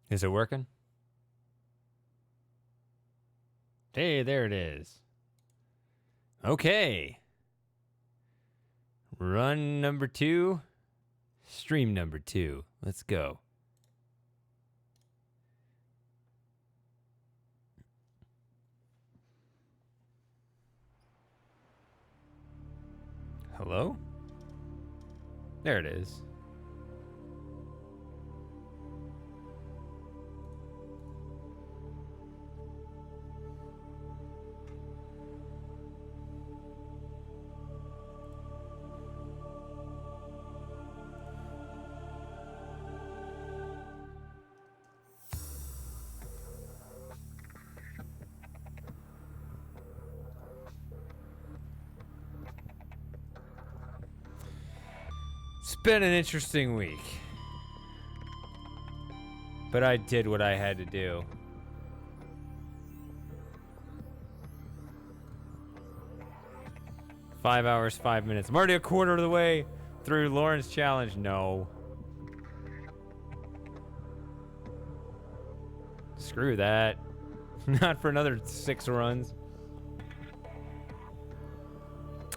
Is it working? Hey, there it is. Okay. Run number 2. Stream number 2. Let's go. Hello? There it is. It's been an interesting week. But I did what I had to do. Five hours, 5 minutes. I'm already a quarter of the way through Lauren's challenge. No. Screw that. Not for another 6 runs.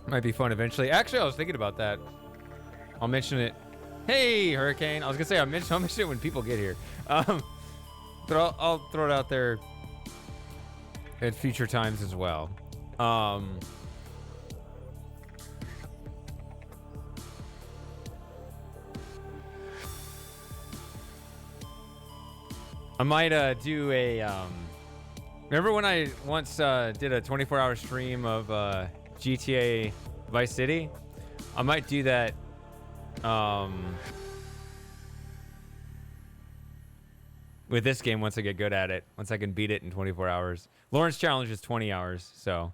Might be fun eventually. Actually, I was thinking about that. I'll mention it. Hey, Hurricane. I was gonna say I'll mention it when people get here. But I'll throw it out there at future times as well. I might do a remember when I once did a 24-hour stream of GTA Vice City? I might do that with this game once I get good at it. Once I can beat it in 24 hours. Lauren's challenge is 20 hours, so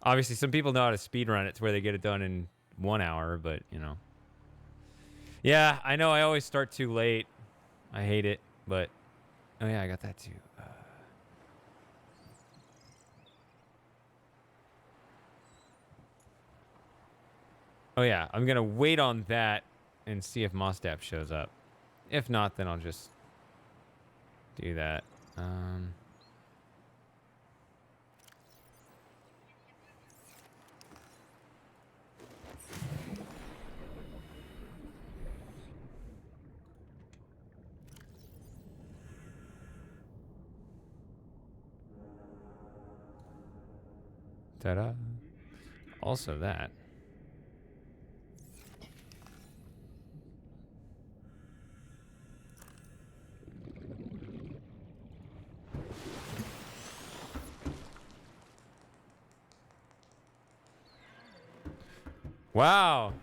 obviously some people know how to speedrun it to where they get it done in 1 hour, but you know. Yeah, I know I always start too late. I hate it, but oh yeah, I got that too. Oh yeah, I'm gonna wait on that and see if Mostap shows up. If not, then I'll just do that. Ta-da. Also that. Wow.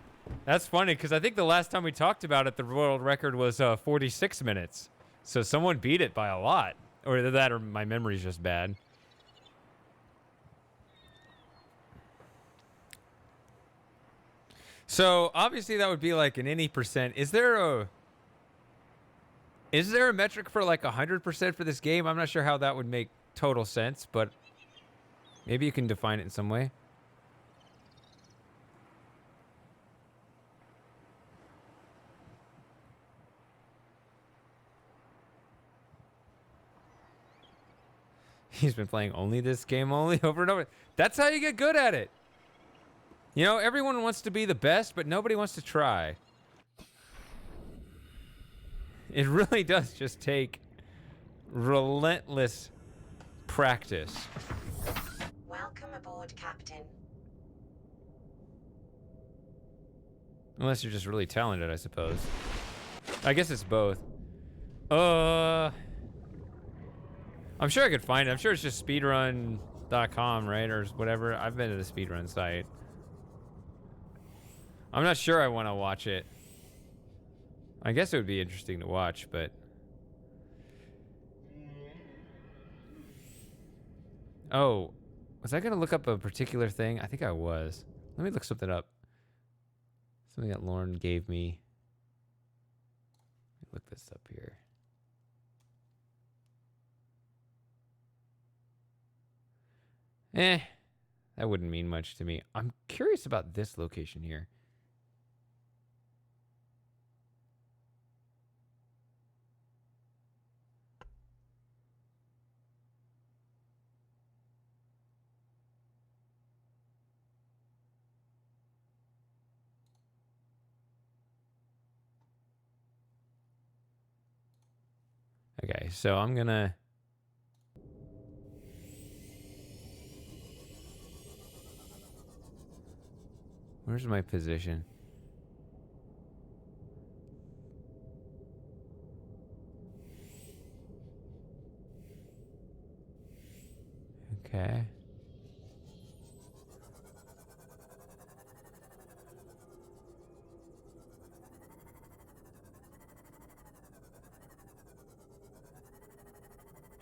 That's funny, because I think the last time we talked about it, the world record was 46 minutes. So someone beat it by a lot. Or either that or my memory's just bad. So obviously that would be like an any percent. Is there a metric for like 100% for this game? I'm not sure how that would make total sense, but maybe you can define it in some way. He's been playing only this game only over and over. That's how you get good at it. You know, everyone wants to be the best, but nobody wants to try. It really does just take relentless practice. Welcome aboard, Captain. Unless you're just really talented, I suppose. I guess it's both. I'm sure I could find it. I'm sure it's just speedrun.com, right? Or whatever. I've been to the speedrun site. I'm not sure I want to watch it. I guess it would be interesting to watch, but... Oh, was I going to look up a particular thing? I think I was. Let me look something up. Something that Lauren gave me. Let me look this up here. That wouldn't mean much to me. I'm curious about this location here. Okay, so I'm gonna... Where's my position? Okay.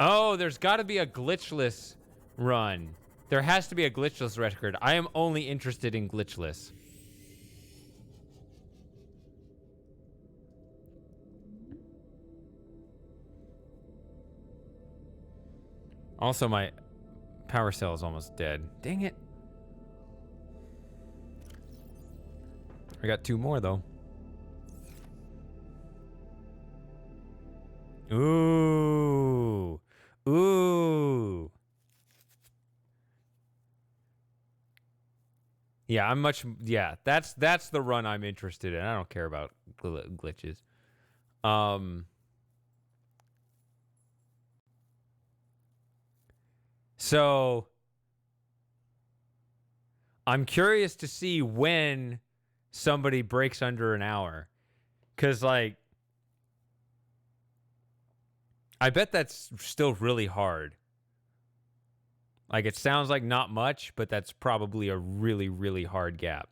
Oh, there's got to be a glitchless run. There has to be a glitchless record. I am only interested in glitchless. Also, my power cell is almost dead. Dang it. I got 2 more, though. Ooh. Ooh. Yeah, I'm much... Yeah, that's the run I'm interested in. I don't care about glitches. So... I'm curious to see when somebody breaks under an hour. Because, like... I bet that's still really hard. Like, it sounds like not much, but that's probably a really, really hard gap.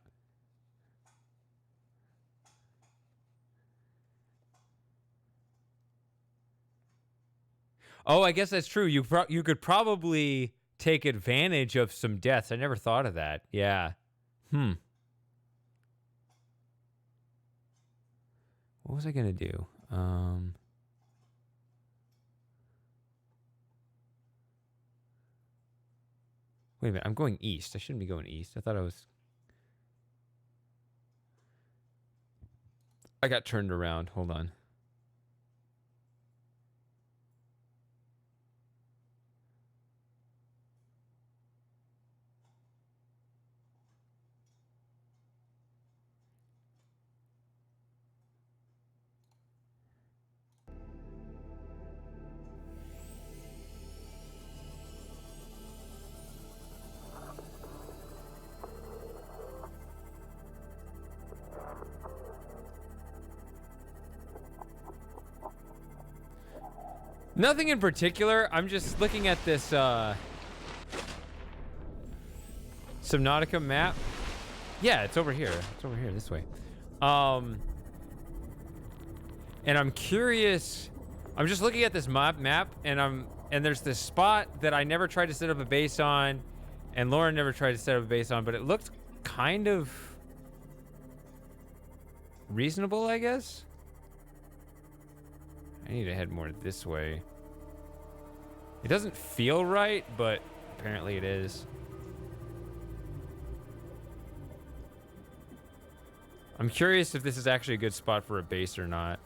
Oh, I guess that's true. You could probably take advantage of some deaths. I never thought of that. Yeah. What was I going to do? Wait a minute. I'm going east. I shouldn't be going east. I thought I was... I got turned around. Hold on. Nothing in particular. I'm just looking at this Subnautica map. Yeah, it's over here. It's over here this way. And I'm curious. I'm just looking at this map and there's this spot that I never tried to set up a base on, and Lauren never tried to set up a base on, but it looked kind of reasonable, I guess. I need to head more this way. It doesn't feel right, but apparently it is. I'm curious if this is actually a good spot for a base or not.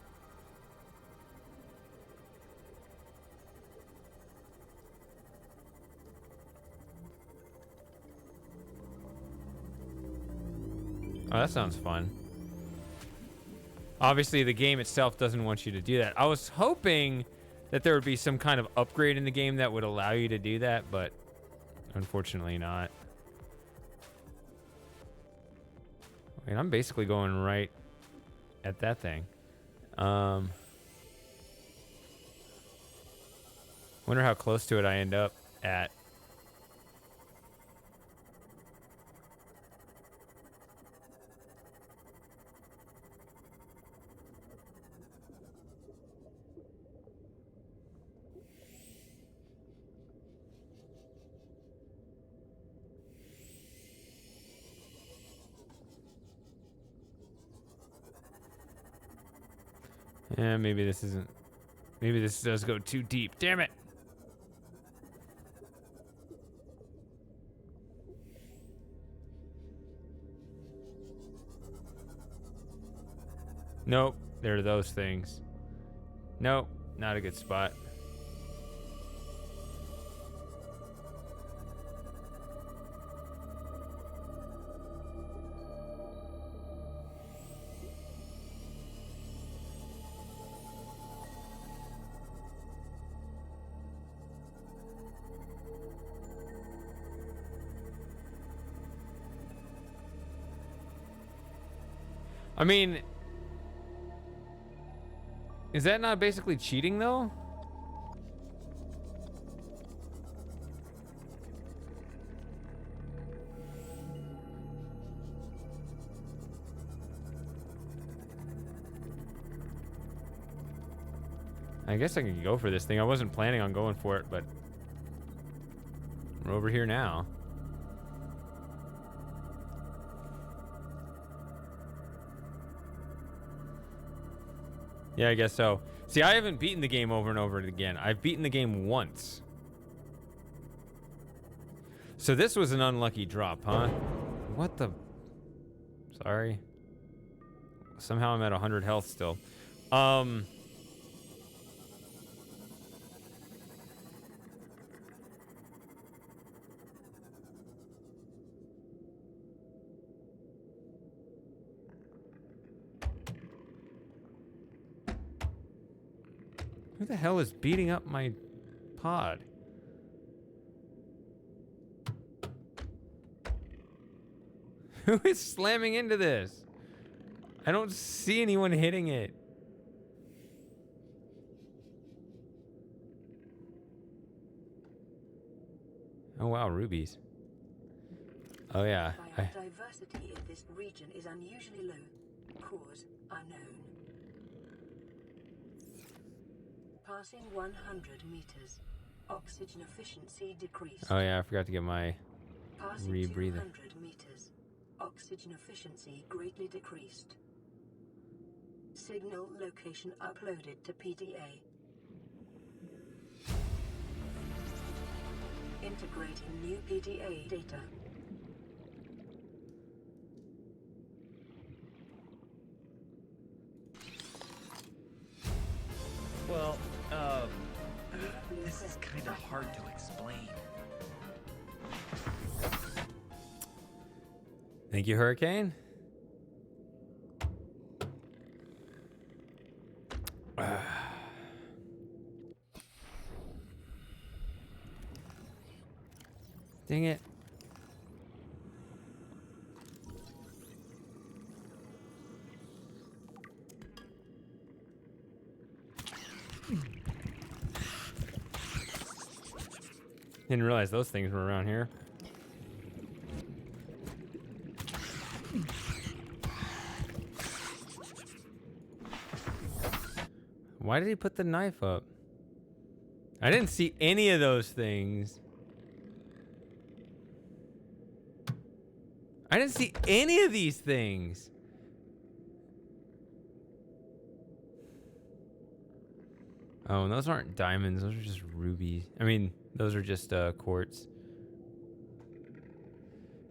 Oh, that sounds fun. Obviously, the game itself doesn't want you to do that. I was hoping that there would be some kind of upgrade in the game that would allow you to do that, but unfortunately not. I mean, I'm basically going right at that thing. Wonder how close to it I end up at. Yeah, maybe this isn't... Maybe this does go too deep. Damn it! Nope. There are those things. Nope. Not a good spot. I mean, is that not basically cheating though? I guess I could go for this thing. I wasn't planning on going for it, but we're over here now. Yeah, I guess so. See, I haven't beaten the game over and over again. I've beaten the game once. So this was an unlucky drop, huh? What the... Sorry. Somehow I'm at 100 health still. Who the hell is beating up my pod? Who is slamming into this? I don't see anyone hitting it. Oh wow, rubies. Oh yeah. Biodiversity in this region is unusually low. Cause unknown. Passing 100 meters. Oxygen efficiency decreased. Oh yeah, I forgot to get my Passing rebreather. 200 meters. Oxygen efficiency greatly decreased. Signal location uploaded to PDA. Integrating new PDA data. Well, this is kind of hard to explain. Thank you, Hurricane. Dang it. Didn't realize those things were around here. Why did he put the knife up? I didn't see any of those things. I didn't see any of these things. Oh, and those aren't diamonds. Those are just rubies. I mean, those are just quartz.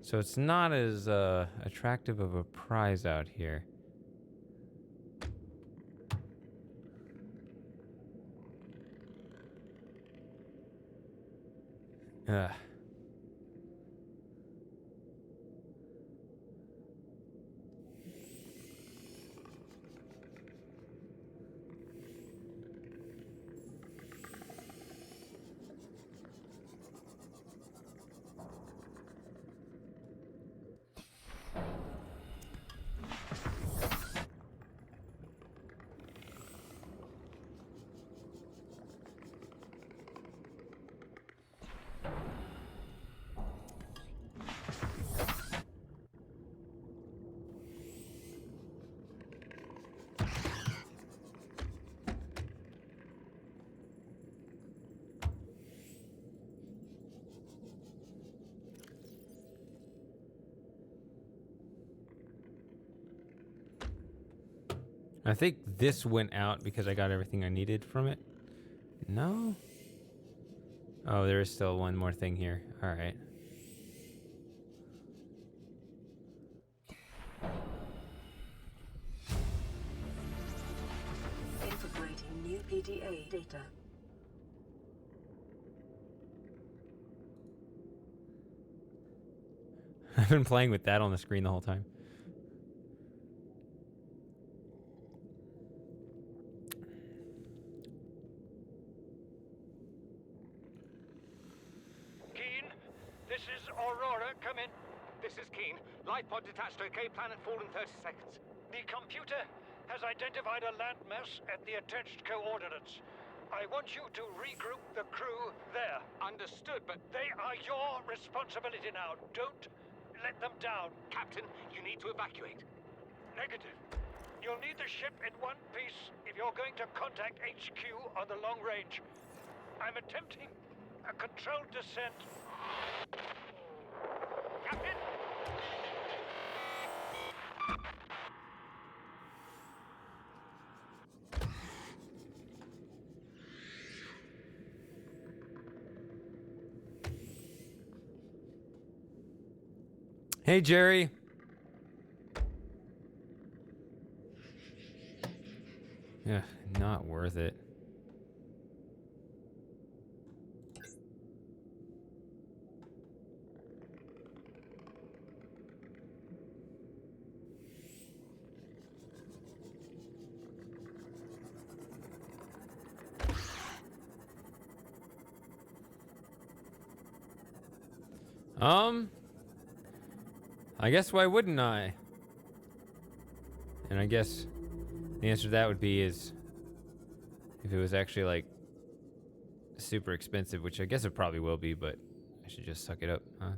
So it's not as attractive of a prize out here. Ugh. I think this went out because I got everything I needed from it. No? Oh, there is still one more thing here. All right. Integrating new PDA data. I've been playing with that on the screen the whole time. Life pod detached to OK planet fall in 30 seconds. The computer has identified a landmass at the attached coordinates. I want you to regroup the crew there. Understood, but... They are your responsibility now. Don't let them down. Captain, you need to evacuate. Negative. You'll need the ship in one piece if you're going to contact HQ on the long range. I'm attempting a controlled descent. Captain! Hey, Jerry. Yeah, not worth it. I guess why wouldn't I? And I guess the answer to that would be is if it was actually like super expensive, which I guess it probably will be, but I should just suck it up, huh?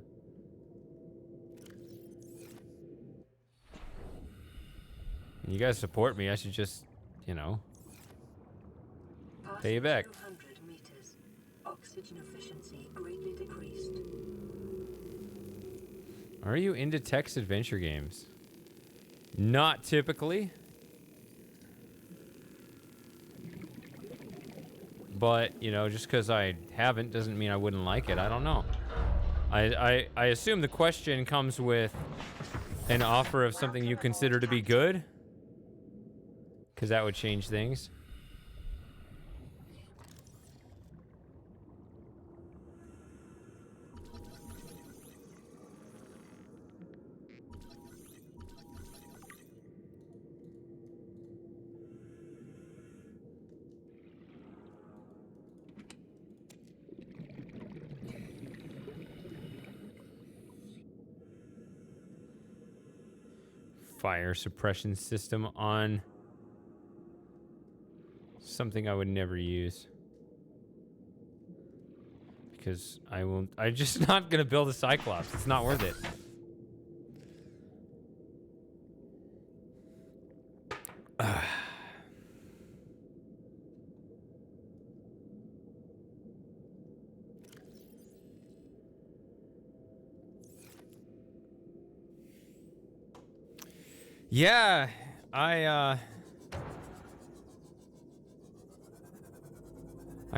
You guys support me, I should just, you know, pay you back. 200 meters. Oxygen efficiency greatly decreased. Are you into text adventure games? Not typically. But, you know, just because I haven't doesn't mean I wouldn't like it. I don't know. I assume the question comes with an offer of something you consider to be good. Because that would change things. Fire suppression system on something I would never use. Because I won't, I'm just not gonna build a Cyclops. It's not worth it. Yeah, I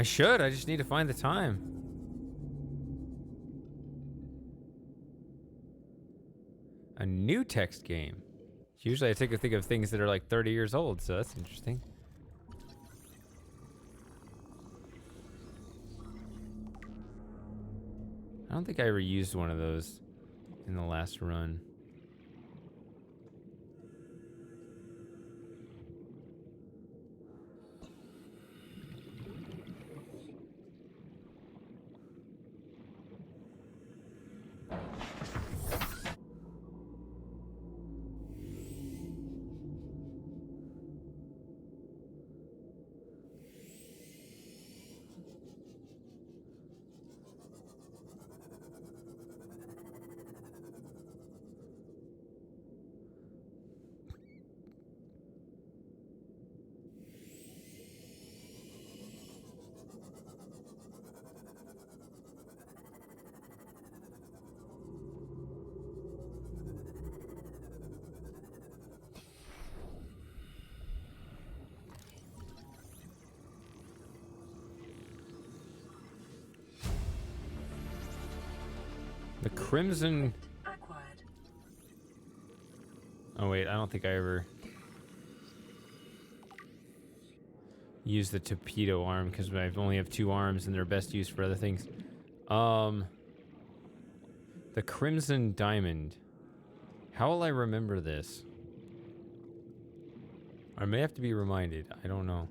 should. I just need to find the time. A new text game. Usually I take a think of things that are like 30 years old, so that's interesting. I don't think I ever used one of those in the last run. The Crimson... Acquired. Oh wait, I don't think I ever used the torpedo arm because I only have 2 arms and they're best used for other things. The Crimson Diamond. How will I remember this? I may have to be reminded. I don't know.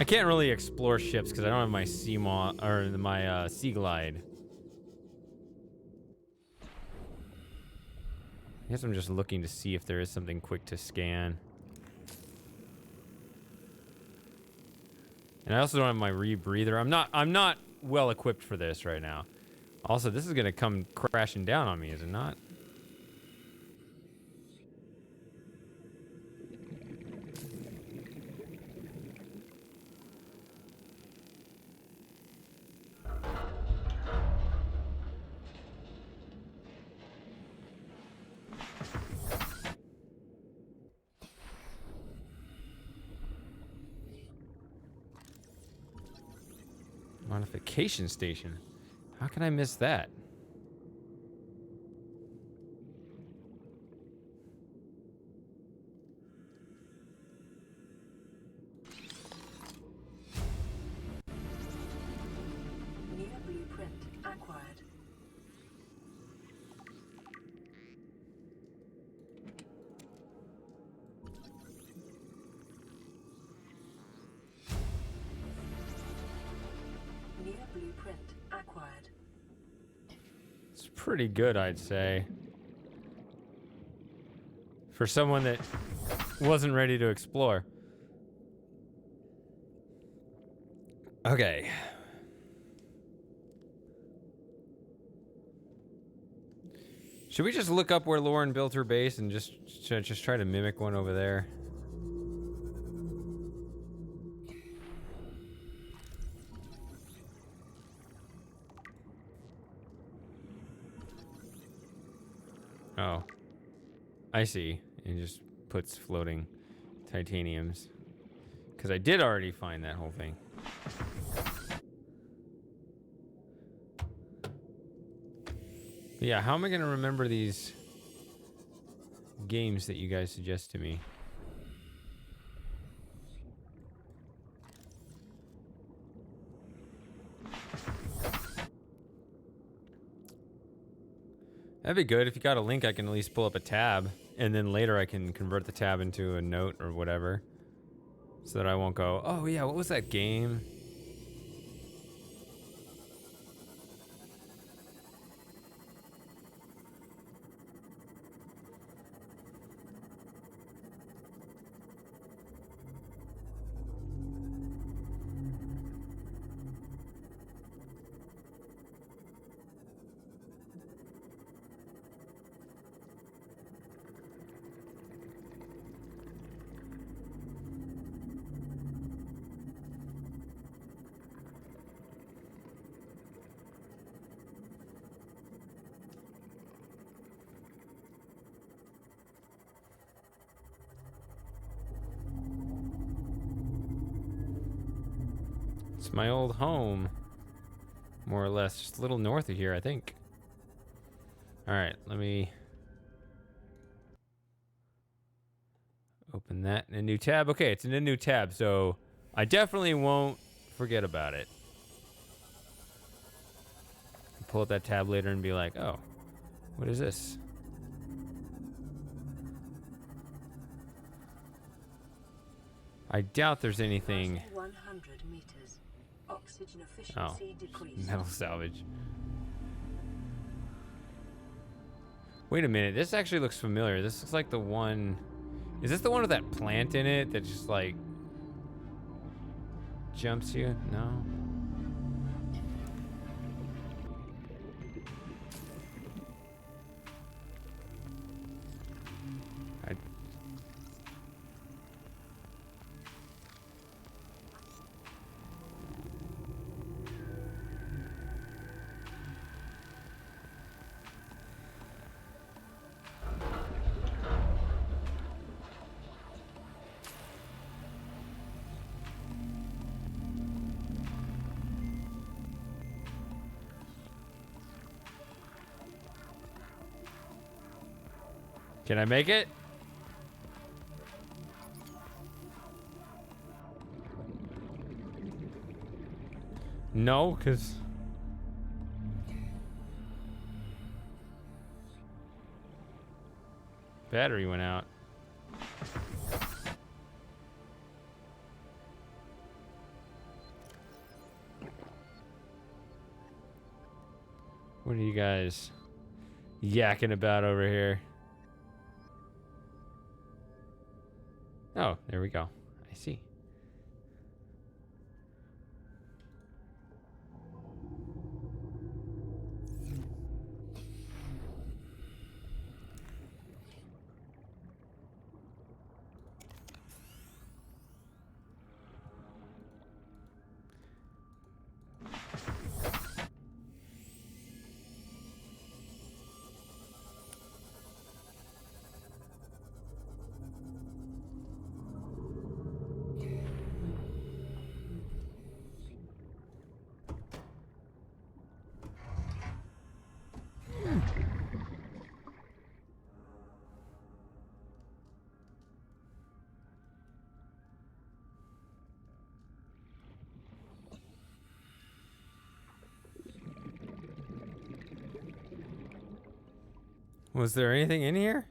I can't really explore ships because I don't have my my Sea Glide. I guess I'm just looking to see if there is something quick to scan. And I also don't have my rebreather. I'm not well equipped for this right now. Also, this is gonna come crashing down on me, is it not? Modification station. How can I miss that? New blueprint acquired. New blueprint acquired. It's pretty good, I'd say. For someone that wasn't ready to explore. Okay. Should we just look up where Lauren built her base and just try to mimic one over there? Oh. I see. It just puts floating titaniums. Because I did already find that whole thing. But yeah, how am I going to remember these games that you guys suggest to me? That'd be good. If you got a link, I can at least pull up a tab. And then later I can convert the tab into a note or whatever. So that I won't go, oh yeah, what was that game? It's my old home, more or less, just a little north of here, I think. All right, let me open that in a new tab. Okay, it's in a new tab, so I definitely won't forget about it. Pull up that tab later and be like, oh, what is this? I doubt there's anything. 100 meters. Oxygen Oh, efficiency decreased. metal salvage. Wait a minute, this actually looks familiar. This looks like the one. Is this the one with that plant in it that just like jumps you? No. Can I make it? No, because battery went out. you guys yakking about over here? Oh, there we go. I see. Was there anything in here?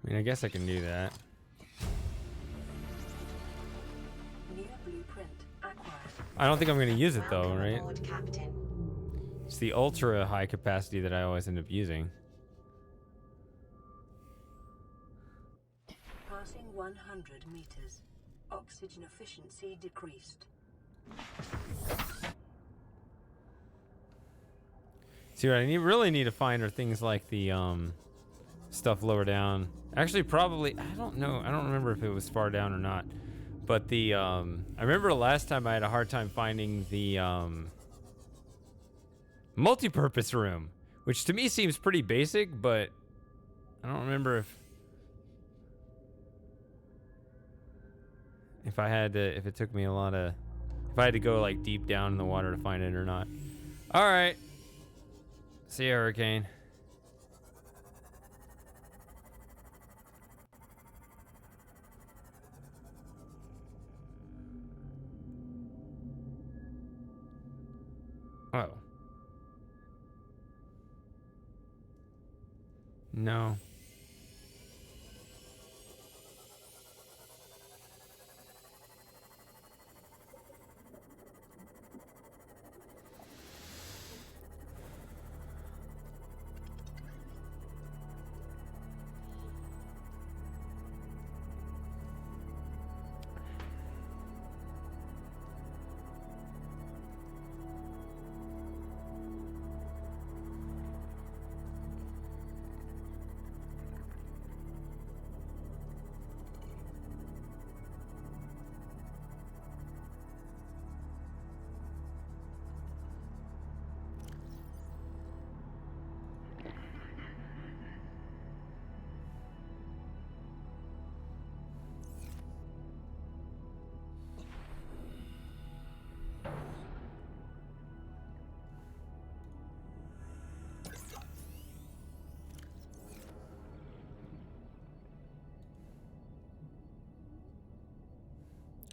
I mean, I guess I can do that. New blueprint acquired. I don't think I'm going to use it though, Welcome right? aboard, Captain. It's the ultra high capacity that I always end up using. Passing 100 meters. Oxygen efficiency decreased. See, what I really need to find are things like the stuff lower down. Actually, probably, I don't know. I don't remember if it was far down or not. But the I remember last time I had a hard time finding the multi-purpose room, which to me seems pretty basic, but I don't remember if I had to, if it took me a lot of, if I had to go like deep down in the water to find it or not. All right. See you, Hurricane. Oh. No.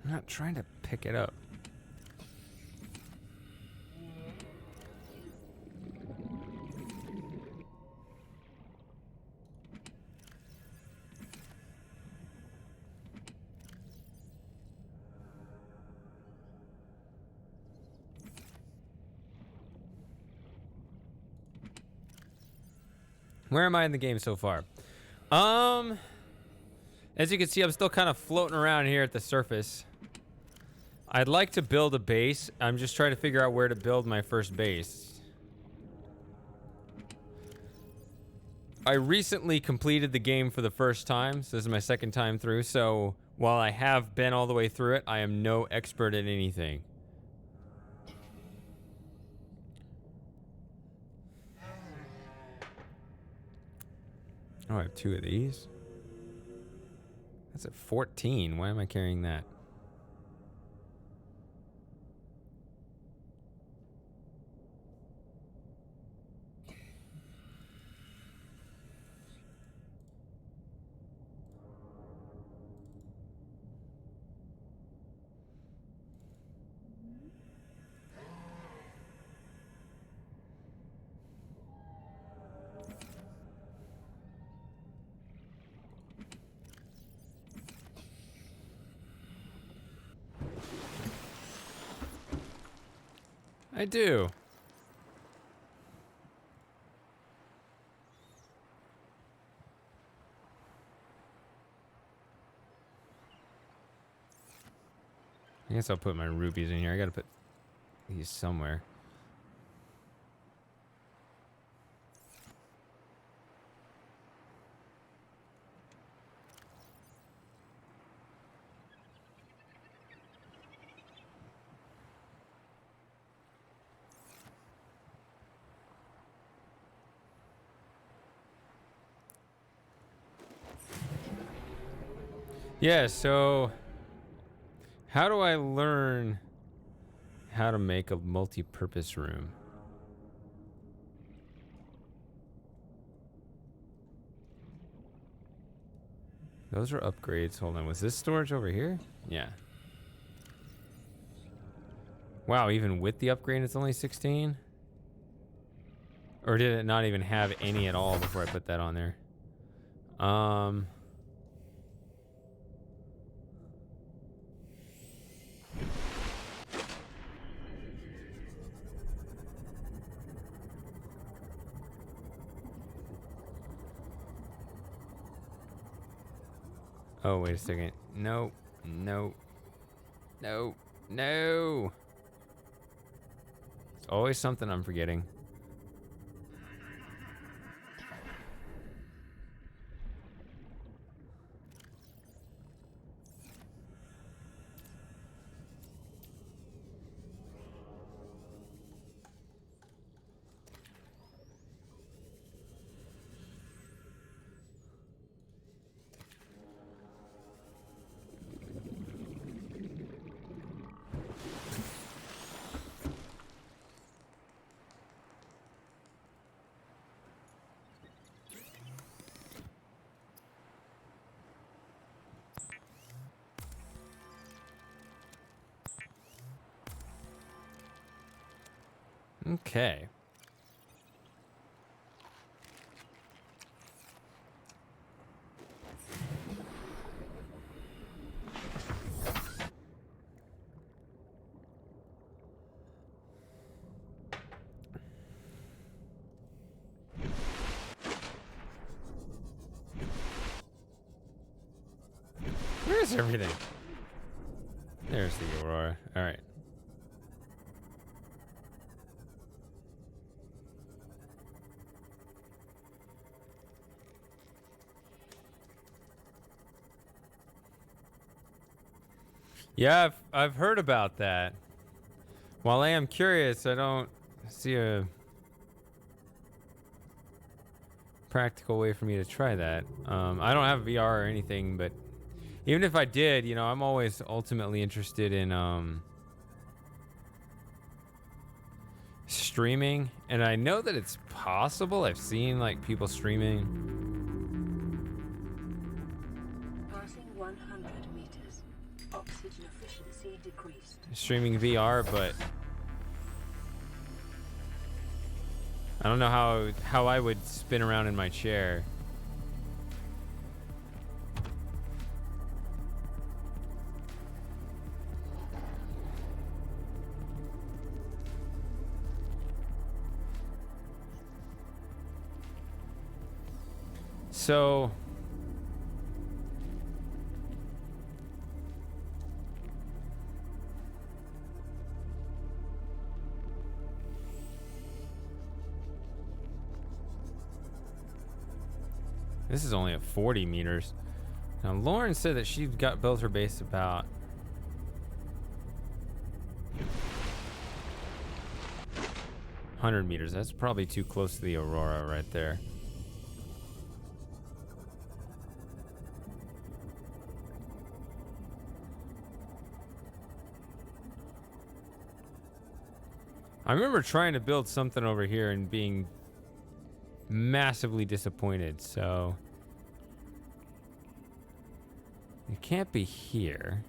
I'm not trying to pick it up. Where am I in the game so far? As you can see, I'm still kind of floating around here at the surface. I'd like to build a base. I'm just trying to figure out where to build my first base. I recently completed the game for the first time, so this is my second time through. So while I have been all the way through it, I am no expert at anything. Oh, I have 2 of these. That's at 14. Why am I carrying that? I do. I guess I'll put my rubies in here. I gotta put these somewhere. Yeah, so how do I learn how to make a multi-purpose room? Those are upgrades. Hold on, was this storage over here? Yeah. Wow, even with the upgrade it's only 16? Or did it not even have any at all before I put that on there? Oh, wait a second. No, no, no, no. It's always something I'm forgetting. Okay. Where's everything? There's the Aurora. All right. Yeah, I've heard about that. While I am curious, I don't see a practical way for me to try that. I don't have VR or anything, but even if I did, you know, I'm always ultimately interested in streaming, and I know that it's possible. I've seen like people streaming. Passing 100 meters. Oxygen efficiency decreased. Streaming VR, but I don't know how I would spin around in my chair. So This is only at 40 meters. Now, Lauren said that she got built her base about 100 meters. That's probably too close to the Aurora right there. I remember trying to build something over here and being massively disappointed, so it can't be here.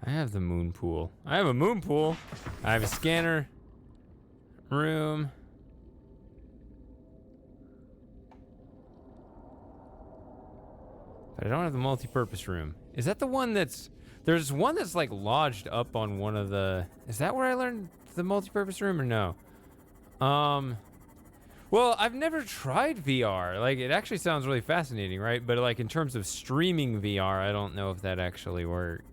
I have the moon pool. I have a moon pool. I have a scanner room. But I don't have the multi-purpose room. Is that the one that's... There's one that's like lodged up on one of the... Is that where I learned the multi-purpose room or no? Well, I've never tried VR. Like, it actually sounds really fascinating, right? But like in terms of streaming VR, I don't know if that actually works.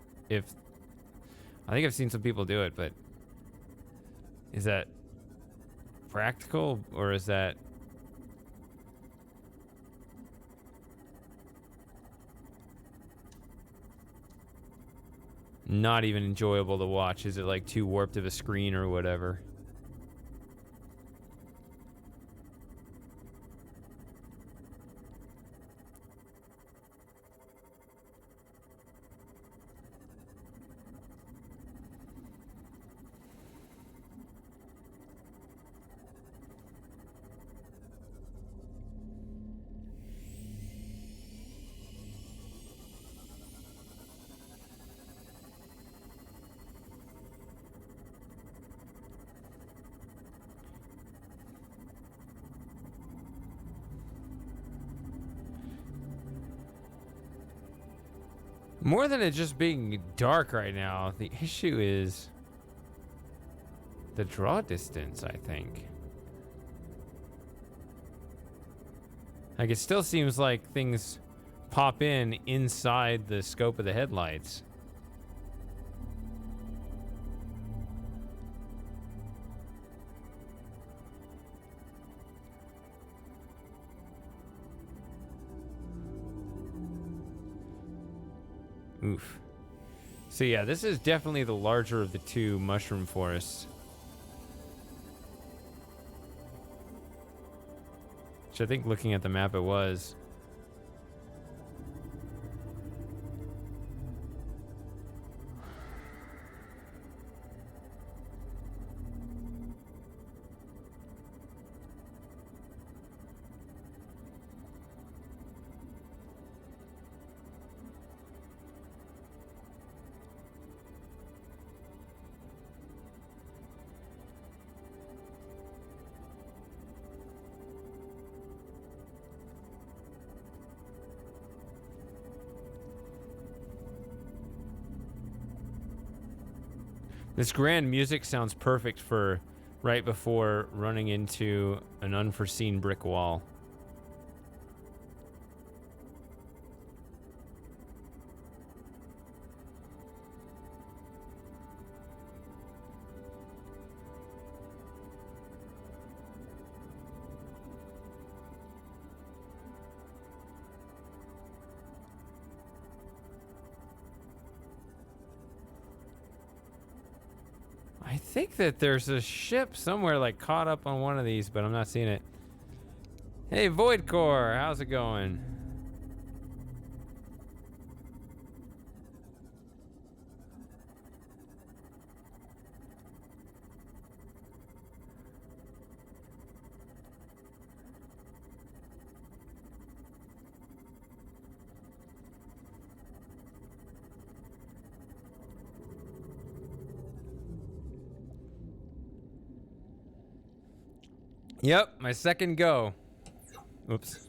I think I've seen some people do it, but is that practical or is that not even enjoyable to watch? Is it like too warped of a screen or whatever? More than it just being dark right now, the issue is the draw distance, I think. Like, it still seems like things pop in inside the scope of the headlights. Oof. So yeah, this is definitely the larger of the two mushroom forests. Which I think looking at the map it was. This grand music sounds perfect for right before running into an unforeseen brick wall. I think that there's a ship somewhere like caught up on one of these, but I'm not seeing it. Hey, Void Core, how's it going? Yep, my second go. Oops.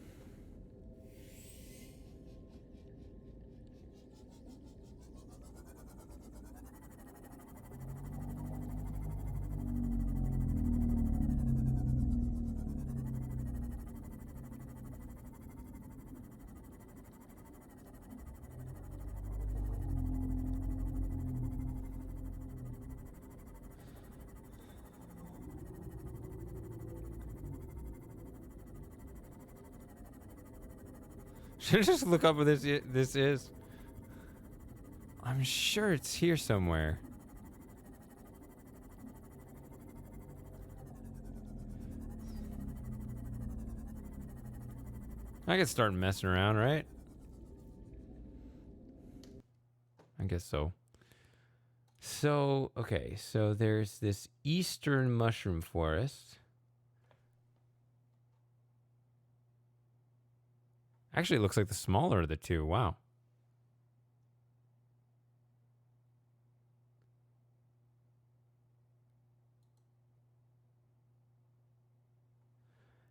Should I just look up what this is? I'm sure it's here somewhere. I could start messing around, right? I guess so. So, okay, so there's this eastern mushroom forest. Actually, it looks like the smaller of the two. Wow.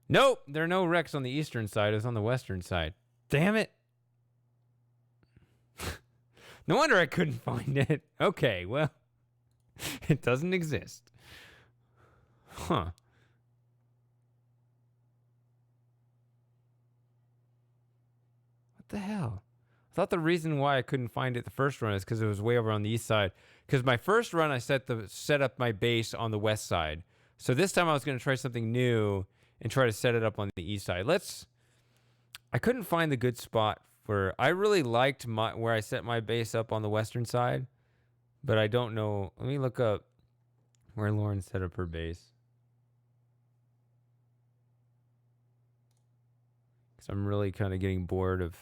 Nope, there are no wrecks on the eastern side. It's on the western side. Damn it. No wonder I couldn't find it. Okay, well, it doesn't exist. Huh. What the hell? I thought the reason why I couldn't find it the first run is because it was way over on the east side. Because my first run, I set up my base on the west side. So this time I was going to try something new and try to set it up on the east side. I couldn't find the good spot for. I really liked where I set my base up on the western side, but I don't know. Let me look up where Lauren set up her base. Because I'm really kind of getting bored of.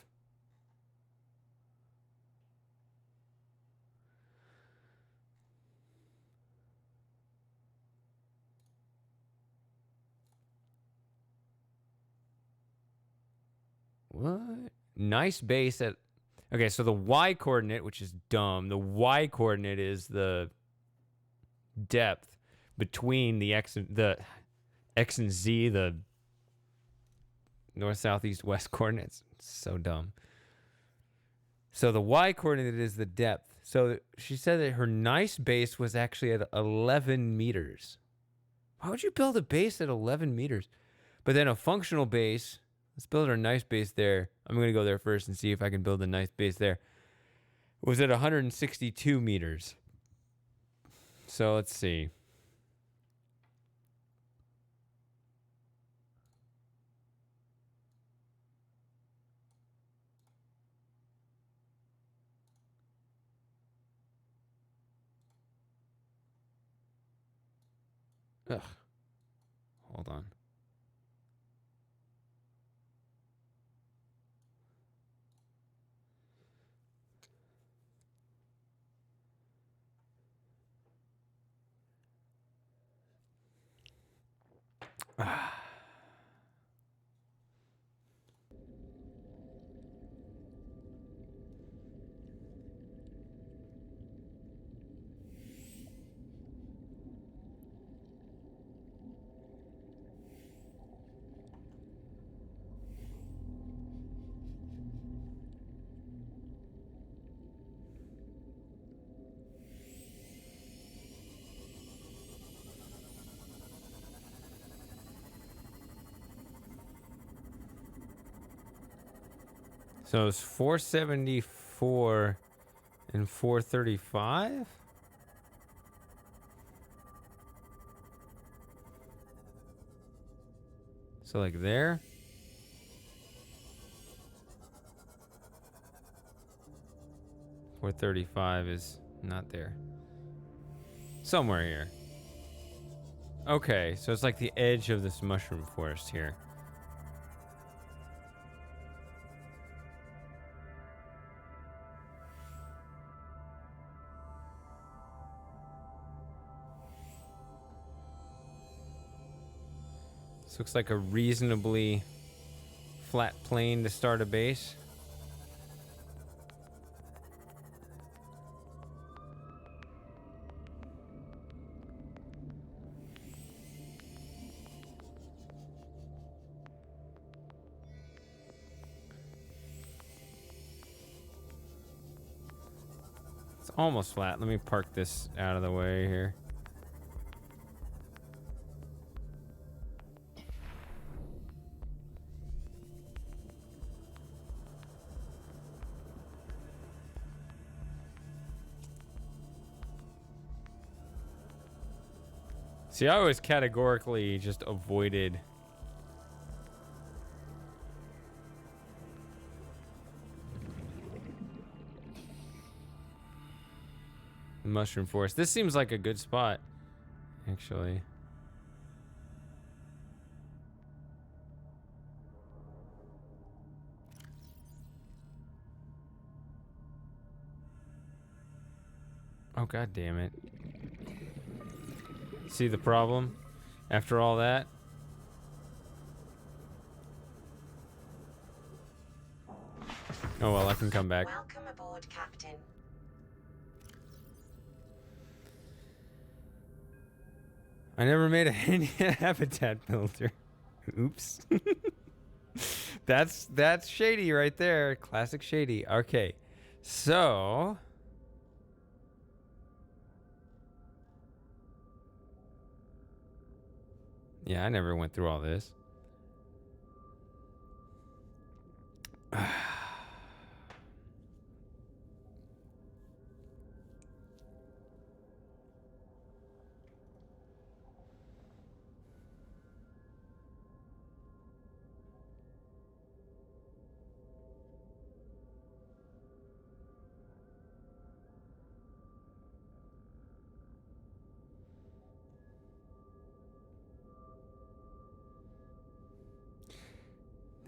What? Nice base at. Okay, so the y coordinate, which is dumb, the y coordinate is the depth between the x and z, the north, south, east, west coordinates. It's so dumb. So the y coordinate is the depth. So she said that her nice base was actually at 11 meters. Why would you build a base at 11 meters? But then a functional base. Let's build our nice base there. I'm going to go there first and see if I can build a nice base there. It was at 162 meters. So let's see. Ugh. Hold on. So it's 474 and 435? So like there? $435 is not there. Somewhere here. Okay, so it's like the edge of this mushroom forest here. This looks like a reasonably flat plane to start a base. It's almost flat. Let me park this out of the way here. See, I always categorically just avoided Mushroom Forest. This seems like a good spot, actually. Oh, god damn it. See the problem? After all that? Oh well, I can come back. Welcome aboard, Captain. I never made a habitat builder. Oops. That's shady right there. Classic shady. Okay. So yeah, I never went through all this.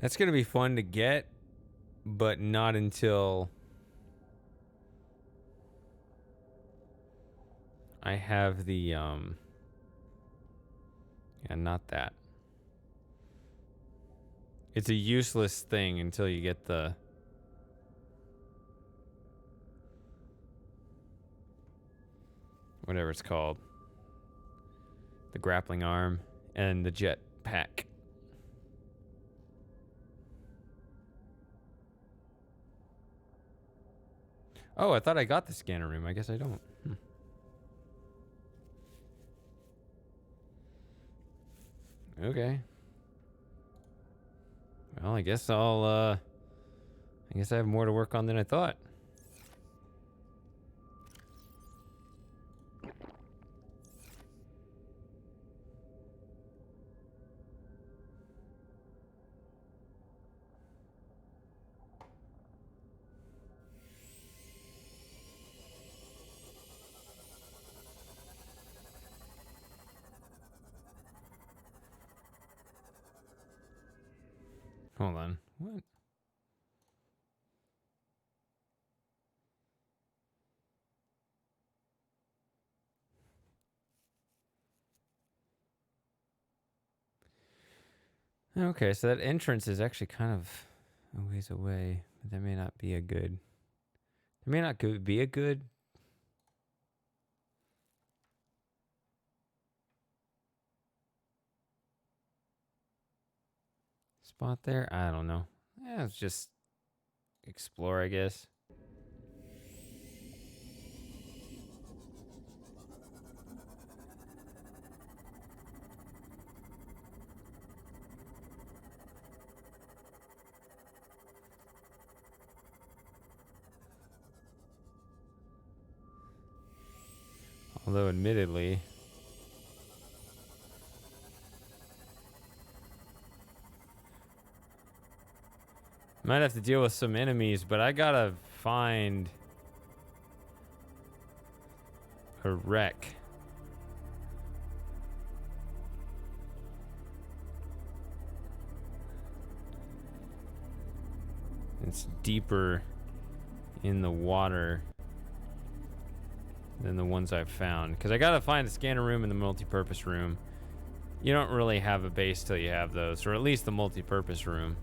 That's gonna be fun to get, but not until I have the yeah, not that. It's a useless thing until you get the whatever it's called. The grappling arm and the jet pack. Oh, I thought I got the scanner room. I guess I don't. Okay. Well, I guess I guess I have more to work on than I thought. Hold on. What? Okay, so that entrance is actually kind of a ways away. But that may not be a good. It may not be a good. Spot there? I don't know. Yeah, let's just explore, I guess. Although, admittedly, might have to deal with some enemies, but I gotta find a wreck. It's deeper in the water than the ones I've found. Because I gotta find the scanner room and the multi-purpose room. You don't really have a base till you have those, or at least the multi-purpose room.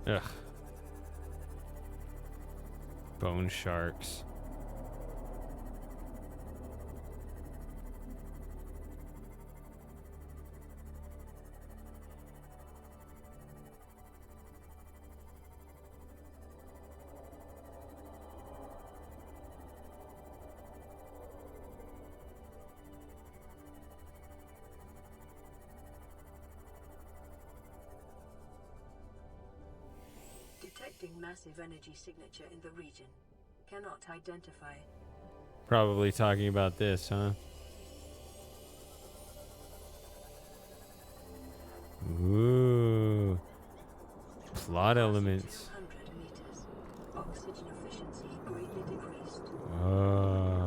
Ugh. Bone sharks. Detecting massive energy signature in the region. Cannot identify. Probably talking about this, huh? Ooh. Plot elements. 200 meters. Oxygen efficiency greatly decreased. Oh.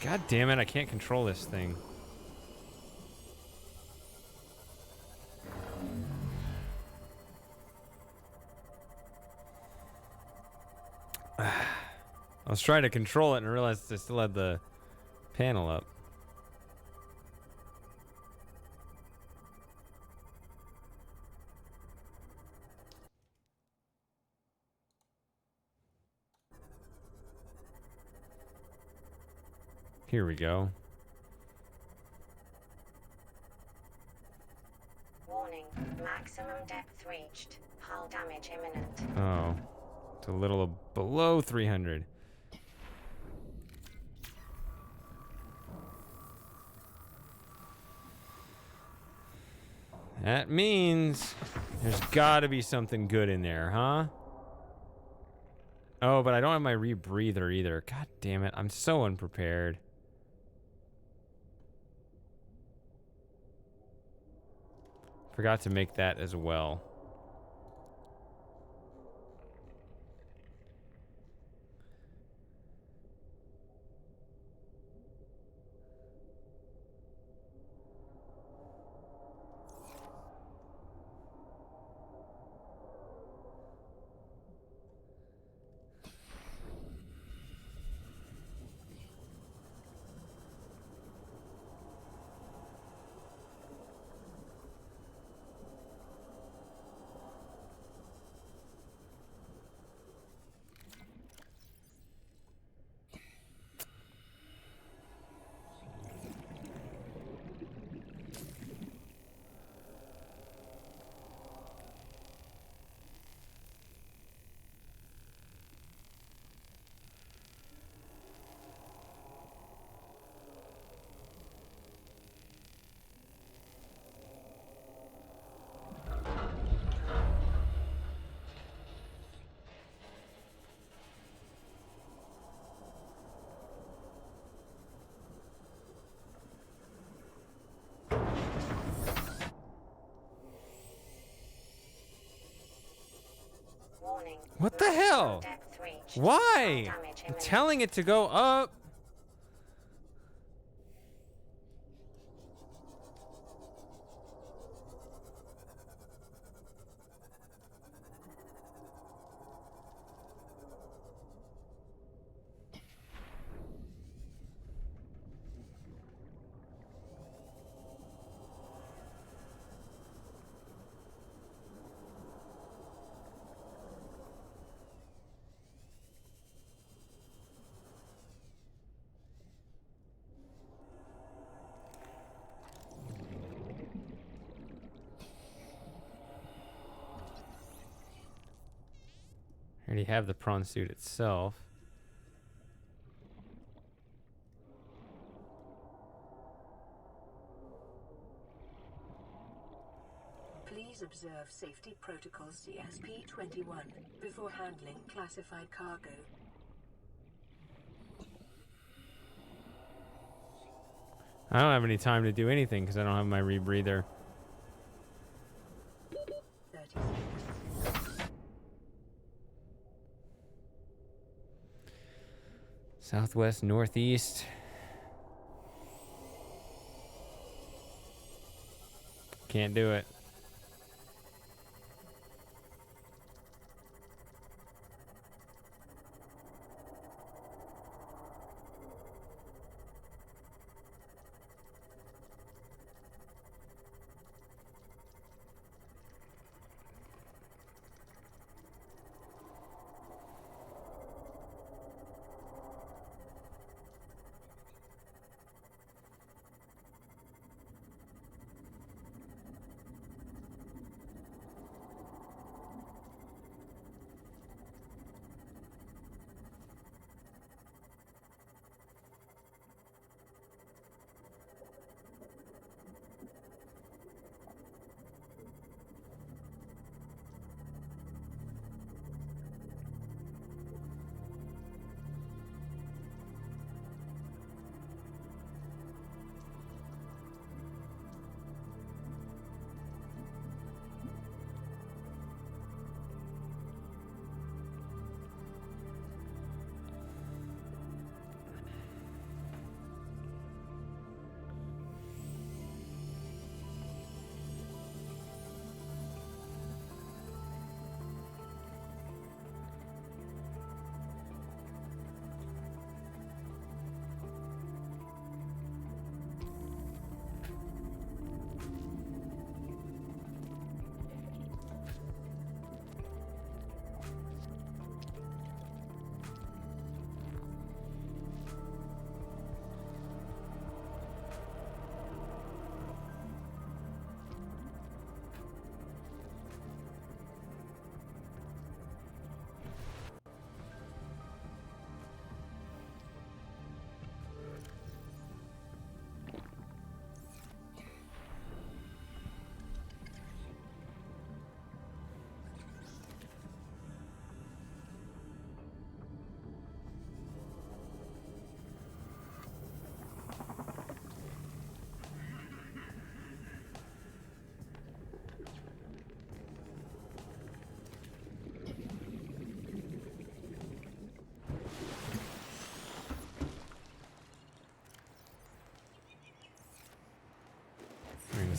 God damn it, I can't control this thing. I was trying to control it and realized I still had the panel up. Here we go. Warning, maximum depth reached. Hull damage imminent. Oh, it's a little below 300. That means there's got to be something good in there, huh? Oh, but I don't have my rebreather either. God damn it, I'm so unprepared. Forgot to make that as well. Warning. What the hell? Depth reached. Why? Hull damage I'm imminent. telling it to go up. I already have the prawn suit itself. Please observe safety protocols CSP-21 before handling classified cargo. I don't have any time to do anything because I don't have my rebreather. 30 seconds. Southwest, northeast. Can't do it.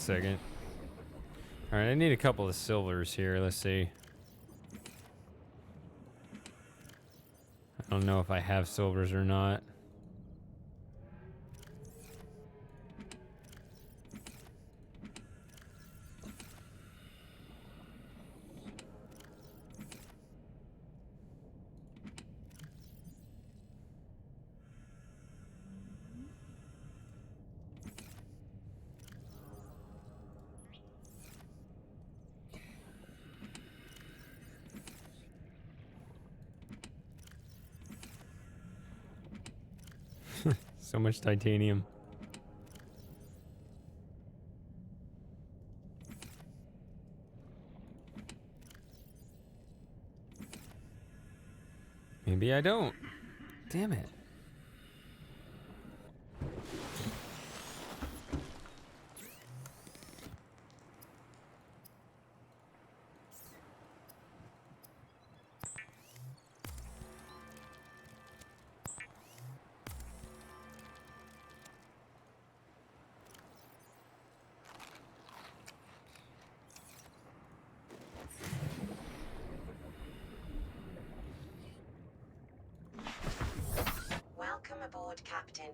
second. All right, I need a couple of silvers here. Let's see. I don't know if I have silvers or not. So much titanium. Maybe I don't. Damn it. Welcome aboard, Captain.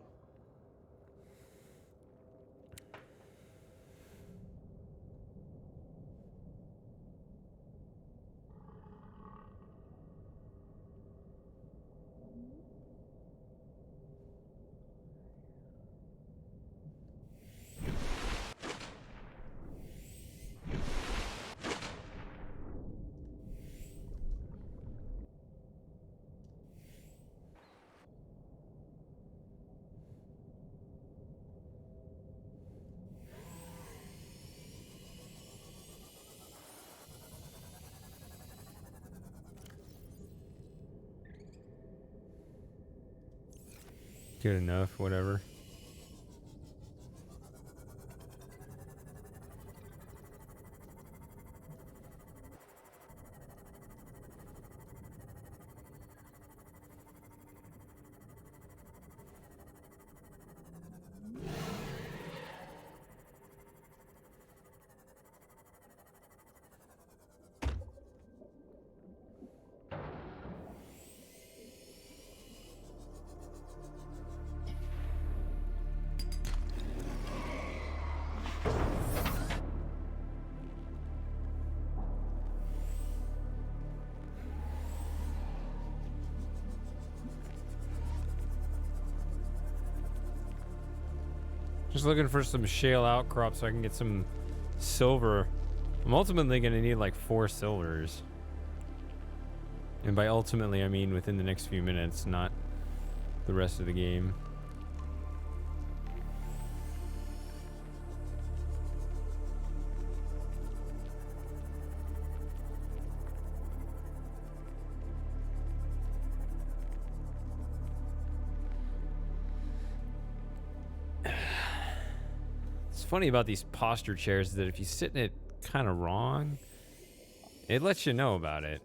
Good enough, whatever. Just looking for some shale outcrop so I can get some silver. I'm ultimately going to need like 4 silvers. And by ultimately, I mean within the next few minutes, not the rest of the game. Funny about these posture chairs is that if you sit in it kind of wrong, it lets you know about it.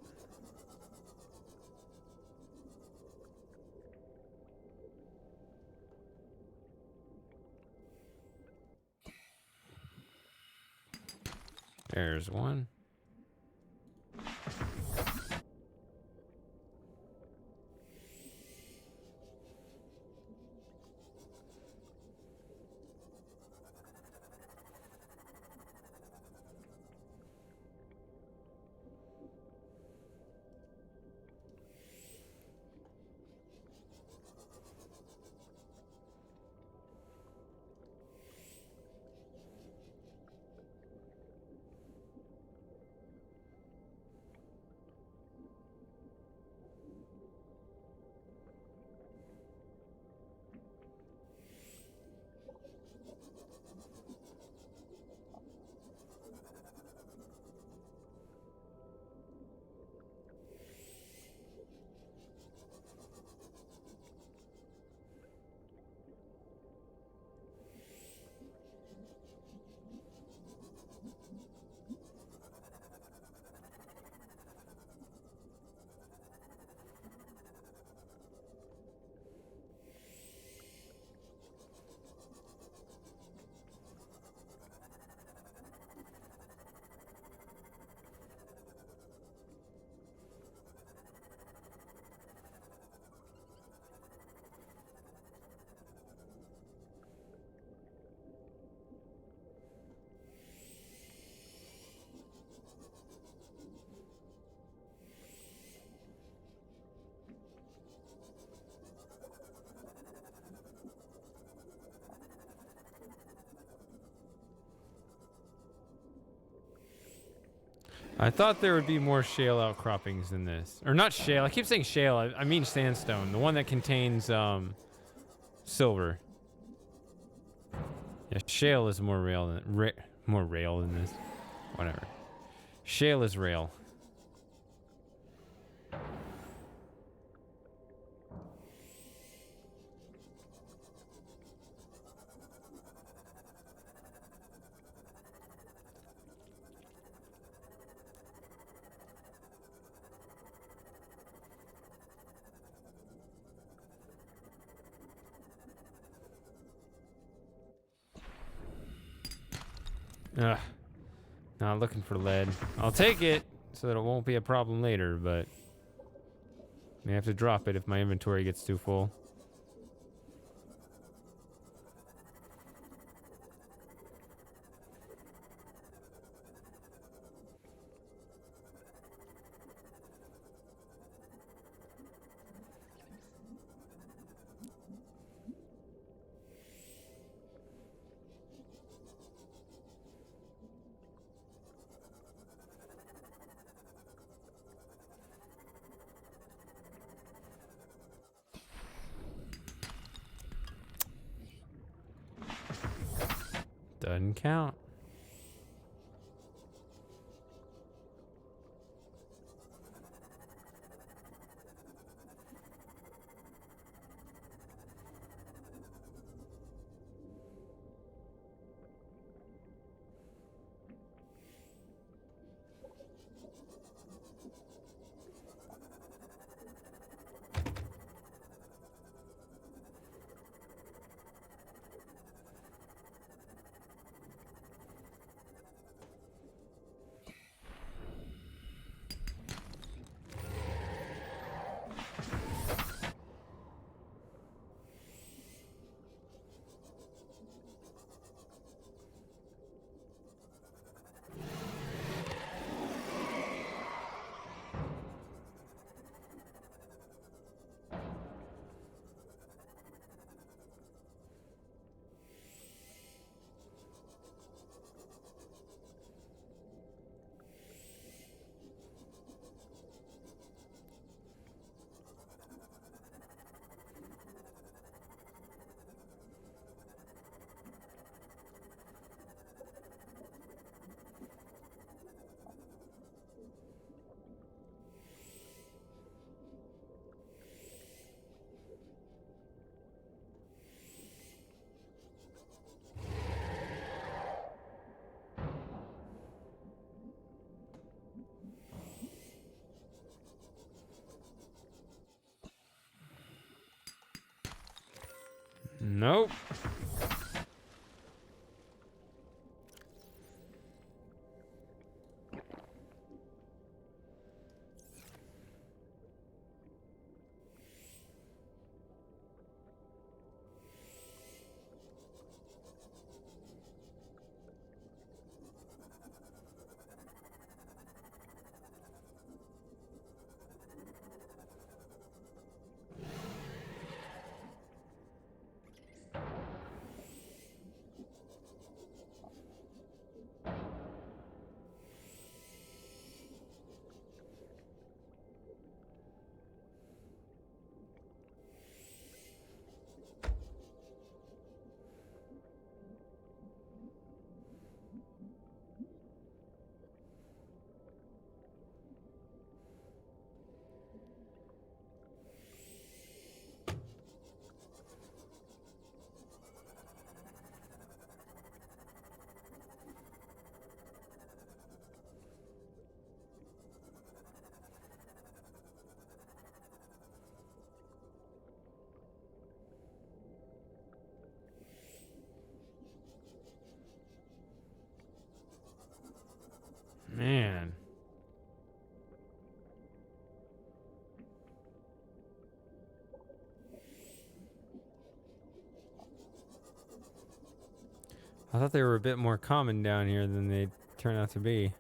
There's one. I thought there would be more shale outcroppings than this. Or not shale. I keep saying shale. I mean sandstone. The one that contains silver. Yeah, shale is more rail than more rail than this. Whatever. Shale is rail. Ugh. Not looking for lead. I'll take it so that it won't be a problem later, but may have to drop it if my inventory gets too full. Doesn't count. Nope. Man. I thought they were a bit more common down here than they turn out to be.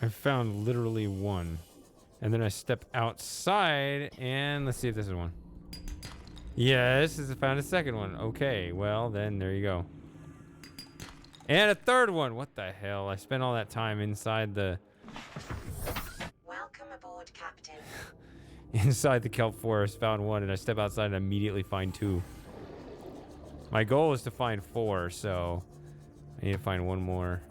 I found literally one. And then I step outside and let's see if this is one. Yes, I found a second one. Okay, well then there you go. And a third one. What the hell? I spent all that time inside the Welcome aboard, Captain. inside the kelp forest, found one, and I step outside and immediately find two. My goal is to find 4, so I need to find one more.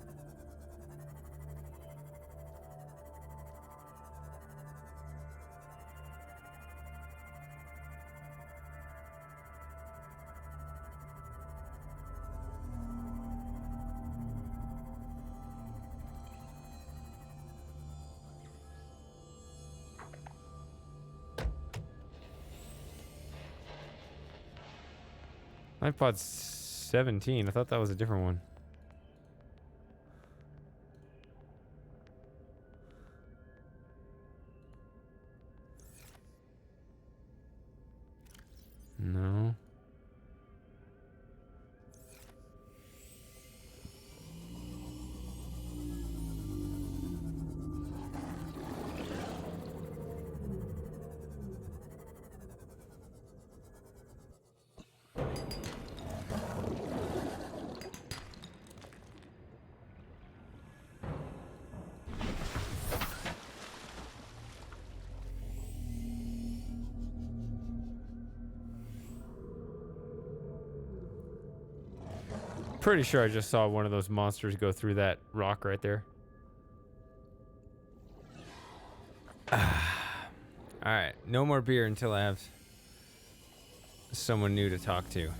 iPod 17. I thought that was a different one. No. Pretty sure I just saw one of those monsters go through that rock right there. Alright, no more beer until I have someone new to talk to.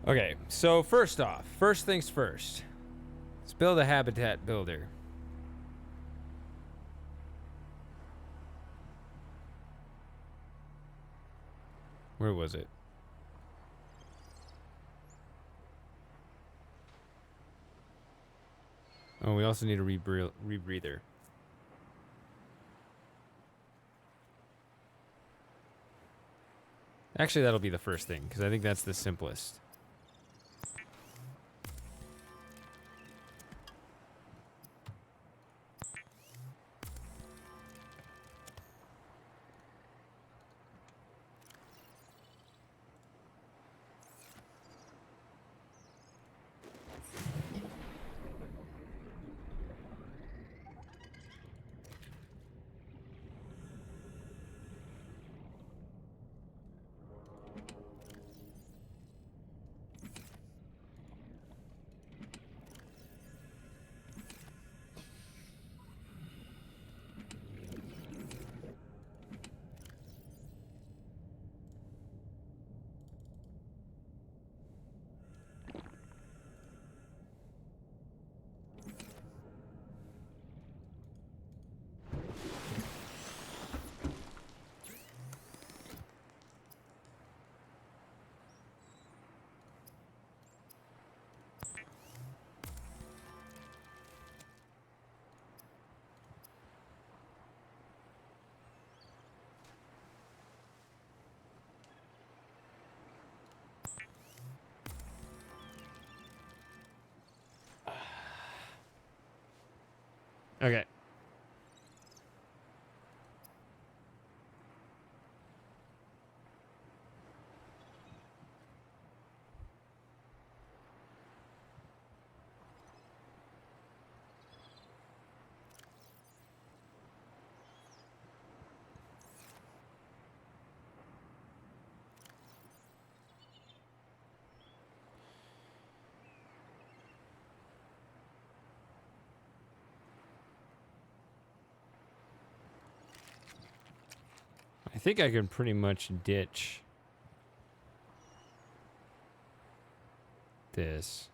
Okay, so first things first. Let's build a habitat builder. Where was it? Oh, we also need a rebreather. Actually, that'll be the first thing, because I think that's the simplest. think I can pretty much ditch this.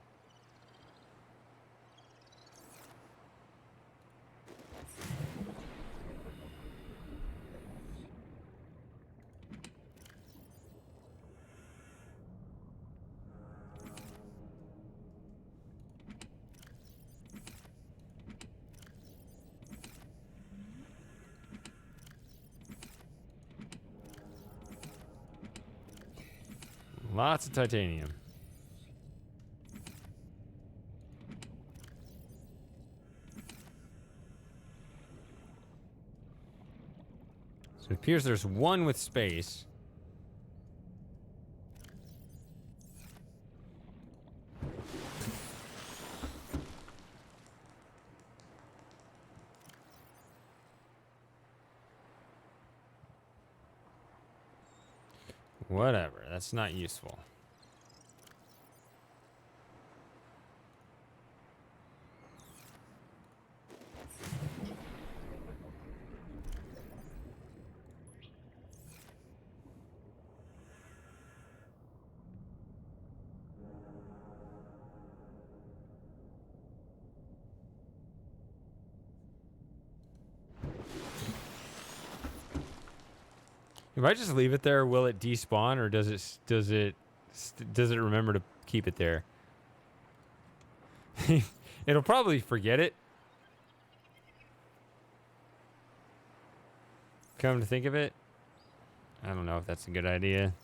Lots of titanium. So it appears there's one with space. Whatever, that's not useful. If I just leave it there, will it despawn, or does it remember to keep it there? It'll probably forget it. Come to think of it, I don't know if that's a good idea.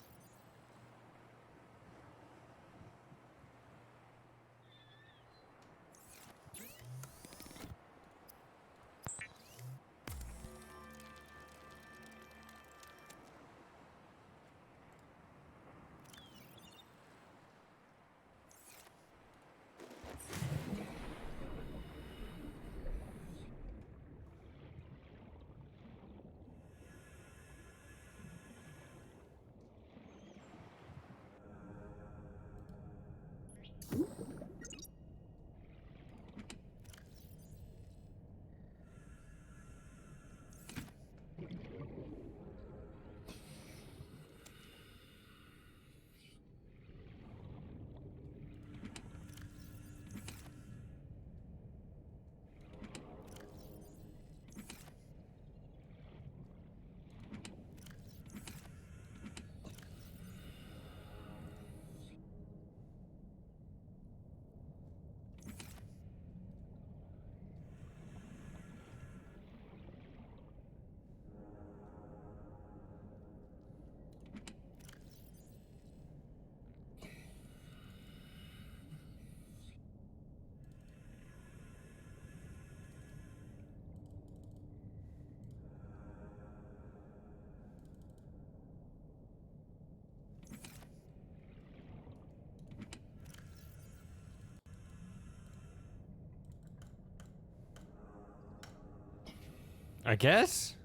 I guess.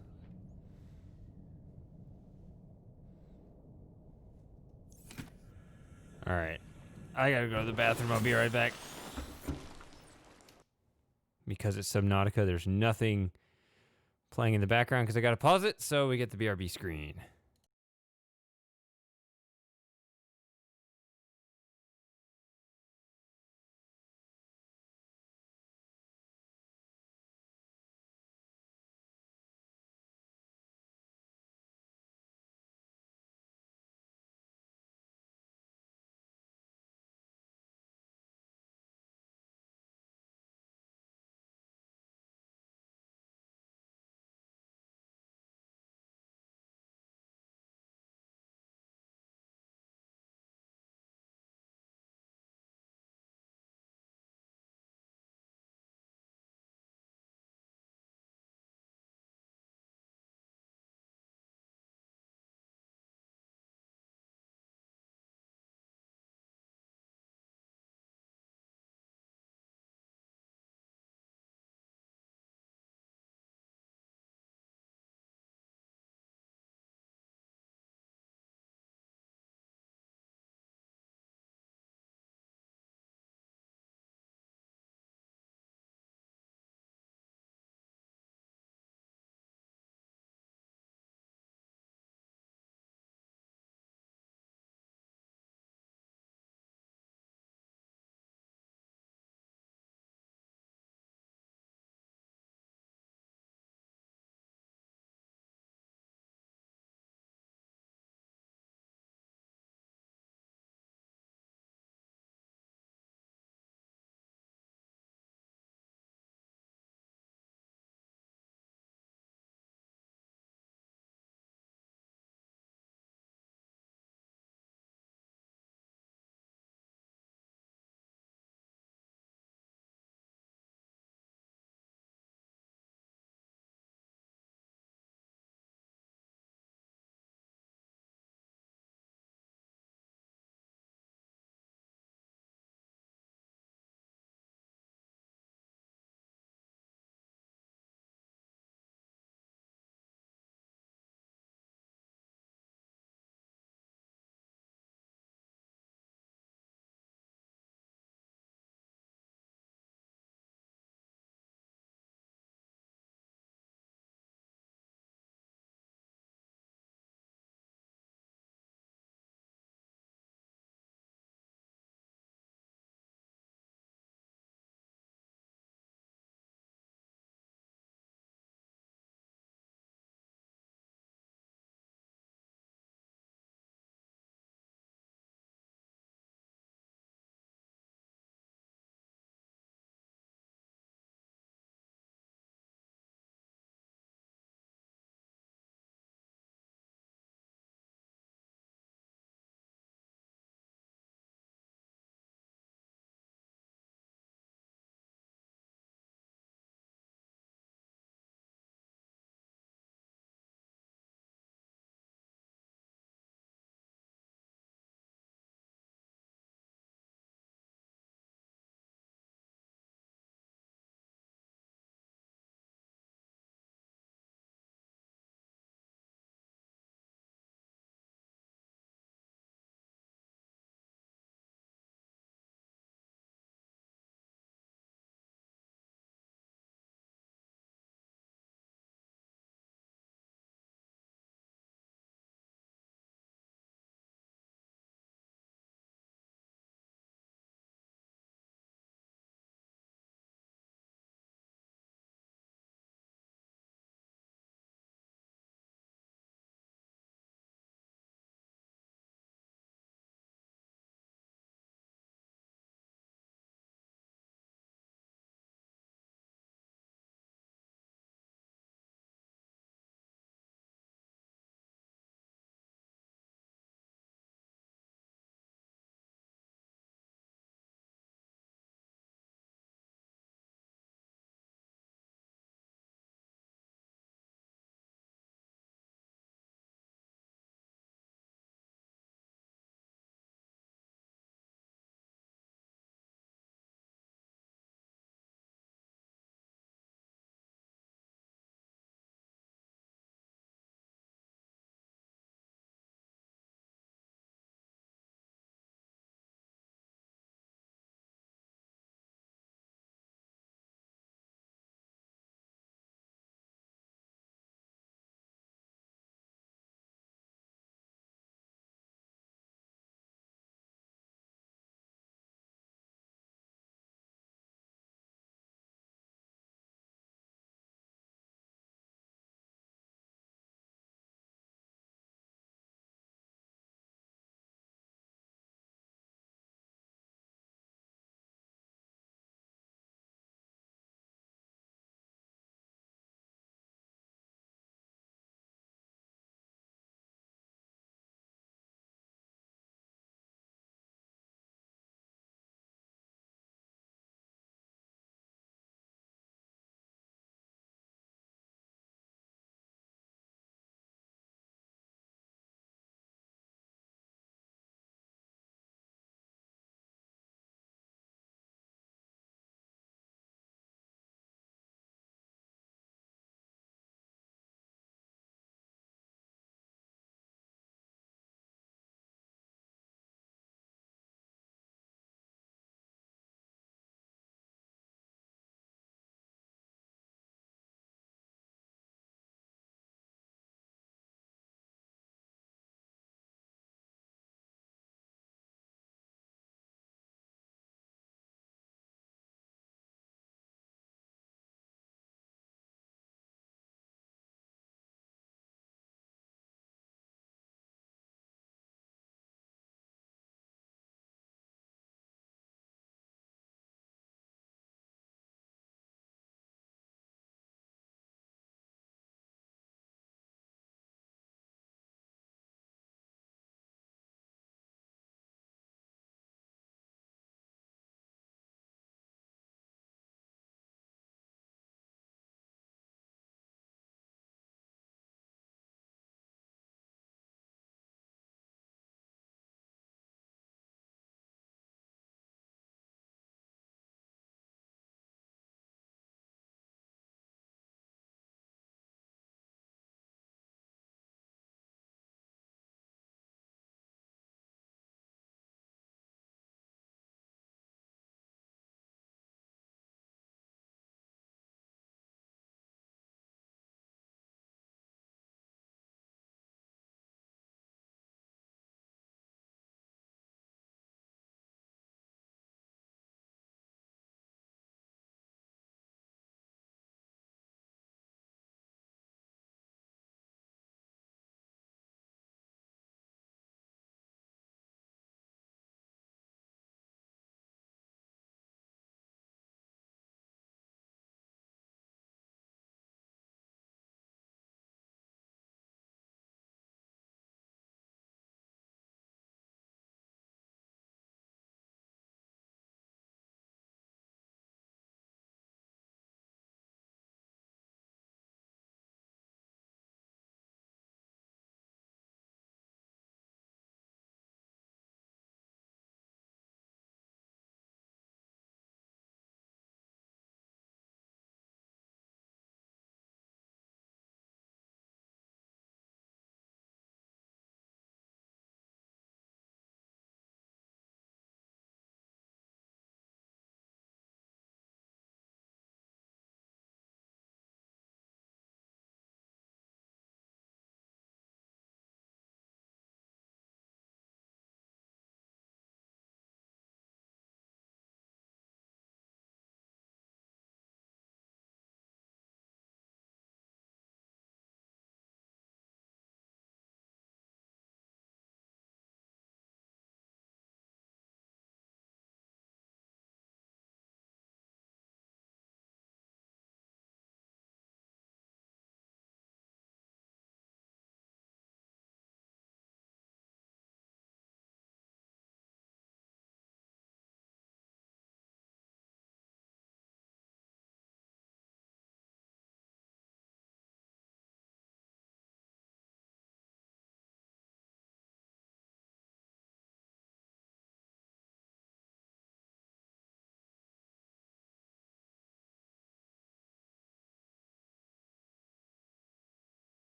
All right. I gotta go to the bathroom. I'll be right back. Because it's Subnautica, there's nothing playing in the background because I gotta pause it, so we get the BRB screen.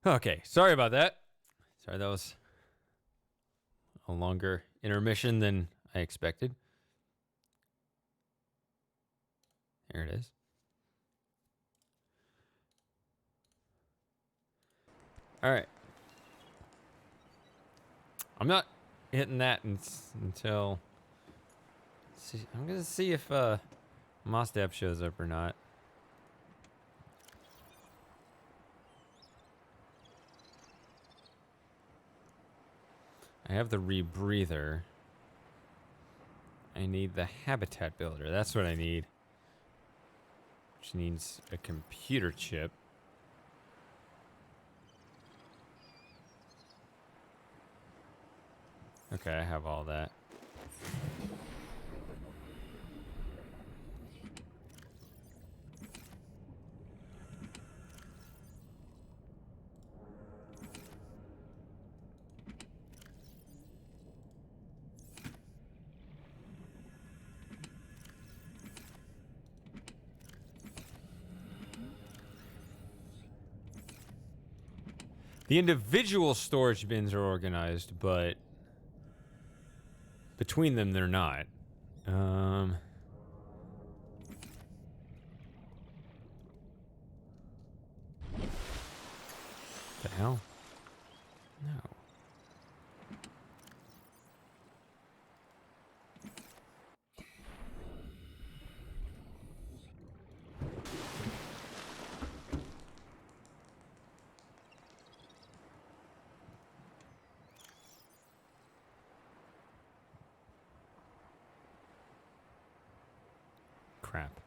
Okay, sorry about that. Sorry, that was a longer intermission than I expected. Here it is. All right. I'm not hitting that until... See, I'm going to see if Mosdap shows up or not. I have the rebreather. I need the habitat builder. That's what I need. Which needs a computer chip. Okay, I have all that. The individual storage bins are organized, but between them they're not. The hell? No. Crap.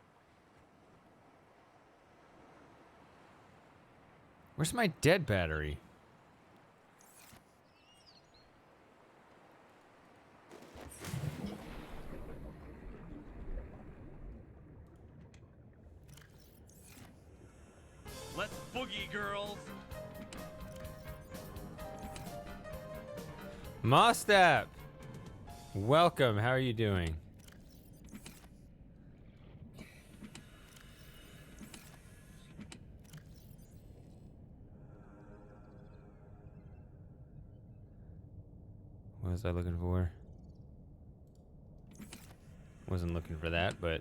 Where's my dead battery? Let's boogie, girls. Mostap! Welcome, how are you doing? What was I looking for? Wasn't looking for that, but...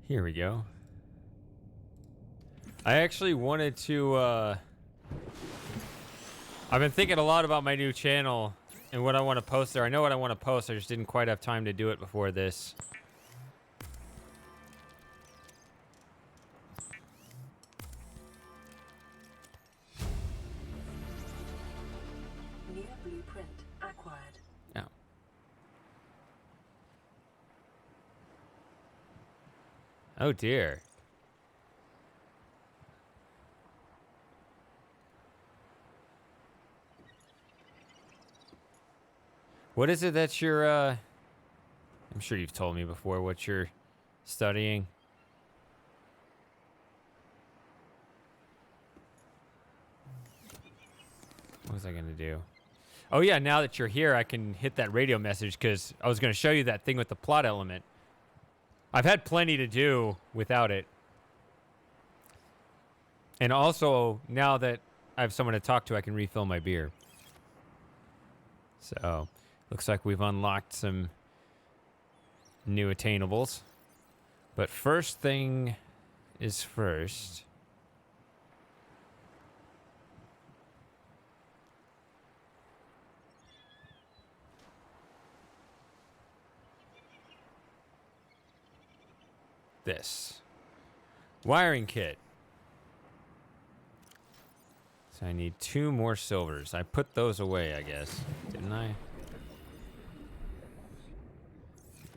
Here we go. I actually wanted to, I've been thinking a lot about my new channel and what I want to post there. I know what I want to post, I just didn't quite have time to do it before this. New blueprint acquired. Oh. Oh dear. What is it that you're, I'm sure you've told me before what you're studying. What was I gonna do? Oh yeah, now that you're here, I can hit that radio message because I was gonna show you that thing with the plot element. I've had plenty to do without it. And also, now that I have someone to talk to, I can refill my beer. So, looks like we've unlocked some new attainables. But first thing is first. This. Wiring kit. So I need 2 more silvers. I put those away, I guess. Didn't I?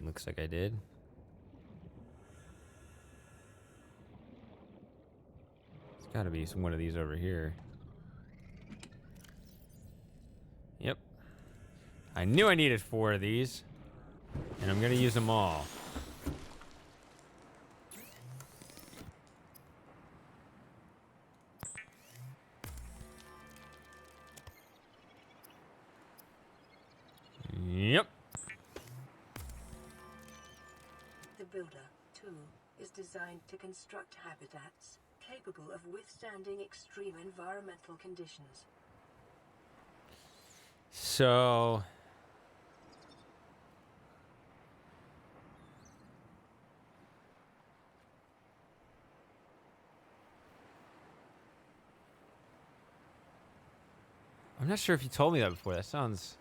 Looks like I did. There's gotta be one of these over here. Yep. I knew I needed 4 of these, and I'm gonna use them all. Yep. The Builder tool is designed to construct habitats capable of withstanding extreme environmental conditions. So I'm not sure if you told me that before. That sounds...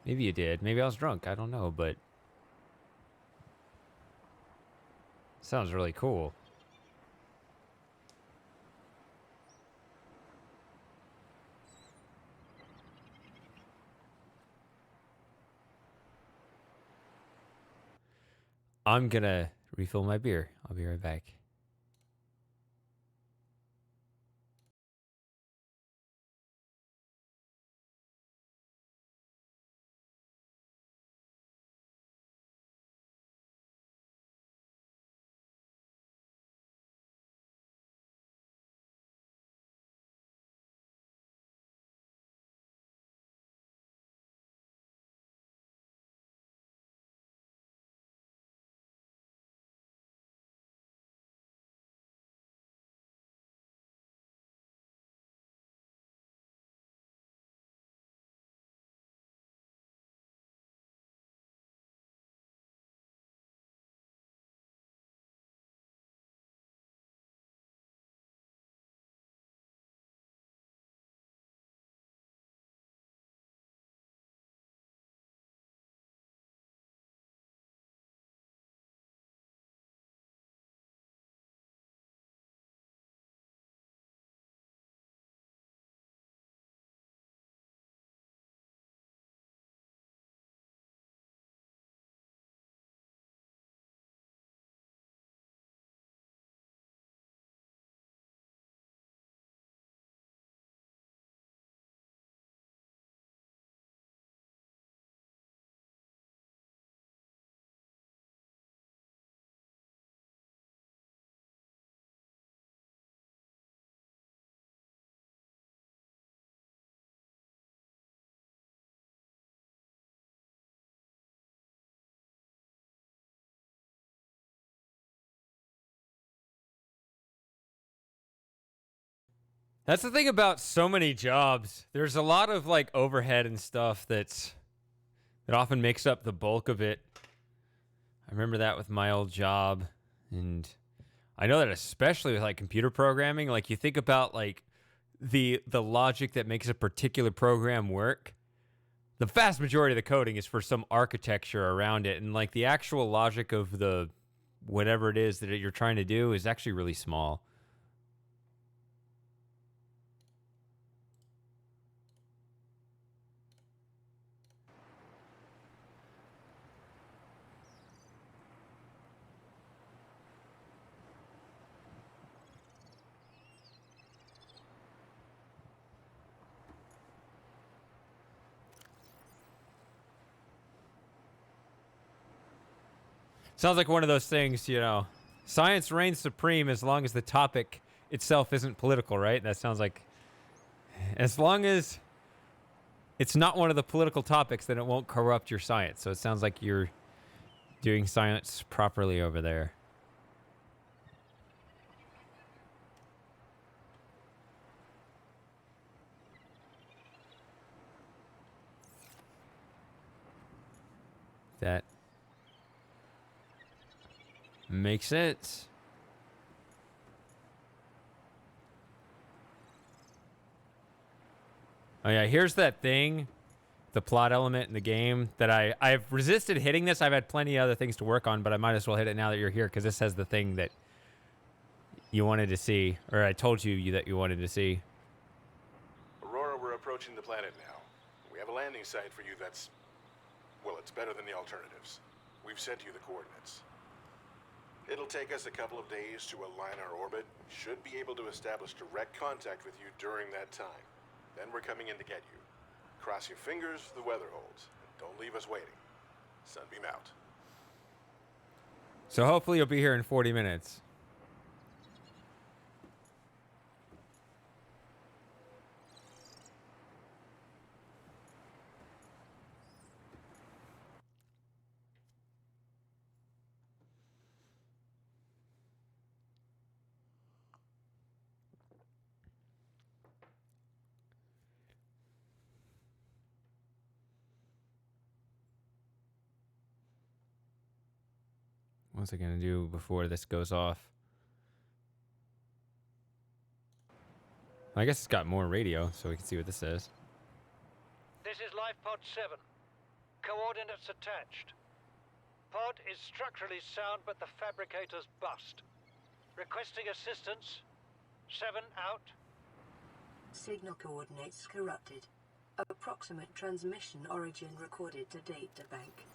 Maybe you did. Maybe I was drunk. I don't know, but... Sounds really cool. I'm gonna refill my beer. I'll be right back. That's the thing about so many jobs. There's a lot of like overhead and stuff that often makes up the bulk of it. I remember that with my old job, and I know that especially with like computer programming, like you think about like the logic that makes a particular program work. The vast majority of the coding is for some architecture around it, and like the actual logic of the whatever it is that you're trying to do is actually really small. Sounds like one of those things, you know, science reigns supreme as long as the topic itself isn't political, right? That sounds like as long as it's not one of the political topics, then it won't corrupt your science. So it sounds like you're doing science properly over there. That makes sense. Oh yeah, here's that thing, the plot element in the game that I've resisted hitting this. I've had plenty of other things to work on, but I might as well hit it now that you're here because this has the thing that you wanted to see, or I told you that you wanted to see. Aurora, we're approaching the planet now. We have a landing site for you that's... well, it's better than the alternatives. We've sent you the coordinates. It'll take us a couple of days to align our orbit. Should be able to establish direct contact with you during that time. Then we're coming in to get you. Cross your fingers the weather holds. Don't leave us waiting. Sunbeam out. So hopefully you'll be here in 40 minutes. What's it gonna do before this goes off? I guess it's got more radio, so we can see what this says. This is Life Pod 7. Coordinates attached. Pod is structurally sound, but the fabricator's bust. Requesting assistance. 7 out. Signal coordinates corrupted. Approximate transmission origin recorded to data bank.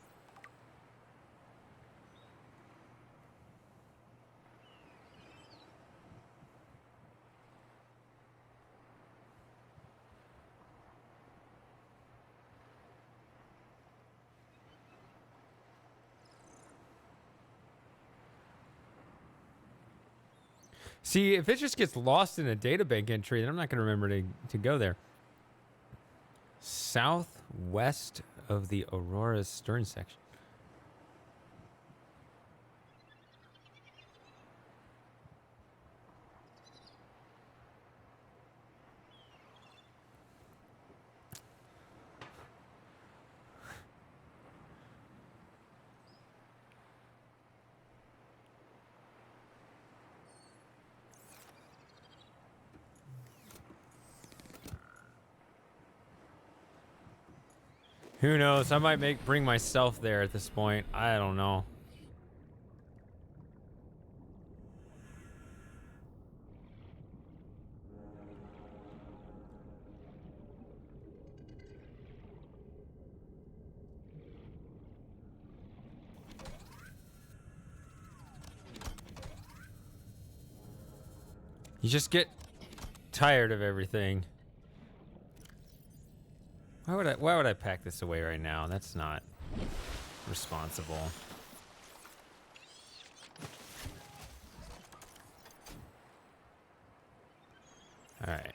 See, if it just gets lost in a databank entry, then I'm not going to remember to go there. Southwest of the Aurora's stern section. Who knows? I might bring myself there at this point. I don't know. You just get tired of everything. Why would I pack this away right now? That's not responsible. All right.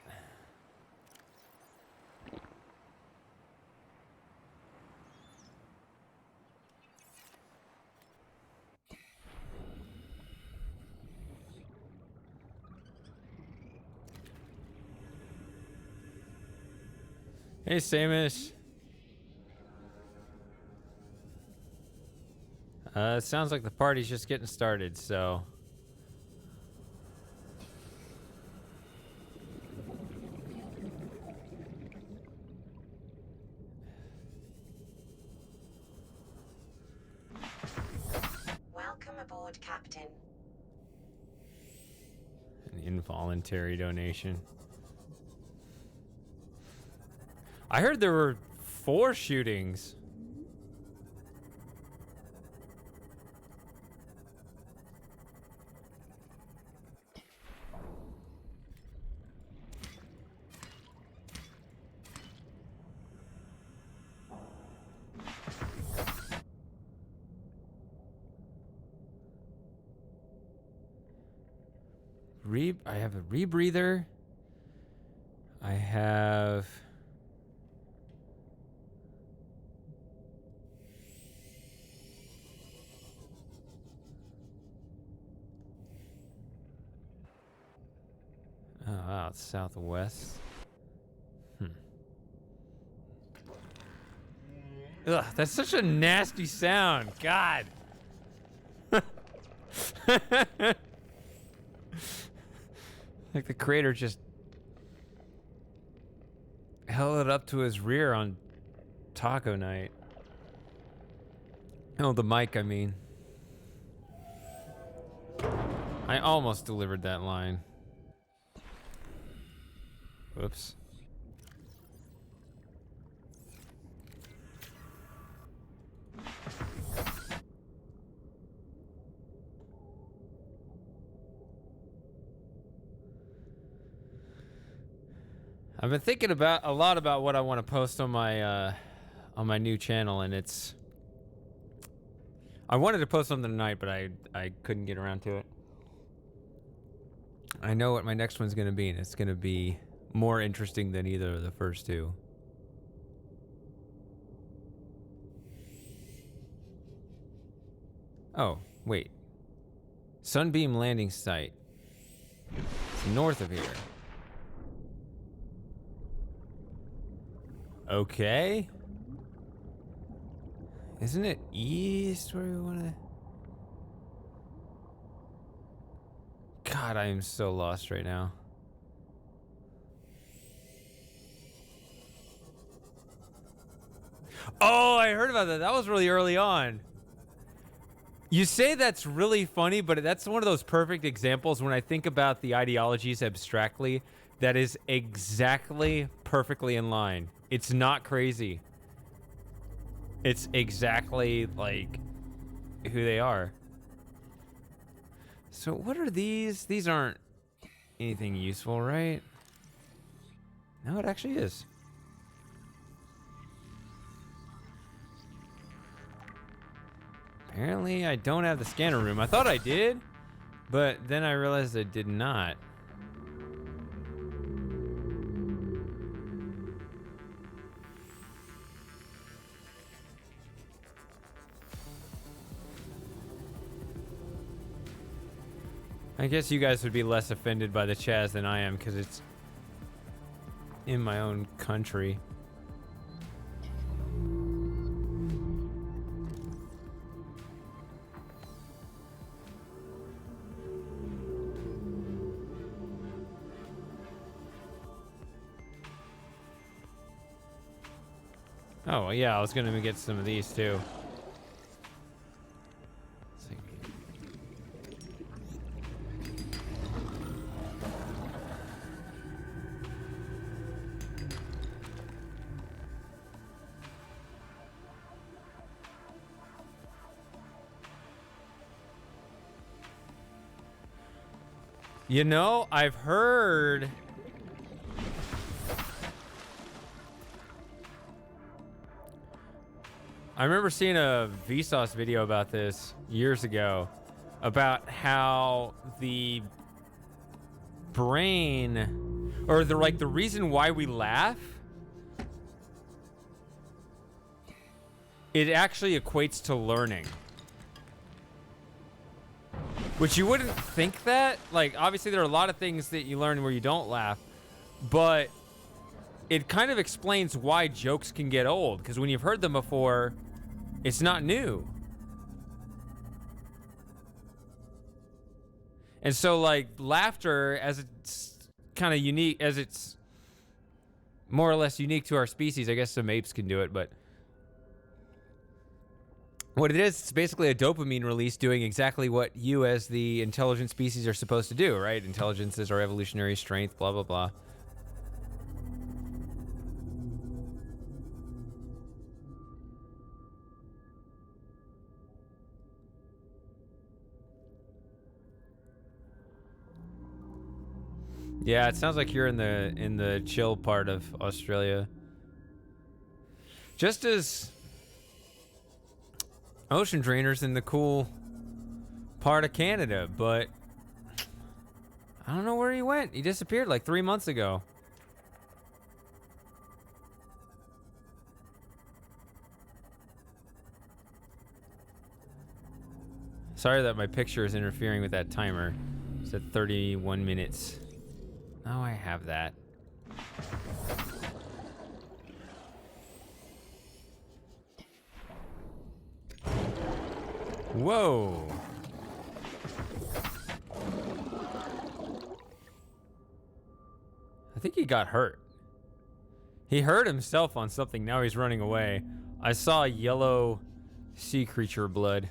Hey, Samus. It sounds like the party's just getting started, so. Welcome aboard, Captain. An involuntary donation. I heard there were 4 shootings. I have a rebreather. I have oh wow, it's southwest. Ugh, that's such a nasty sound. God. Like the creator just held it up to his rear on taco night. Oh, the mic, I mean. I almost delivered that line. Whoops. I've been thinking about a lot about what I want to post on my new channel, and it's. I wanted to post something tonight, but I couldn't get around to it. I know what my next one's gonna be, and it's gonna be more interesting than either of the first two. Oh, wait. Sunbeam landing site. It's north of here. Okay. Isn't it east where we want to... God, I am so lost right now. Oh, I heard about that. That was really early on. You say that's really funny, but that's one of those perfect examples when I think about the ideologies abstractly. That is exactly perfectly in line. It's not crazy. It's exactly like who they are. So what are these? These aren't anything useful, right? No, it actually is. Apparently, I don't have the scanner room. I thought I did, but then I realized I did not. I guess you guys would be less offended by the Chaz than I am, because it's in my own country. Oh, yeah, I was going to get some of these, too. You know, I've heard... I remember seeing a Vsauce video about this years ago, about how the brain, or the reason why we laugh, it actually equates to learning. Which you wouldn't think that. Like, obviously there are a lot of things that you learn where you don't laugh, but it kind of explains why jokes can get old, because when you've heard them before, it's not new. And so, like, laughter, as it's kind of unique, as it's more or less unique to our species, I guess some apes can do it, but what it is, it's basically a dopamine release doing exactly what you as the intelligent species are supposed to do, right? Intelligence is our evolutionary strength, blah, blah, blah. Yeah, it sounds like you're in the chill part of Australia. Just as Ocean Drainer's in the cool part of Canada, but I don't know where he went. He disappeared like 3 months ago. Sorry that my picture is interfering with that timer. It's at 31 minutes. Oh, I have that. Whoa. I think he got hurt. He hurt himself on something. Now he's running away. I saw yellow sea creature blood.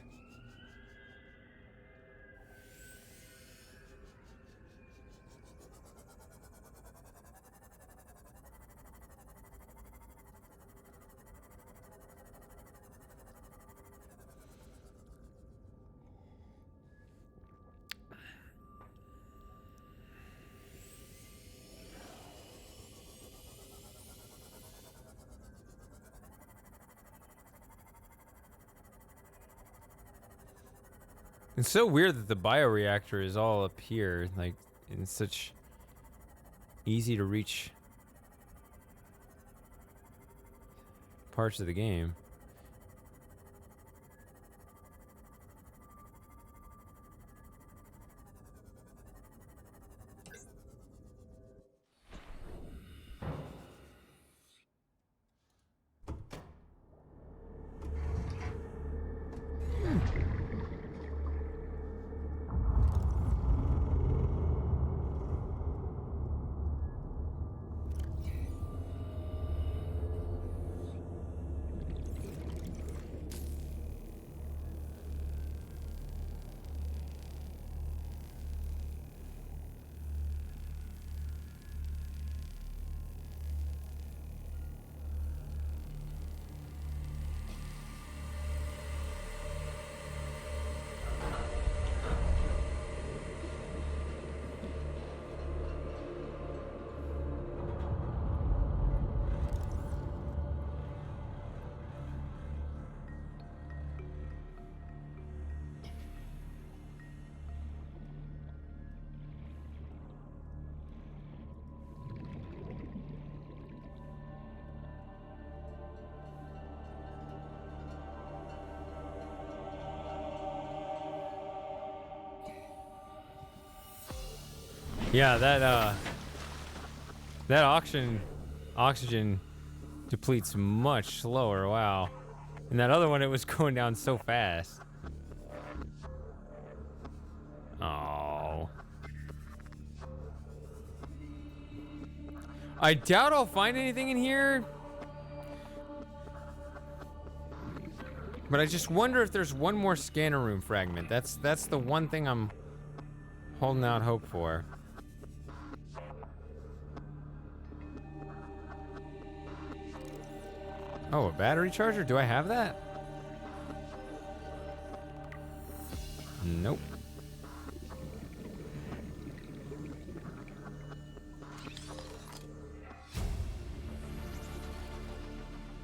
It's so weird that the bioreactor is all up here, like in such easy to reach parts of the game. Yeah, that oxygen depletes much slower. Wow. And that other one, it was going down so fast. Oh. I doubt I'll find anything in here. But I just wonder if there's one more scanner room fragment. That's the one thing I'm holding out hope for. Oh, a battery charger? Do I have that? Nope.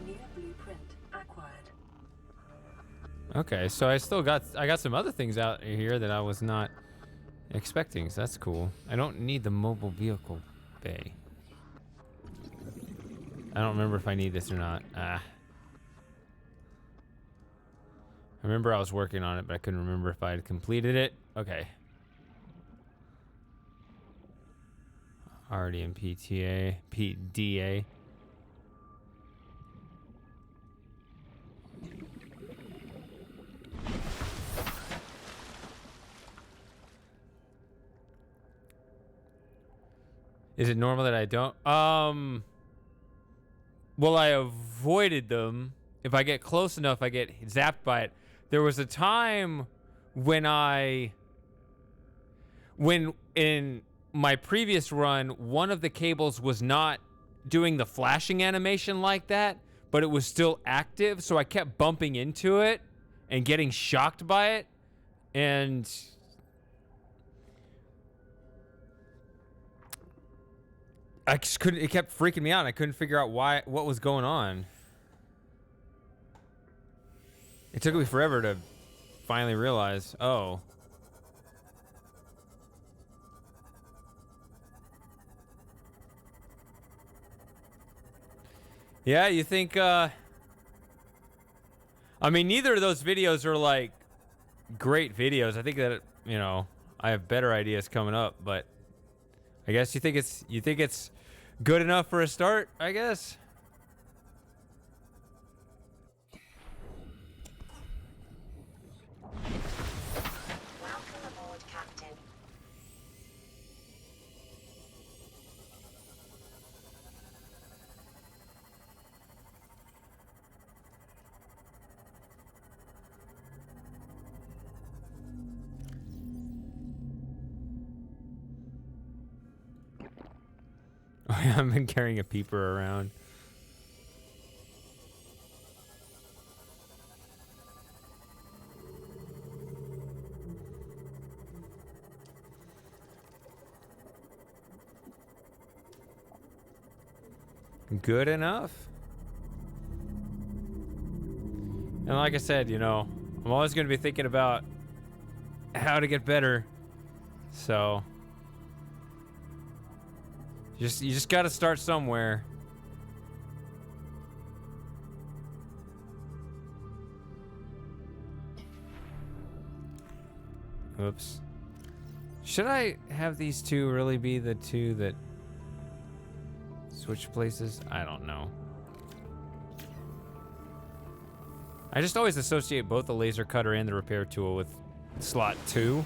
New blueprint acquired. Okay, so I got some other things out here that I was not expecting, so that's cool. I don't need the mobile vehicle bay. I don't remember if I need this or not. I remember I was working on it, but I couldn't remember if I had completed it. Okay. Already in PDA. Is it normal that I don't? Well, I avoided them. If I get close enough, I get zapped by it. There was a time when in my previous run, one of the cables was not doing the flashing animation like that, but it was still active. So I kept bumping into it and getting shocked by it. And I just couldn't, it kept freaking me out. I couldn't figure out what was going on. It took me forever to finally realize, oh. Yeah, you think, I mean, neither of those videos are like great videos. I think that, you know, I have better ideas coming up, but I guess you think it's good enough for a start, I guess. Welcome aboard, Captain. Oh yeah, I've been carrying a peeper around. Good enough. And like I said, you know, I'm always going to be thinking about how to get better. So you just got to start somewhere. Oops. Should I have these two really be the two that switch places? I don't know. I just always associate both the laser cutter and the repair tool with slot 2.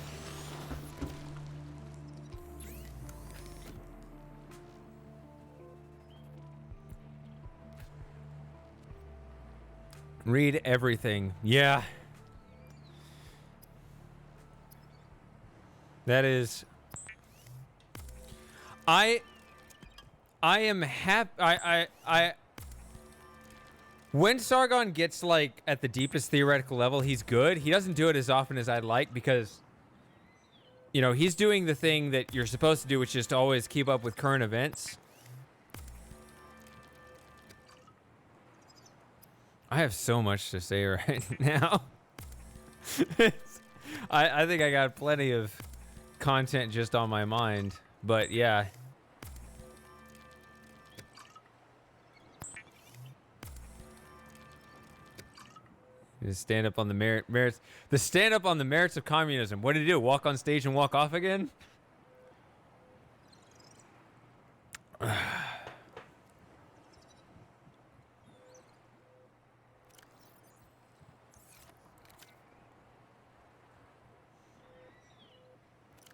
Read everything. Yeah. That is... I am happy... When Sargon gets, like, at the deepest theoretical level, he's good. He doesn't do it as often as I'd like because, you know, he's doing the thing that you're supposed to do, which is to always keep up with current events. I have so much to say right now. I think I got plenty of content just on my mind, but yeah. Just stand up on the merits. The stand up on the merits of communism. What did he do? Walk on stage and walk off again? Ugh,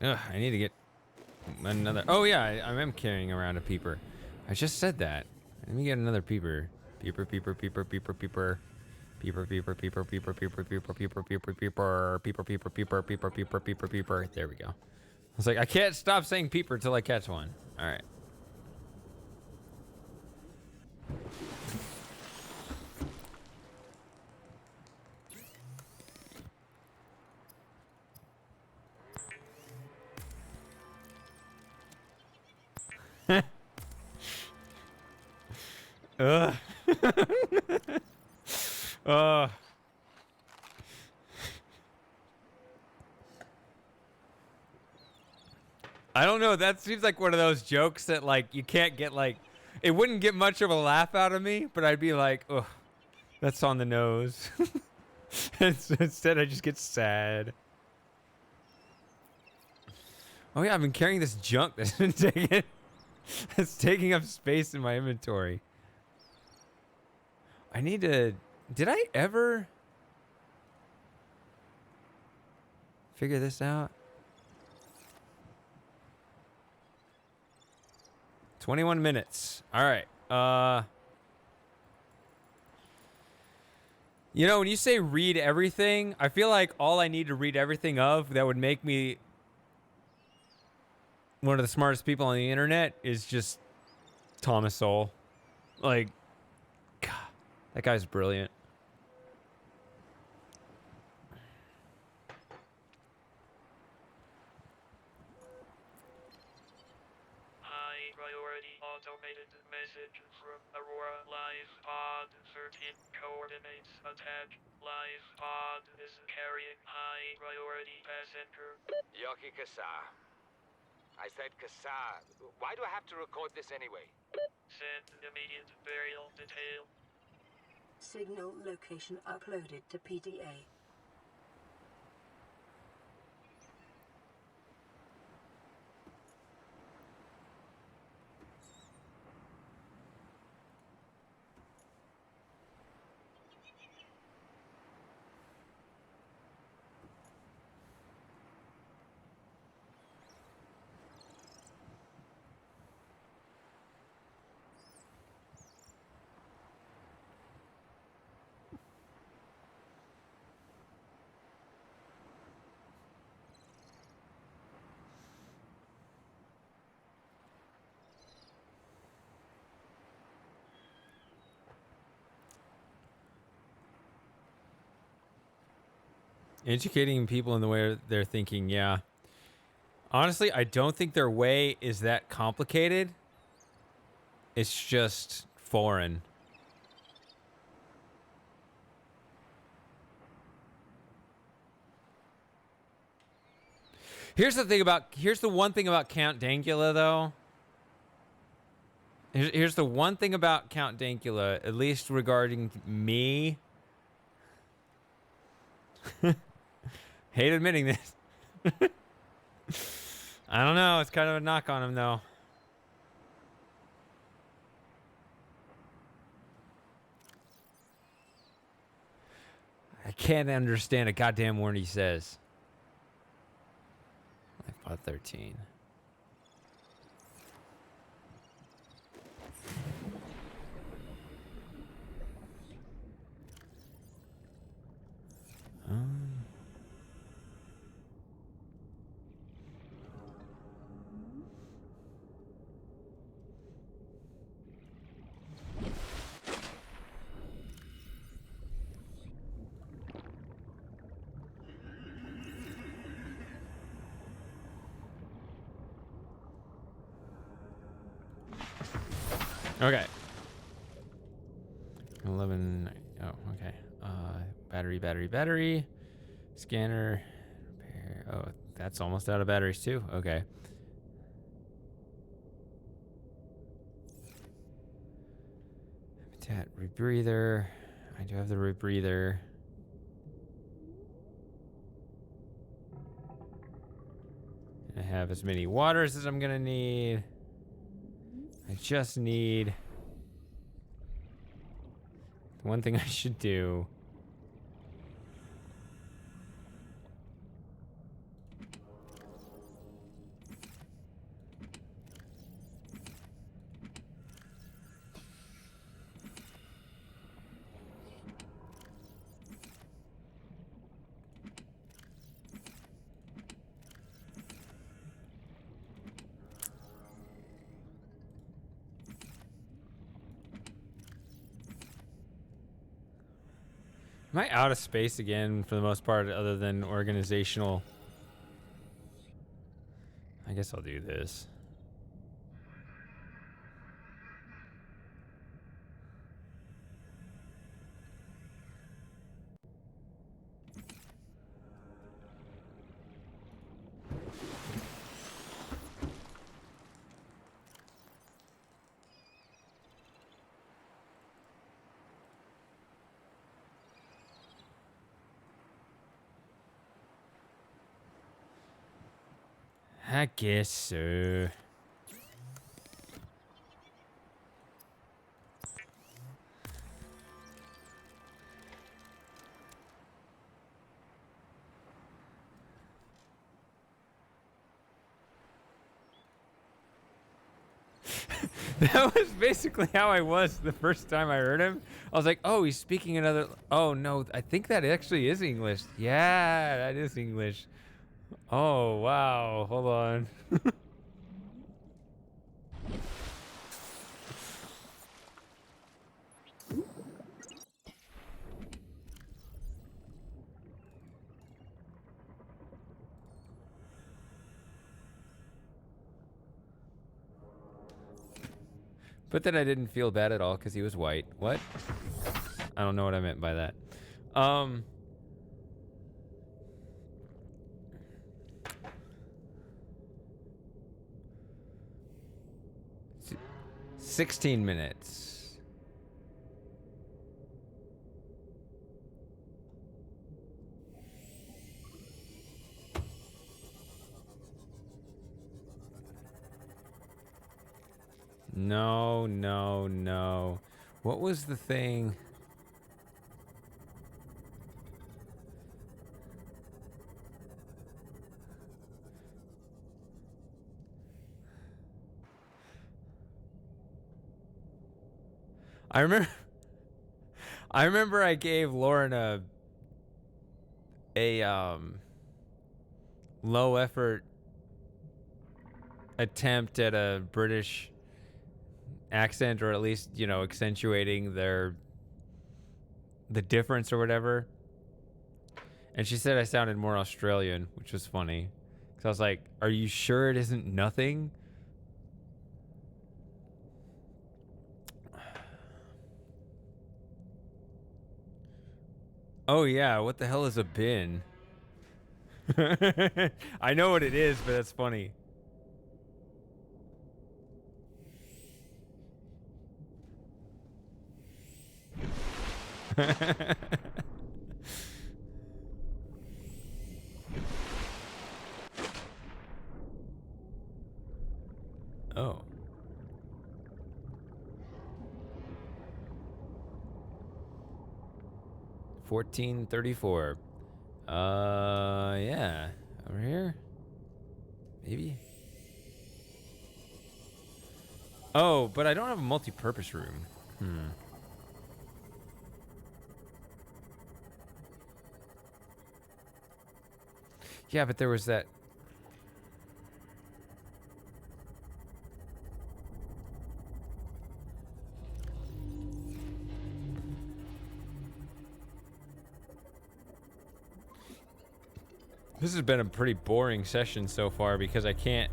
I need to get another. Oh yeah, I am carrying around a peeper. I just said that. Let me get another peeper. Peeper, peeper, peeper, peeper, peeper. Peeper, peeper, peeper, peeper, peeper, peeper, peeper, peeper, peeper, peeper, peeper, peeper, peeper, peeper, peeper, peeper. There we go. I was like, I can't stop saying peeper till I catch one. All right. Ugh. I don't know. That seems like one of those jokes that, like, you can't get, like, it wouldn't get much of a laugh out of me, but I'd be like, oh, that's on the nose. Instead, I just get sad. Oh yeah, I've been carrying this junk that's been that's taking up space in my inventory. I need to... Did I ever figure this out? 21 minutes. All right. You know, when you say read everything, I feel like all I need to read everything of that would make me one of the smartest people on the internet is just Thomas Sowell. Like, God, that guy's brilliant. High priority automated message from Aurora Live Pod 13 coordinates attached. Live Pod is carrying high priority passenger. Yoki Kassar. I said Kassar. Why do I have to record this anyway? Send immediate burial detail. Signal location uploaded to PDA. Educating people in the way they're thinking, yeah. Honestly, I don't think their way is that complicated. It's just foreign. Here's the one thing about Count Dankula though. Here's the one thing about Count Dankula, at least regarding me. Hate admitting this. I don't know. It's kind of a knock on him, though. I can't understand a goddamn word he says. Lifebot 13. Okay. 11. Oh, okay. Battery. Scanner. Repair. Oh, that's almost out of batteries too. Okay. Habitat rebreather. I do have the rebreather. I have as many waters as I'm gonna need. I just need one thing I should do. Am I out of space again for the most part, other than organizational? I guess I'll do this. I guess so. That was basically how I was the first time I heard him. I was like, oh, he's speaking another... Oh, no, I think that actually is English. Yeah, that is English. Oh, wow. Hold on. But then I didn't feel bad at all because he was white. What? I don't know what I meant by that. 16 minutes. No, no, no. What was the thing? I remember I gave Lauren a low effort attempt at a British accent, or at least, you know, accentuating the difference or whatever. And she said I sounded more Australian, which was funny. Cuz I was like, "Are you sure it isn't nothing?" Oh yeah, what the hell is a bin? I know what it is, but that's funny. Oh. $14.34. Yeah. Over here? Maybe? Oh, but I don't have a multi-purpose room. Yeah, but there was that... This has been a pretty boring session so far because I can't...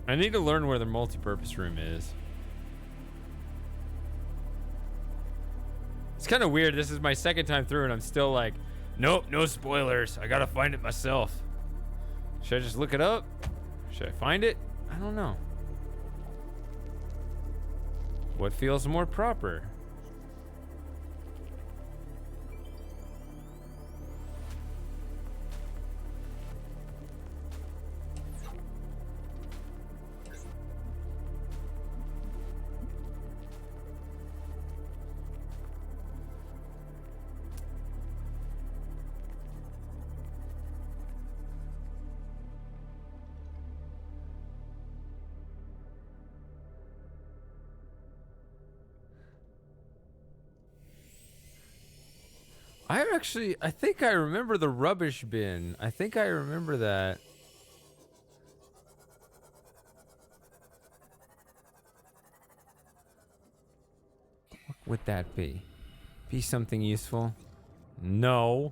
I need to learn where the multi-purpose room is. It's kind of weird. This is my second time through and I'm still like, nope, no spoilers. I gotta find it myself. Should I just look it up? Should I find it? I don't know. What feels more proper? I think I remember the rubbish bin. I think I remember that. What would that be? Be something useful? No.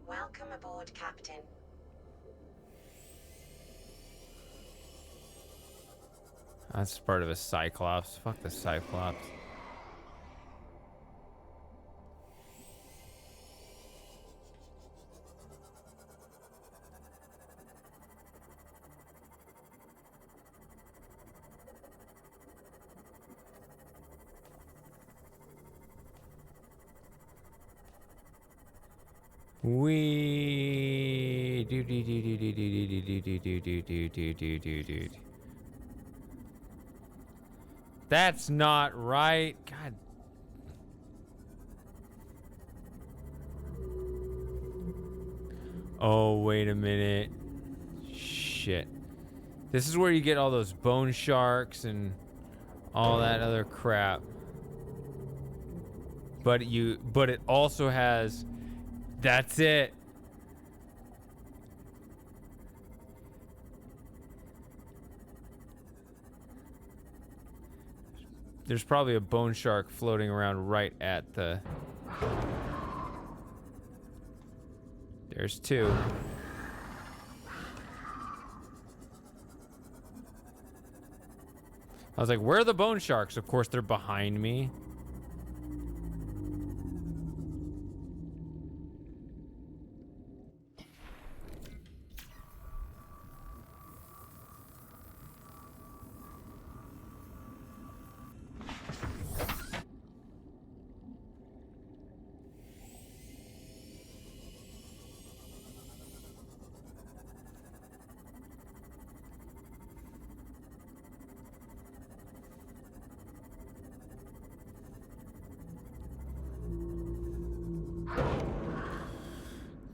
Welcome aboard, Captain. That's part of a Cyclops. Fuck the Cyclops. We do. That's not right. God. Oh, wait a minute. Shit. This is where you get all those bone sharks and all that other crap. But it also has... That's it. There's probably a bone shark floating around right at the... There's two. I was like, where are the bone sharks? Of course, they're behind me.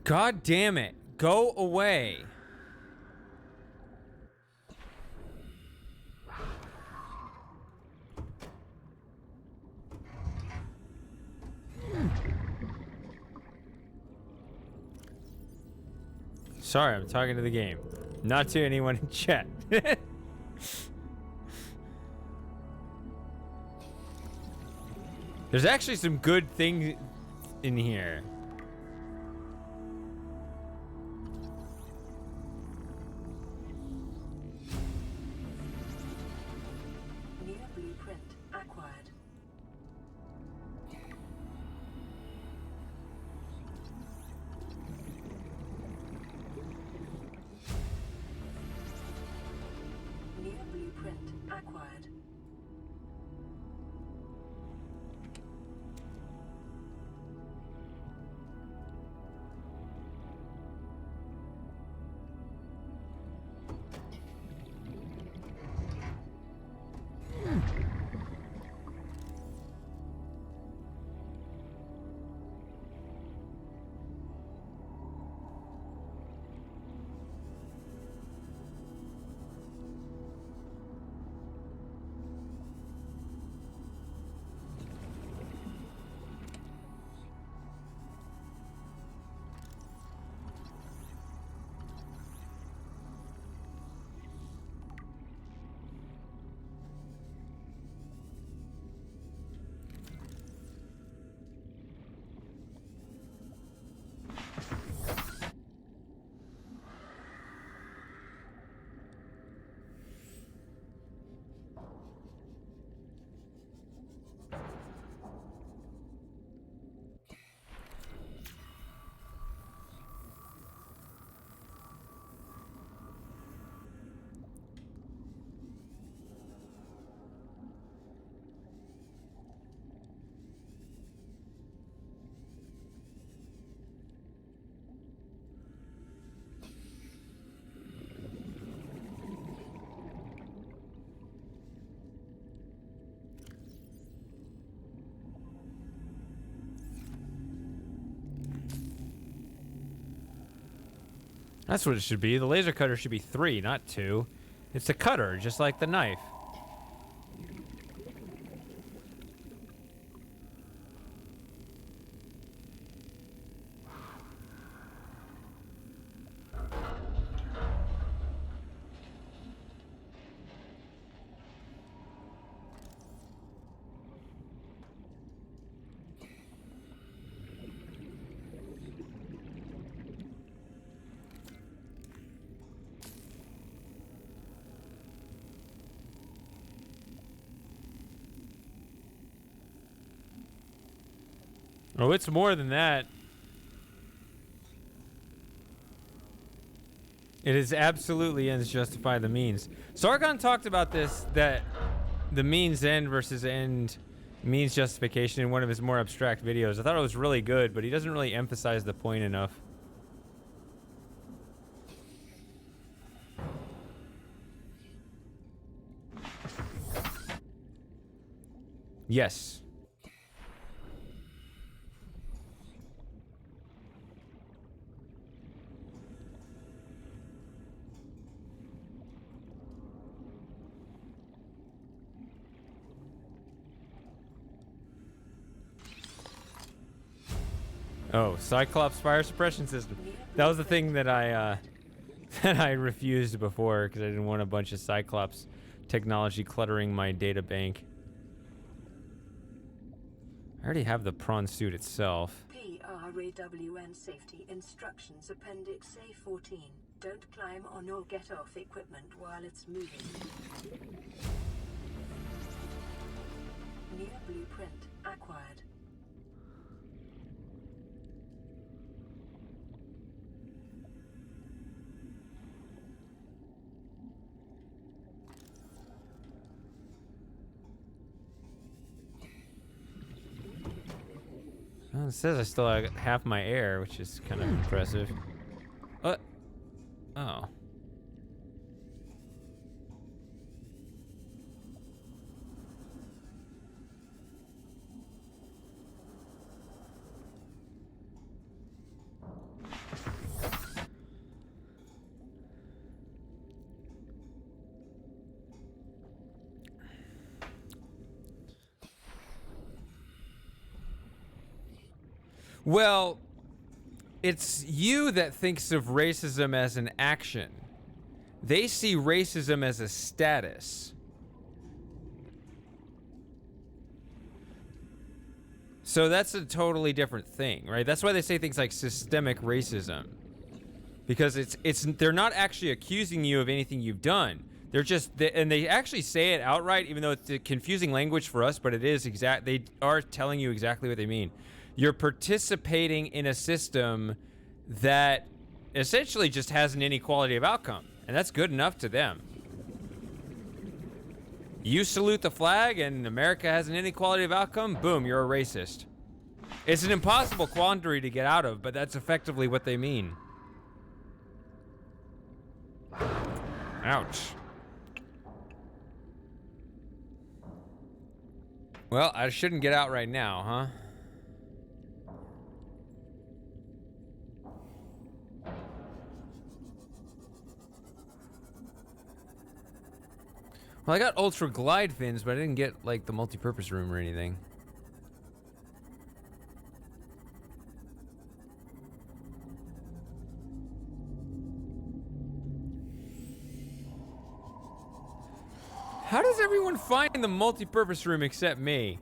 God damn it. Go away. Sorry, I'm talking to the game, not to anyone in chat. There's actually some good things in here. acquired. That's what it should be. The laser cutter should be 3, not 2. It's a cutter, just like the knife. Oh, it's more than that. It is absolutely ends justify the means. Sargon talked about this, that the means end versus end means justification in one of his more abstract videos. I thought it was really good, but he doesn't really emphasize the point enough. Yes. Oh, Cyclops fire suppression system. That was the thing that I that I refused before because I didn't want a bunch of Cyclops technology cluttering my data bank. I already have the prawn suit itself. PRAWN Safety Instructions Appendix A14. Don't climb on or get off equipment while it's moving. New blueprint acquired. Well, it says I still have half my air, which is kind of impressive. What? Oh. Well, it's you that thinks of racism as an action. They see racism as a status. So that's a totally different thing, right? That's why they say things like systemic racism. Because they're not actually accusing you of anything you've done. They're just, and they actually say it outright, even though it's a confusing language for us, but it is exact. They are telling you exactly what they mean. You're participating in a system that essentially just has an inequality of outcome, and that's good enough to them. You salute the flag and America has an inequality of outcome, boom, you're a racist. It's an impossible quandary to get out of, but that's effectively what they mean. Ouch. Well, I shouldn't get out right now, huh? Well, I got ultra glide fins, but I didn't get like the multi-purpose room or anything. How does everyone find the multi-purpose room except me?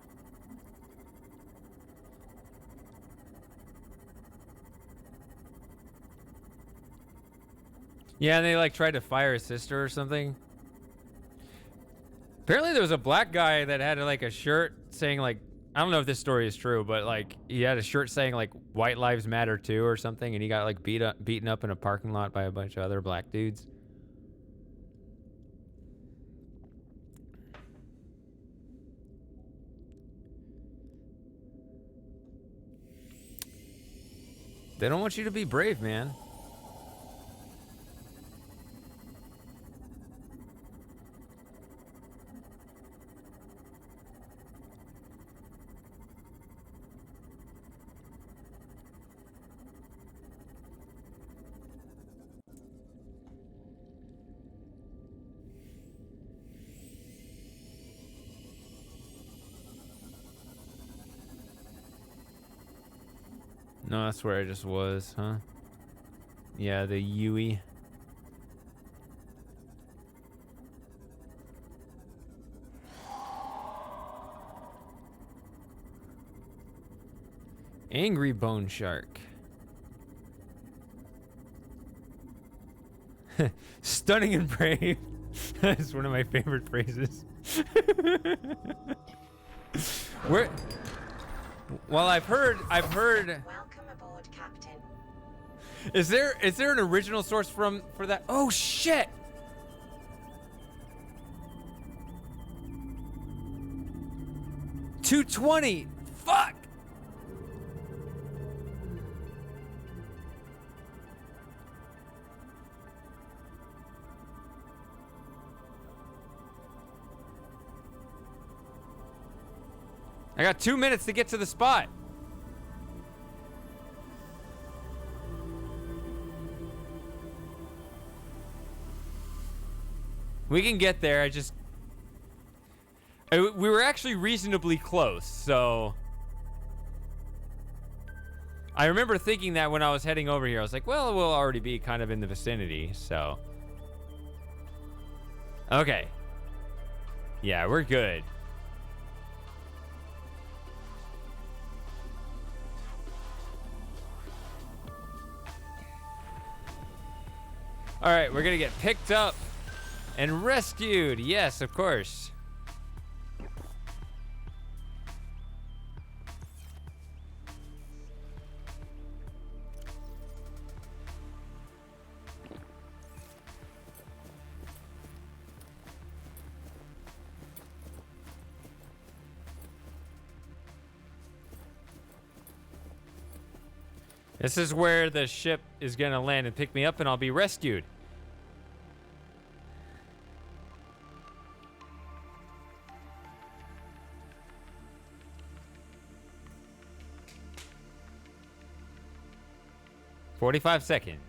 Yeah, and they like tried to fire his sister or something. Apparently there was a black guy that had like a shirt saying like, I don't know if this story is true, but like he had a shirt saying like white lives matter too or something, and he got like beaten up in a parking lot by a bunch of other black dudes. They don't want you to be brave, man. No, that's where I just was, huh? Yeah, the Yui. Angry bone shark. Stunning and brave. That's one of my favorite phrases. Where? Well, I've heard. Welcome aboard, Captain. Is there an original source for that? Oh shit! $220. Fuck. I got 2 minutes to get to the spot. We can get there. We were actually reasonably close, so I remember thinking that when I was heading over here. I was like, well, we'll already be kind of in the vicinity, so. Okay. Yeah, we're good. All right, we're gonna get picked up and rescued. Yes, of course. This is where the ship is gonna land and pick me up, and I'll be rescued. "45 seconds.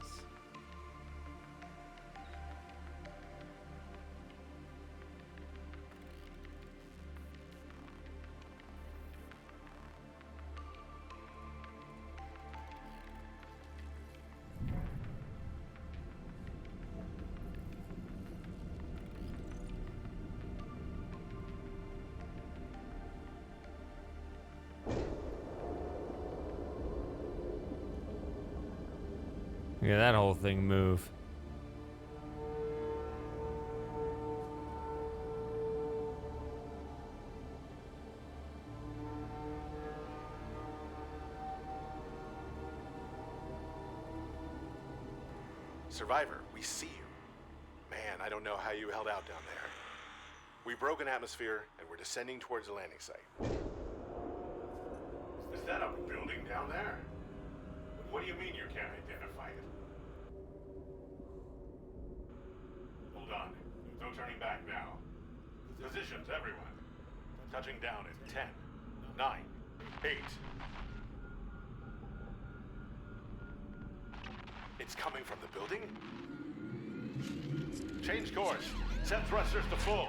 Look at that whole thing move. Survivor, we see you. Man, I don't know how you held out down there. We broke an atmosphere, and we're descending towards the landing site. Is that a building down there? What do you mean you can't identify it? Hold on. No turning back now. Positions, everyone. Touching down in 10, 9, 8. It's coming from the building? Change course. Set thrusters to full.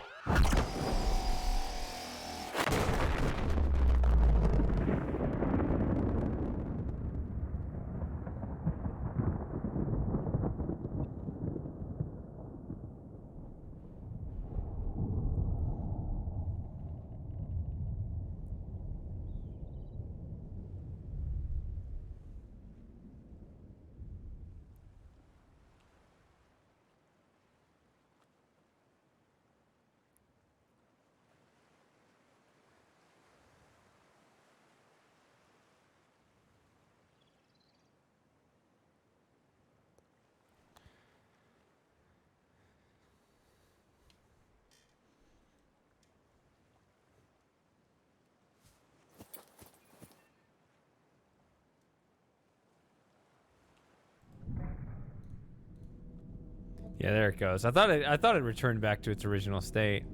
Yeah, there it goes. I thought it returned back to its original state.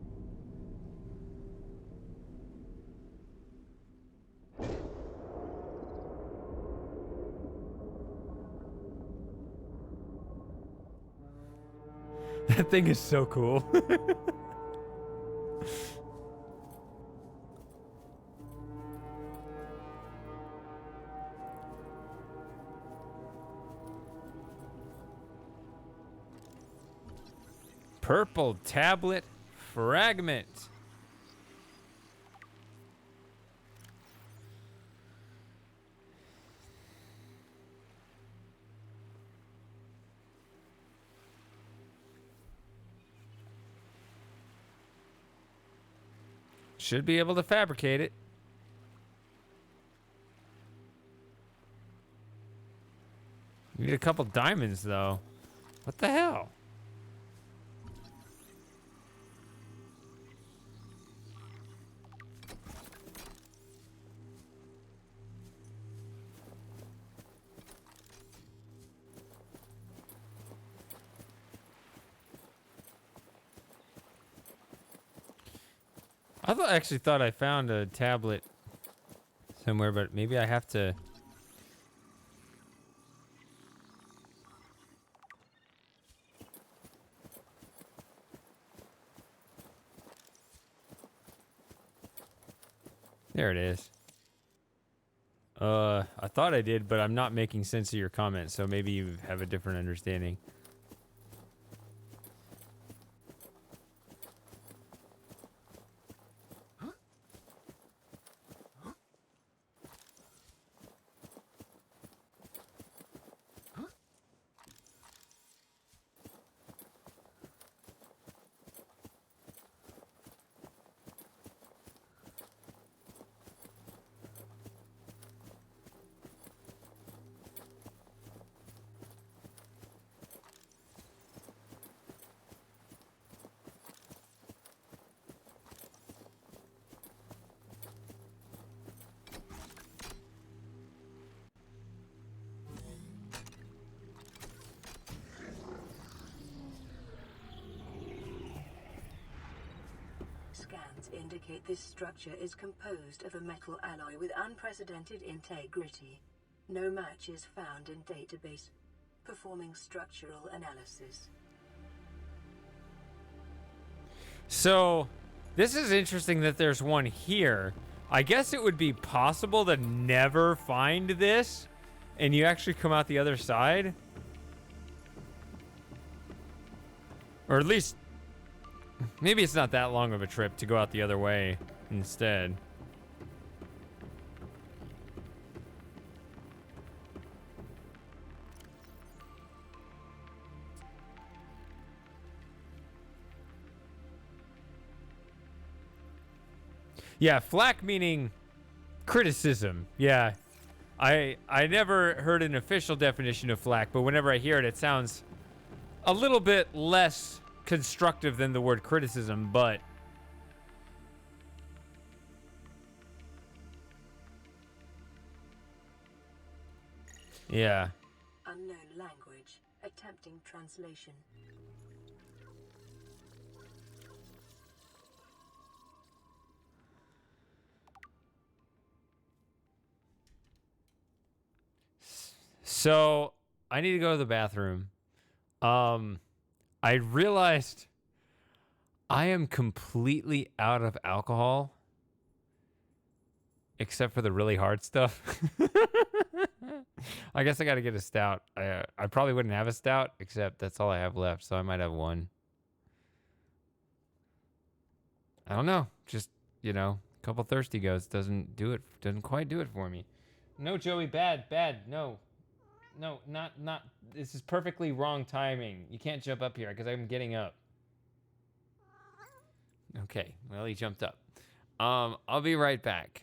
That thing is so cool. Purple tablet fragment. Should be able to fabricate it. Need a couple diamonds though. What the hell? I actually thought I found a tablet somewhere, but maybe I have to. There it is. I thought I did, but I'm not making sense of your comment, so maybe you have a different understanding. Scans indicate this structure is composed of a metal alloy with unprecedented integrity. No match is found in database. Performing structural analysis. So, this is interesting that there's one here. I guess it would be possible to never find this, and you actually come out the other side. Or at least, maybe it's not that long of a trip to go out the other way instead. Yeah, flack meaning criticism. Yeah. I never heard an official definition of flack, but whenever I hear it, it sounds a little bit less constructive than the word criticism, but Yeah. Unknown language. Attempting translation. So I need to go to the bathroom. I realized I am completely out of alcohol, except for the really hard stuff. I guess I got to get a stout. I probably wouldn't have a stout, except that's all I have left, so I might have one. I don't know. Just, a couple thirsty goats doesn't quite do it for me. No, Joey, bad. No. No, not. This is perfectly wrong timing. You can't jump up here because I'm getting up. Okay, well, he jumped up. I'll be right back.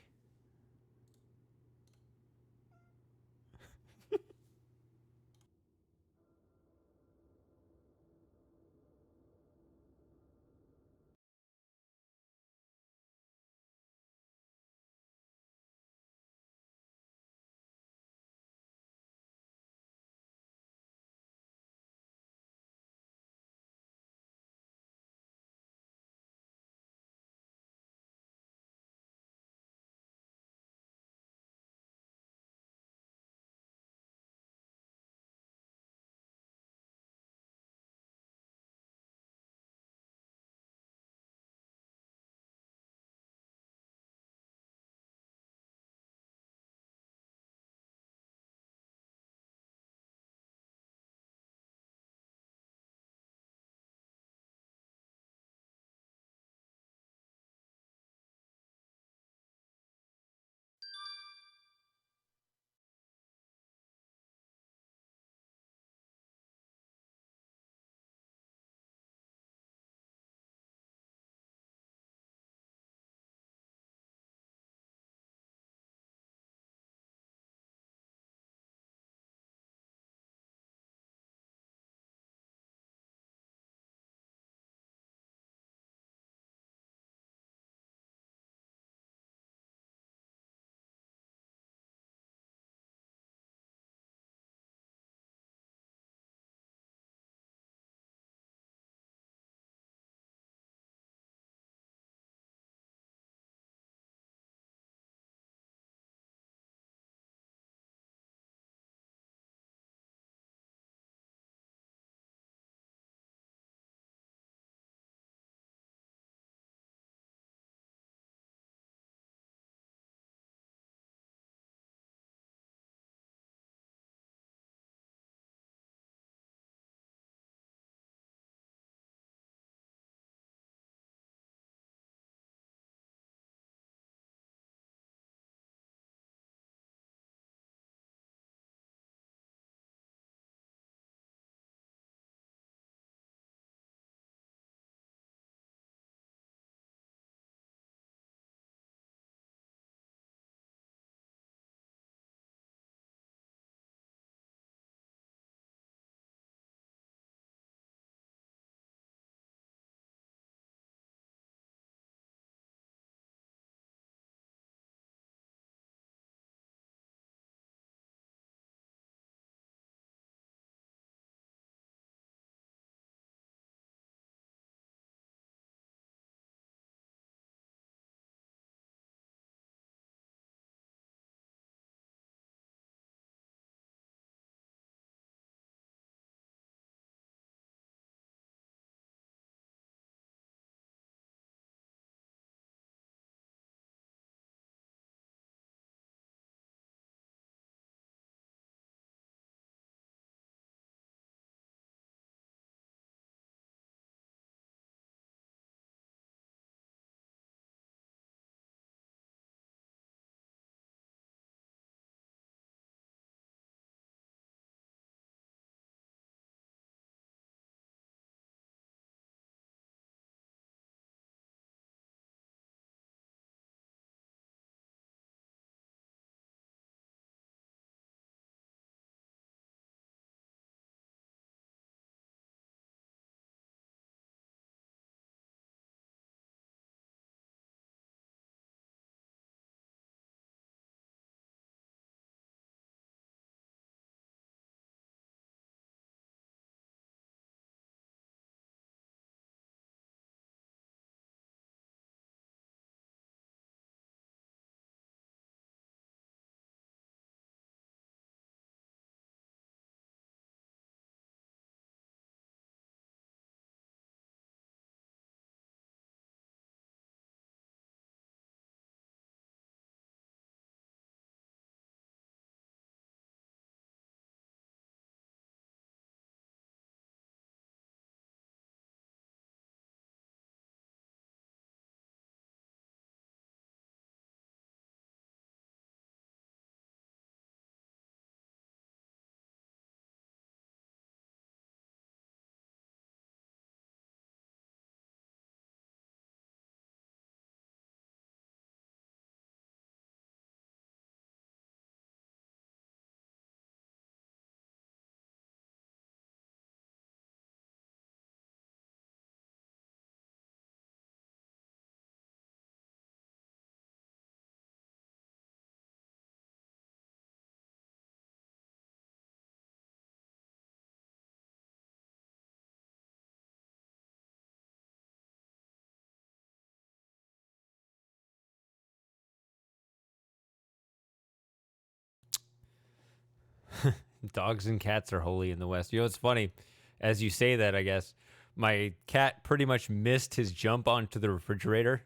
Dogs and cats are holy in the West. You know, it's funny. As you say that, I guess, my cat pretty much missed his jump onto the refrigerator.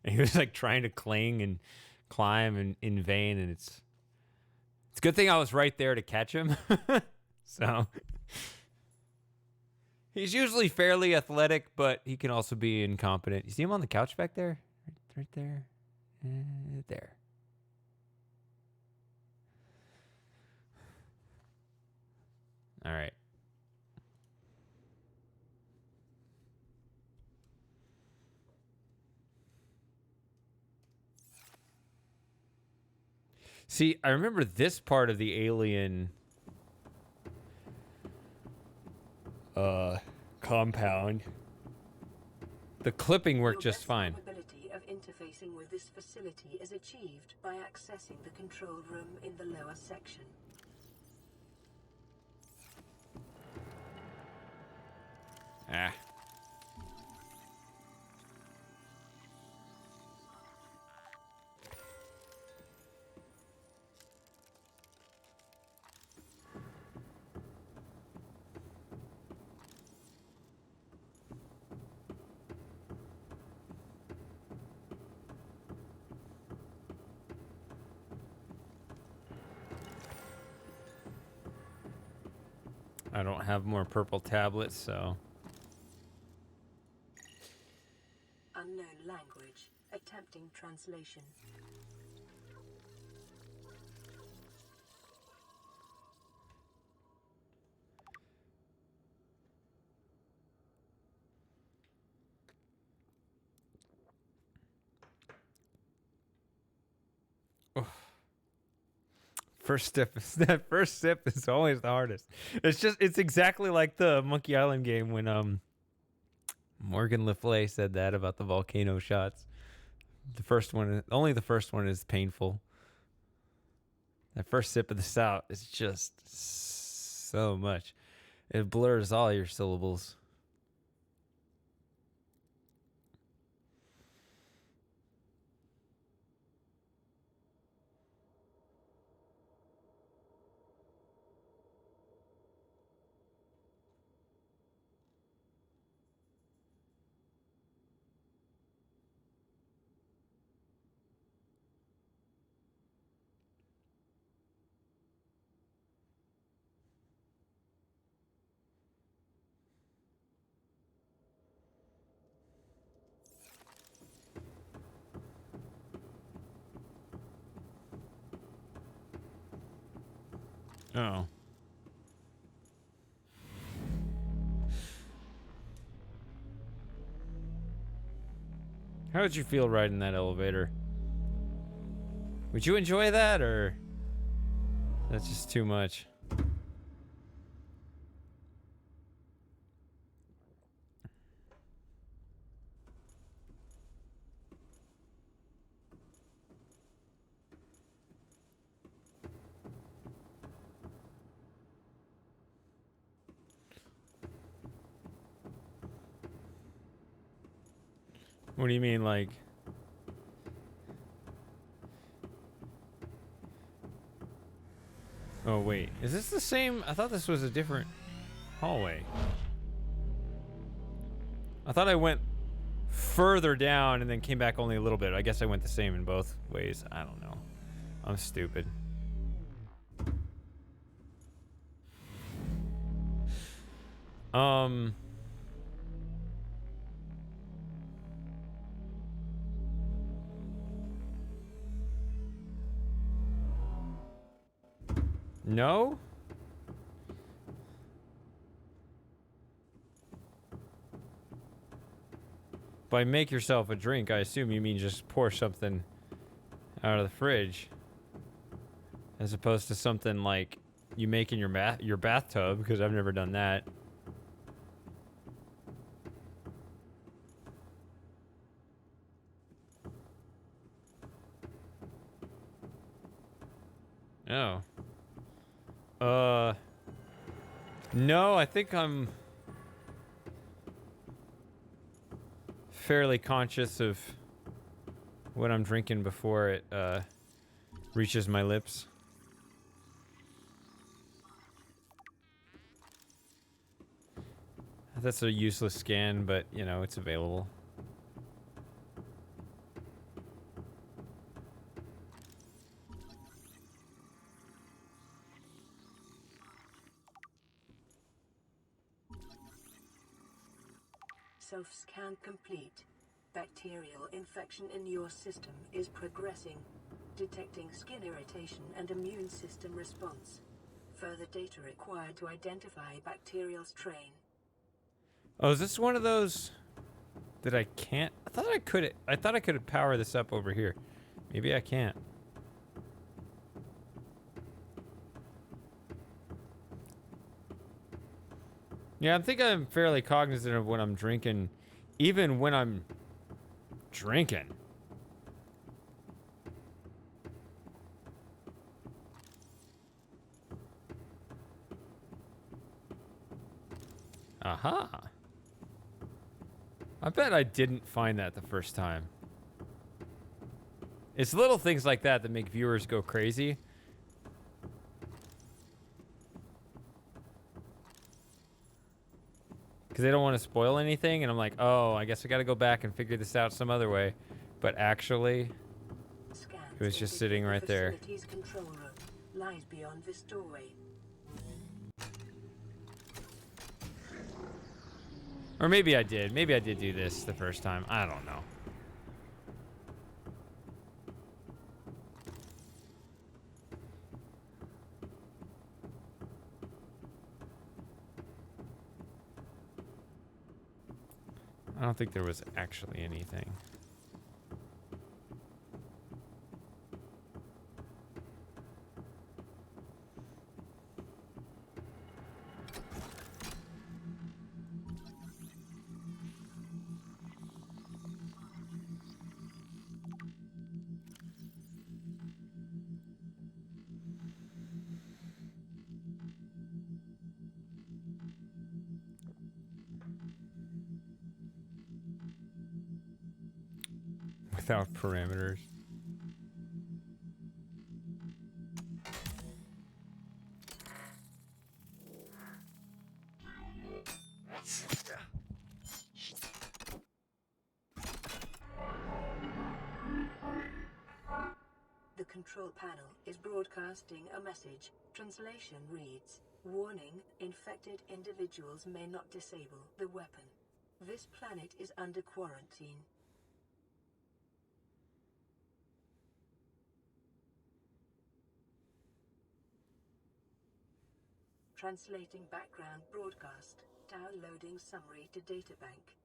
And he was like trying to cling and climb in vain. And it's a good thing I was right there to catch him. So he's usually fairly athletic, but he can also be incompetent. You see him on the couch back there? Right there. There. All right. See, I remember this part of the Alien compound. The clipping worked just fine. The ability of interfacing with this facility is achieved by accessing the control room in the lower section. Ah. I don't have more purple tablets, so... Unknown language. Attempting translation. That first sip is always the hardest. It's exactly like the Monkey Island game when Morgan Le Fay said that about the volcano shots. Only the first one is painful. That first sip of the stout is just so much. It blurs all your syllables. Oh. How would you feel riding that elevator? Would you enjoy that, or that's just too much? What do you mean, like? Oh, wait. Is this the same? I thought this was a different hallway. I thought I went further down and then came back only a little bit. I guess I went the same in both ways. I don't know. I'm stupid. No? By make yourself a drink, I assume you mean just pour something out of the fridge. As opposed to something like you make in your bathtub, because I've never done that. Oh. No, I think I'm fairly conscious of what I'm drinking before it reaches my lips. That's a useless scan, but, you know, it's available. Self-scan complete. Bacterial infection in your system is progressing, detecting skin irritation and immune system response. Further data required to identify bacterial strain. Oh, is this one of those that I can't? I thought I could power this up over here. Maybe I can't. Yeah, I think I'm fairly cognizant of when I'm drinking, even when I'm drinking. Aha. I bet I didn't find that the first time. It's little things like that that make viewers go crazy. Because they don't want to spoil anything, and I'm like, oh, I guess I got to go back and figure this out some other way. But actually, it was just sitting right there. Facility's control room lies beyond this doorway. Or maybe I did. Maybe I did do this the first time. I don't know. I don't think there was actually anything. Without parameters. The control panel is broadcasting a message. Translation reads, "Warning, infected individuals may not disable the weapon. This planet is under quarantine." Translating background broadcast. Downloading summary to databank.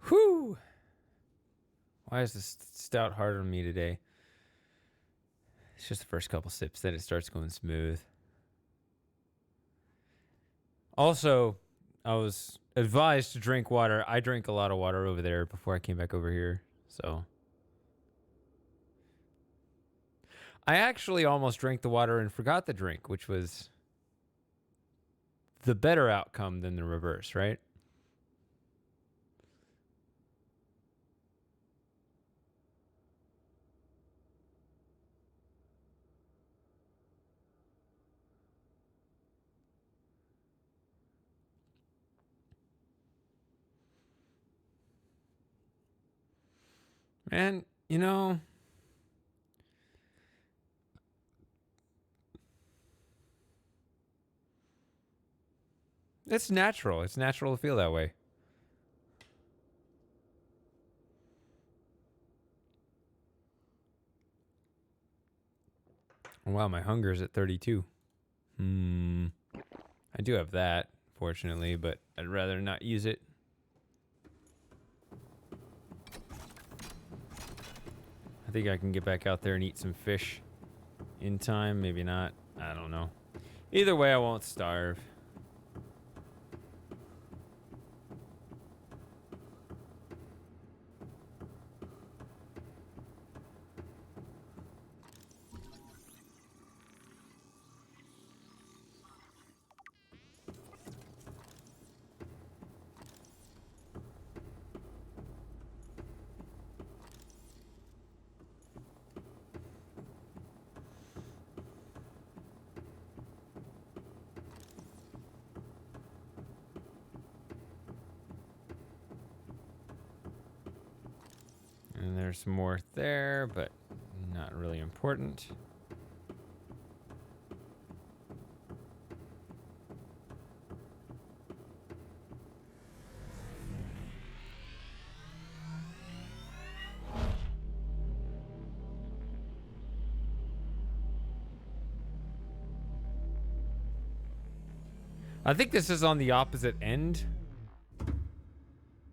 Whew! Why is this stout hard on me today? It's just the first couple sips, then it starts going smooth. Also, I was advised to drink water. I drank a lot of water over there before I came back over here, so. I actually almost drank the water and forgot the drink, which was the better outcome than the reverse, right? And, you know, it's natural. It's natural to feel that way. Wow, my hunger's at 32. I do have that, fortunately, but I'd rather not use it. I think I can get back out there and eat some fish in time. Maybe not. I don't know. Either way, I won't starve. There's some more there, but not really important. I think this is on the opposite end.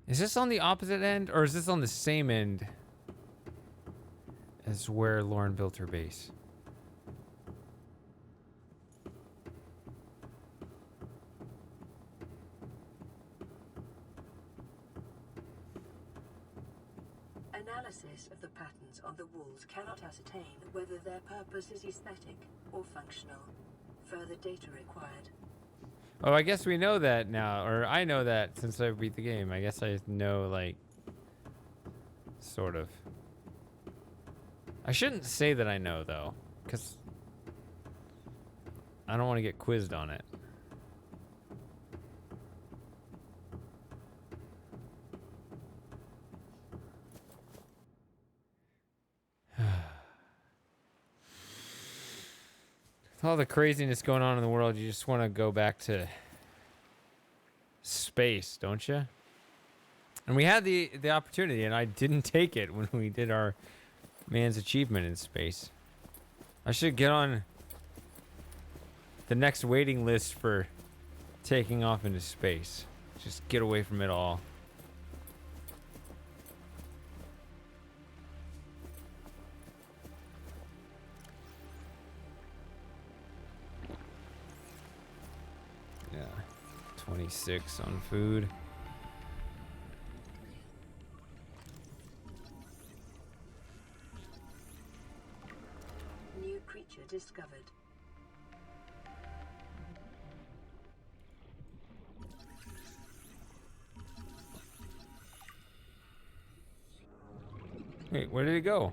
Is this on the opposite end, or is this on the same end as where Lauren built her base? Analysis of the patterns on the walls cannot ascertain whether their purpose is aesthetic or functional. Further data required. Oh, I guess we know that now, or I know that since I beat the game. I guess I know, like, sort of. I shouldn't say that I know, though, because I don't want to get quizzed on it. With all the craziness going on in the world, you just want to go back to space, don't you? And we had the opportunity, and I didn't take it when we did our man's achievement in space. I should get on the next waiting list for taking off into space. Just get away from it all. Yeah, 26 on food. New creature discovered. Wait, where did it go?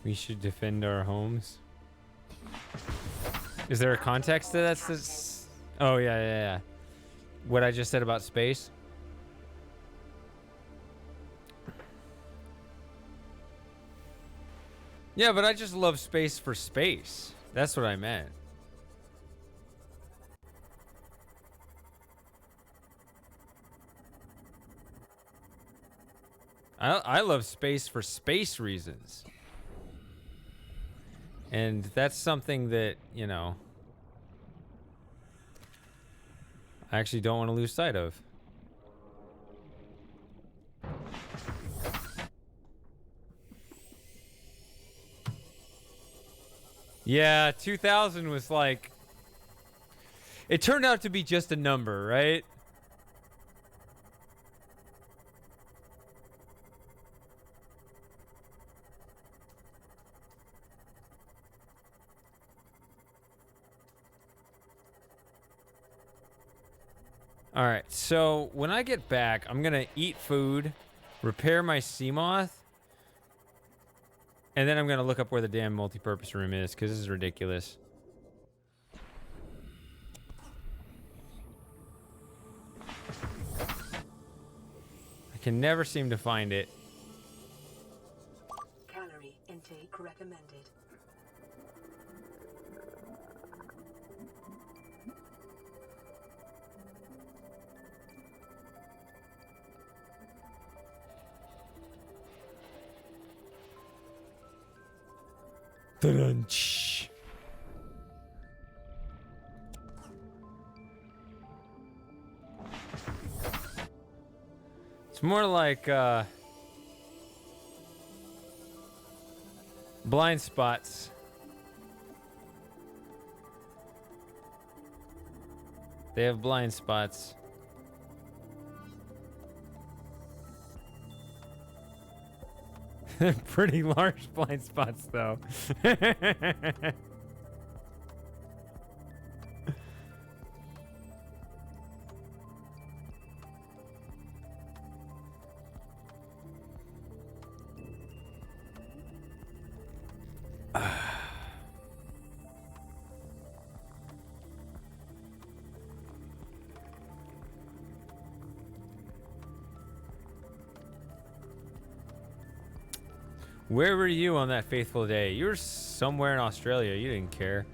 We should defend our homes. Is there a context to that? Oh, yeah. What I just said about space? Yeah, but I just love space for space. That's what I meant. I love space for space reasons. And that's something that, you know, I actually don't want to lose sight of. Yeah, 2000 was like... It turned out to be just a number, right? All right, so when I get back, I'm going to eat food, repair my Seamoth, and then I'm going to look up where the damn multi-purpose room is, because this is ridiculous. I can never seem to find it. Calorie intake recommended. Ta-dunch. It's more like blind spots. They have blind spots. Pretty large blind spots, though. Where were you on that faithful day? You were somewhere in Australia. You didn't care.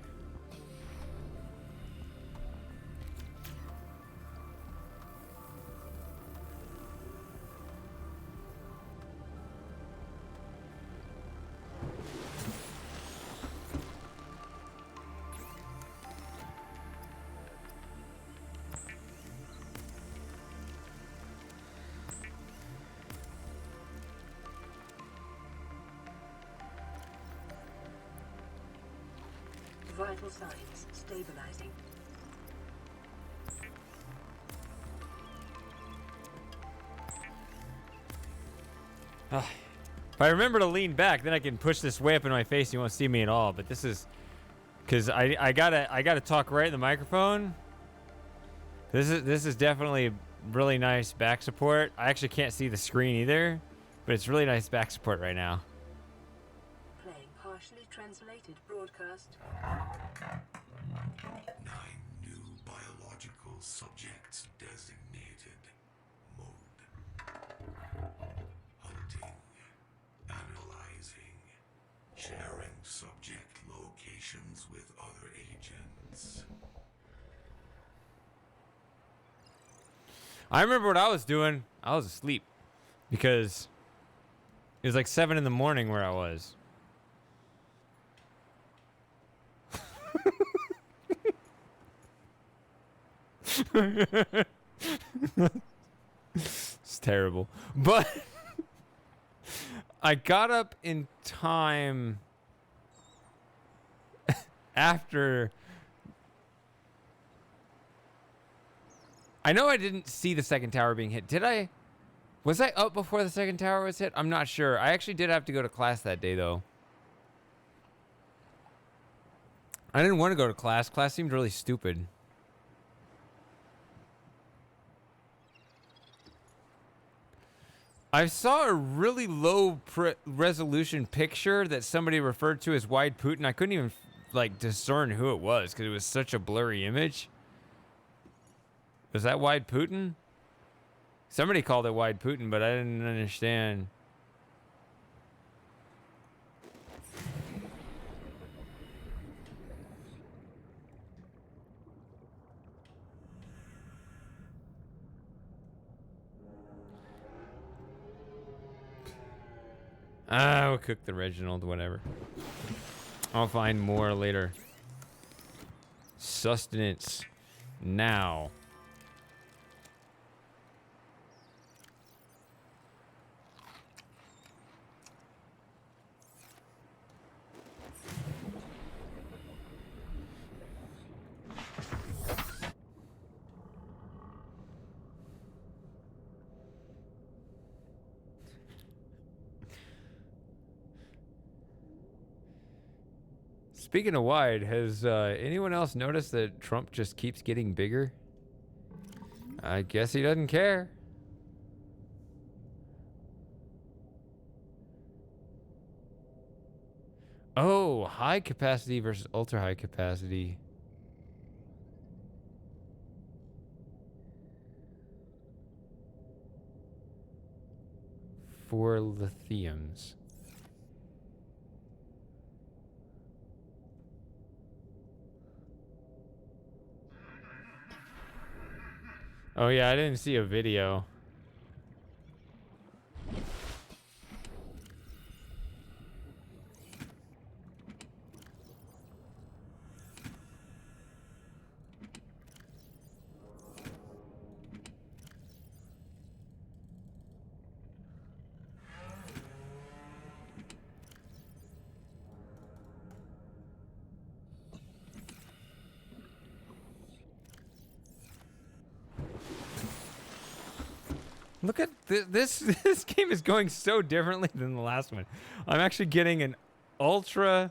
Vital signs stabilizing. If I remember to lean back, then I can push this way up in my face and you won't see me at all. But this is because I gotta talk right in the microphone. This is definitely really nice back support. I actually can't see the screen either, but it's really nice back support right now. Playing partially translated broadcast. 9 new biological subjects designated. Mode. Hunting. Analyzing. Sharing subject locations with other agents. I remember what I was doing. I was asleep because it was like 7 in the morning where I was. It's terrible. But I got up in time after. I know I didn't see the second tower being hit. Did I? Was I up before the second tower was hit? I'm not sure. I actually did have to go to class that day, though. I didn't want to go to class. Class seemed really stupid. I saw a really low resolution picture that somebody referred to as wide Putin. I couldn't even like discern who it was because it was such a blurry image. Was that wide Putin? Somebody called it wide Putin, but I didn't understand. We'll cook the Reginald, whatever. I'll find more later. Sustenance now. Speaking of wide, has anyone else noticed that Trump just keeps getting bigger? I guess he doesn't care. Oh, high capacity versus ultra high capacity. For lithiums. Oh yeah, I didn't see a video. Look at this. This game is going so differently than the last one. I'm actually getting an ultra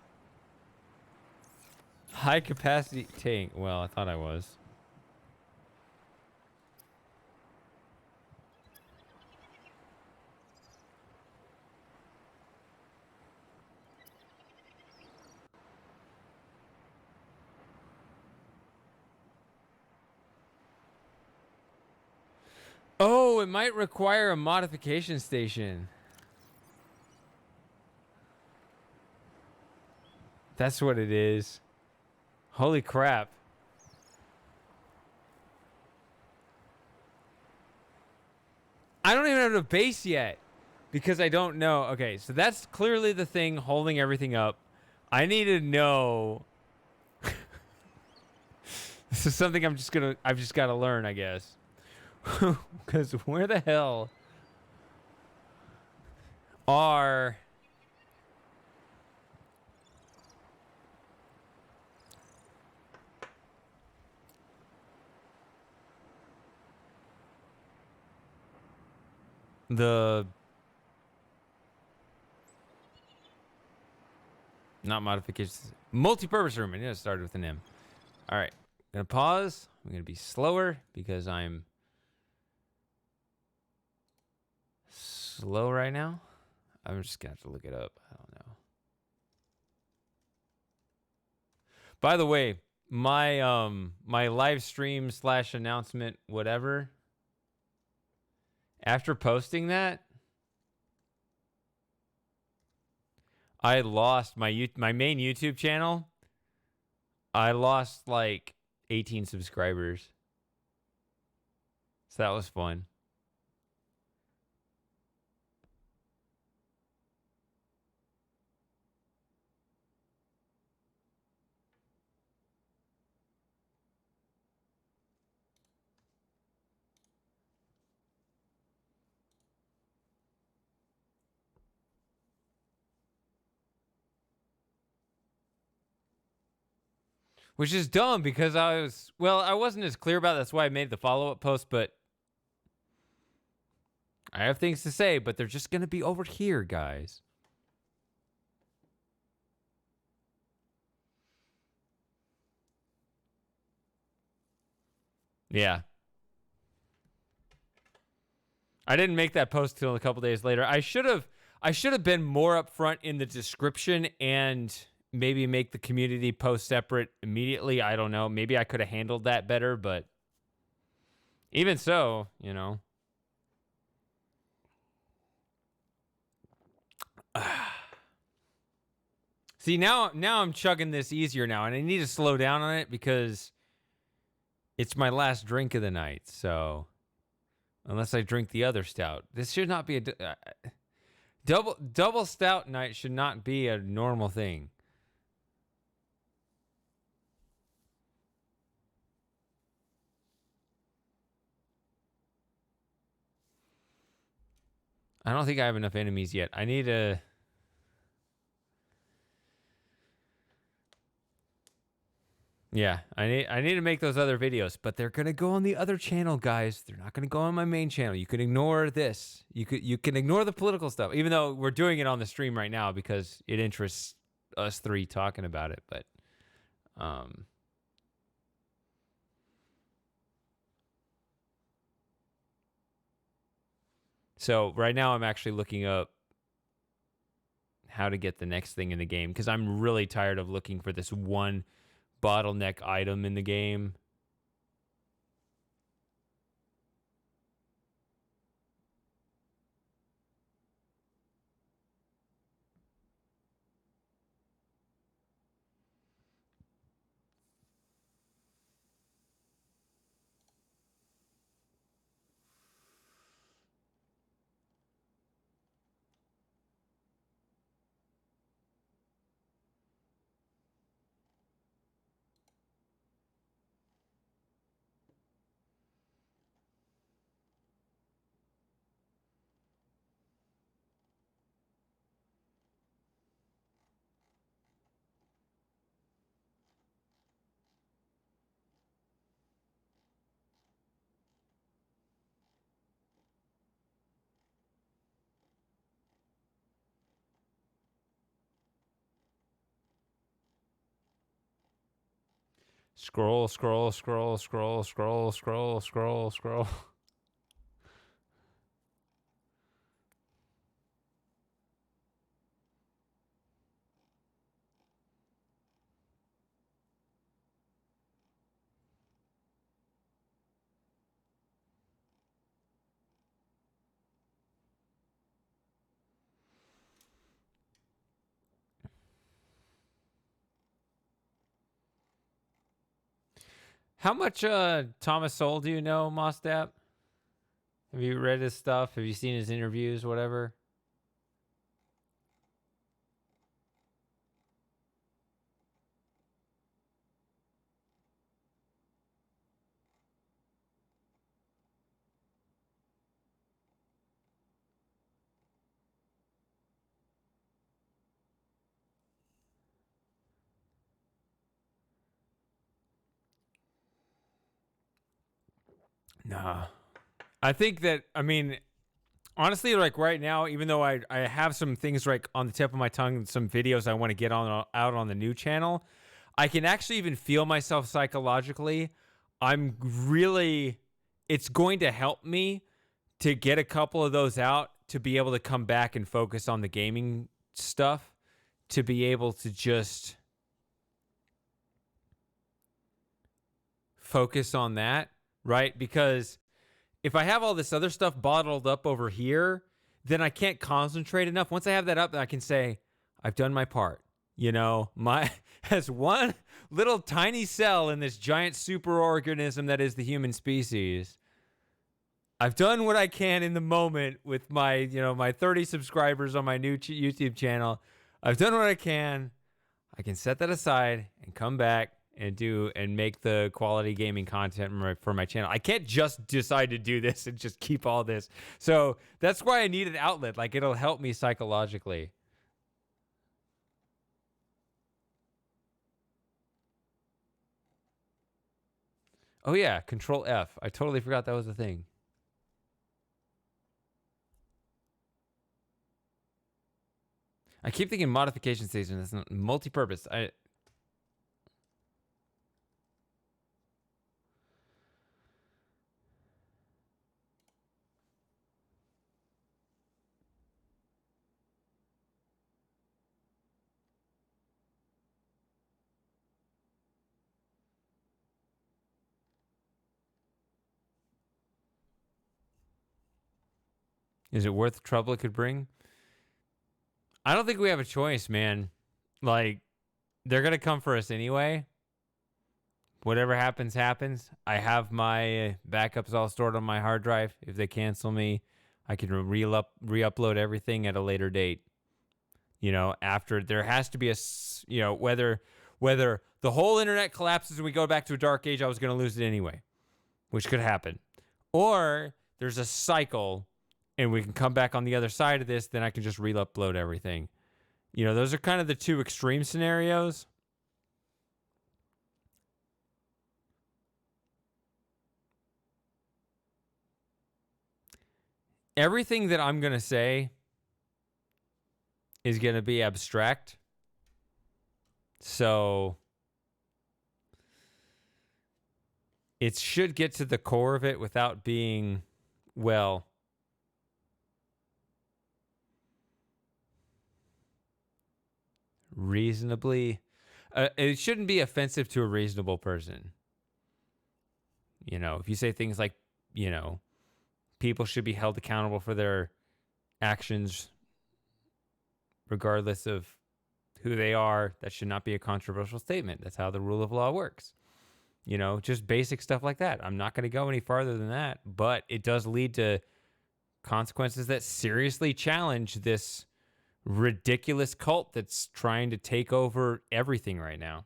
high capacity tank. Well, I thought I was. Oh, it might require a modification station. That's what it is. Holy crap. I don't even have a base yet because I don't know. Okay, so that's clearly the thing holding everything up. I need to know. This is something I've just got to learn, I guess. Because where the hell are the not modifications, multi-purpose room? I need to start with an M. All right, gonna pause. I'm gonna be slower because I'm slow right now. I'm just gonna have to look it up. I don't know. By the way, my live stream / announcement, whatever. After posting that, I lost my main YouTube channel. I lost like 18 subscribers. So that was fun. Which is dumb because I wasn't as clear about it. That's why I made the follow-up post, but I have things to say, but they're just going to be over here, guys. Yeah. I didn't make that post till a couple days later. I should have been more upfront in the description and maybe make the community post separate immediately. I don't know. Maybe I could have handled that better, but even so, you know. See, now I'm chugging this easier now, and I need to slow down on it because it's my last drink of the night. So, unless I drink the other stout, this should not be a double stout night. Should not be a normal thing. I don't think I have enough enemies yet. I need to. Yeah, I need to make those other videos, but they're gonna go on the other channel, guys. They're not gonna go on my main channel. You can ignore this. You can ignore the political stuff, even though we're doing it on the stream right now because it interests us three talking about it. But so right now I'm actually looking up how to get the next thing in the game because I'm really tired of looking for this one bottleneck item in the game. Scroll, scroll, scroll, scroll, scroll, scroll, scroll, scroll. How much Thomas Sowell do you know, Mostap? Have you read his stuff? Have you seen his interviews, whatever? Nah. I think that, I mean, honestly, like right now, even though I have some things like on the tip of my tongue, some videos I want to get on out on the new channel, I can actually even feel myself psychologically. I'm really, it's going to help me to get a couple of those out to be able to come back and focus on the gaming stuff, to be able to just focus on that, right? Because if I have all this other stuff bottled up over here, then I can't concentrate enough. Once I have that up, then I can say, I've done my part. You know, my as one little tiny cell in this giant superorganism that is the human species, I've done what I can in the moment with my, you know, my 30 subscribers on my new YouTube channel. I've done what I can. I can set that aside and come back and do and make the quality gaming content for my channel. I can't just decide to do this and just keep all this. So that's why I need an outlet. Like, it'll help me psychologically. Oh yeah, Control F. I totally forgot that was a thing. I keep thinking modification station. That's not multi-purpose. Is it worth the trouble it could bring? I don't think we have a choice, man. Like, they're going to come for us anyway. Whatever happens, happens. I have my backups all stored on my hard drive. If they cancel me, I can re-upload everything at a later date. You know, after there has to be a, you know, whether the whole internet collapses and we go back to a dark age, I was going to lose it anyway, which could happen. Or there's a cycle and we can come back on the other side of this, then I can just re-upload everything. You know, those are kind of the two extreme scenarios. Everything that I'm going to say is going to be abstract. So it should get to the core of it without being, well, reasonably. It shouldn't be offensive to a reasonable person. You know, if you say things like, you know, people should be held accountable for their actions regardless of who they are, that should not be a controversial statement. That's how the rule of law works. You know, just basic stuff like that. I'm not going to go any farther than that, but it does lead to consequences that seriously challenge this ridiculous cult that's trying to take over everything right now.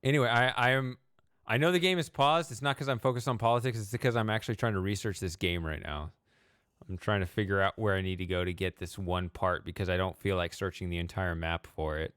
Anyway, I know the game is paused. It's not because I'm focused on politics. It's because I'm actually trying to research this game right now. I'm trying to figure out where I need to go to get this one part because I don't feel like searching the entire map for it.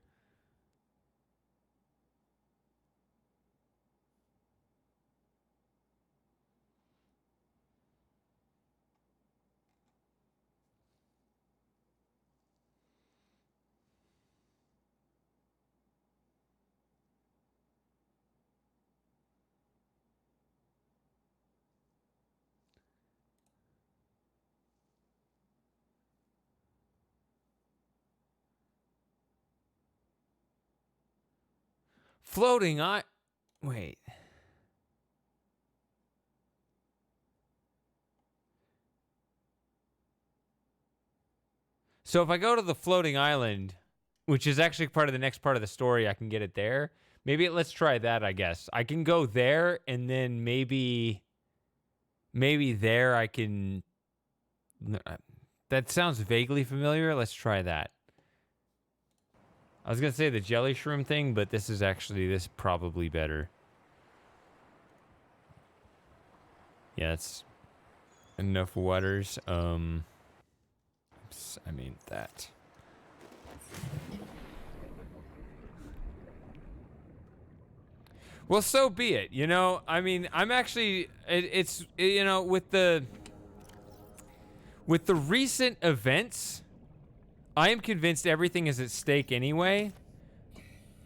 Floating I wait. So if I go to the floating island, which is actually part of the next part of the story, I can get it there. Maybe let's try that, I guess. I can go there and then maybe there I can that sounds vaguely familiar. Let's try that. I was going to say the jelly shroom thing, but this is probably better. Yeah, it's enough waters. I mean that. Well, so be it. You know, I mean, I'm actually, it's you know, with the recent events, I am convinced everything is at stake anyway.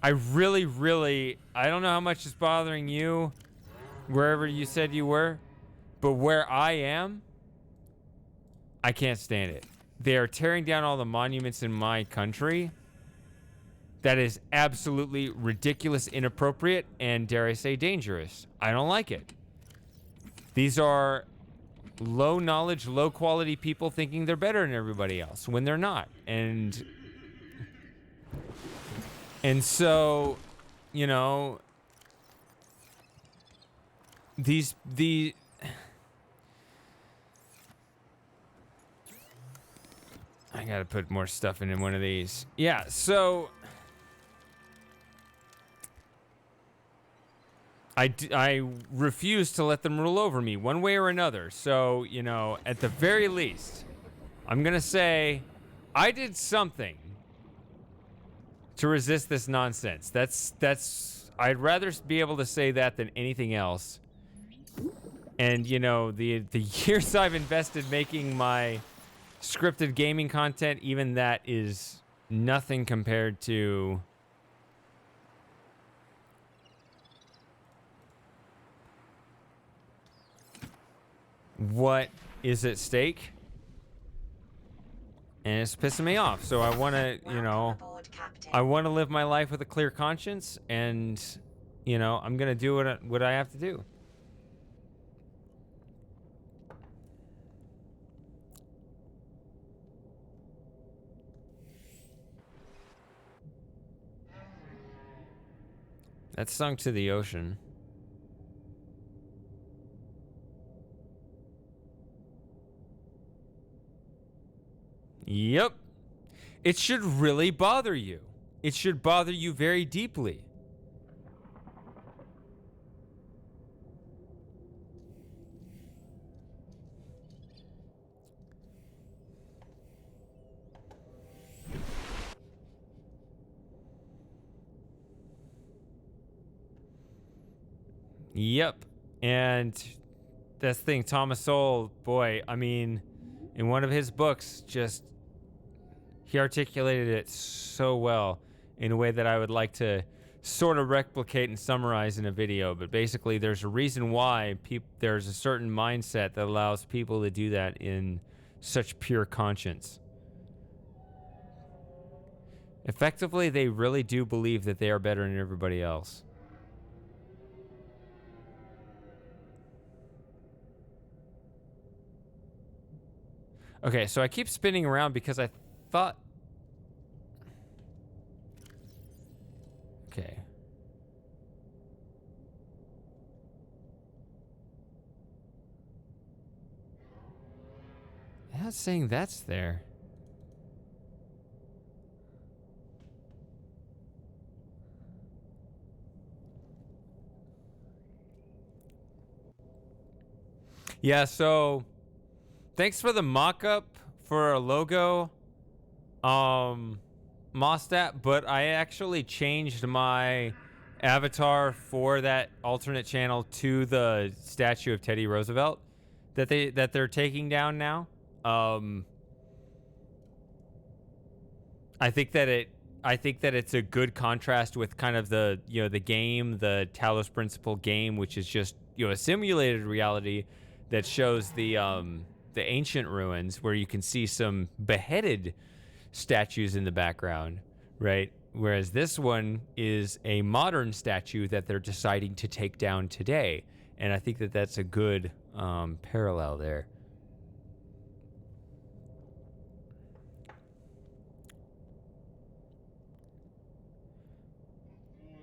I really, I don't know how much is bothering you, wherever you said you were, but where I am, I can't stand it. They are tearing down all the monuments in my country. That is absolutely ridiculous, inappropriate, and dare I say dangerous. I don't like it. These are low knowledge, low quality people thinking they're better than everybody else when they're not. And so, you know, I gotta put more stuff in one of these. Yeah, so I refuse to let them rule over me one way or another. So, you know, at the very least, I'm going to say I did something to resist this nonsense. I'd rather be able to say that than anything else. And, you know, the years I've invested making my scripted gaming content, even that is nothing compared to what is at stake, and it's pissing me off. So I want to, you know, I want to live my life with a clear conscience, and, you know, I'm gonna do what I have to do. That sunk to the ocean. Yep. It should really bother you. It should bother you very deeply. Yep. And that's the thing, Thomas Sowell, boy, I mean, in one of his books, just he articulated it so well in a way that I would like to sort of replicate and summarize in a video. But basically, there's a reason why there's a certain mindset that allows people to do that in such pure conscience. Effectively, they really do believe that they are better than everybody else. Okay, so I keep spinning around because I thought... Okay. I'm not saying that's there. Yeah, so thanks for the mock-up for a logo, Mostat, but I actually changed my avatar for that alternate channel to the statue of Teddy Roosevelt that they're taking down now. I think that it's a good contrast with kind of the, you know, the game, the Talos Principle game, which is just, you know, a simulated reality that shows the ancient ruins where you can see some beheaded statues in the background, right? Whereas this one is a modern statue that they're deciding to take down today. And I think that that's a good parallel there.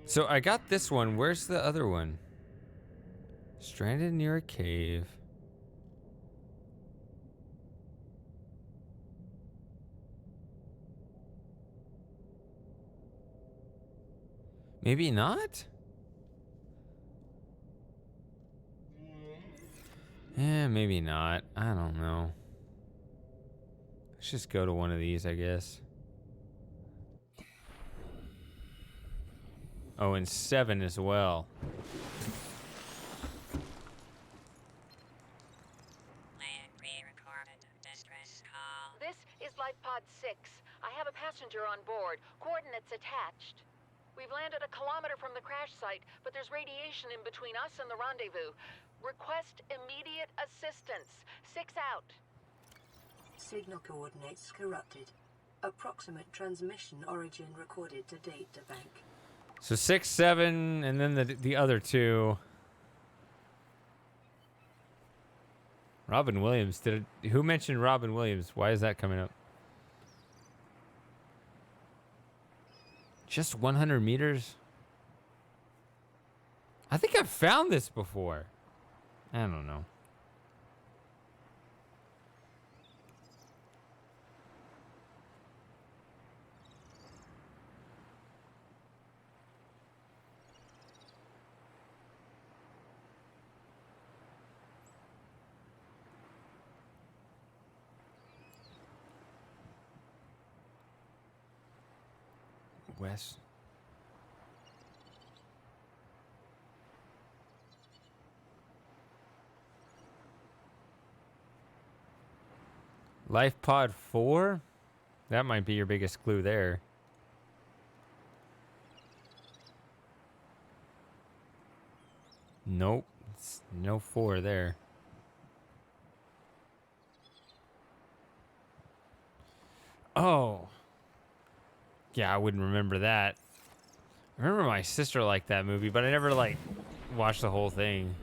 So I got this one. Where's the other one? Stranded near a cave. Maybe not? Yeah, maybe not. I don't know. Let's just go to one of these, I guess. Oh, and 7 as well. This is Life Pod 6. I have a passenger on board. Coordinates attached. We've landed a kilometer from the crash site, but there's radiation in between us and the rendezvous. Request immediate assistance. 6 out. Signal coordinates corrupted. Approximate transmission origin recorded to data bank. So 6, 7, and then the other 2. Robin Williams. Who mentioned Robin Williams? Why is that coming up? Just 100 meters? I think I've found this before. I don't know. West. Life Pod 4? That might be your biggest clue there. Nope. It's no 4 there. Oh. Yeah, I wouldn't remember that. I remember my sister liked that movie, but I never, like, watched the whole thing.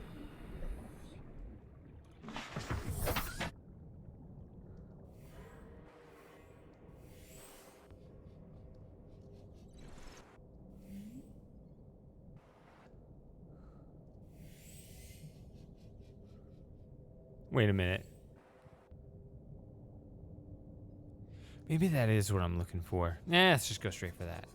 Wait a minute. Maybe that is what I'm looking for. Let's just go straight for that.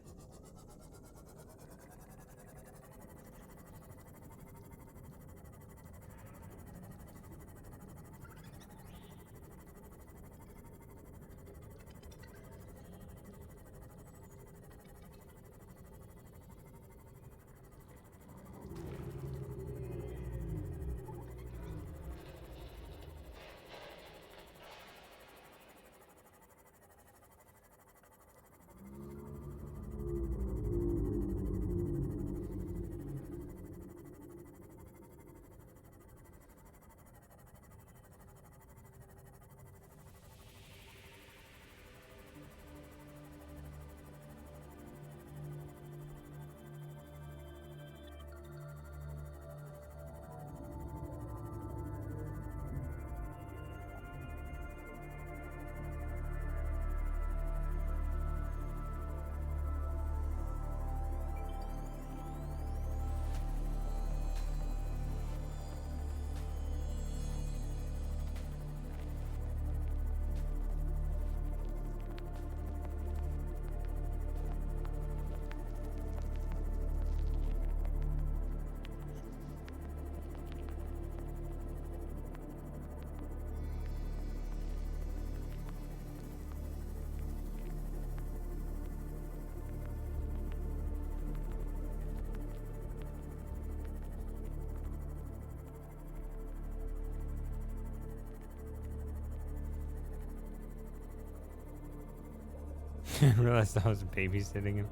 I realized I was babysitting him.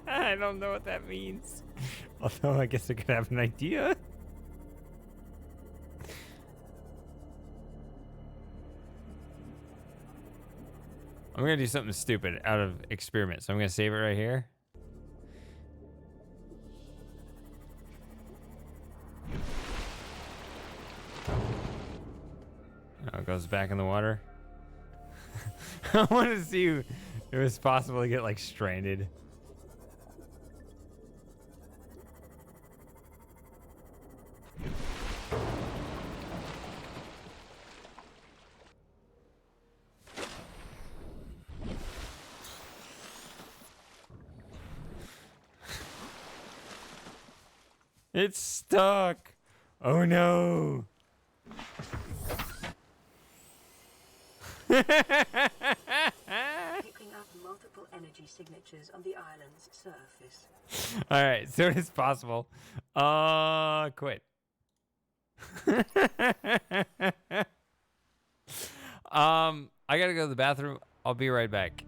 I don't know what that means. Although I guess I could have an idea. I'm gonna do something stupid out of experiment, so I'm gonna save it right here. Oh, it goes back in the water. I want to see if it was possible to get like stranded. It's stuck. Oh no. Picking up multiple energy signatures on the island's surface. All right, so it's possible. Quit. I gotta go to the bathroom. I'll be right back.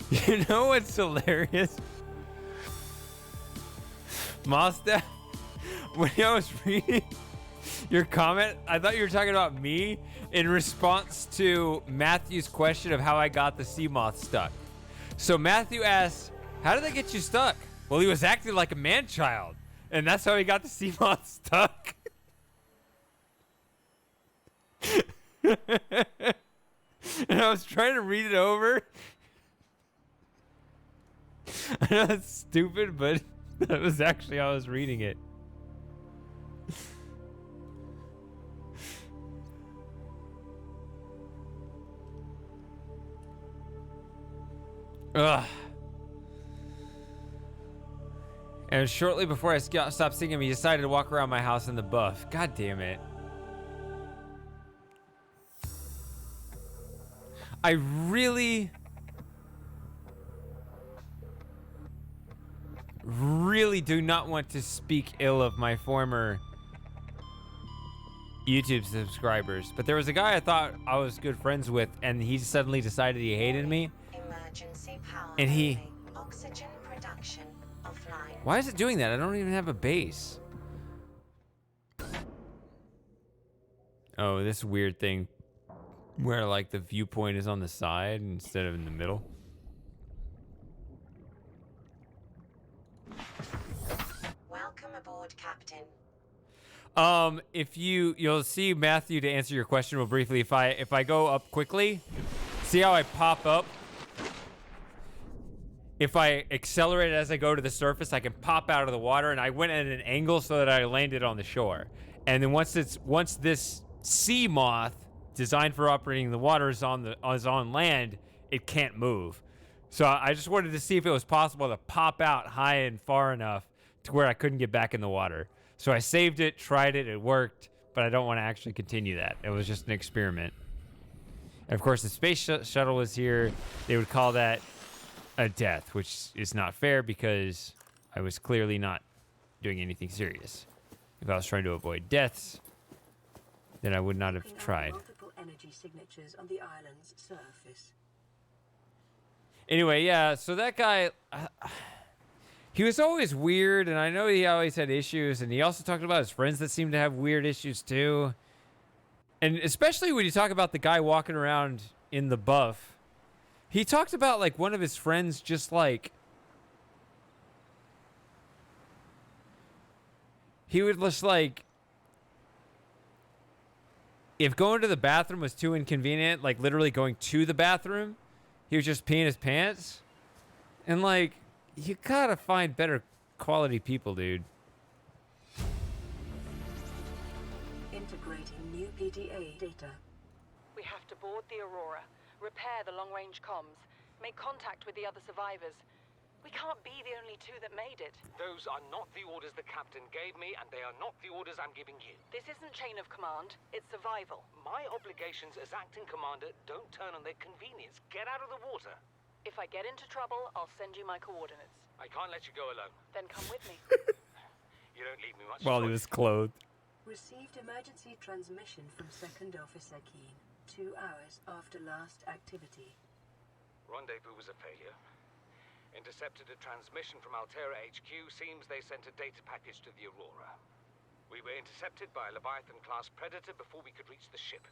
You know what's hilarious? Mazda, when I was reading your comment, I thought you were talking about me in response to Matthew's question of how I got the sea moth stuck. So Matthew asks, how did they get you stuck? Well, he was acting like a man-child, and that's how he got the sea moth stuck. And I was trying to read it over. I know that's stupid, but that was actually how I was reading it. Ugh. And shortly before I stopped seeing him, he decided to walk around my house in the buff. God damn it. I really do not want to speak ill of my former YouTube subscribers, but there was a guy I thought I was good friends with, and he suddenly decided he hated me. Emergency power. And he... Oxygen production offline. Why is it doing that? I don't even have a base. Oh, this weird thing where like the viewpoint is on the side instead of in the middle. Welcome aboard, Captain. If you'll see Matthew, to answer your question real briefly, if I go up quickly, see how I pop up? If I accelerate as I go to the surface, I can pop out of the water, and I went at an angle so that I landed on the shore. And then once this sea moth designed for operating in the water is on land, it can't move. So I just wanted to see if it was possible to pop out high and far enough to where I couldn't get back in the water. So I saved it, tried it, it worked, but I don't want to actually continue that. It was just an experiment. And of course, the space shuttle was here. They would call that a death, which is not fair because I was clearly not doing anything serious. If I was trying to avoid deaths, then I would not have tried. Multiple energy signatures on the island's surface. Anyway, yeah, so that guy, he was always weird, and I know he always had issues, and he also talked about his friends that seemed to have weird issues too. And especially when you talk about the guy walking around in the buff, he talked about like one of his friends just like, he would just like, if going to the bathroom was too inconvenient, like literally going to the bathroom, he was just peeing his pants. And like, you gotta find better quality people, dude. Integrating new PDA data. We have to board the Aurora, repair the long-range comms, make contact with the other survivors. We can't be the only two that made it. Those are not the orders the captain gave me, and they are not the orders I'm giving you. This isn't chain of command, it's survival. My obligations as acting commander don't turn on their convenience. Get out of the water. If I get into trouble, I'll send you my coordinates. I can't let you go alone. Then come with me. You don't leave me much While he choice. was clothed. Received emergency transmission from Second Officer Keen 2 hours after last activity. Rendezvous was a failure. Intercepted a transmission from Altera HQ. Seems they sent a data package to the Aurora. We were intercepted by a Leviathan-class Predator before we could reach the ship.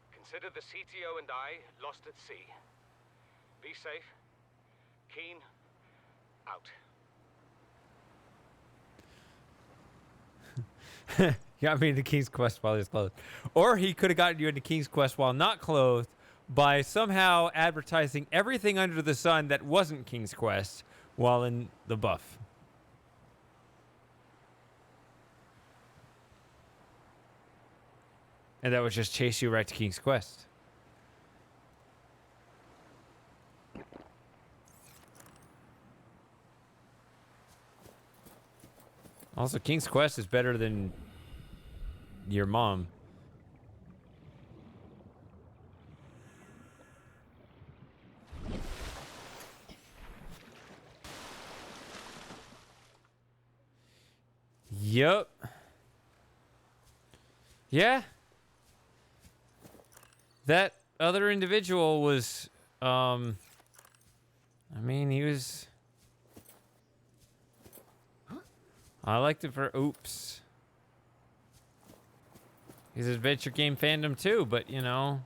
Consider the CTO and I lost at sea. Be safe. Keen. Out. Got me into King's Quest while he was clothed. Or he could have gotten you into King's Quest while not clothed by somehow advertising everything under the sun that wasn't King's Quest while in the buff. And that would just chase you right to King's Quest. Also, King's Quest is better than your mom. Yup. Yeah. That other individual was I mean, he was... I liked it for... Oops. He's adventure game fandom too, but, you know...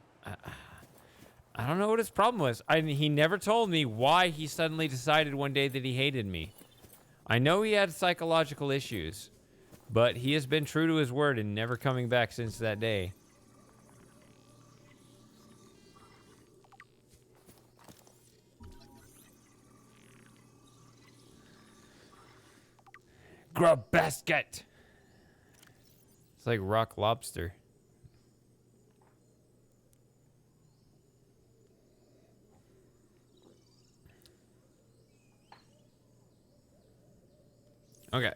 I don't know what his problem was. He never told me why he suddenly decided one day that he hated me. I know he had psychological issues, but he has been true to his word and never coming back since that day. Grub basket. It's like rock lobster. Okay.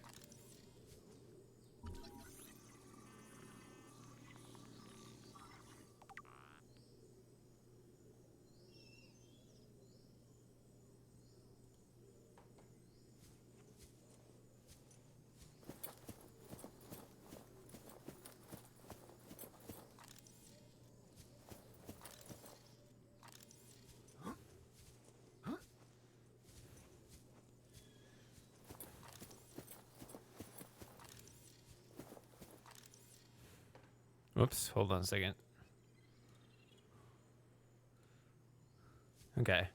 Whoops, hold on a second. Okay.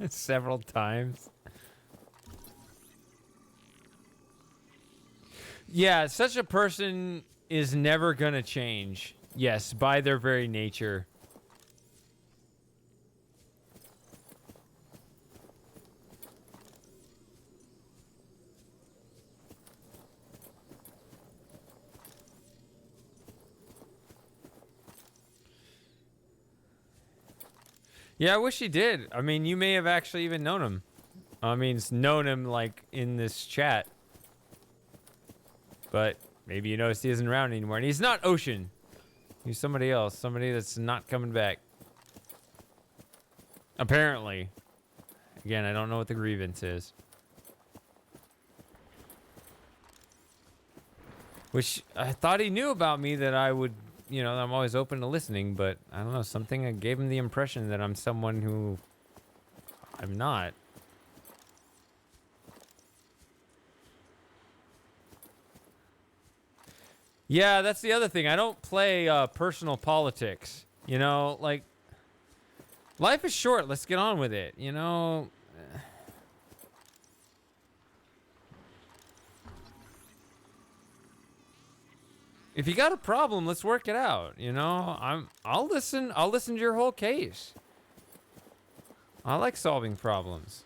Several times. Yeah, such a person is never gonna change. Yes, by their very nature. Yeah, I wish he did. I mean, you may have actually even known him. I mean, known him, like, in this chat. But maybe you noticed he isn't around anymore. And he's not Ocean. He's somebody else. Somebody that's not coming back. Apparently. Again, I don't know what the grievance is. Which, I thought he knew about me that I would... You know, I'm always open to listening, but I don't know, something gave him the impression that I'm someone who I'm not. Yeah, that's the other thing. I don't play personal politics. You know, like, life is short. Let's get on with it, you know? If you got a problem, let's work it out. You know, I'll listen to your whole case. I like solving problems.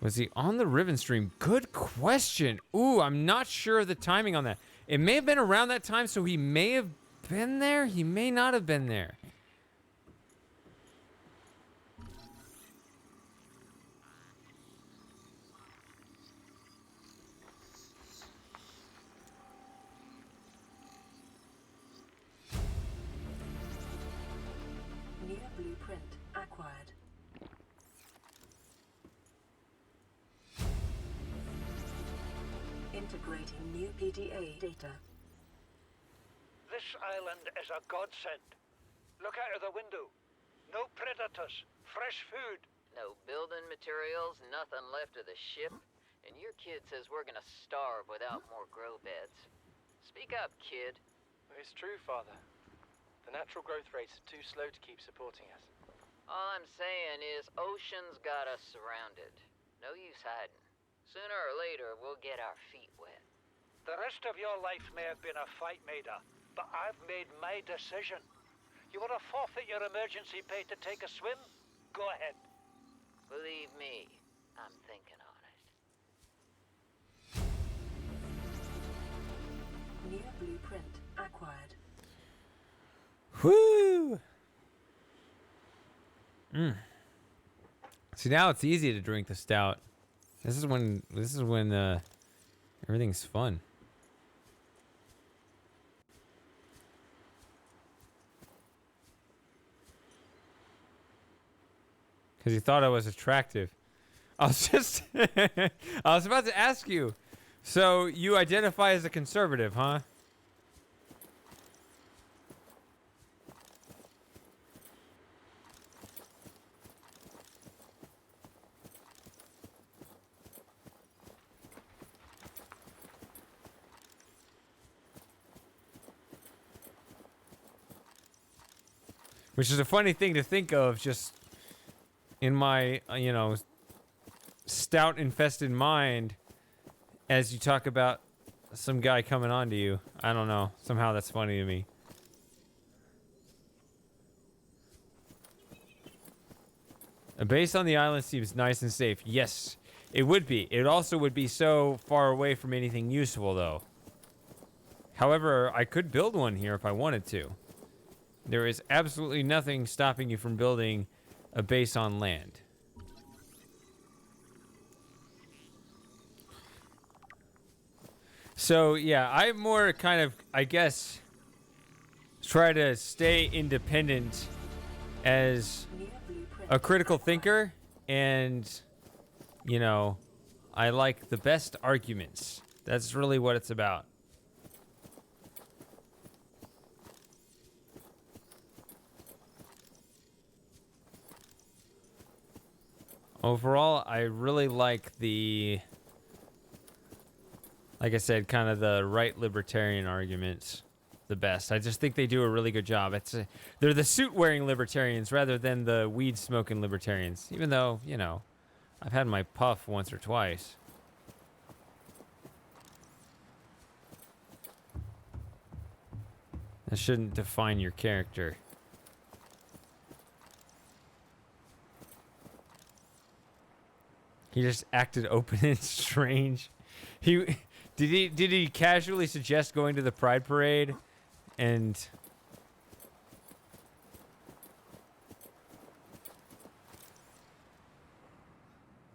Was he on the Riven stream? Good question. Ooh, I'm not sure of the timing on that. It may have been around that time, so he may have been there. He may not have been there. New blueprint acquired. Integrating new PDA data. This island is a godsend. Look out of the window. No predators. Fresh food. No building materials, nothing left of the ship. And your kid says we're gonna starve without more grow beds. Speak up, kid. It's true, Father. The natural growth rates are too slow to keep supporting us. All I'm saying is Ocean's got us surrounded. No use hiding. Sooner or later, we'll get our feet wet. The rest of your life may have been a fight, Maida, but I've made my decision. You want to forfeit your emergency pay to take a swim? Go ahead. Believe me, I'm thinking on it. New blueprint acquired. Whoo! See, now it's easy to drink the stout. This is when everything's fun. Because he thought I was attractive. I was just I was about to ask you. So you identify as a conservative, huh? Which is a funny thing to think of just in my, stout-infested mind as you talk about some guy coming on to you. I don't know. Somehow that's funny to me. A base on the island seems nice and safe. Yes, it would be. It also would be so far away from anything useful, though. However, I could build one here if I wanted to. There is absolutely nothing stopping you from building a base on land. So, yeah, I more kind of, I guess, try to stay independent as a critical thinker, and, I like the best arguments. That's really what it's about. Overall, I really like like I said, kind of the right libertarian arguments the best. I just think they do a really good job. They're the suit-wearing libertarians rather than the weed-smoking libertarians, even though, I've had my puff once or twice. That shouldn't define your character. He just acted open and strange. Did he casually suggest going to the Pride Parade and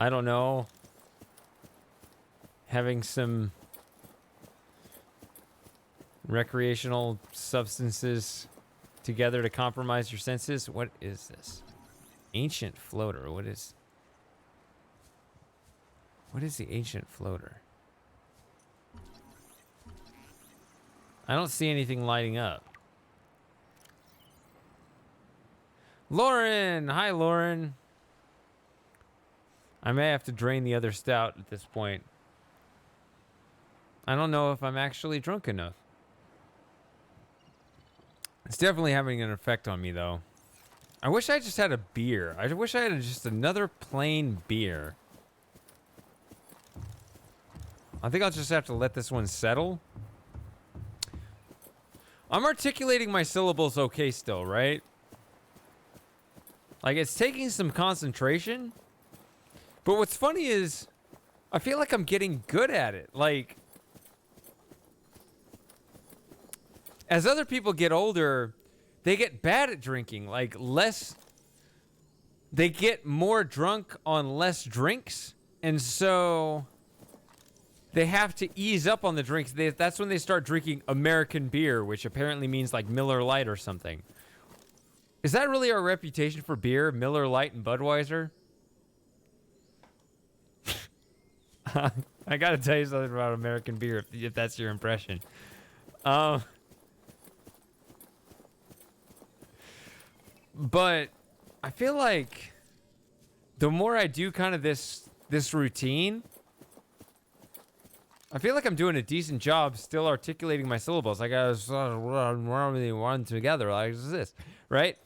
I don't know, having some recreational substances together to compromise your senses? What is this? Ancient floater. What is the ancient floater? I don't see anything lighting up. Lauren! Hi, Lauren. I may have to drain the other stout at this point. I don't know if I'm actually drunk enough. It's definitely having an effect on me, though. I wish I just had a beer. I wish I had just another plain beer. I think I'll just have to let this one settle. I'm articulating my syllables okay still, right? Like, it's taking some concentration. But what's funny is, I feel like I'm getting good at it. Like, as other people get older, they get bad at drinking. Like, they get more drunk on less drinks. And so they have to ease up on the drinks. That's when they start drinking American beer, which apparently means like Miller Lite or something. Is that really our reputation for beer? Miller Lite and Budweiser? I gotta tell you something about American beer if that's your impression. But I feel like the more I do kind of this routine, I feel like I'm doing a decent job still articulating my syllables. Like I was one together like this, right?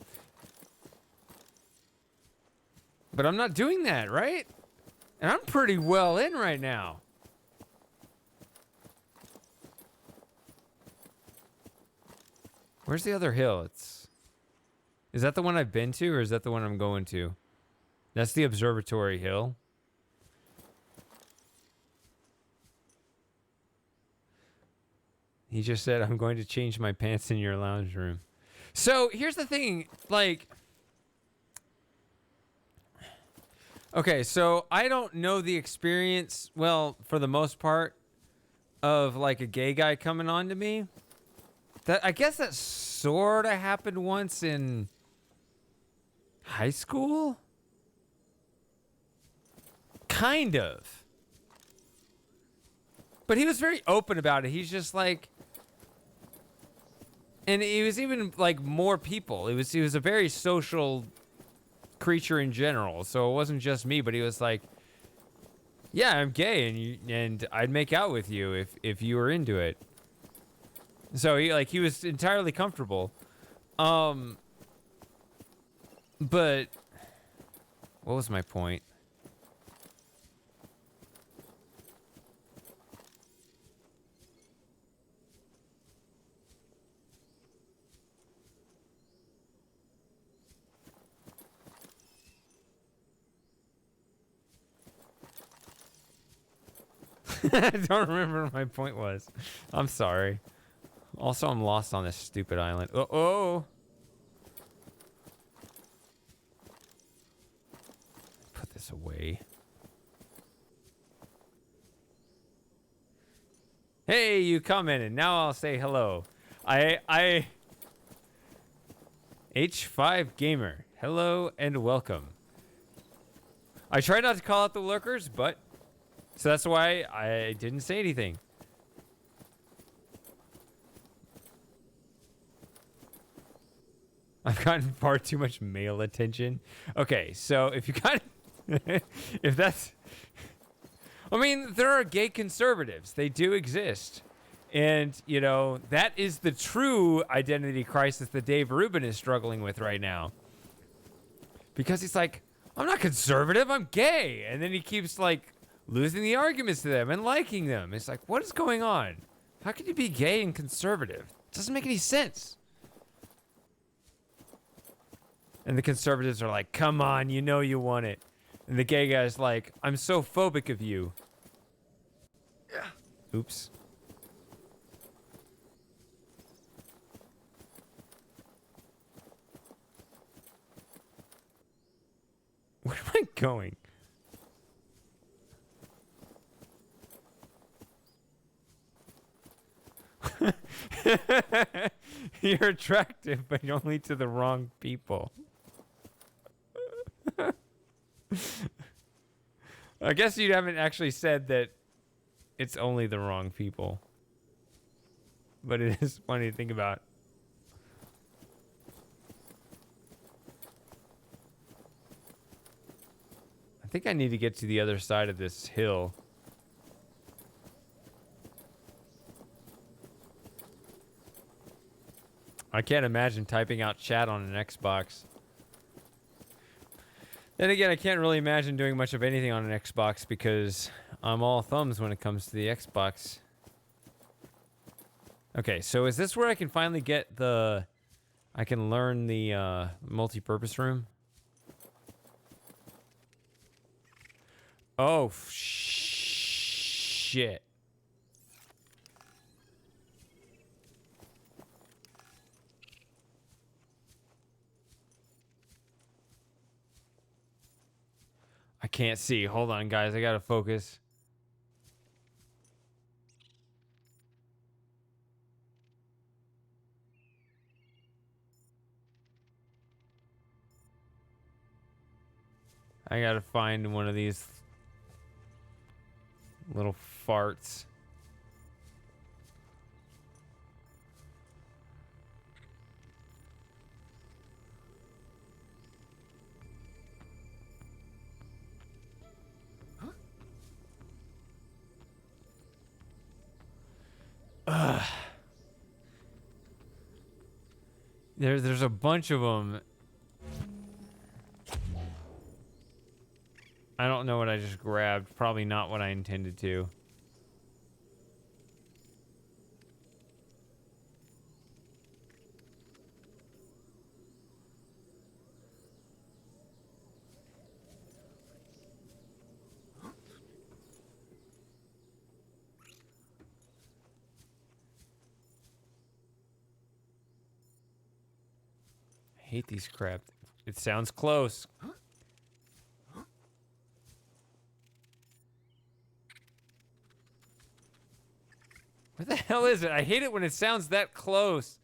But I'm not doing that, right? And I'm pretty well in right now. Where's the other hill? Is that the one I've been to, or is that the one I'm going to? That's the observatory hill. He just said, I'm going to change my pants in your lounge room. So here's the thing, like, okay, so I don't know the experience, well, for the most part, of like a gay guy coming on to me. I guess that sort of happened once in high school. Kind of. But he was very open about it. He's just like, and he was even like more people. He was a very social creature in general. So it wasn't just me, but he was like, yeah, I'm gay, and I'd make out with you if you were into it. So he was entirely comfortable. But what was my point? I don't remember what my point was. I'm sorry. Also, I'm lost on this stupid island. Oh. Put this away. Hey, you commented. Now I'll say hello. H5 Gamer. Hello and welcome. I try not to call out the lurkers, but so that's why I didn't say anything. I've gotten far too much male attention. Okay, so if you got, if that's, I mean, there are gay conservatives. They do exist. And, you know, that is the true identity crisis that Dave Rubin is struggling with right now. Because he's like, I'm not conservative, I'm gay. And then he keeps, like, losing the arguments to them and liking them. It's like, what is going on? How can you be gay and conservative? It doesn't make any sense. And the conservatives are like, come on, you know you want it. And the gay guy's like, I'm so phobic of you. Yeah. Oops. Where am I going? You're attractive, but only to the wrong people. I guess you haven't actually said that it's only the wrong people. But it is funny to think about. I think I need to get to the other side of this hill. I can't imagine typing out chat on an Xbox. Then again, I can't really imagine doing much of anything on an Xbox because I'm all thumbs when it comes to the Xbox. Okay, so is this where I can finally get the... I can learn the multi-purpose room? Oh, shit. I can't see. Hold on, guys. I gotta focus. I gotta find one of these little farts. Ugh. There's a bunch of them. I don't know what I just grabbed. Probably not what I intended to. I hate these crap. It sounds close. Where the hell is it? I hate it when it sounds that close.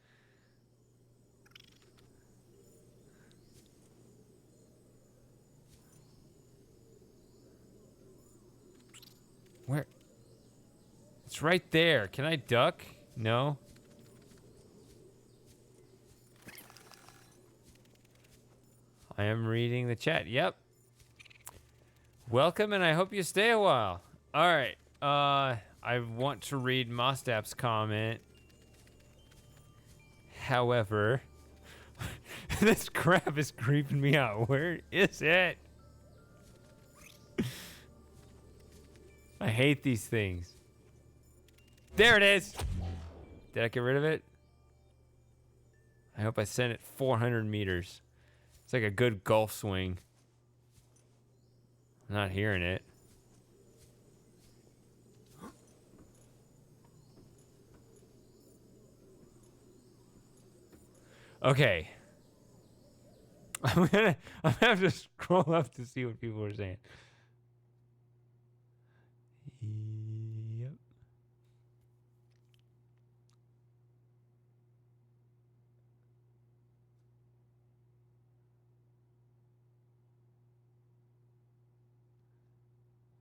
Where? It's right there. Can I duck? No. I am reading the chat. Yep. Welcome, and I hope you stay a while. All right. I want to read Mostap's comment. However, this crap is creeping me out. Where is it? I hate these things. There it is. Did I get rid of it? I hope I sent it 400 meters. It's like a good golf swing. I'm not hearing it. Okay. I'm gonna have to scroll up to see what people are saying. Yep.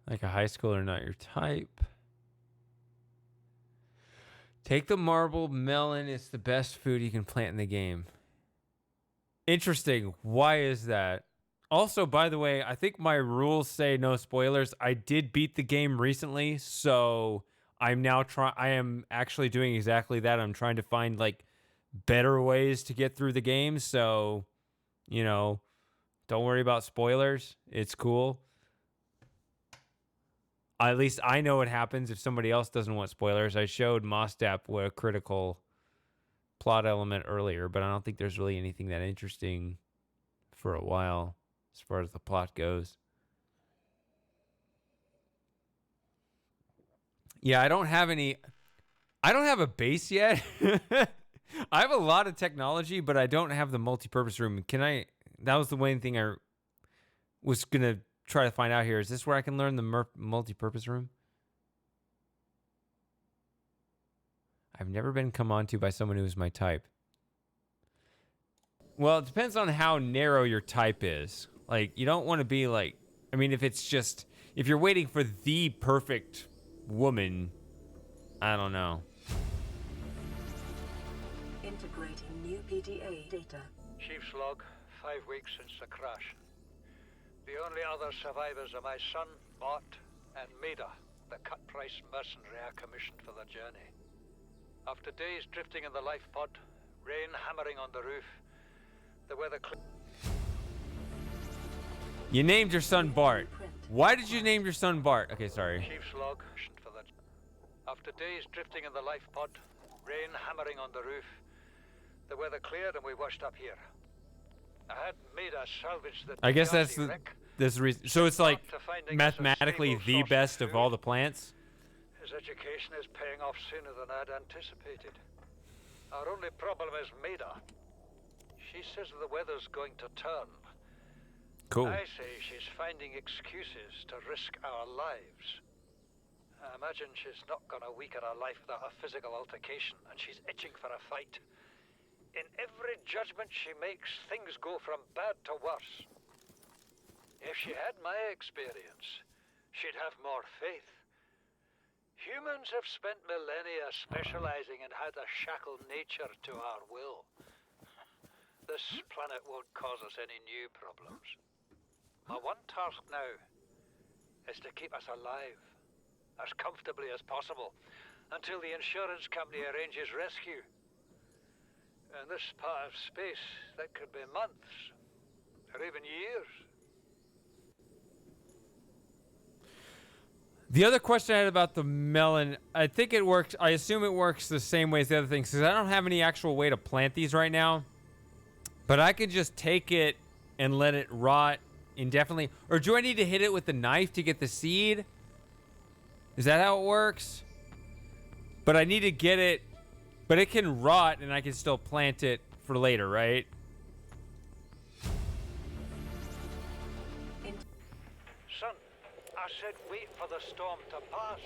Like a high schooler, not your type. Take the marble melon. It's the best food you can plant in the game. Interesting. Why is that? Also, by the way, I think my rules say no spoilers. I did beat the game recently, so I'm now I am actually doing exactly that. I'm trying to find like better ways to get through the game. So, you know, don't worry about spoilers. It's cool. At least I know what happens if somebody else doesn't want spoilers. I showed Mostap what a critical plot element earlier, but I don't think there's really anything that interesting for a while as far as the plot goes. Yeah, I don't have a base yet. I have a lot of technology, but I don't have the multi-purpose room. That was the main thing I was going to try to find out here. Is this where I can learn the multi-purpose room? I've never been come on to by someone who is my type. Well, it depends on how narrow your type is. Like, you don't want to be like, I mean, if you're waiting for the perfect woman, I don't know. Integrating new PDA data. Chief's log, 5 weeks since the crash. The only other survivors are my son, Mott, and Maida, the cut-price mercenary I commissioned for the journey. After days drifting in the life pod, rain hammering on the roof, the weather... You named your son Bart. Why did you name your son Bart? Okay, sorry. Chief's log for the... After days drifting in the life pod, rain hammering on the roof, the weather cleared and we washed up here. I had Maida salvage the... I guess that's the reason. So it's like mathematically the best of all the plants? His education is paying off sooner than I'd anticipated. Our only problem is Maida. She says the weather's going to turn. Cool. I say she's finding excuses to risk our lives. I imagine she's not gonna weaken her life without a physical altercation, and she's itching for a fight. In every judgment she makes, things go from bad to worse. If she had my experience, she'd have more faith. Humans have spent millennia specializing in how to shackle nature to our will. This planet won't cause us any new problems. My one task now is to keep us alive, as comfortably as possible, until the insurance company arranges rescue. In this part of space, that could be months, or even years. The other question I had about the melon, I think it works. I assume it works the same way as the other things, because I don't have any actual way to plant these right now. But I could just take it and let it rot indefinitely. Or do I need to hit it with the knife to get the seed? Is that how it works? But I need to get it, but it can rot and I can still plant it for later, right? Son, I said wait for the storm to pass.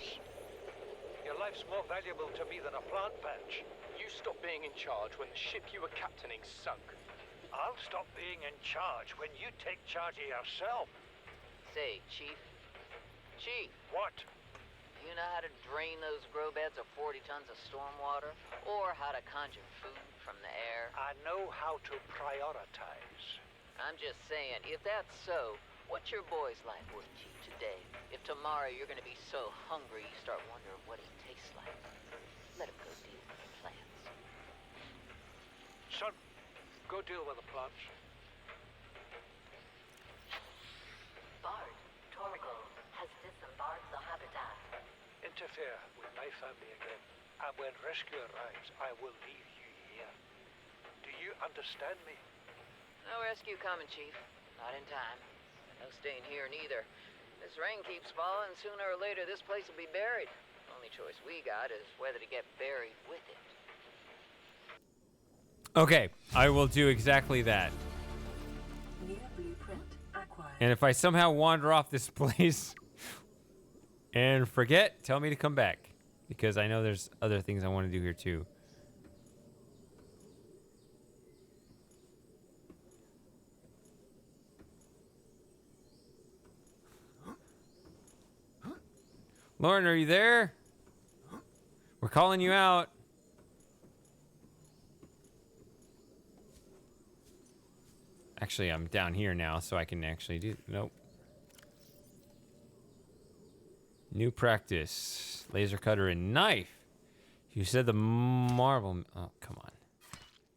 Your life's more valuable to me than a plant patch. You stopped being in charge when the ship you were captaining sunk. I'll stop being in charge when you take charge of yourself. Say, Chief. Chief, What? you know how to drain those grow beds of 40 tons of stormwater? Or how to conjure food from the air? I know how to prioritize. I'm just saying, if that's so, what's your boy's life worth to you today? If tomorrow you're gonna be so hungry you start wondering what he tastes like, let him go deal with the plants. Son, go deal with the plants. Bard, Torgo has disembarked the habitat. Interfere with my family again, and when rescue arrives, I will leave you here. Do you understand me? No rescue coming, Chief. Not in time. No staying here neither. This rain keeps falling, sooner or later this place will be buried. Only choice we got is whether to get buried with it. Okay, I will do exactly that. New blueprint acquired. And if I somehow wander off this place and forget, tell me to come back. Because I know there's other things I want to do here too. Lauren, are you there? We're calling you out. Actually, I'm down here now, so I can actually do... Nope. New practice. Laser cutter and knife. You said the marble... Oh, come on.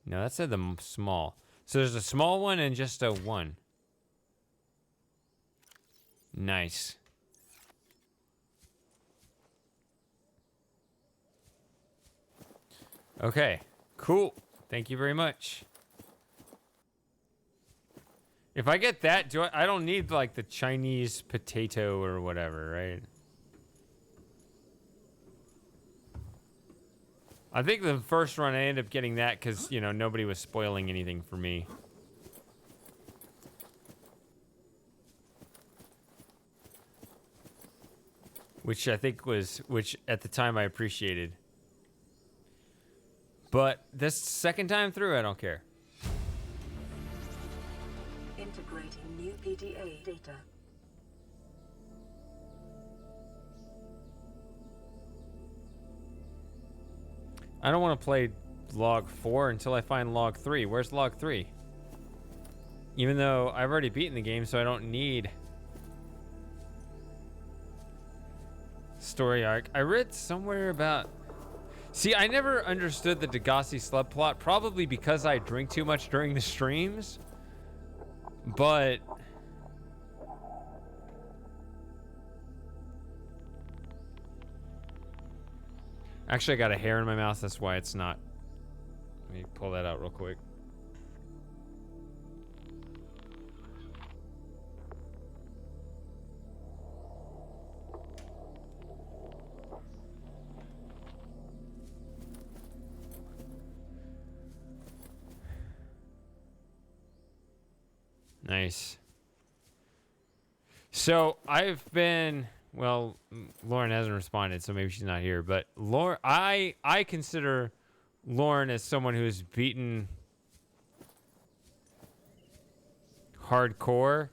No, that said the small. So there's a small one and just a one. Nice. Okay, cool. Thank you very much. If I get that, I don't need like the Chinese potato or whatever, right? I think the first run I ended up getting that because, you know, nobody was spoiling anything for me. Which I think was, which at the time I appreciated. But this second time through, I don't care. Integrating new PDA data. I don't want to play log 4 until I find log 3. Where's log 3? Even though I've already beaten the game, so I don't need story arc. I read somewhere about... See, I never understood the Degassi subplot, probably because I drink too much during the streams. But... Actually, I got a hair in my mouth, that's why it's not. Let me pull that out real quick. Nice. So I've been, well, Lauren hasn't responded, so maybe she's not here. But Lauren, I consider Lauren as someone who's beaten hardcore,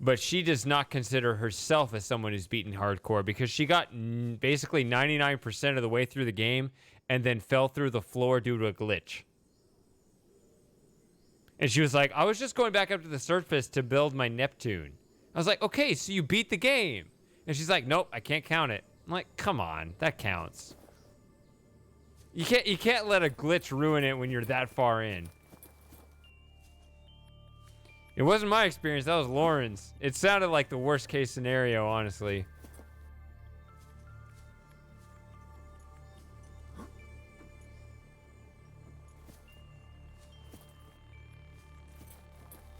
but she does not consider herself as someone who's beaten hardcore because she got basically 99% of the way through the game and then fell through the floor due to a glitch. And she was like, I was just going back up to the surface to build my Neptune. I was like, okay, so you beat the game. And she's like, nope, I can't count it. I'm like, come on, that counts. You can't let a glitch ruin it when you're that far in. It wasn't my experience, that was Lauren's. It sounded like the worst case scenario, honestly.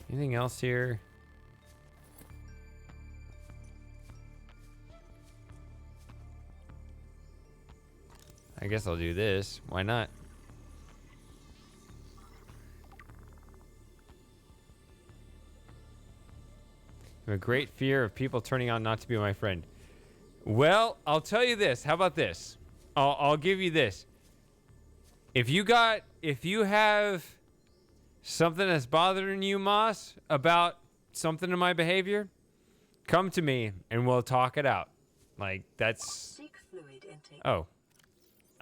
Anything else here? I guess I'll do this. Why not? I have a great fear of people turning out not to be my friend. Well, I'll tell you this. How about this? I'll give you this. If you have something that's bothering you, Moss, about something in my behavior, come to me and we'll talk it out. Like, that's... Seek fluid intake. Oh.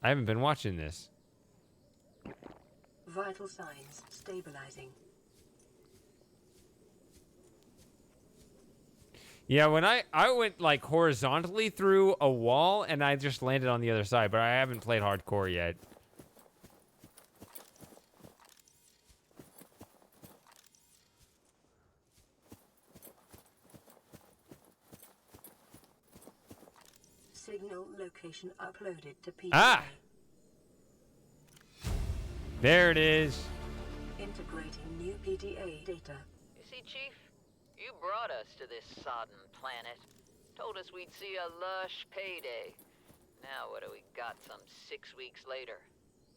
I haven't been watching this. Vital signs stabilizing. Yeah, when I went, like, horizontally through a wall, and I just landed on the other side, but I haven't played hardcore yet. Signal location uploaded to PDA. Ah! There it is. Integrating new PDA data. You see, Chief? You brought us to this sodden planet. Told us we'd see a lush payday. Now what do we got some 6 weeks later?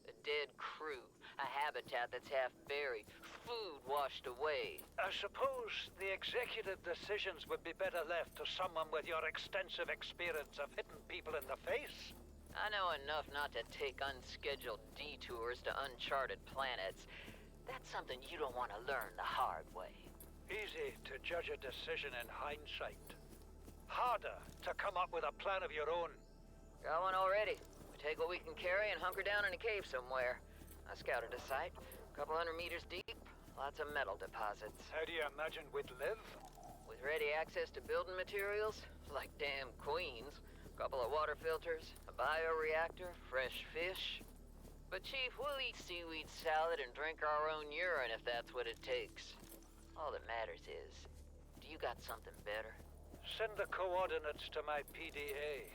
A dead crew, a habitat that's half buried, food washed away. I suppose the executive decisions would be better left to someone with your extensive experience of hitting people in the face. I know enough not to take unscheduled detours to uncharted planets. That's something you don't want to learn the hard way. Easy to judge a decision in hindsight. Harder to come up with a plan of your own. Got one already. We take what we can carry and hunker down in a cave somewhere. I scouted a site, a couple 100 meters deep, lots of metal deposits. How do you imagine we'd live? With ready access to building materials, like damn queens, a couple of water filters, a bioreactor, fresh fish. But Chief, we'll eat seaweed salad and drink our own urine if that's what it takes. All that matters is, do you got something better? Send the coordinates to my PDA.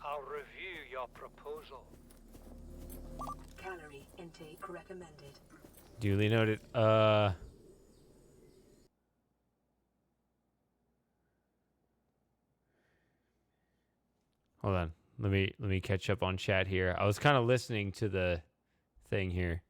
I'll review your proposal. Calorie intake recommended. Duly noted. Hold on. Let me catch up on chat here. I was kind of listening to the thing here.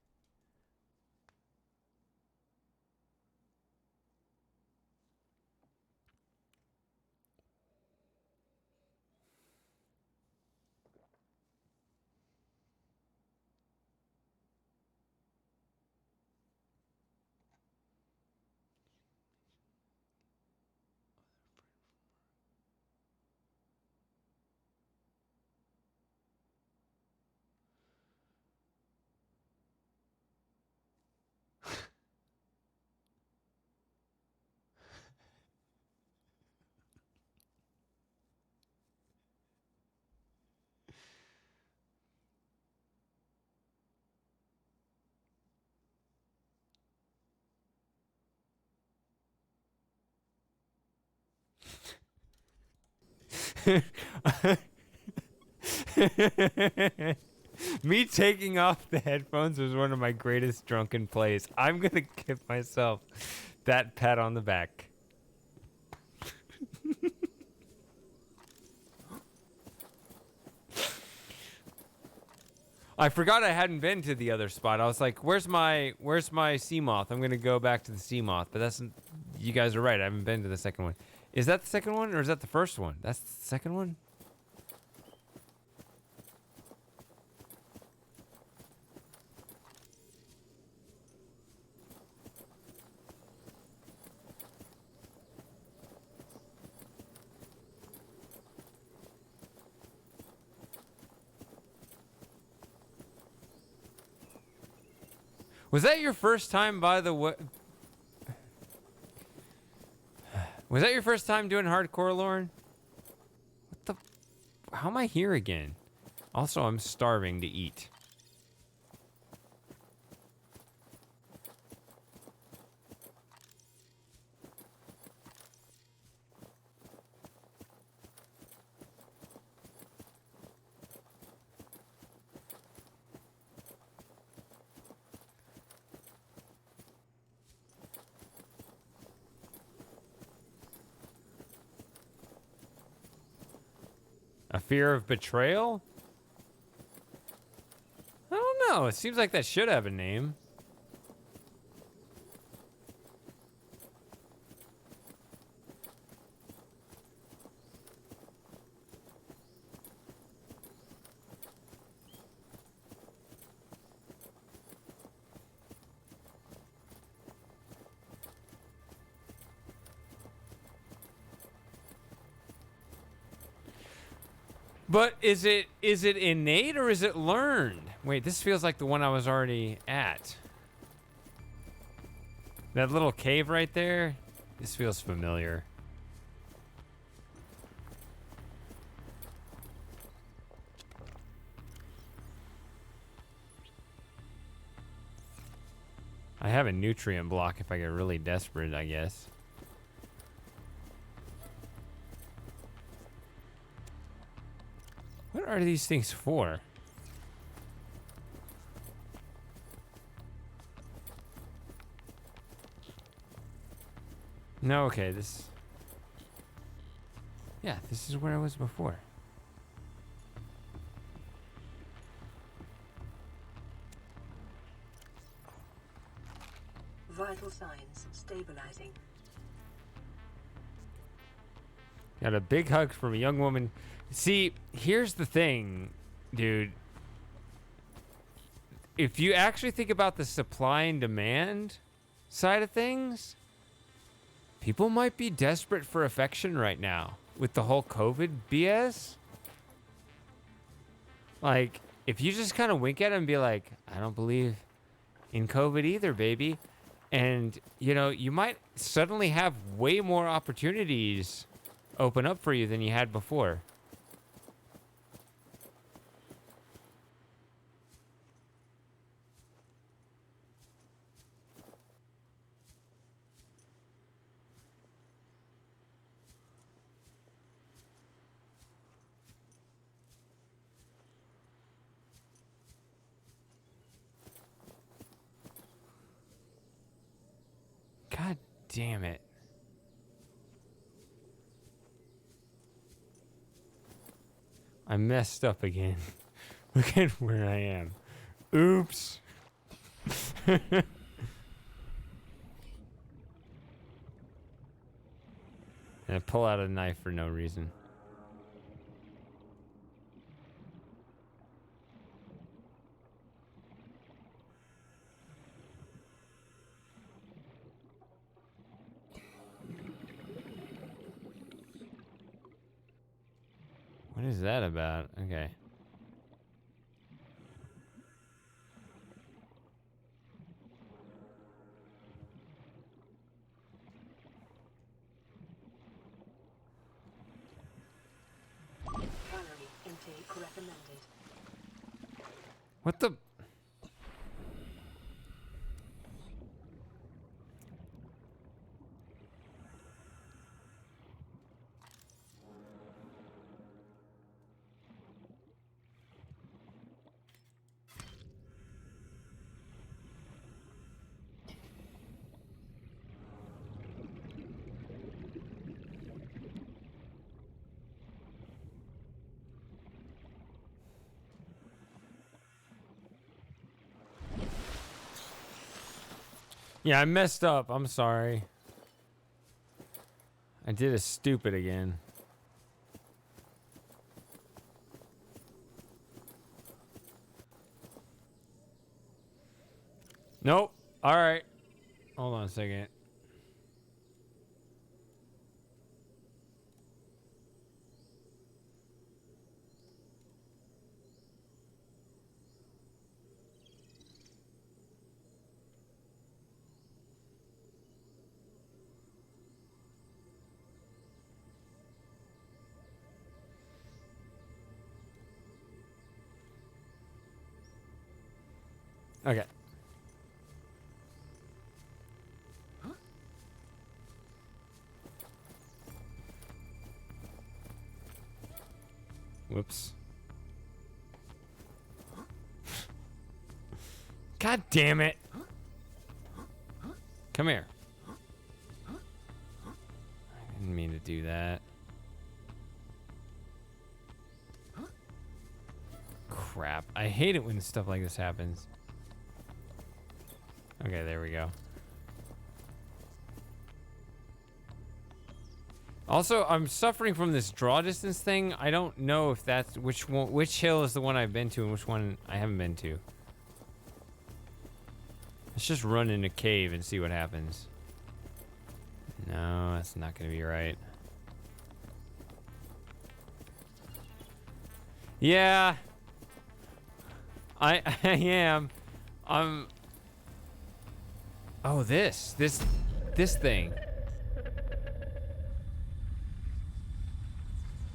Me taking off the headphones was one of my greatest drunken plays. I'm gonna give myself that pat on the back. I forgot I hadn't been to the other spot. I was like, where's my sea moth? I'm gonna go back to the sea moth, but that's, you guys are right. I haven't been to the second one. Is that the second one or is that the first one? That's the second one? Was that your first time, by the way? Was that your first time doing hardcore, Lauren? What the? How am I here again? Also, I'm starving to eat. A fear of betrayal? I don't know. It seems like that should have a name. But is it innate or is it learned? Wait, this feels like the one I was already at. That little cave right there. This feels familiar. I have a nutrient block if I get really desperate, I guess. What are these things for? No, okay, this... Yeah, this is where I was before. Vital signs stabilizing. Got a big hug from a young woman. See, here's the thing, dude. If you actually think about the supply and demand side of things, people might be desperate for affection right now with the whole COVID BS. Like, if you just kind of wink at them and be like, I don't believe in COVID either, baby. And, you know, you might suddenly have way more opportunities open up for you than you had before. God damn it. I messed up again. Look at where I am. Oops. And I pull out a knife for no reason. What is that about? Okay. Calorie intake recommended. What the? Yeah, I messed up. I'm sorry. I did a stupid again. Nope. All right. Hold on a second. Okay. Whoops. God damn it. Come here. I didn't mean to do that. Crap. I hate it when stuff like this happens. Okay, there we go. Also, I'm suffering from this draw distance thing. I don't know if that's which hill is the one I've been to and which one I haven't been to. Let's just run in a cave and see what happens. No, that's not gonna be right. Yeah. I am. Oh, this thing.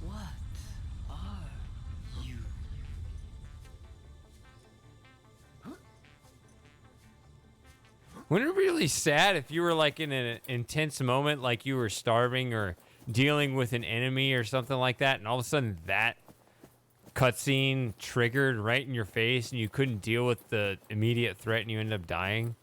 What are you? Wouldn't it be really sad if you were like in an intense moment, like you were starving or dealing with an enemy or something like that, and all of a sudden that cutscene triggered right in your face and you couldn't deal with the immediate threat and you ended up dying?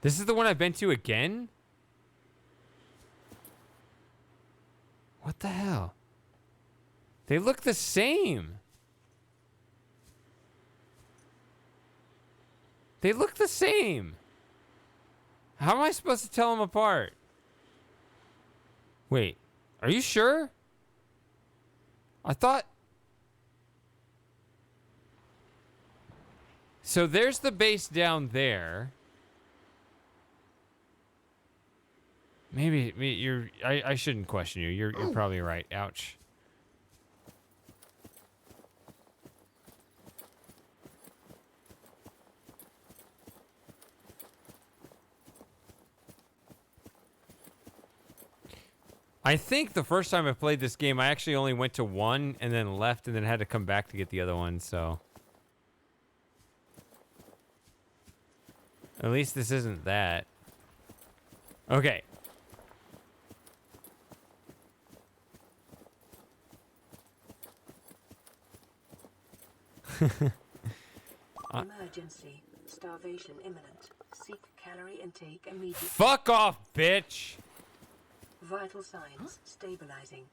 This is the one I've been to again? What the hell? They look the same. They look the same. How am I supposed to tell them apart? Wait, are you sure? I thought... So there's the base down there. Maybe you're... I shouldn't question you. You're probably right. Ouch. I think the first time I played this game, I actually only went to one and then left and then had to come back to get the other one, so... At least this isn't that. Okay. Emergency. Starvation imminent. Seek calorie intake immediately. Fuck off, bitch! Vital signs stabilizing.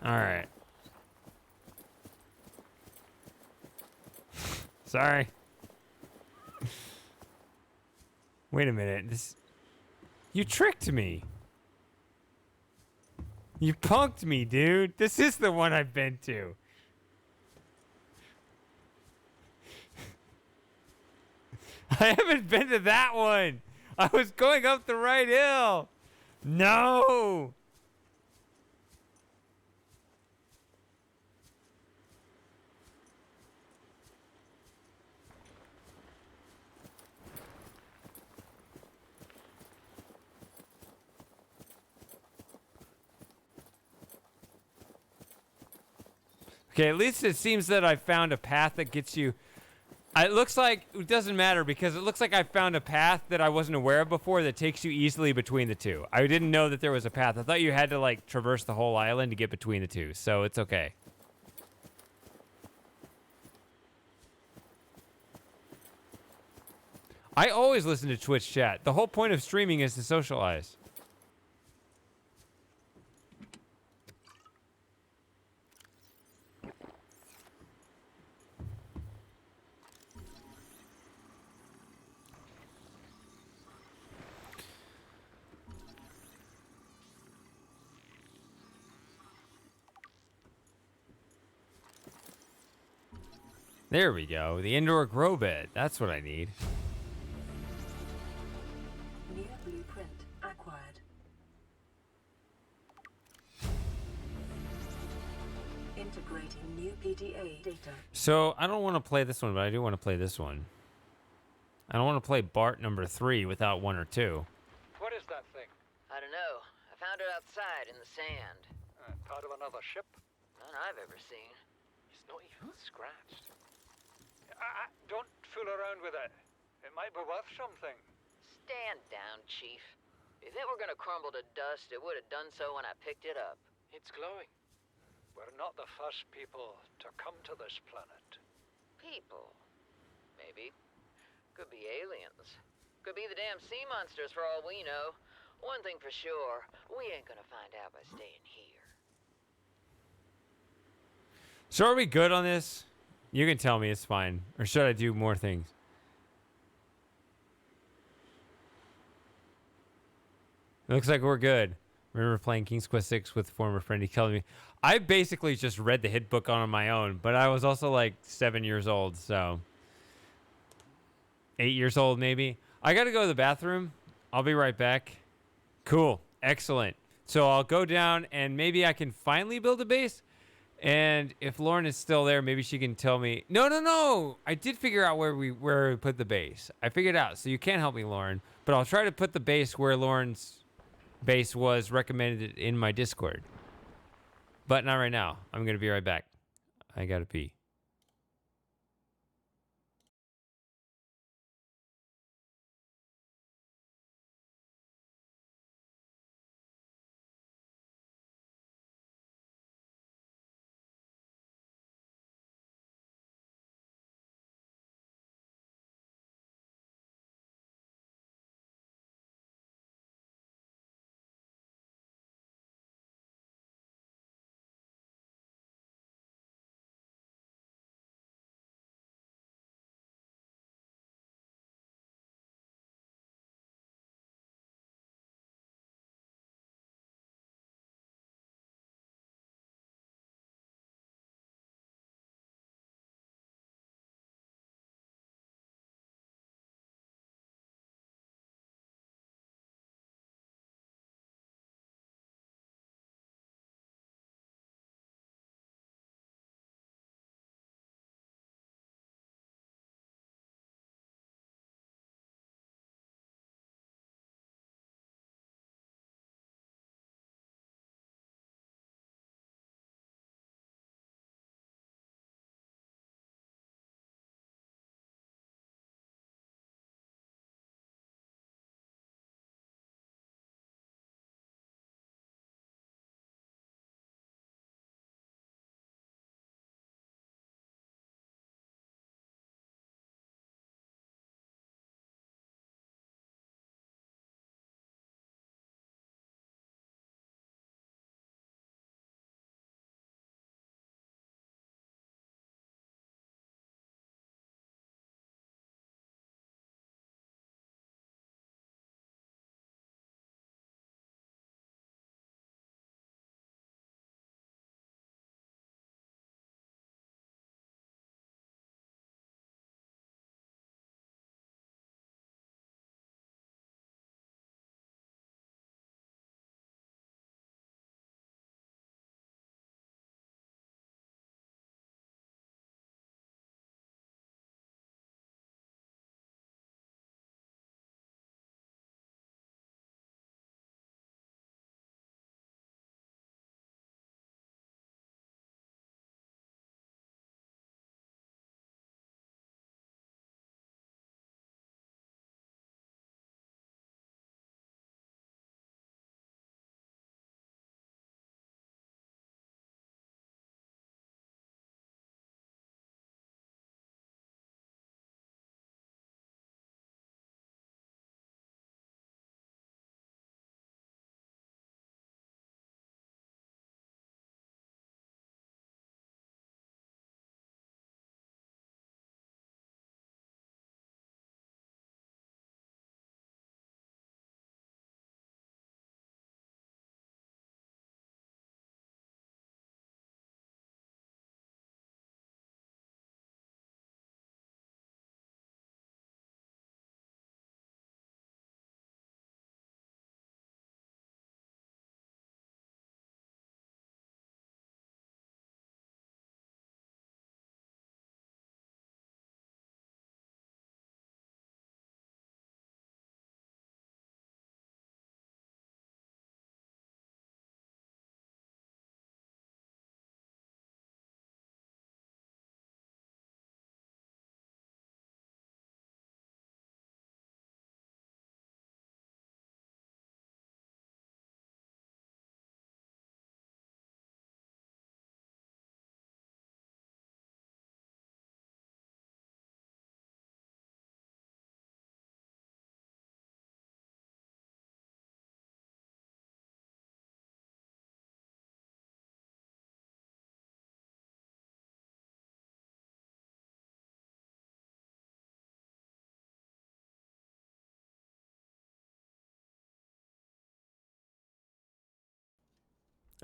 Alright. Sorry. Wait a minute. This... You tricked me. You punked me, dude. This is the one I've been to. I haven't been to that one. I was going up the right hill. No. Okay, at least it seems that I found a path that gets you... It looks like... It doesn't matter because it looks like I found a path that I wasn't aware of before that takes you easily between the two. I didn't know that there was a path. I thought you had to, like, traverse the whole island to get between the two, so it's okay. I always listen to Twitch chat. The whole point of streaming is to socialize. There we go. The indoor grow bed. That's what I need. New blueprint acquired. Integrating new PDA data. So, I don't want to play this one, but I do want to play this one. I don't want to play Bart number 3 without 1 or 2. What is that thing? I don't know. I found it outside in the sand. Part of another ship? None I've ever seen. It's not even scratched. Don't fool around with it. It might be worth something. Stand down, Chief. If it were gonna crumble to dust, it would have done so when I picked it up. It's glowing. We're not the first people to come to this planet. People. Maybe. Could be aliens. Could be the damn sea monsters for all we know. One thing for sure, we ain't gonna find out by staying here. So are we good on this? You can tell me, it's fine. Or should I do more things? Looks like we're good. Remember playing King's Quest 6 with former friend. He telling me, I basically just read the hit book on my own, but I was also like 7 years old, so 8 years old maybe. I got to go to the bathroom. I'll be right back. Cool. Excellent. So I'll go down and maybe I can finally build a base. And if Lauren is still there, maybe she can tell me. No. I did figure out where we put the base. I figured it out. So you can't help me, Lauren. But I'll try to put the base where Lauren's base was recommended in my Discord. But not right now. I'm going to be right back. I got to pee.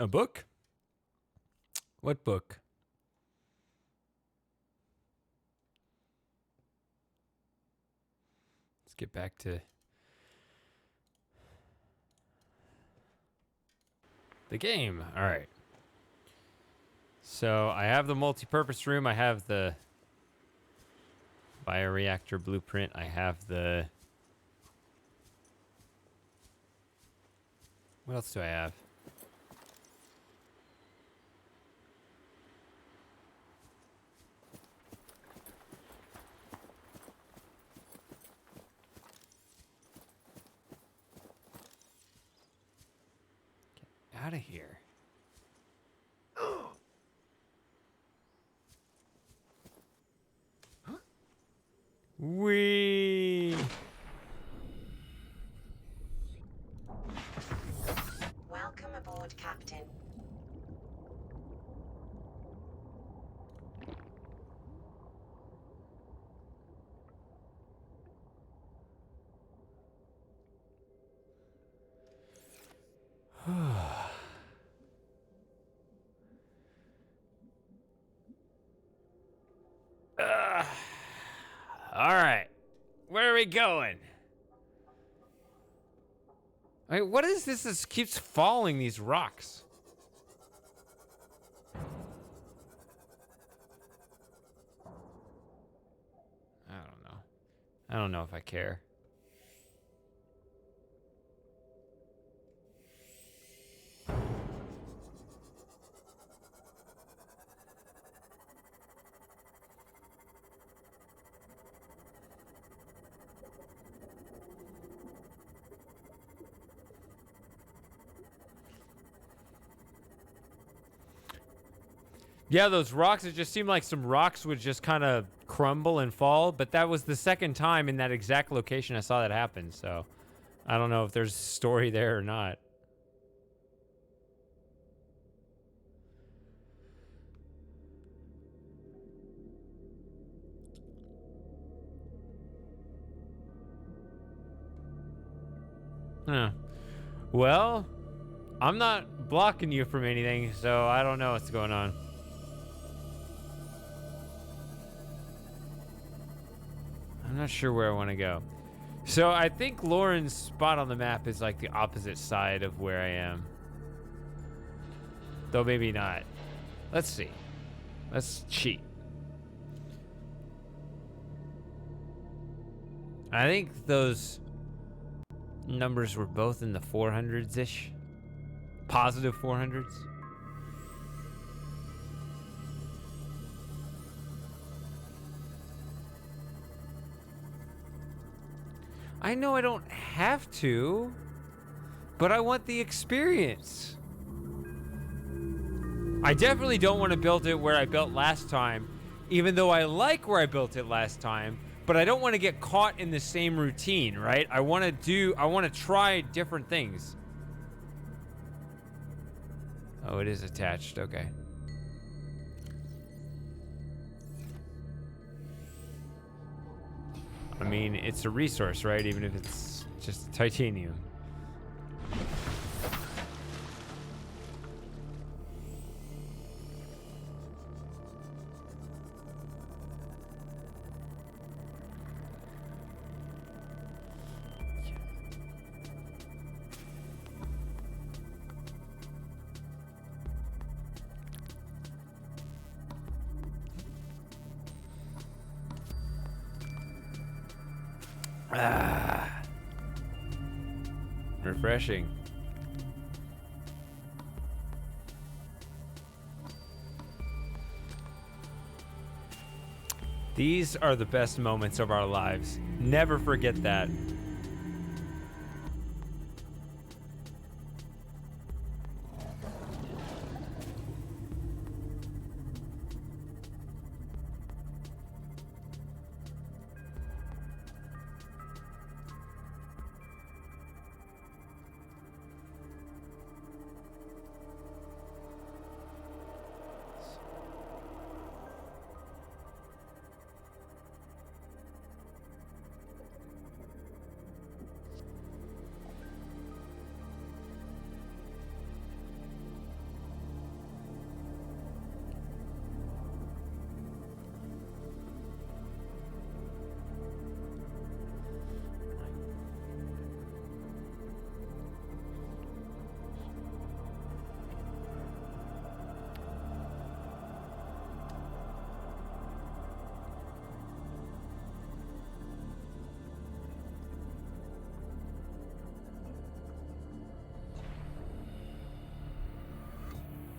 A book? What book? Let's get back to the game. All right. So I have the multi-purpose room. I have the bioreactor blueprint. I have the... What else do I have? Get out of here. Wee. Welcome aboard, Captain. All right. Where are we going? I mean, what is this that keeps falling, these rocks? I don't know. I don't know if I care. Yeah, those rocks, it just seemed like some rocks would just kind of crumble and fall, but that was the second time in that exact location I saw that happen, so I don't know if there's a story there or not. Huh. Well, I'm not blocking you from anything, so I don't know what's going on. I'm not sure where I want to go. So I think Lauren's spot on the map is like the opposite side of where I am. Though maybe not. Let's see. Let's cheat. I think those numbers were both in the 400s-ish. Positive 400s. I know I don't have to, but I want the experience. I definitely don't want to build it where I built last time, even though I like where I built it last time, but I don't want to get caught in the same routine, right? I want to try different things. Oh, it is attached, okay. I mean, it's a resource, right? Even if it's just titanium. Ah. Refreshing. These are the best moments of our lives. Never forget that.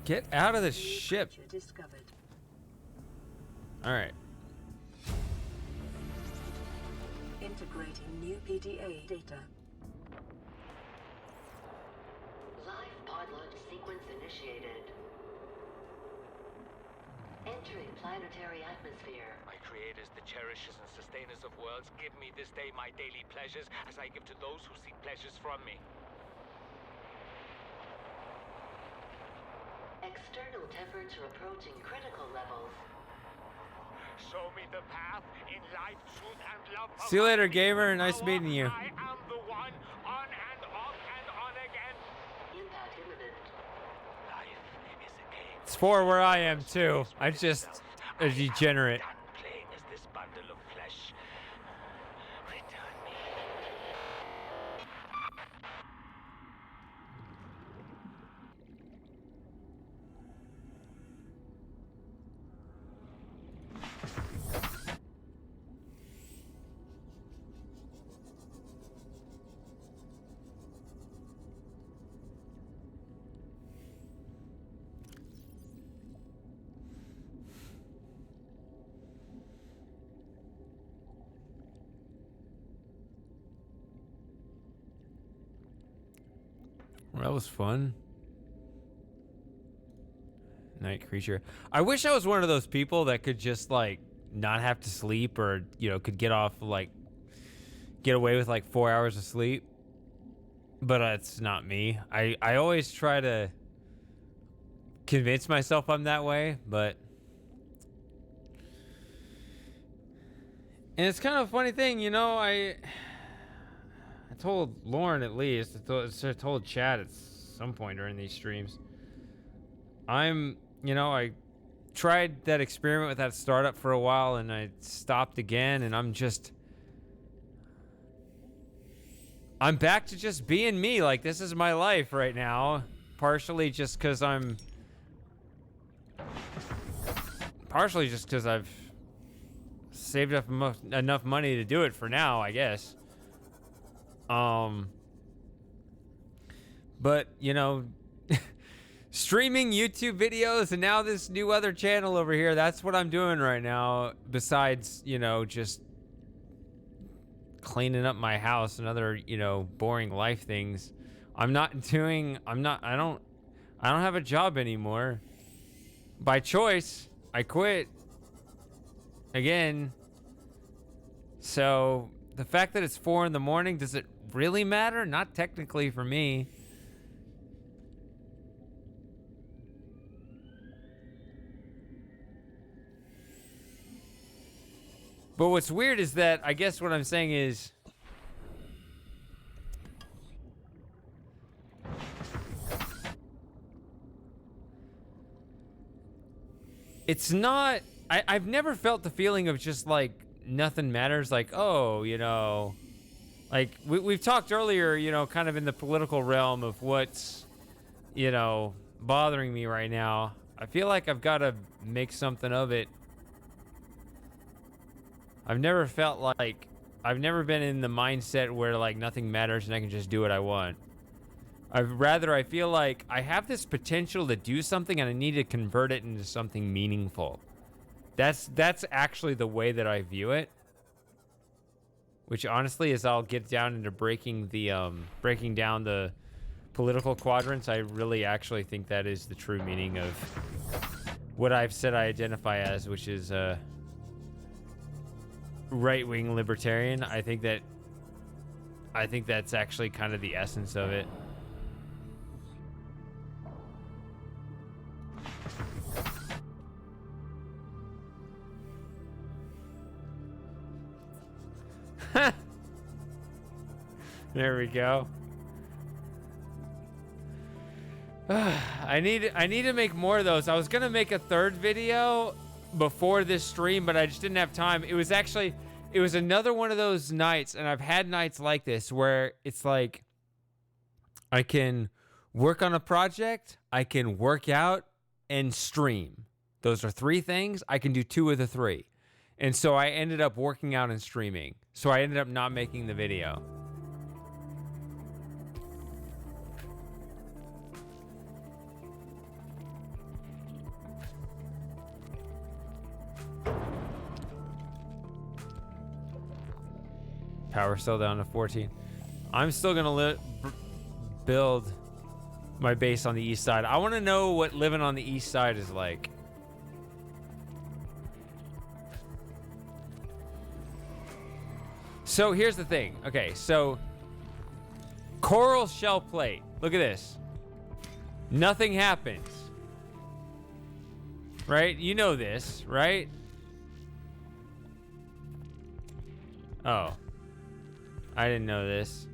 Get out of the ship. Creature discovered. All right. Integrating new PDA data. Live pod launch sequence initiated. Entering planetary atmosphere. My creators, the cherishers and sustainers of worlds, give me this day my daily pleasures as I give to those who seek pleasures from me. External temperature approaching critical levels. Show me the path in life, truth, and love. See you later, gamer. Nice meeting you. I am the one, on and off and on again. Impact imminent. Life is a game. It's 4 where I am too. I'm just a degenerate. Done playing as this bundle of flesh. Return me. Well, that was fun. Night creature. I wish I was one of those people that could just like not have to sleep, or could get away with like 4 hours of sleep. But it's not me. I always try to convince myself I'm that way, but and it's kind of a funny thing, I told Lauren, at least I told Chad at some point during these streams, I tried that experiment with that startup for a while and I stopped again, and I'm back to just being me. Like, this is my life right now, partially just because I've saved up enough money to do it for now, I guess. But streaming YouTube videos and now this new other channel over here, that's what I'm doing right now, besides just cleaning up my house and other boring life things. I don't have a job anymore. By choice, I quit again. So the fact that it's 4 in the morning, does it really matter? Not technically for me. But what's weird is that I guess what I'm saying is it's not, I've never felt the feeling of just like nothing matters. Like, oh, like we've talked earlier, kind of in the political realm of what's, bothering me right now. I feel like I've got to make something of it. I've never been in the mindset where like nothing matters and I can just do what I want. I feel like I have this potential to do something and I need to convert it into something meaningful. That's actually the way that I view it. Which honestly, as I'll get down into breaking down the political quadrants, I really actually think that is the true meaning of what I've said I identify as, which is right-wing libertarian. I think that's actually kind of the essence of it. There we go. I need to make more of those. I was gonna make a third video before this stream, but I just didn't have time. It was another one of those nights, and I've had nights like this where it's like I can work on a project, I can work out, and stream. Those are 3 things. I can do 2 of the 3. And so I ended up working out and streaming. So I ended up not making the video. Power still down to 14. I'm still gonna build my base on the east side. I want to know what living on the east side is like. So here's the thing. Okay, so coral shell plate. Look at this. Nothing happens. Right? You know this, right? Oh. I didn't know this.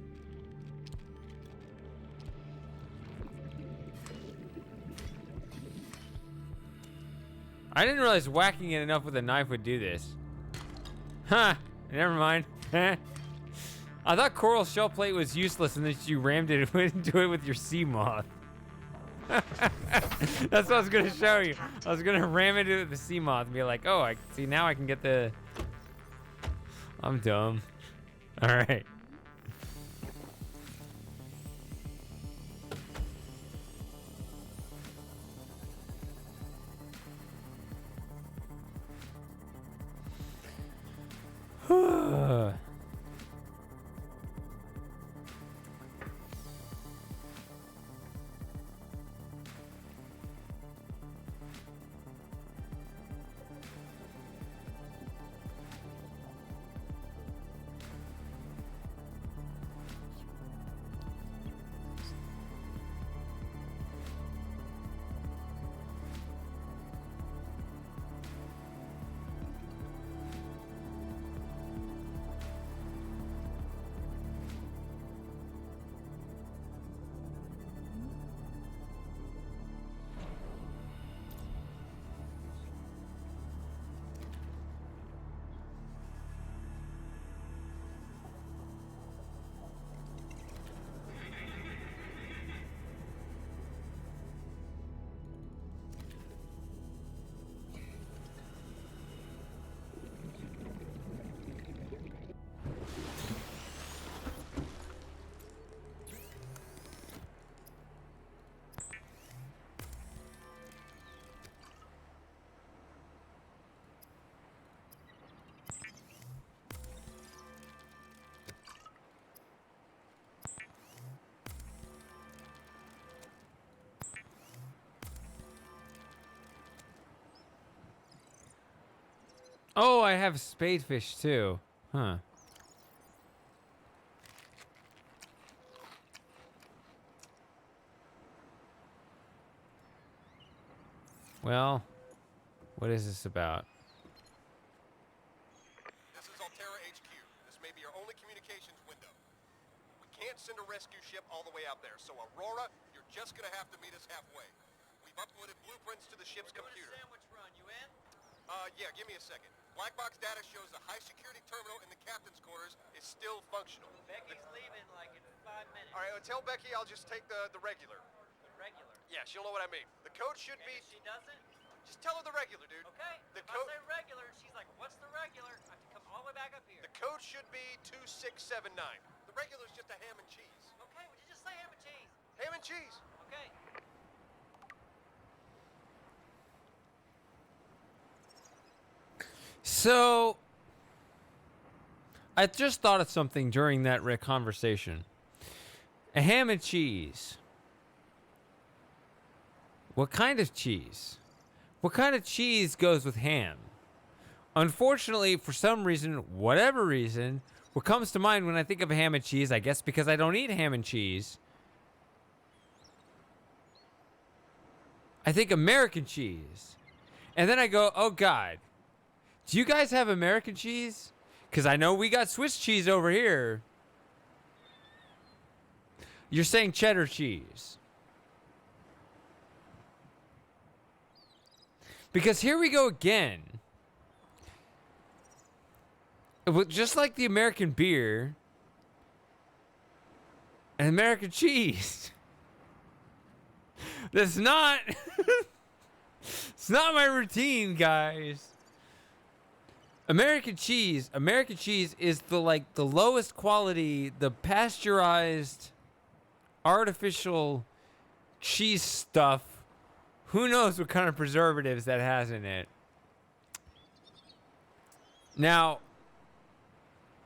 I didn't realize whacking it enough with a knife would do this. Huh. Never mind. I thought coral shell plate was useless and then you rammed it into it with your sea moth. That's what I was going to show you. I was going to ram it into it with the sea moth and be like, oh, I see now I can get the... I'm dumb. All right. Oh, I have spadefish too. Huh. Well, what is this about? This is Altera HQ. This may be your only communications window. We can't send a rescue ship all the way out there, so Aurora, you're just gonna have to meet us halfway. We've uploaded blueprints to the ship's computer. Sandwich run, you in? Yeah, give me a second. Black box data shows the high security terminal in the captain's quarters is still functional. Becky's leaving like in 5 minutes. All right, tell Becky I'll just take the regular. The regular. Yeah, she'll know what I mean. The code should And be... if she doesn't? Just tell her the regular, dude. Okay. The If code... I say regular, she's like, what's the regular? I have to come all the way back up here. The code should be 2679. The regular's just a ham and cheese. Okay, would you just say ham and cheese? Ham and cheese. Okay. So, I just thought of something during that conversation. A ham and cheese. What kind of cheese? What kind of cheese goes with ham? Unfortunately, for some reason, whatever reason, what comes to mind when I think of ham and cheese, I guess because I don't eat ham and cheese, I think American cheese. And then I go, oh God, do you guys have American cheese? Because I know we got Swiss cheese over here. You're saying cheddar cheese. Because here we go again. Just like the American beer and American cheese. That's not... It's not my routine, guys. American cheese is the lowest quality, the pasteurized artificial cheese stuff. Who knows what kind of preservatives that has in it. Now,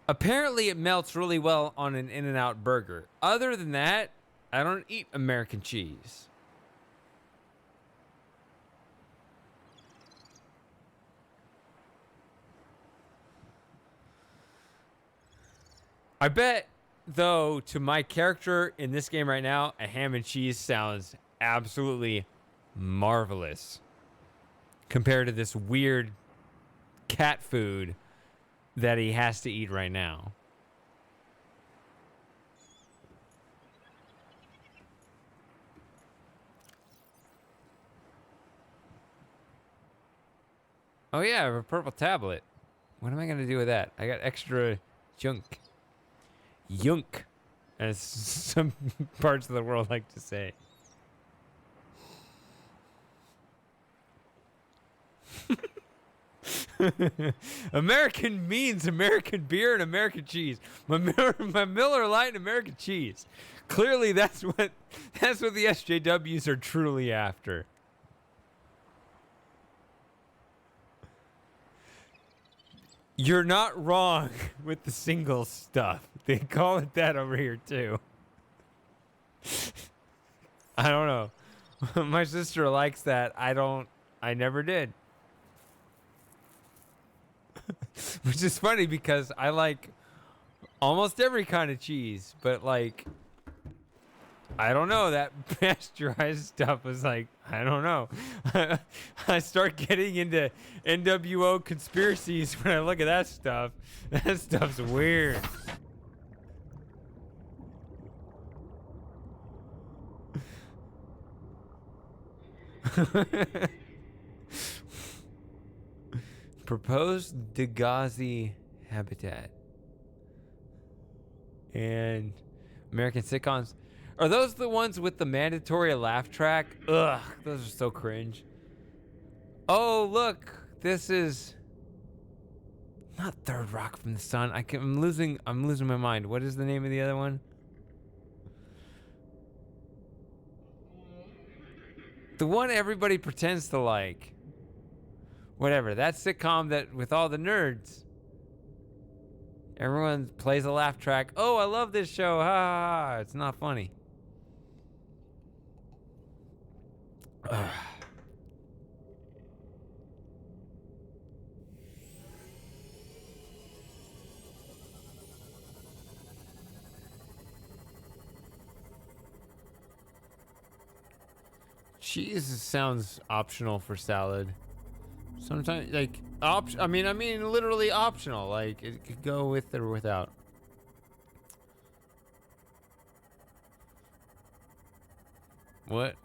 Apparently, it melts really well on an In-N-Out burger. Other than that, I don't eat American cheese. I bet, though, to my character in this game right now, a ham and cheese sounds absolutely marvelous compared to this weird cat food that he has to eat right now. Oh yeah, I have a purple tablet. What am I gonna do with that? I got extra junk. Yunk, as some parts of the world like to say. American means American beer and American cheese. My Miller Lite and American cheese. Clearly, that's what the SJWs are truly after. You're not wrong with the single stuff. They call it that over here too. I don't know. My sister likes that. I never did. Which is funny because I like almost every kind of cheese, but like, I don't know, that pasteurized stuff is like, I don't know. I start getting into NWO conspiracies when I look at that stuff. That stuff's weird. Proposed Degazi habitat and American sitcoms. Are those the ones with the mandatory laugh track? Ugh, those are so cringe. Oh, look, this is not Third Rock from the Sun. I'm losing my mind. What is the name of the other one? The one everybody pretends to like. Whatever, that sitcom that with all the nerds. Everyone plays a laugh track. Oh, I love this show. Ha ha ha. It's not funny. Ugh. Cheese sounds optional for salad. Sometimes, like, I mean, literally optional. Like, it could go with or without. What?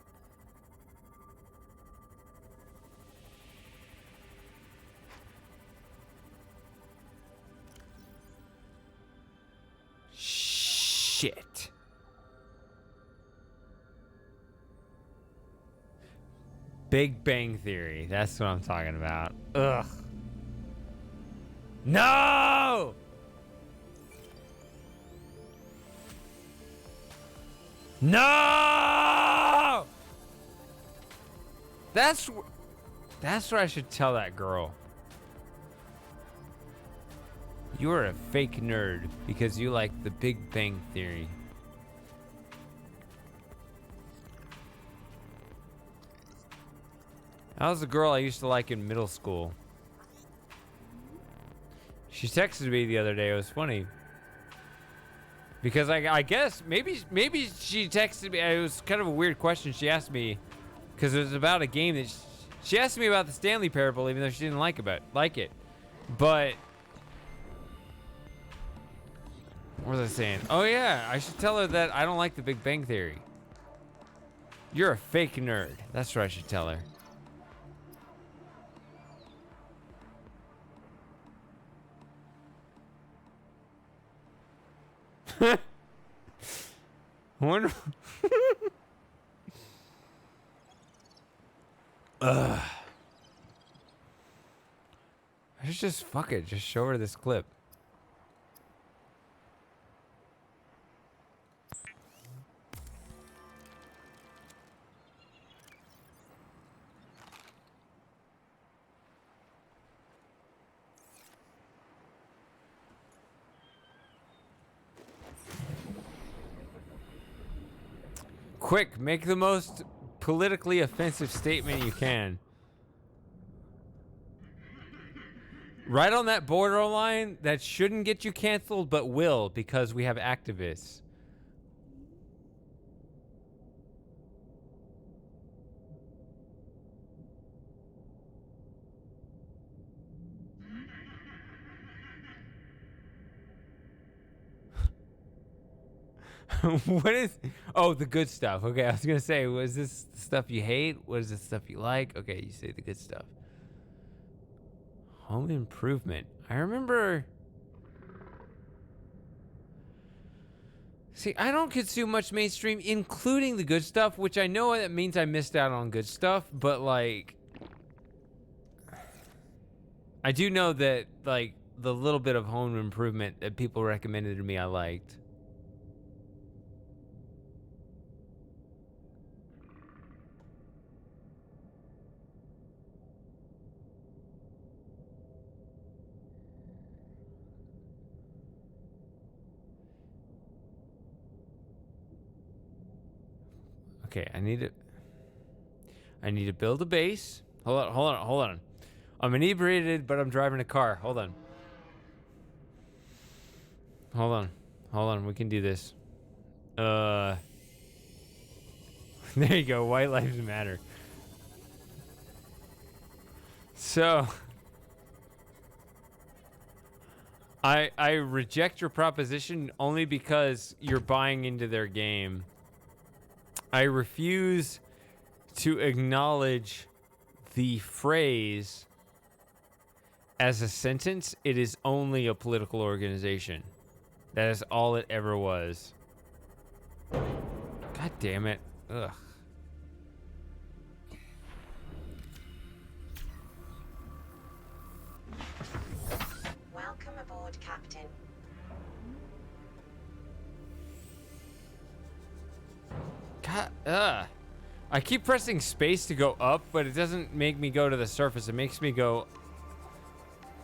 Shit. Big Bang Theory. That's what I'm talking about. Ugh. No! No! That's what I should tell that girl. You are a fake nerd because you like the Big Bang Theory. That was the girl I used to like in middle school. She texted me the other day. It was funny. Because I guess maybe she texted me. It was kind of a weird question she asked me because it was about a game that she asked me about the Stanley Parable, even though she didn't like it. But what was I saying? Oh yeah, I should tell her that I don't like the Big Bang Theory. You're a fake nerd. That's what I should tell her. Wonder. Ugh. I should just fuck it. Just show her this clip. Quick, make the most politically offensive statement you can. Right on that borderline that shouldn't get you canceled, but will because we have activists. What is... Oh, the good stuff. Okay, I was going to say, was this the stuff you hate? What is the stuff you like? Okay, you say the good stuff. Home improvement. I remember... See, I don't consume much mainstream, including the good stuff, which I know that means I missed out on good stuff, but, like... I do know that, like, the little bit of home improvement that people recommended to me I liked. Okay, I need to build a base. Hold on. I'm inebriated, but I'm driving a car. Hold on. We can do this. There you go. White lives matter. So, I reject your proposition only because you're buying into their game. I refuse to acknowledge the phrase as a sentence. It is only a political organization. That is all it ever was. God damn it. Ugh. Welcome aboard, Captain. God, I keep pressing space to go up, but it doesn't make me go to the surface. It makes me go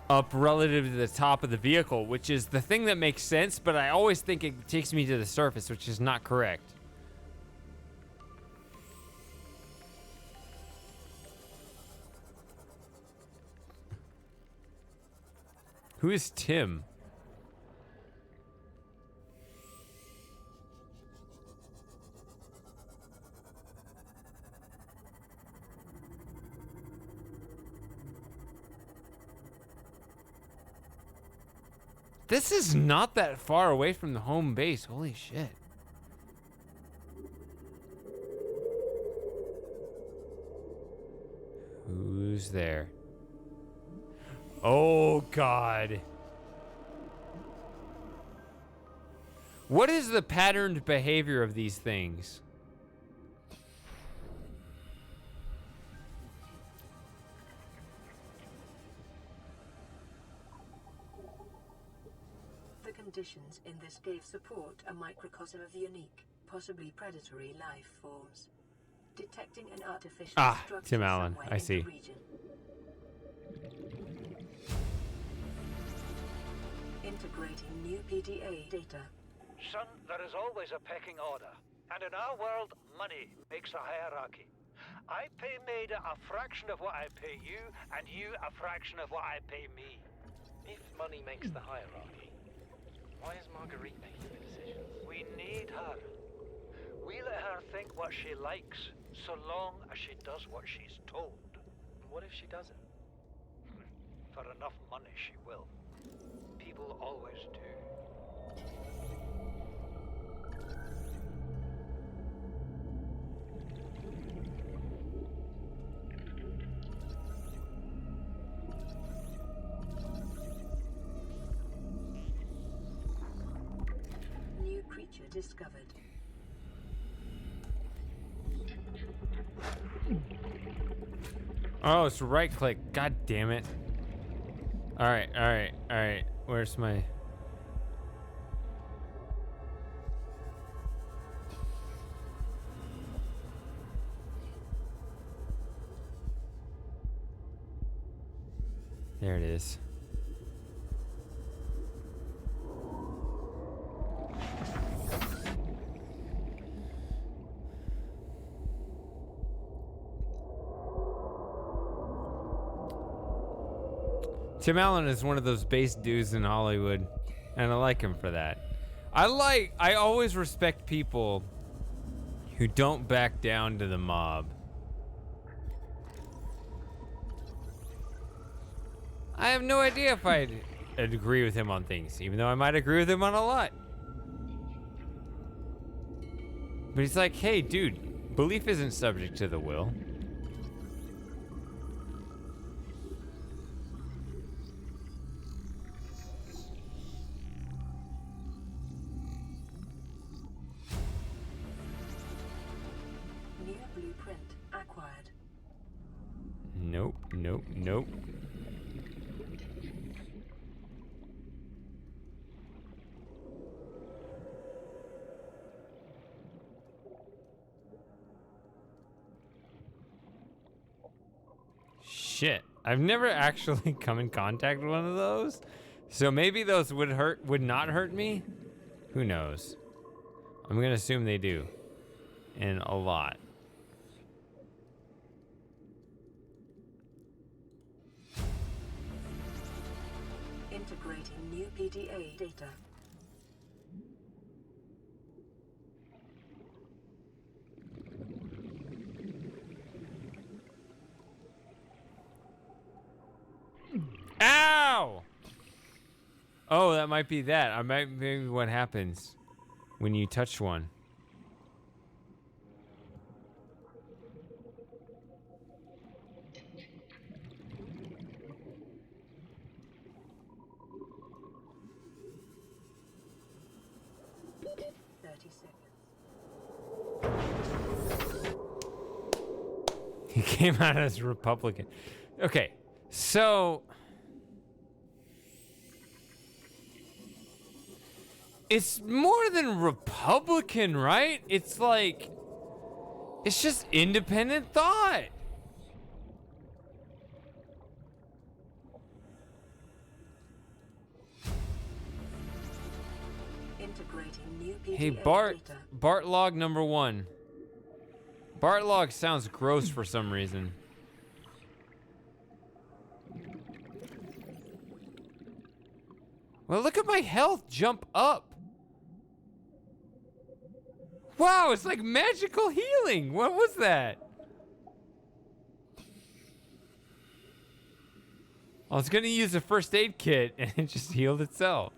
up relative to the top of the vehicle, which is the thing that makes sense, but I always think it takes me to the surface, which is not correct. Who is Tim? This is not that far away from the home base. Holy shit. Who's there? Oh, God. What is the patterned behavior of these things? The conditions in this cave support a microcosm of unique, possibly predatory life forms. Detecting an artificial structure Tim Allen, somewhere I in see. the region. Integrating new PDA data. Son, there is always a pecking order. And in our world, money makes a hierarchy. I pay Maida a fraction of what I pay you, and you a fraction of what I pay me. If money makes the hierarchy, why is Marguerite making the decisions? We need her. We let her think what she likes, so long as she does what she's told. What if she doesn't? For enough money, she will. People always do. New creature discovered. Oh, it's right click. God damn it. All right. Where's my... There it is. Tim Allen is one of those base dudes in Hollywood, and I like him for that. I always respect people who don't back down to the mob. I have no idea if I'd agree with him on things, even though I might agree with him on a lot. But he's like, hey, dude, belief isn't subject to the will. New blueprint acquired. Nope, nope, nope. Shit, I've never actually come in contact with one of those, so maybe those would not hurt me. Who knows? I'm gonna assume they do, and a lot. Integrating new PDA data. Ow! Oh, that might be that. Maybe what happens when you touch one. He came out as Republican. Okay, so it's more than Republican, right? It's like, it's just independent thought. Integrating new PDA Hey, Bart, data. Bart log number 1. Bart log sounds gross for some reason. Well, look at my health jump up. Wow, it's like magical healing. What was that? I was gonna use a first aid kit and it just healed itself.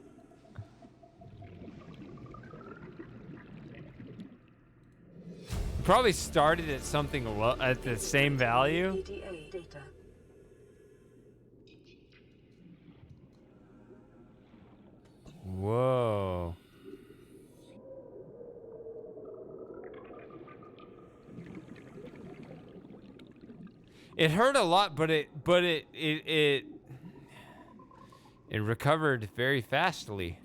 Probably started at something at the same value. PDA data. Whoa. It hurt a lot, but it recovered very fastly.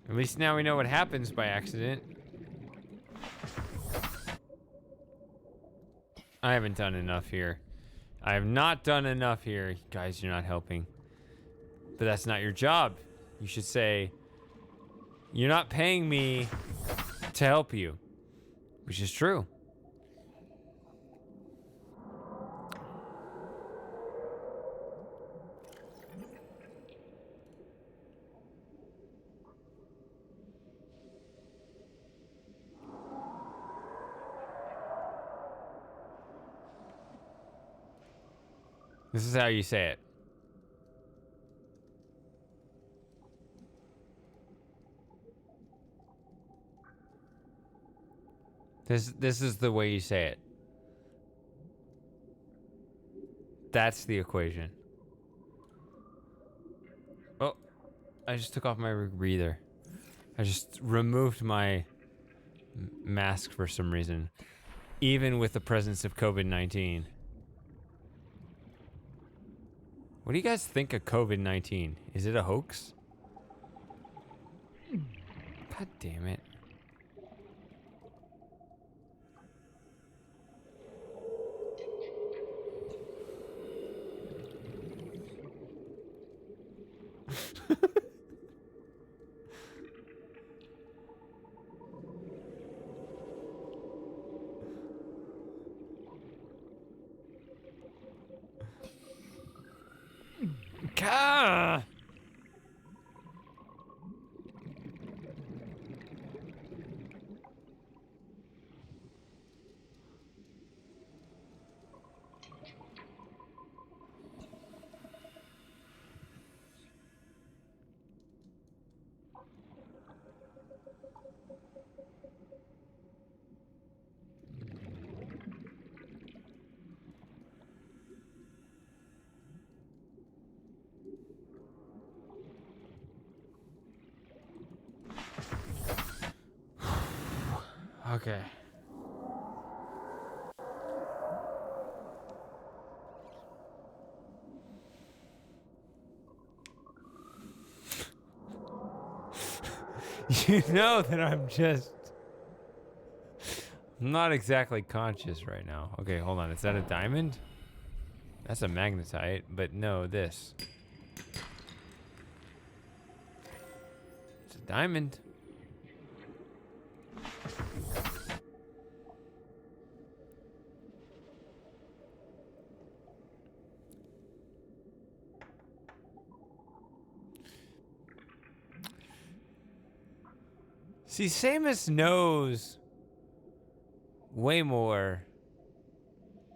At least now we know what happens by accident. I haven't done enough here. I have not done enough here. Guys, you're not helping. But that's not your job. You should say, you're not paying me to help you. Which is true. This is how you say it. This is the way you say it. That's the equation. Oh, I just took off my breather. I just removed my mask for some reason, even with the presence of COVID-19. What do you guys think of COVID-19? Is it a hoax? God damn it. Okay. You know that I'm not exactly conscious right now. Okay, hold on. Is that a diamond? That's a magnetite, but no, this. It's a diamond. See, Samus knows way more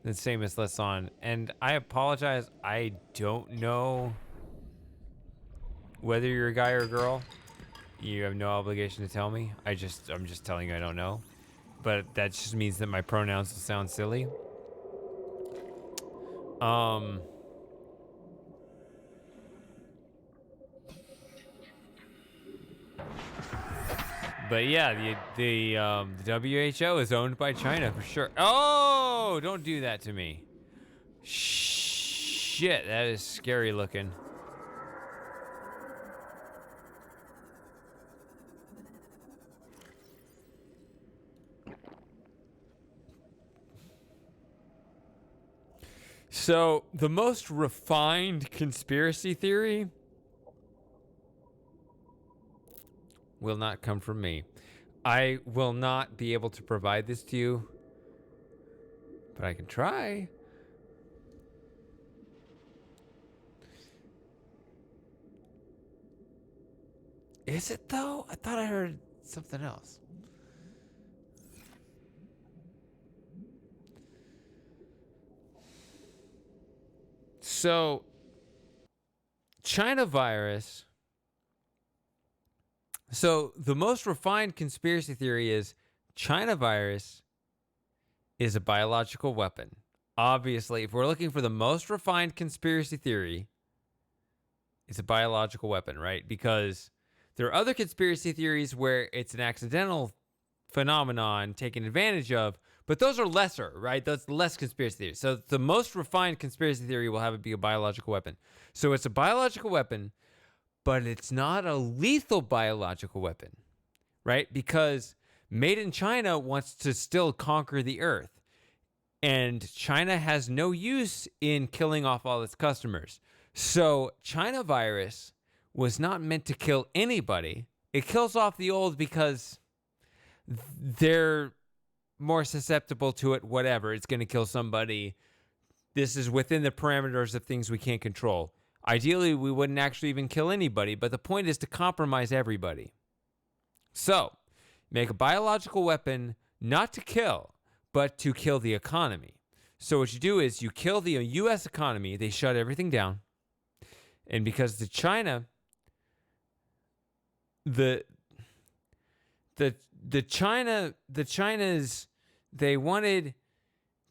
than Samus lets on. And I apologize, I don't know whether you're a guy or a girl. You have no obligation to tell me. I'm just telling you I don't know. But that just means that my pronouns will sound silly. But yeah, the WHO is owned by China for sure. Oh, don't do that to me. Shit, that is scary looking. So, the most refined conspiracy theory will not come from me. I will not be able to provide this to you, but I can try. Is it though? I thought I heard something else. So, China virus. So, the most refined conspiracy theory is China virus is a biological weapon. Obviously, if we're looking for the most refined conspiracy theory, it's a biological weapon, right? Because there are other conspiracy theories where it's an accidental phenomenon taken advantage of, but those are lesser, right? That's less conspiracy theory. So the most refined conspiracy theory will have it be a biological weapon. So it's a biological weapon, but it's not a lethal biological weapon, right? Because Made in China wants to still conquer the earth. And China has no use in killing off all its customers. So China virus was not meant to kill anybody. It kills off the old because they're more susceptible to it, whatever. It's going to kill somebody. This is within the parameters of things we can't control. Ideally, we wouldn't actually even kill anybody, but the point is to compromise everybody. So, make a biological weapon not to kill, but to kill the economy. So what you do is you kill the U.S. economy, they shut everything down, and because the China's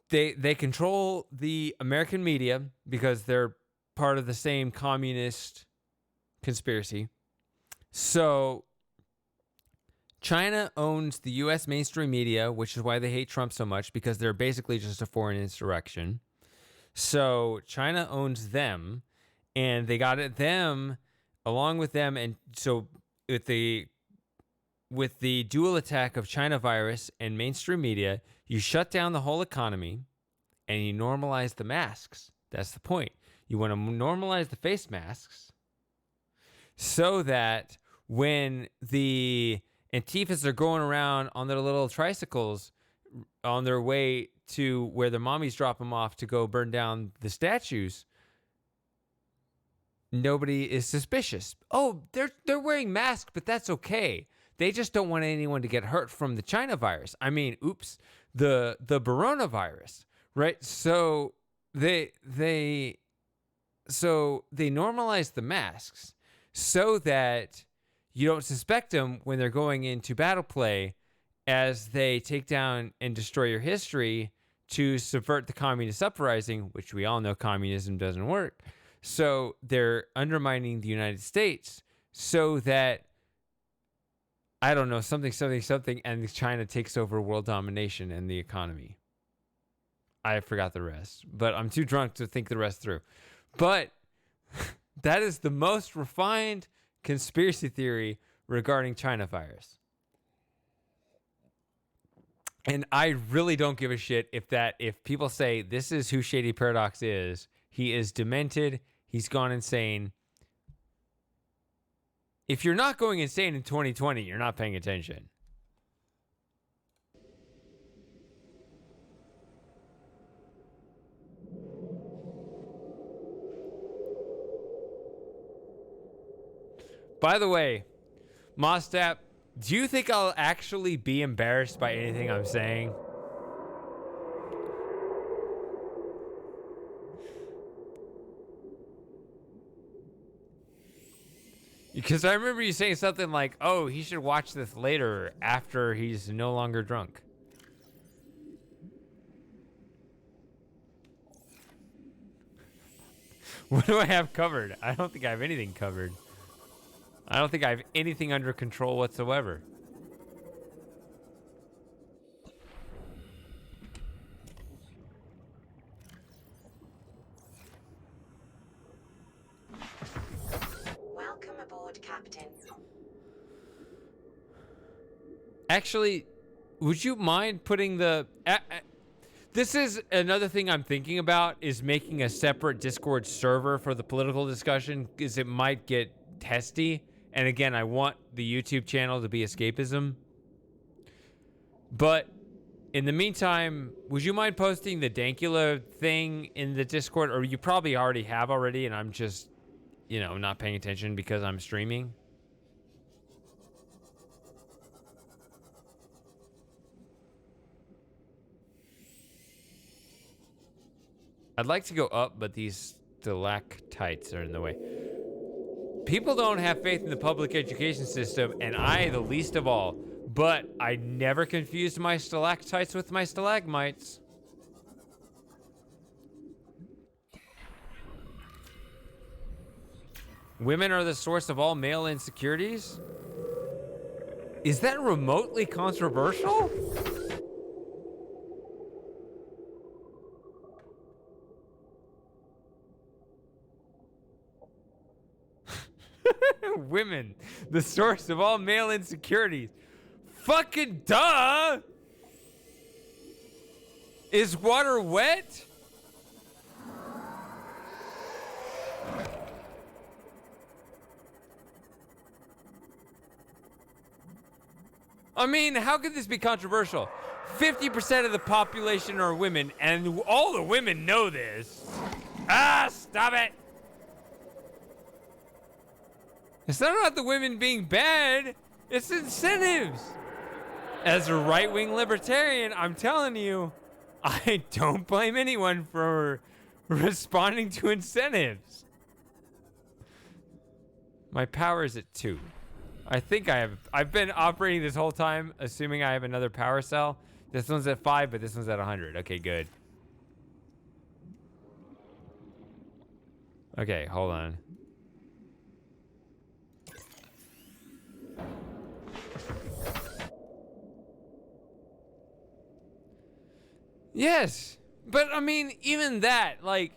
they control the American media because they're part of the same communist conspiracy. So China owns the U.S. mainstream media, which is why they hate Trump so much, because they're basically just a foreign insurrection. So China owns them, and they got at them along with them. And so with the dual attack of China virus and mainstream media, you shut down the whole economy and you normalize the masks. That's the point. You want to normalize the face masks so that when the Antifas are going around on their little tricycles on their way to where their mommies drop them off to go burn down the statues, nobody is suspicious. Oh, they're wearing masks, but that's okay. They just don't want anyone to get hurt from the China virus. I mean, oops, the coronavirus, right? So they normalize the masks so that you don't suspect them when they're going into battle play as they take down and destroy your history to subvert the communist uprising, which we all know communism doesn't work. So they're undermining the United States so that I don't know, something, and China takes over world domination and the economy. I forgot the rest, but I'm too drunk to think the rest through. But that is the most refined conspiracy theory regarding China virus. And I really don't give a shit if people say this is who Shady Paradox is. He is demented. He's gone insane. If you're not going insane in 2020, you're not paying attention. By the way, Mostap, do you think I'll actually be embarrassed by anything I'm saying? Because I remember you saying something like, oh, he should watch this later after he's no longer drunk. What do I have covered? I don't think I have anything covered. I don't think I have anything under control whatsoever. Welcome aboard, Captain. Actually, would you mind putting the... this is another thing I'm thinking about, is making a separate Discord server for the political discussion, because it might get testy. And again, I want the YouTube channel to be escapism. But in the meantime, would you mind posting the Dankula thing in the Discord? Or you probably already have already, and I'm just, you know, not paying attention because I'm streaming. I'd like to go up, but these stalactites are in the way. People don't have faith in the public education system, and I the least of all. But I never confused my stalactites with my stalagmites. Women are the source of all male insecurities? Is that remotely controversial? Women, the source of all male insecurities. Fucking duh! Is water wet? I mean, how could this be controversial? 50% of the population are women, and all the women know this. Ah, stop it! It's not about the women being bad. It's incentives. As a right-wing libertarian, I'm telling you, I don't blame anyone for responding to incentives. My power is at 2. I think I've been operating this whole time assuming I have another power cell. This one's at 5, but this one's at 100. Okay, good. Okay, hold on. Yes, but I mean, even that, like,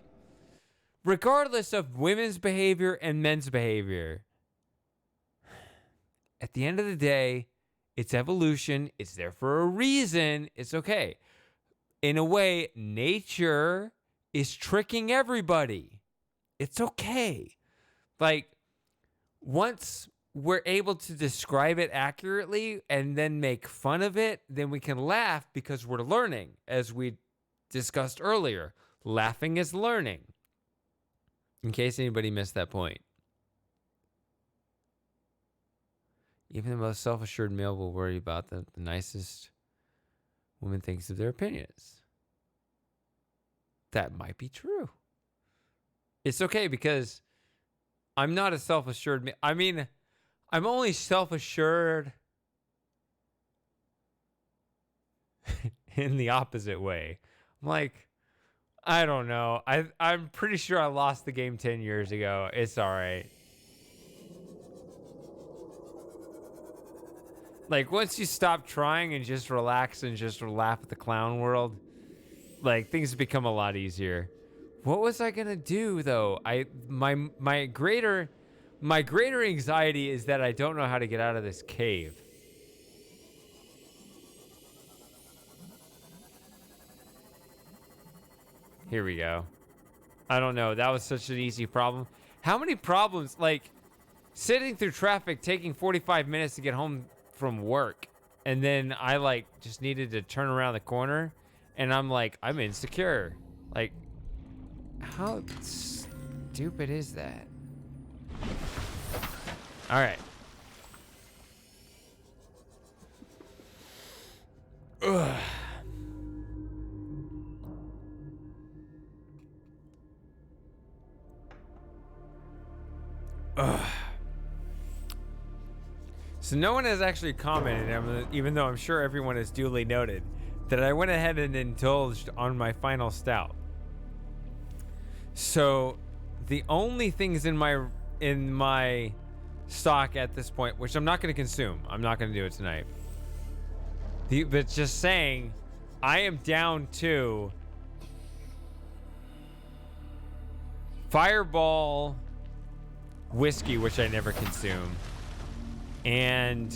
regardless of women's behavior and men's behavior, at the end of the day, it's evolution. It's there for a reason. It's okay. In a way, nature is tricking everybody. It's okay. Like, once we're able to describe it accurately and then make fun of it, then we can laugh because we're learning, as we discussed earlier. Laughing is learning. In case anybody missed that point. Even the most self-assured male will worry about the nicest woman thinks of their opinions. That might be true. It's okay because I'm not a self-assured... I mean, I'm only self-assured in the opposite way. I'm like, I don't know. I'm pretty sure I lost the game 10 years ago. It's all right. Like, once you stop trying and just relax and just laugh at the clown world, like, things become a lot easier. What was I gonna do though? My greater anxiety is that I don't know how to get out of this cave. Here we go. I don't know. That was such an easy problem. How many problems, like sitting through traffic, taking 45 minutes to get home from work, and then I like just needed to turn around the corner, and I'm like, I'm insecure. Like, how stupid is that? All right. Ugh. Ugh. So no one has actually commented, even though I'm sure everyone has duly noted, that I went ahead and indulged on my final stout. So the only things in my stock at this point, which I'm not going to consume, I'm not going to do it tonight. But just saying, I am down to Fireball whiskey, which I never consume, and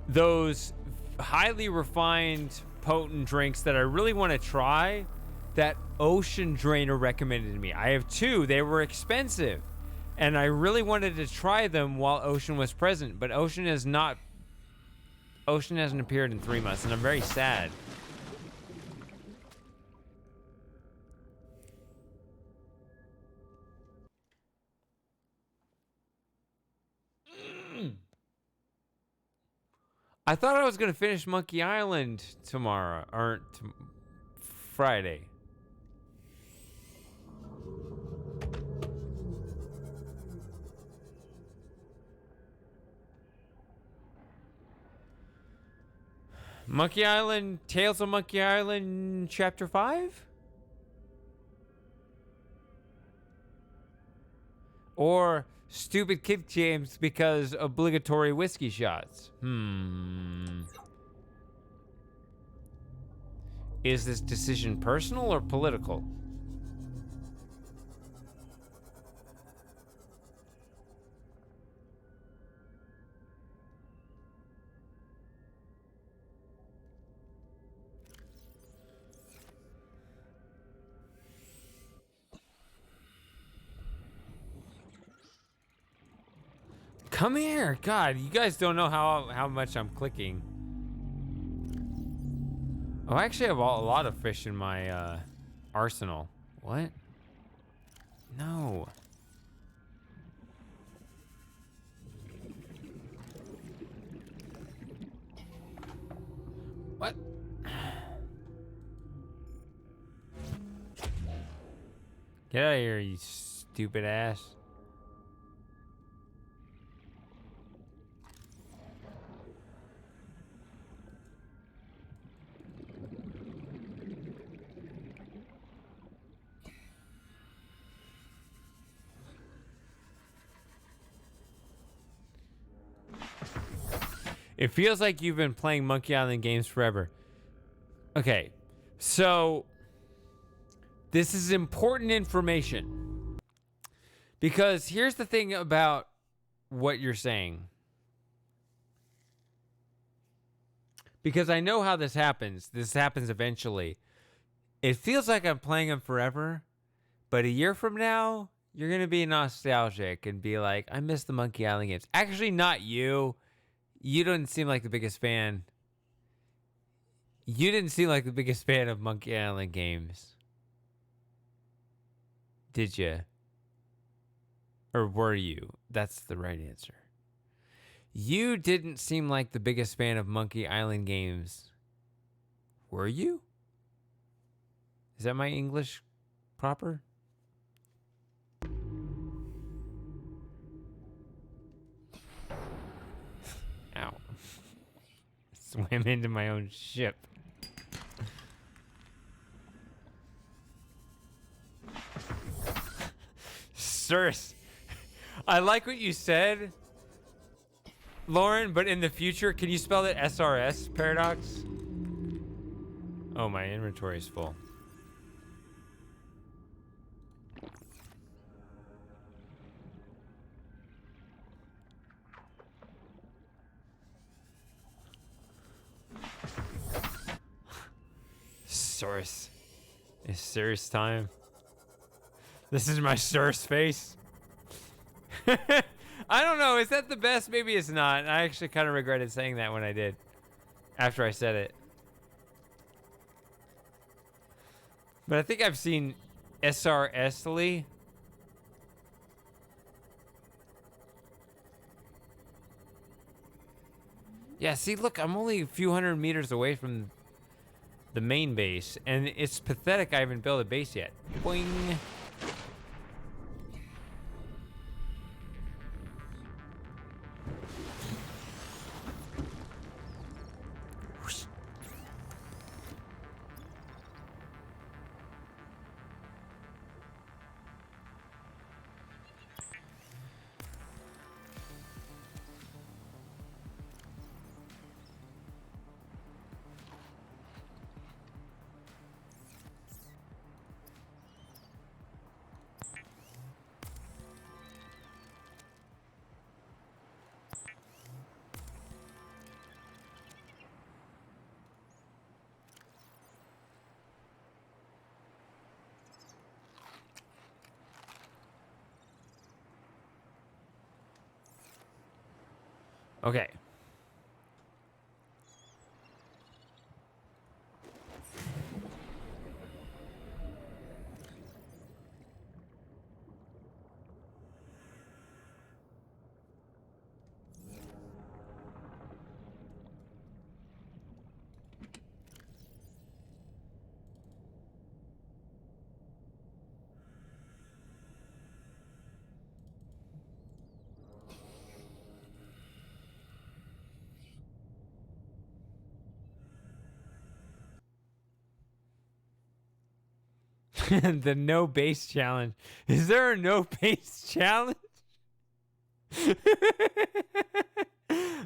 those highly refined, potent drinks that I really want to try that Ocean Drainer recommended to me. I have two. They were expensive, and I really wanted to try them while Ocean was present, but Ocean hasn't appeared in 3 months, and I'm very sad. I thought I was going to finish Monkey Island tomorrow, or Friday. Monkey Island, Tales of Monkey Island, Chapter 5? Or stupid kid games because obligatory whiskey shots. Is this decision personal or political? Come here. God, you guys don't know how much I'm clicking. Oh, I actually have a lot of fish in my arsenal. What? No. What? Get out of here, you stupid ass. It feels like you've been playing Monkey Island games forever. Okay, so this is important information. Because here's the thing about what you're saying. Because I know how this happens. This happens eventually. It feels like I'm playing them forever. But a year from now, you're going to be nostalgic and be like, I miss the Monkey Island games. Actually, not you. You don't seem like the biggest fan. You didn't seem like the biggest fan of Monkey Island games. Did you? Or were you? That's the right answer. You didn't seem like the biggest fan of Monkey Island games. Were you? Is that my English proper? Ow. Swam into my own ship. Sirs, I like what you said, Lauren, but in the future, can you spell it SRS, Paradox? Oh, my inventory is full. Source. It's serious time. This is my source face. I don't know. Is that the best? Maybe it's not. I actually kind of regretted saying that when I did. After I said it. But I think I've seen SRS Lee. Yeah, see, look, I'm only a few hundred meters away from the main base, and it's pathetic I haven't built a base yet. Boing. Okay. The no base challenge. Is there a no base challenge?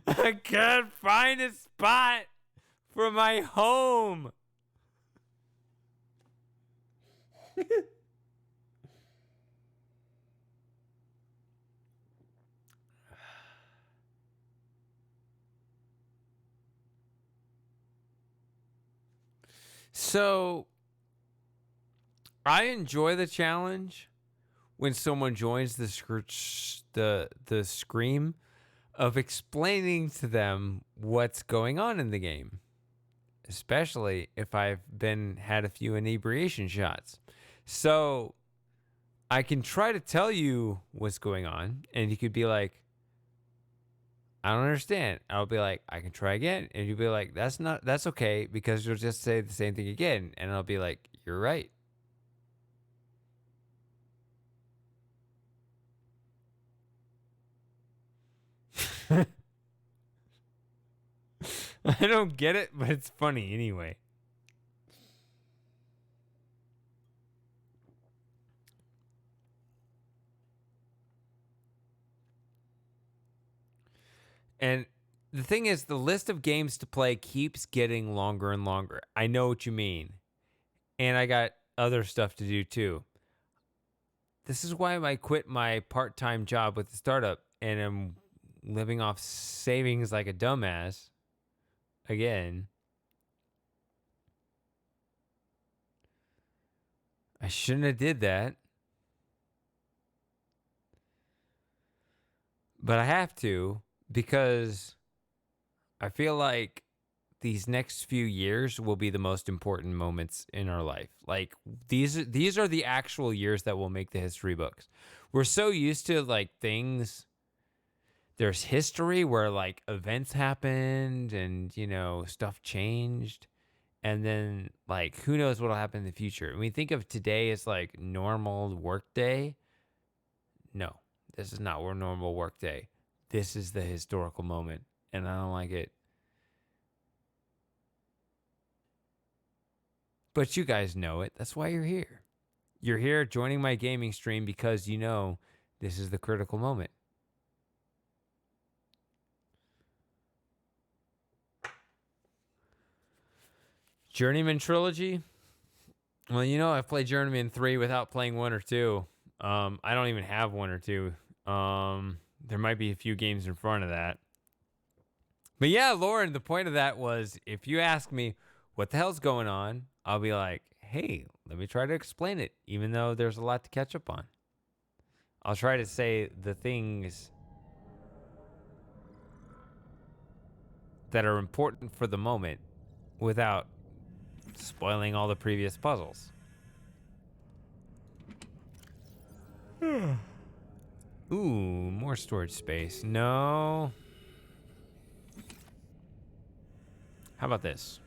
I can't find a spot for my home. So I enjoy the challenge when someone joins the scream of explaining to them what's going on in the game, especially if I've had a few inebriation shots. So I can try to tell you what's going on, and you could be like, I don't understand. I'll be like, I can try again. And you'll be like, that's okay, because you'll just say the same thing again. And I'll be like, you're right. I don't get it, but it's funny anyway. And the thing is, the list of games to play keeps getting longer and longer. I know what you mean. And I got other stuff to do too. This is why I quit my part-time job with the startup and am living off savings like a dumbass. Again. I shouldn't have did that. But I have to, because I feel like these next few years will be the most important moments in our life. Like these are the actual years that will make the history books. We're so used to like things. There's history where like events happened and, you know, stuff changed. And then like, who knows what'll happen in the future. When we think of today as like normal work day. No, this is not our normal work day. This is the historical moment. And I don't like it. But you guys know it. That's why you're here. You're here joining my gaming stream because you know this is the critical moment. Journeyman trilogy. Well, you know, I've played Journeyman 3 without playing 1 or 2. I don't even have 1 or 2. There might be a few games in front of that. But yeah, Lauren, the point of that was if you ask me what the hell's going on, I'll be like, hey, let me try to explain it, even though there's a lot to catch up on. I'll try to say the things that are important for the moment without spoiling all the previous puzzles. Ooh, more storage space. No. How about this?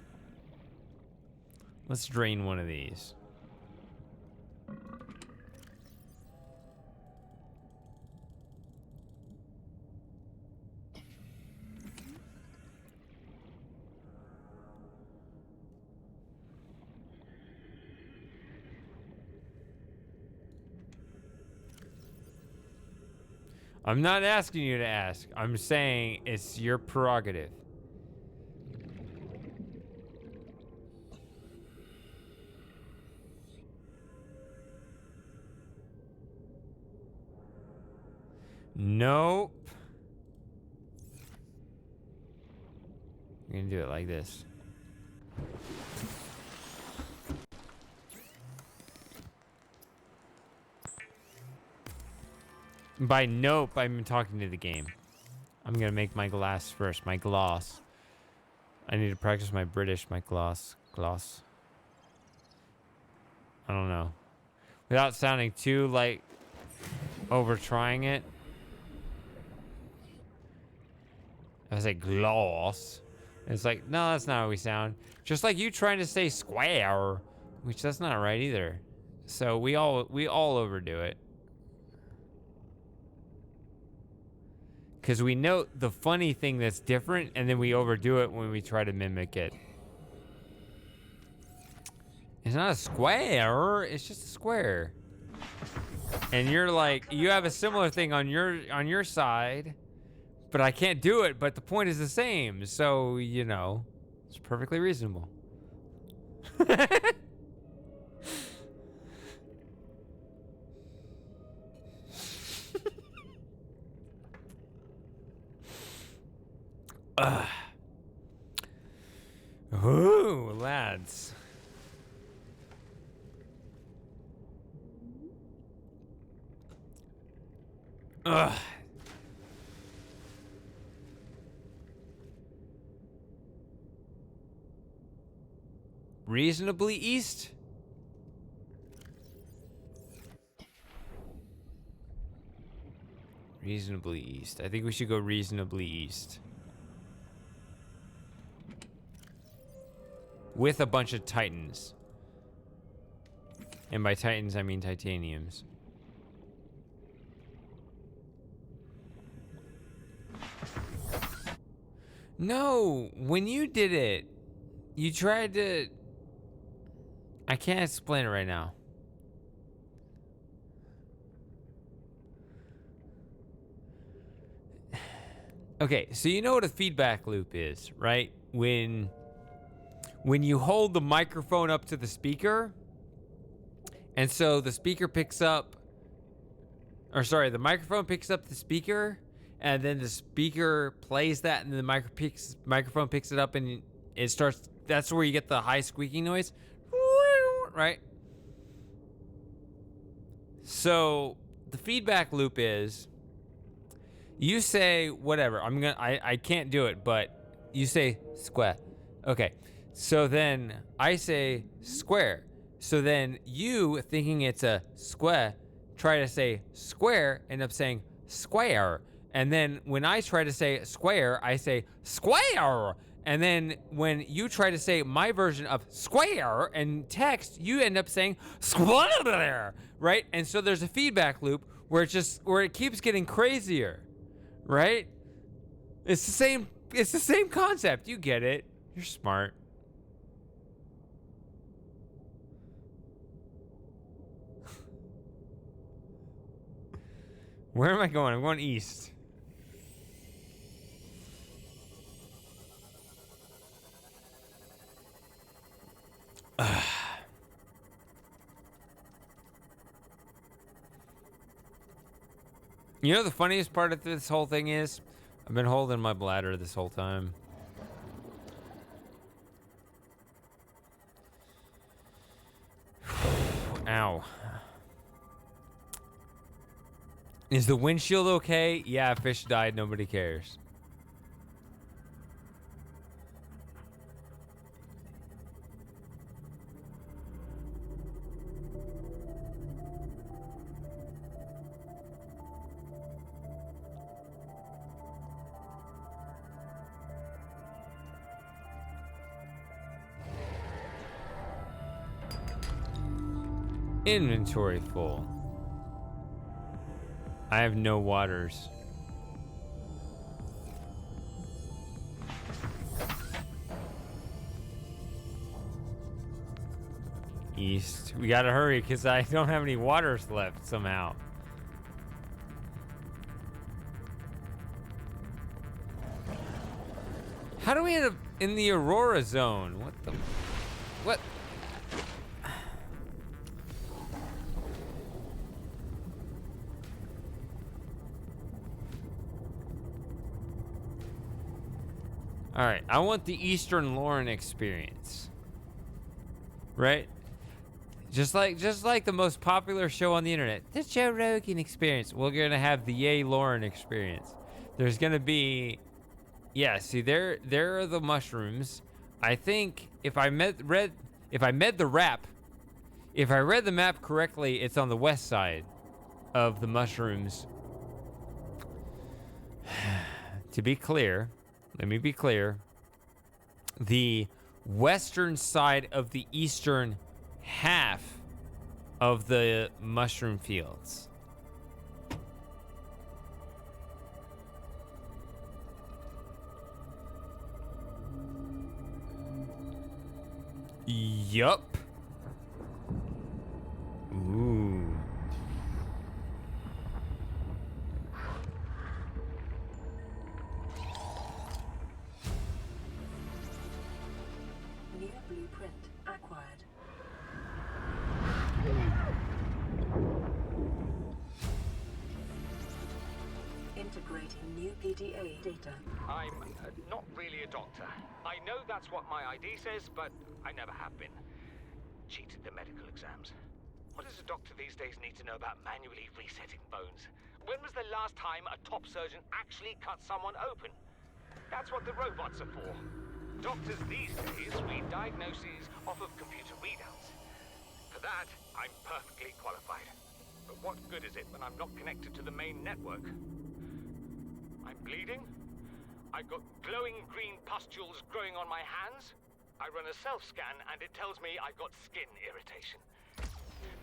Let's drain one of these. I'm not asking you to ask. I'm saying it's your prerogative. Nope. I'm gonna do it like this. By nope, I'm talking to the game. I'm gonna make my glass first. My gloss. I need to practice my British, my gloss. Gloss. I don't know. Without sounding too, like, over trying it. I say gloss. It's like, no, that's not how we sound. Just like you trying to say square, which that's not right either. So we all overdo it. Because we know the funny thing that's different, and then we overdo it when we try to mimic it. It's not a square, it's just a square. And you're like, you have a similar thing on your side, but I can't do it, but the point is the same. So, you know, it's perfectly reasonable. Ooh, lads. Ugh. Reasonably east? Reasonably east. I think we should go reasonably east. With a bunch of titans. And by titans, I mean titaniums. No, when you did it, you tried to... I can't explain it right now. Okay, so you know what a feedback loop is, right? When you hold the microphone up to the speaker, and so the speaker picks up, or sorry, the microphone picks up the speaker, and then the speaker plays that, and then the microphone picks it up, and it starts, that's where you get the high squeaking noise, right? So the feedback loop is, you say whatever, I can't do it, but you say square. Okay, so then I say square. So then you, thinking it's a square, try to say square, end up saying square. And then when I try to say square, I say square. And then when you try to say my version of square in text, you end up saying square, right? And so there's a feedback loop where it keeps getting crazier, right? It's the same concept. You get it. You're smart. Where am I going? I'm going east. You know the funniest part of this whole thing is? I've been holding my bladder this whole time. Ow. Is the windshield okay? Yeah, fish died. Nobody cares. Inventory full. I have no waters. East. We gotta hurry because I don't have any waters left somehow. How do we end up in the Aurora zone? What the... What? All right, I want the Eastern Lauren experience. Right? Just like the most popular show on the internet, the Joe Rogan experience. We're going to have the Yay Lauren experience. There's going to be... Yeah, see, there are the mushrooms. I think if I read the map correctly, it's on the west side of the mushrooms. To be clear, let me be clear. The western side of the eastern half of the mushroom fields. Yup. Ooh. New blueprint acquired. Integrating new PDA data. I'm not really a doctor. I know that's what my ID says, but I never have been. Cheated the medical exams. What does a doctor these days need to know about manually resetting bones? When was the last time a top surgeon actually cut someone open? That's what the robots are for. Doctors these days read diagnoses off of computer readouts. For that, I'm perfectly qualified. But what good is it when I'm not connected to the main network? I'm bleeding. I've got glowing green pustules growing on my hands. I run a self-scan and it tells me I've got skin irritation.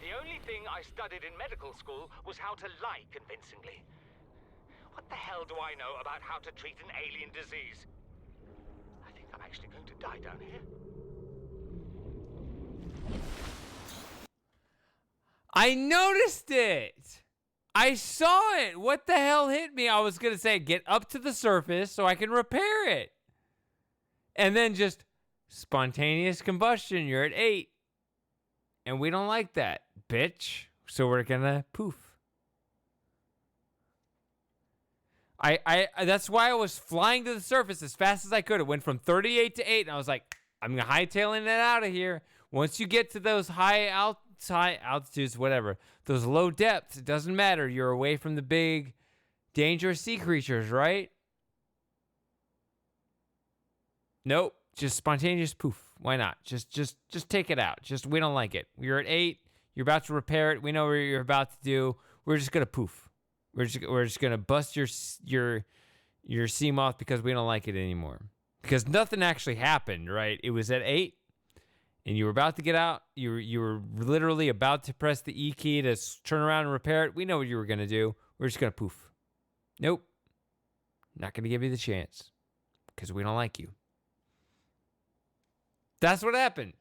The only thing I studied in medical school was how to lie convincingly. What the hell do I know about how to treat an alien disease? I think I'm actually going to die down here. I noticed it. I saw it. What the hell hit me? I was going to say, get up to the surface so I can repair it. And then just spontaneous combustion. You're at 8. And we don't like that, bitch. So we're going to poof. I that's why I was flying to the surface as fast as I could. It went from 38 to 8. And I was like, I'm hightailing it out of here. Once you get to those high altitudes, whatever, those low depths, it doesn't matter. You're away from the big, dangerous sea creatures, right? Nope. Just spontaneous poof. Why not? Just take it out. We don't like it. You're at 8. You're about to repair it. We know what you're about to do. We're just gonna poof. We're just gonna bust your Seamoth because we don't like it anymore. Because nothing actually happened, right? It was at 8, and you were about to get out. You were literally about to press the E key to turn around and repair it. We know what you were gonna do. We're just gonna poof. Nope. Not gonna give you the chance because we don't like you. That's what happened.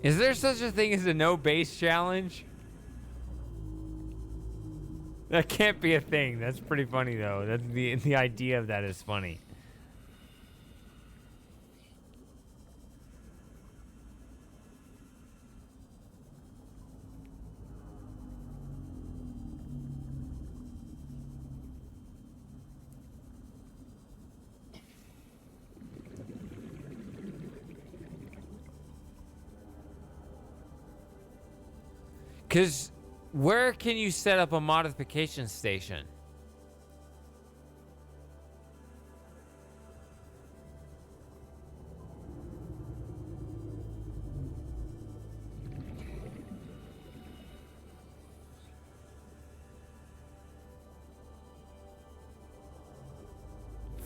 Is there such a thing as a no base challenge? That can't be a thing. That's pretty funny though. That's the idea of that is funny. Cause where can you set up a modification station?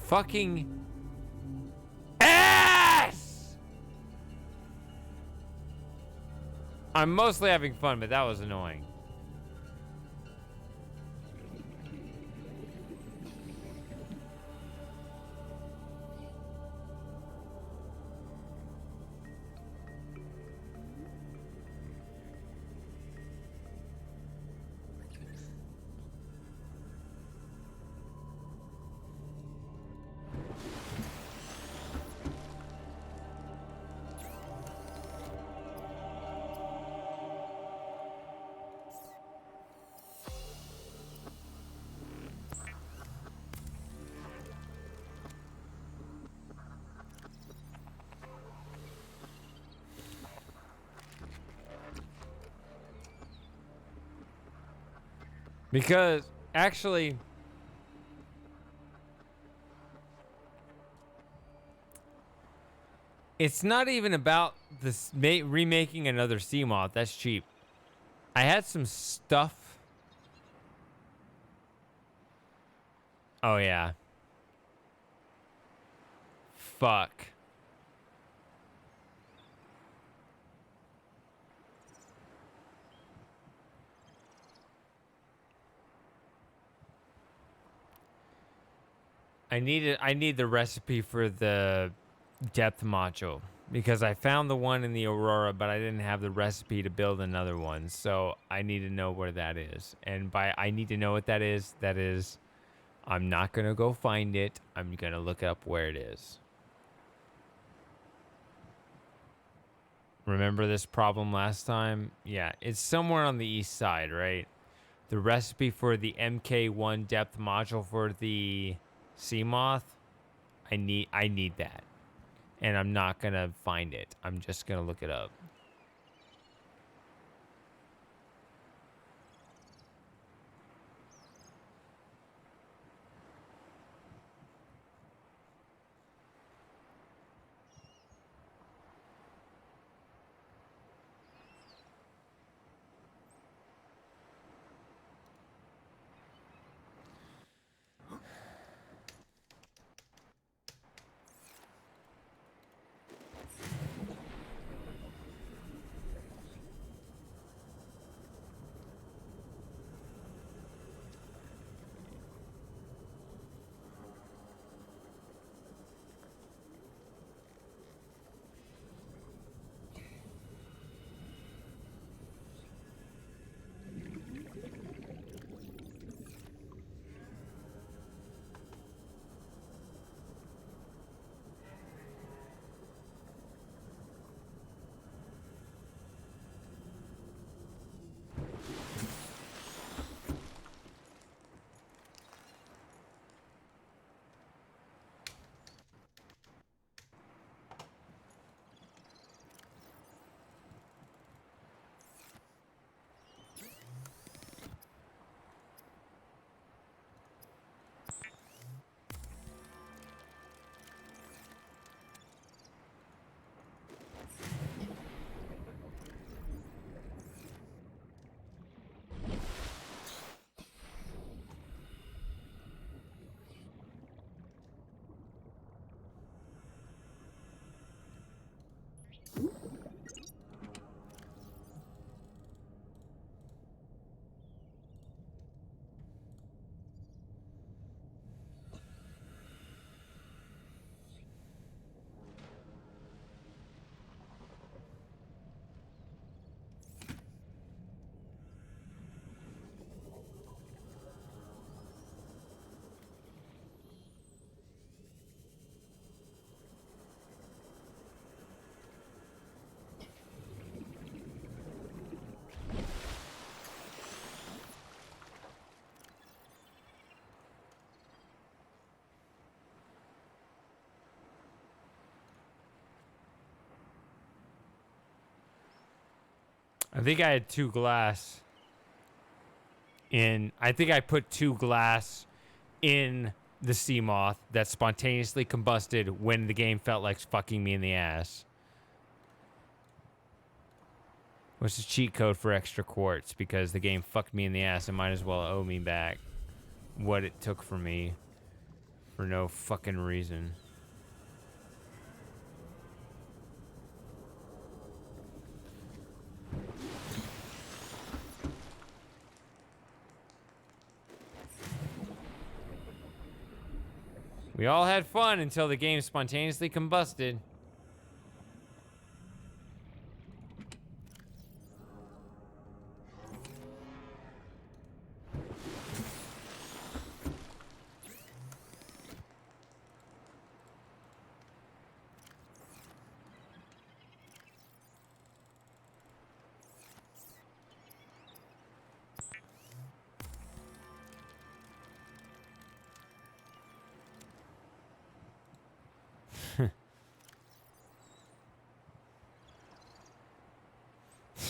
Fucking ass! I'm mostly having fun, but that was annoying. Because actually, it's not even about this remaking another Seamoth. That's cheap. I had some stuff. Oh yeah. Fuck. I need the recipe for the depth module because I found the one in the Aurora, but I didn't have the recipe to build another one. So I need to know where that is. And by I need to know what that is I'm not going to go find it. I'm going to look up where it is. Remember this problem last time? Yeah, it's somewhere on the east side, right? The recipe for the MK1 depth module for the Seamoth, I need that. And I'm not going to find it. I'm just going to look it up. I think I had 2 glass in. I think I put 2 glass in the sea moth that spontaneously combusted when the game felt like fucking me in the ass. What's the cheat code for extra quartz? Because the game fucked me in the ass and might as well owe me back what it took from me for no fucking reason. We all had fun until the game spontaneously combusted.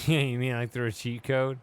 Yeah, you mean like through a cheat code?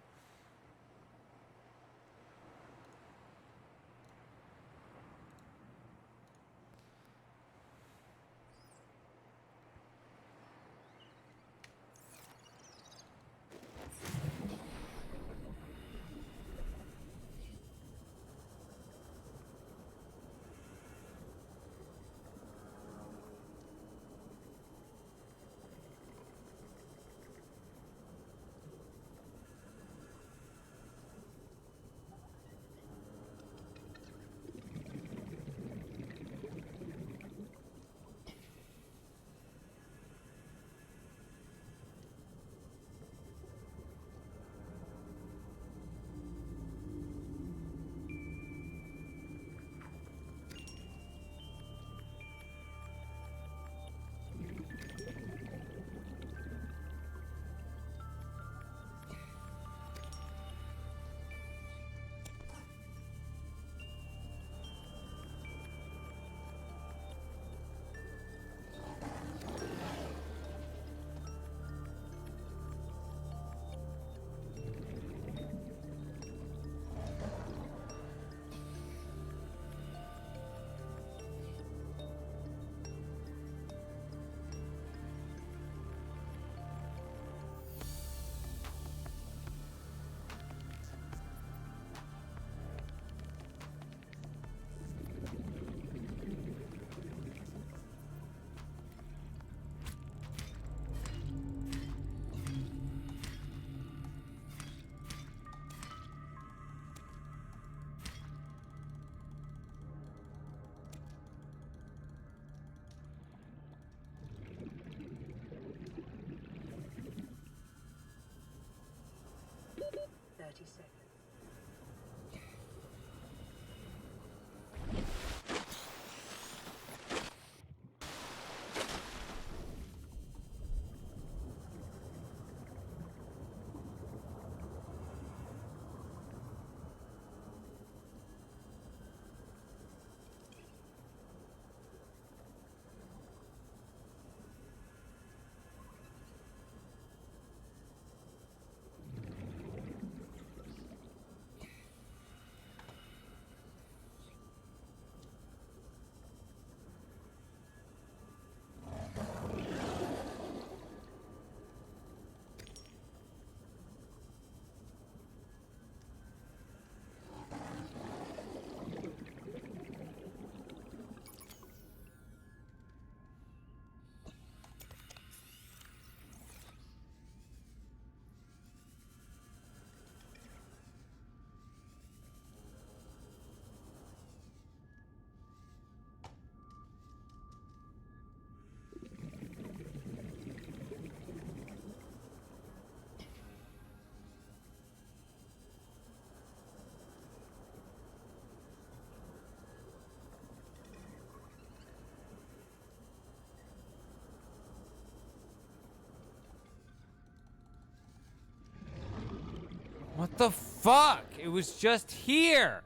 What the fuck? It was just here.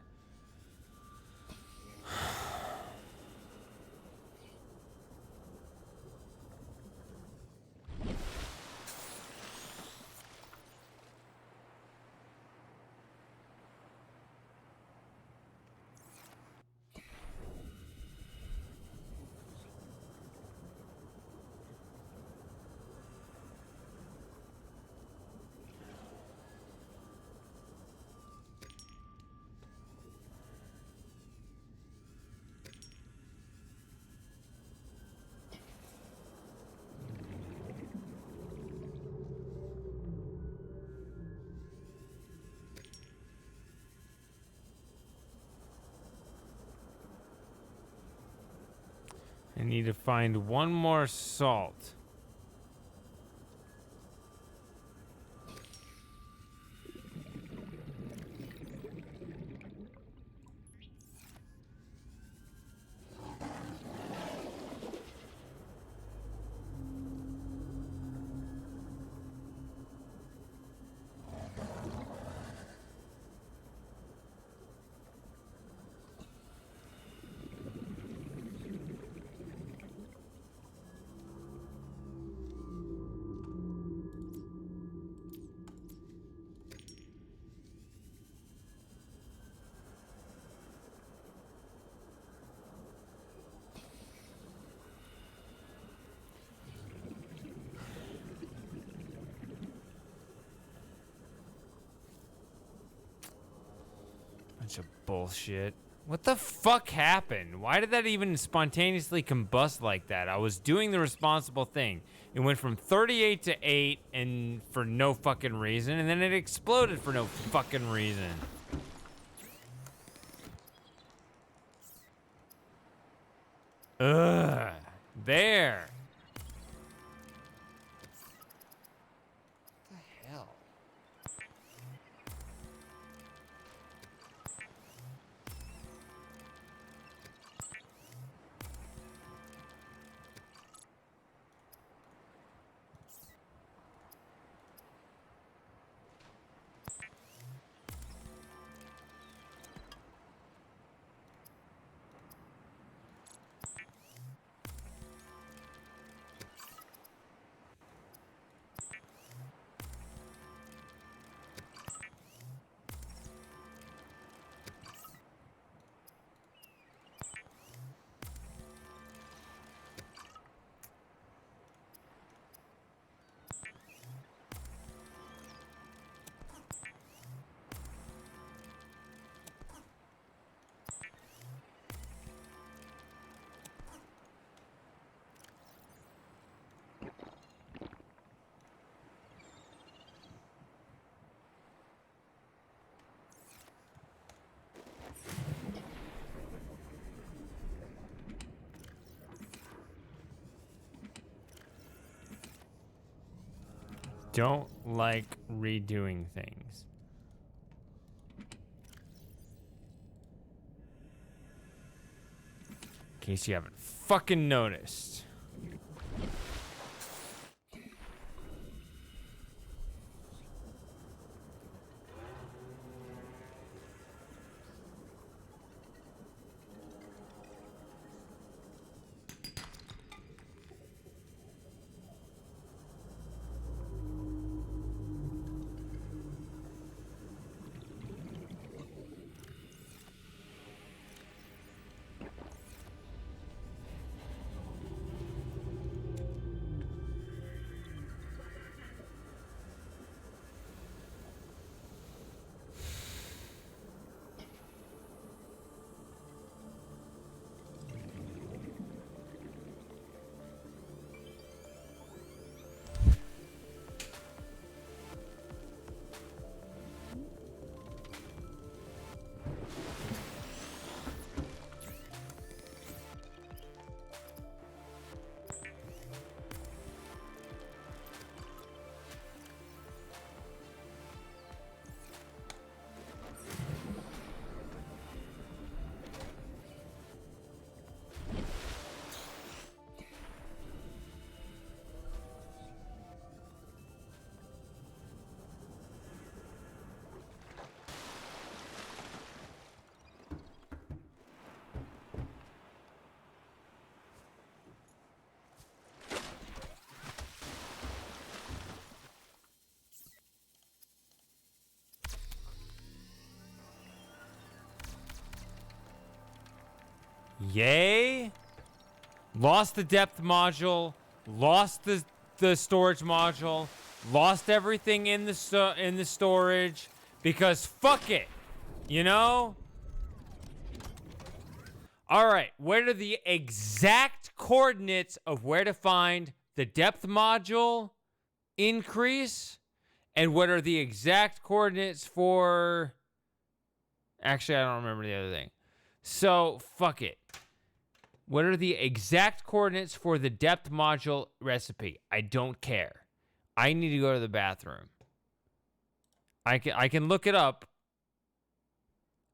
I need to find one more salt. Bunch of bullshit. What the fuck happened? Why did that even spontaneously combust like that? I was doing the responsible thing. It went from 38 to 8 and for no fucking reason, and then it exploded for no fucking reason. Ugh. There. What the hell? Don't like redoing things. In case you haven't fucking noticed. Yay! Lost the depth module, lost the storage module, lost everything in the storage because fuck it, you know? All right, what are the exact coordinates of where to find the depth module increase? And what are the exact coordinates for... Actually, I don't remember the other thing. So, fuck it. What are the exact coordinates for the depth module recipe? I don't care. I need to go to the bathroom. I can look it up.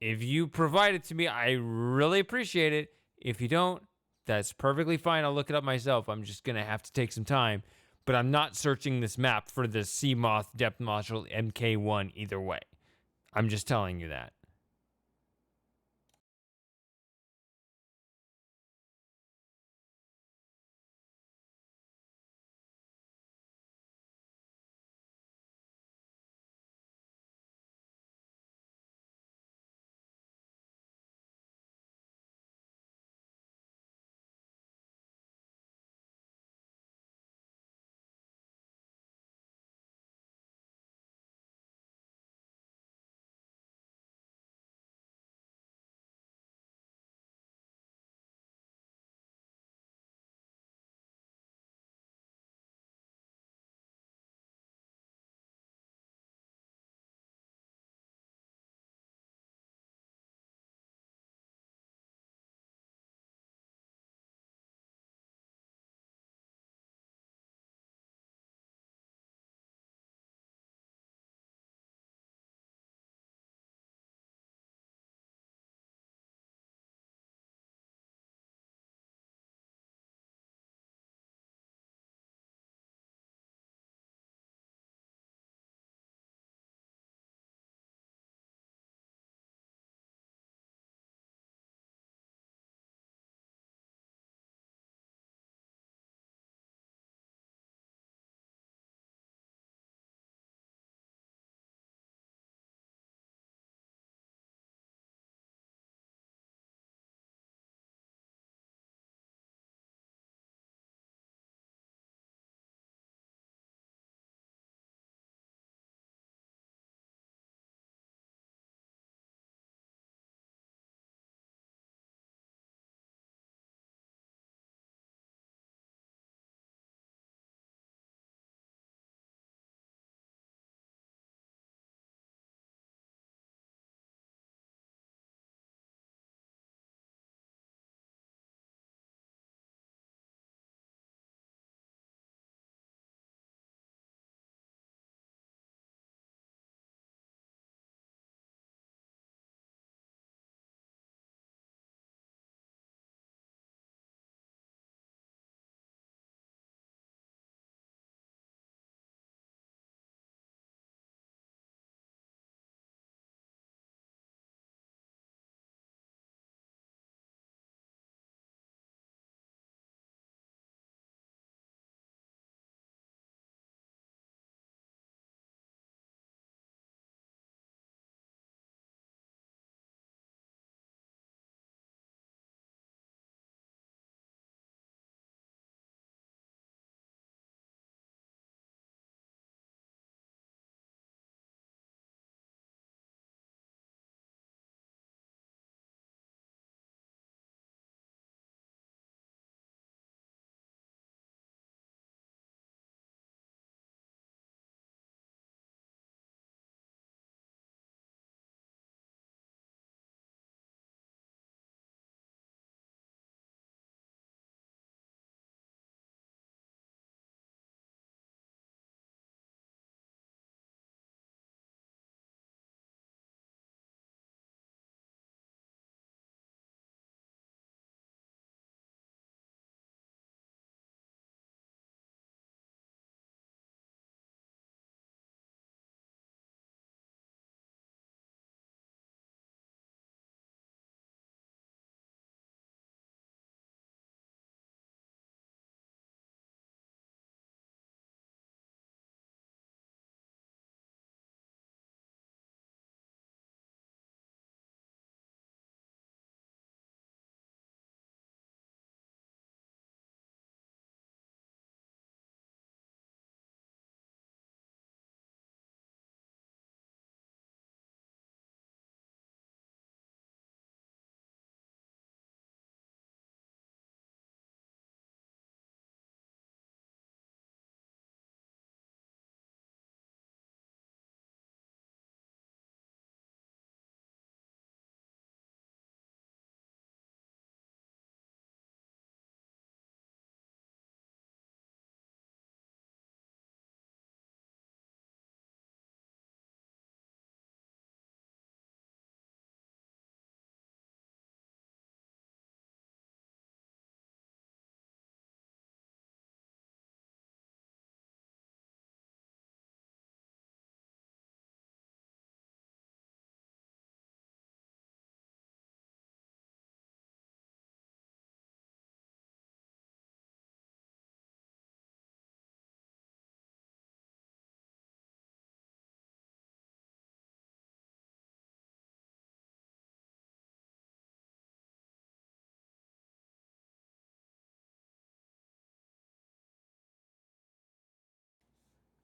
If you provide it to me, I really appreciate it. If you don't, that's perfectly fine. I'll look it up myself. I'm just going to have to take some time. But I'm not searching this map for the Seamoth depth module MK1 either way. I'm just telling you that.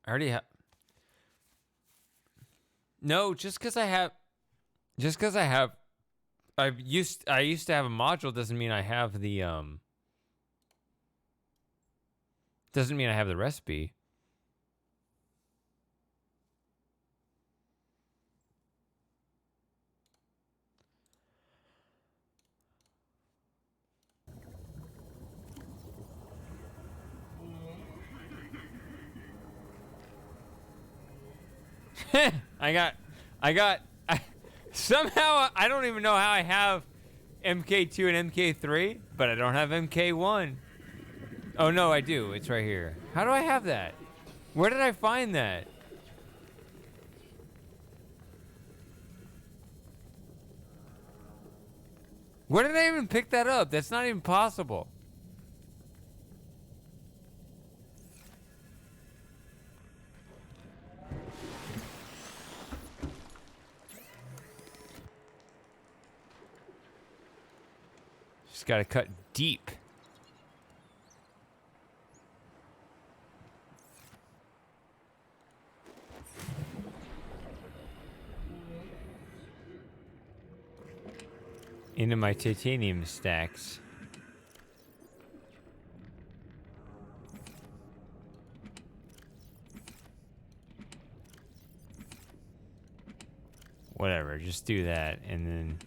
I already have. No, just because I have. I used to have a module doesn't mean I have the Doesn't mean I have the recipe. Somehow I don't even know how I have MK2 and MK3, but I don't have MK1. Oh no, I do. It's right here. How do I have that? Where did I find that? Where did I even pick that up? That's not even possible. Just gotta cut deep. Into my titanium stacks. Whatever, just do that and then...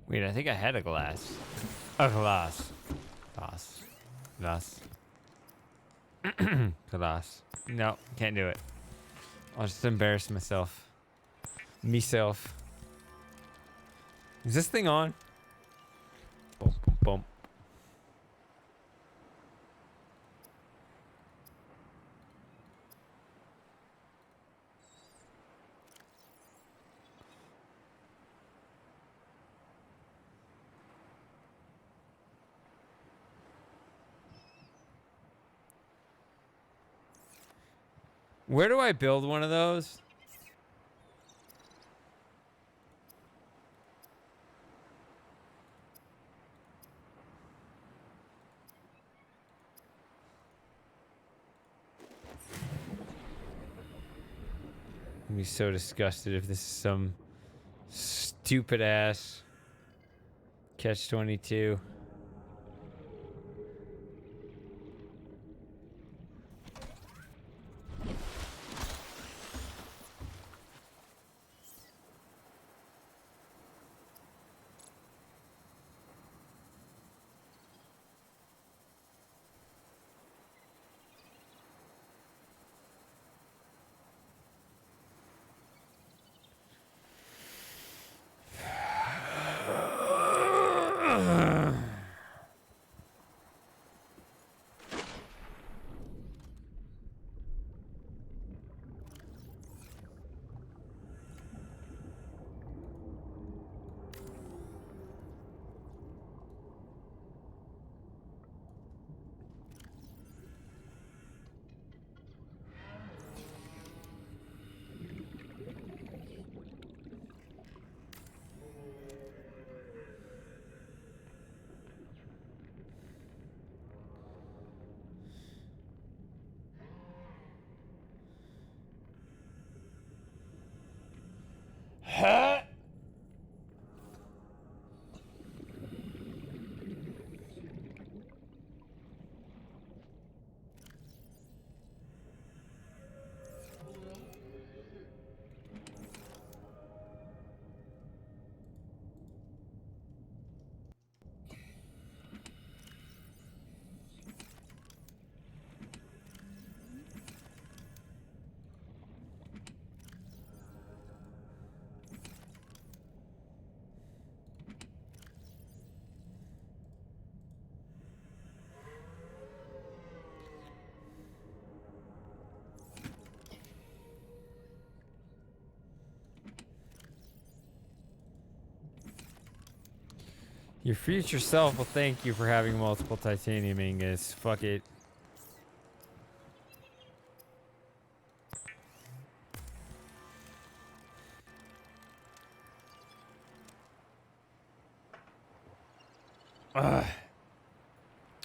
Wait, I think I had a glass. A glass. Glass. Glass. Glass. No, can't do it. I'll just embarrass myself. Myself. Is this thing on? Boom, boom, boom. Where do I build one of those? I'd be so disgusted if this is some stupid ass catch-22. Your future self will thank you for having multiple titanium ingots. Fuck it. Ugh.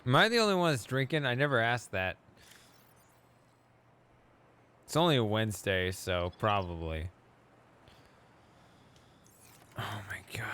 Am I the only one that's drinking? I never asked that. It's only a Wednesday, so probably. Oh my god.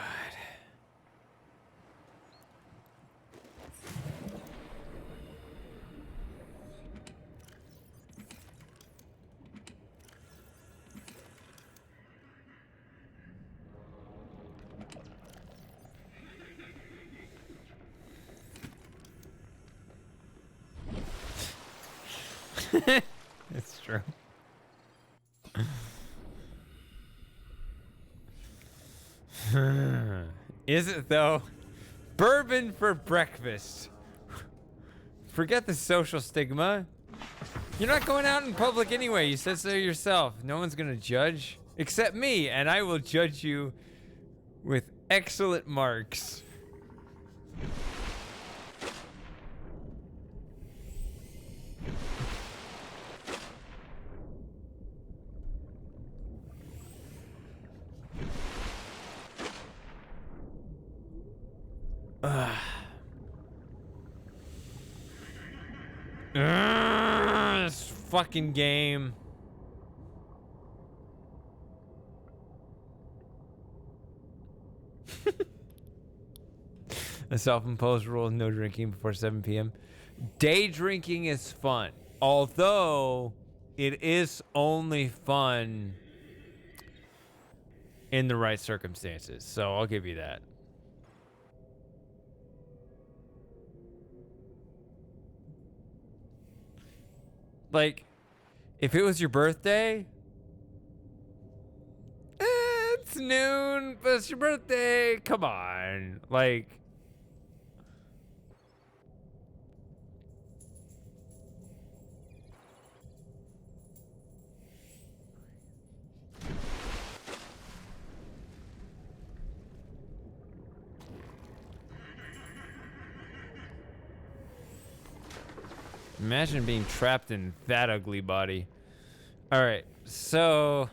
It's true. Is it though? Bourbon for breakfast. Forget the social stigma. You're not going out in public anyway. You said so yourself. No one's gonna judge. Except me, and I will judge you with excellent marks. This fucking game. A self-imposed rule: no drinking before 7 p.m. Day drinking is fun, although it is only fun in the right circumstances. So I'll give you that. Like, if it was your birthday, it's noon, but it's your birthday. Come on. Like, imagine being trapped in that ugly body. All right, so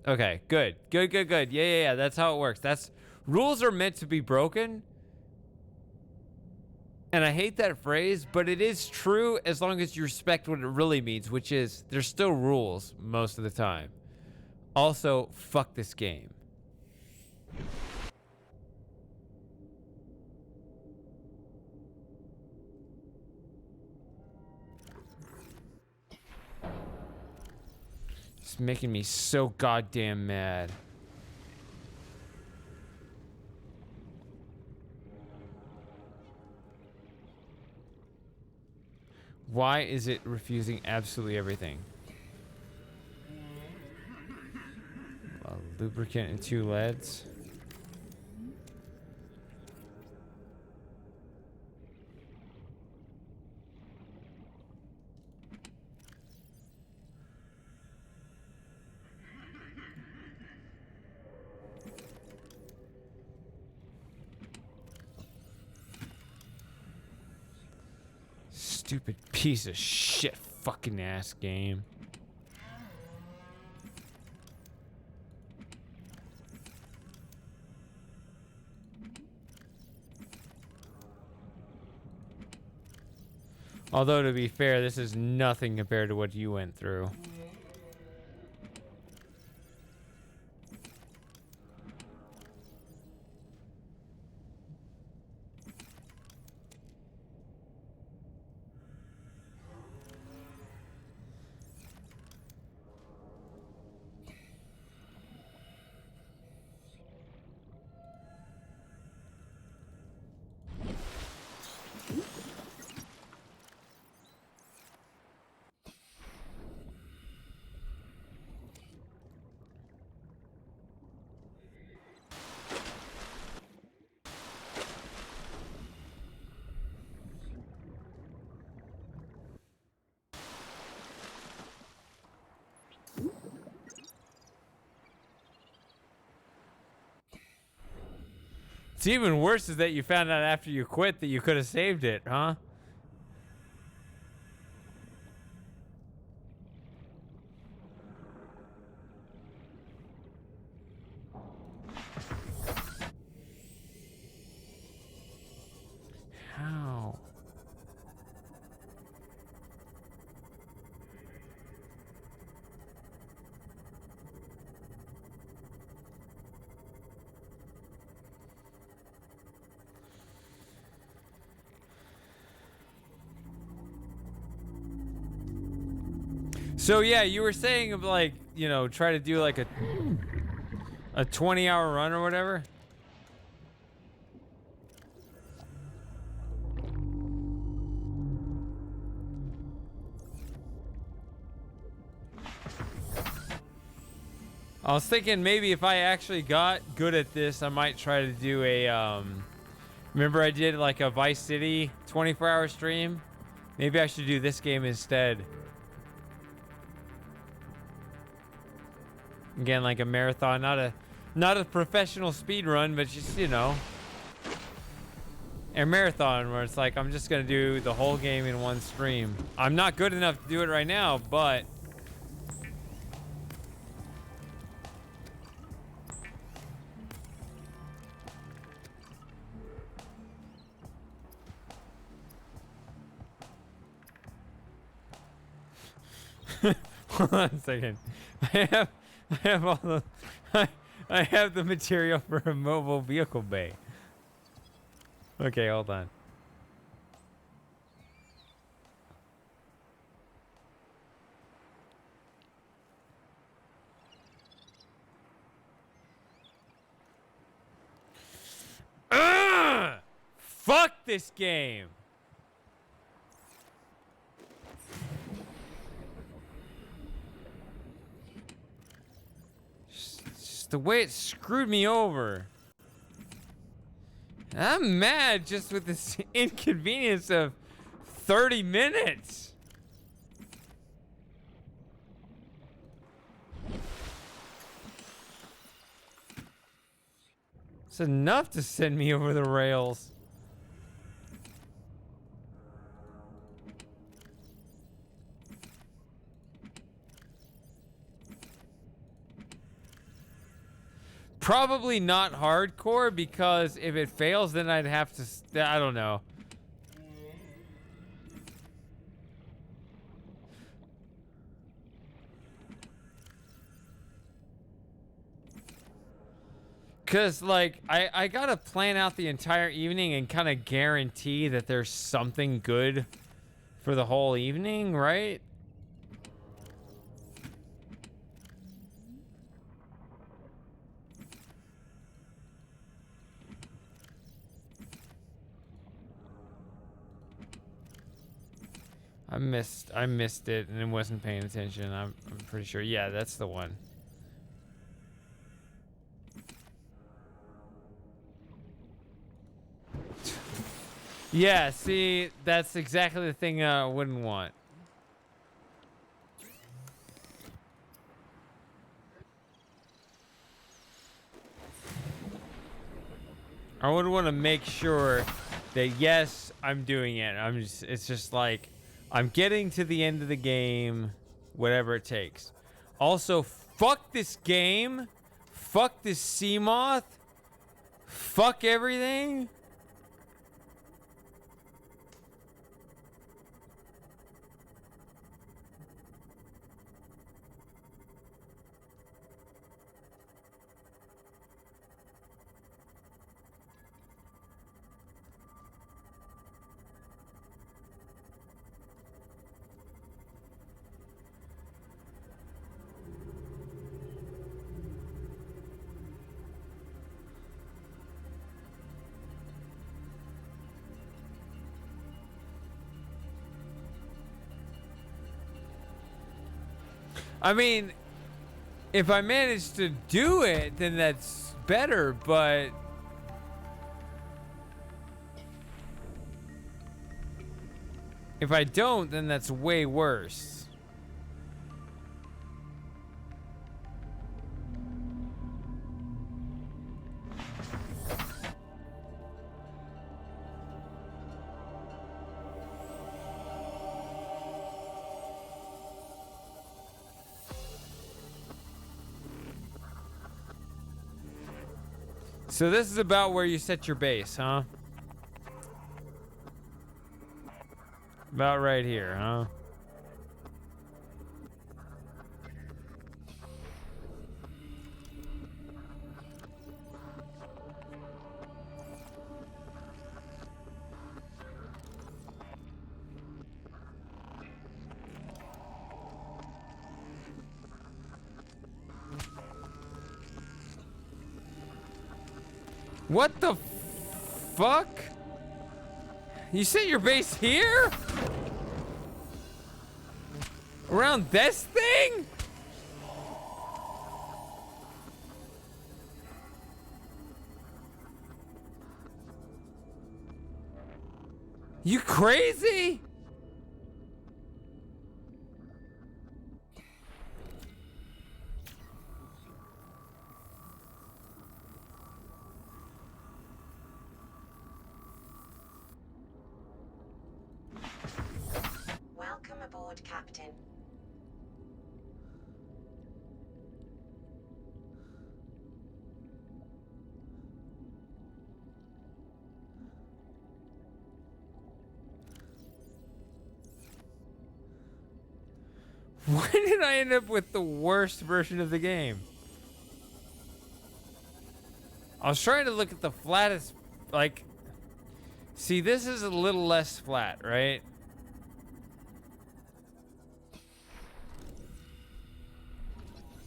okay, good. Yeah. That's how it works. Rules are meant to be broken. And I hate that phrase, but it is true as long as you respect what it really means, which is there's still rules most of the time. Also, fuck this game. It's making me so goddamn mad. Why is it refusing absolutely everything? A lubricant and 2 leads. Stupid piece of shit fucking ass game. Although, to be fair, this is nothing compared to what you went through. What's even worse is that you found out after you quit that you could have saved it, huh? How? So yeah, you were saying of like, you know, try to do like a 20-hour run or whatever. I was thinking maybe if I actually got good at this, I might try to do a remember I did like a Vice City 24-hour stream? Maybe I should do this game instead. Again, like a marathon, not a professional speed run, but just, you know, a marathon where it's like I'm just gonna do the whole game in one stream. I'm not good enough to do it right now, but hold on a second. I have all the I have the material for a mobile vehicle bay. Okay, hold on. Ugh! Fuck this game. Just the way it screwed me over. I'm mad just with this inconvenience of 30 minutes. It's enough to send me over the rails. Probably not hardcore, because if it fails, then I'd have to, I don't know. Because, like, I gotta plan out the entire evening and kind of guarantee that there's something good for the whole evening, right? I missed it and wasn't paying attention. I'm pretty sure. Yeah, that's the one. Yeah, see, that's exactly the thing I wouldn't want. I would want to make sure that, yes, I'm doing it. It's just like, I'm getting to the end of the game, whatever it takes. Also, fuck this game. Fuck this sea moth. Fuck everything. I mean, if I manage to do it, then that's better, but if I don't, then that's way worse. So this is about where you set your base, huh? About right here, huh? What the fuck? You set your base here? Around this thing? You crazy? Welcome aboard, Captain. Why did I end up with the worst version of the game? I was trying to look at the flattest, like, see, this is a little less flat, right?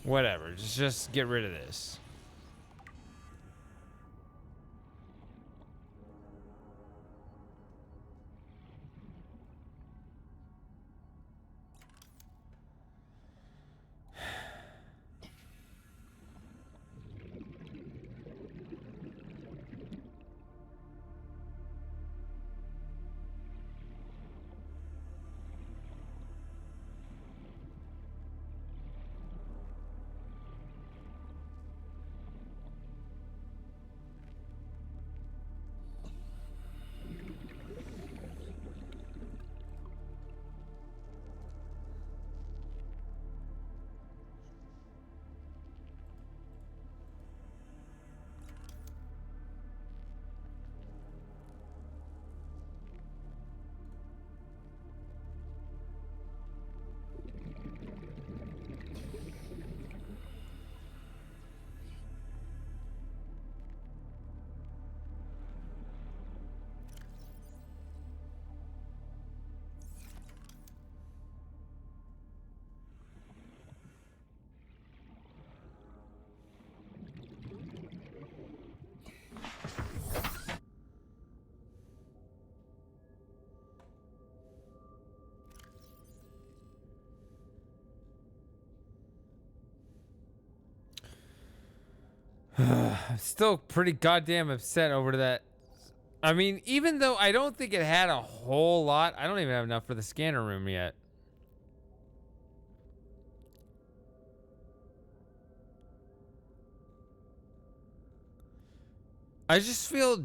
Whatever, just get rid of this. I'm still pretty goddamn upset over that. I mean, even though I don't think it had a whole lot, I don't even have enough for the scanner room yet. I just feel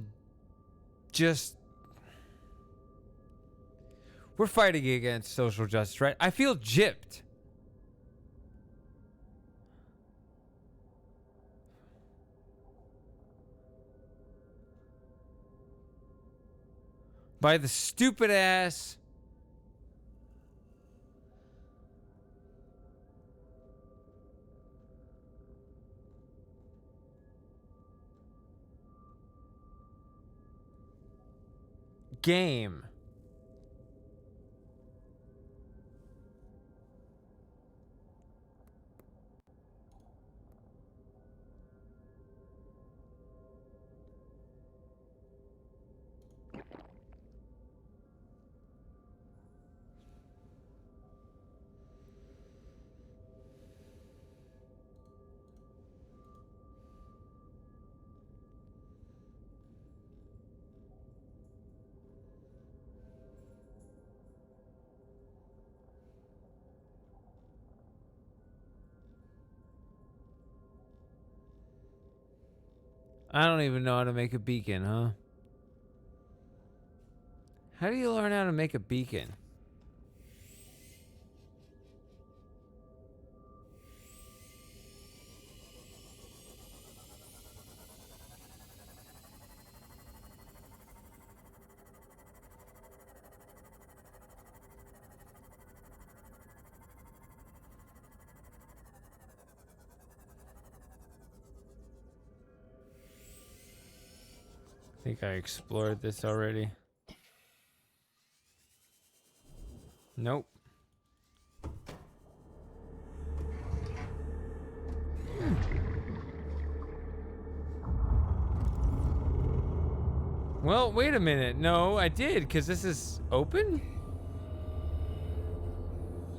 we're fighting against social justice, right? I feel gypped. By the stupid ass game. I don't even know how to make a beacon, huh? How do you learn how to make a beacon? think I explored this already. Nope. Well, wait a minute. No, I did, because this is open?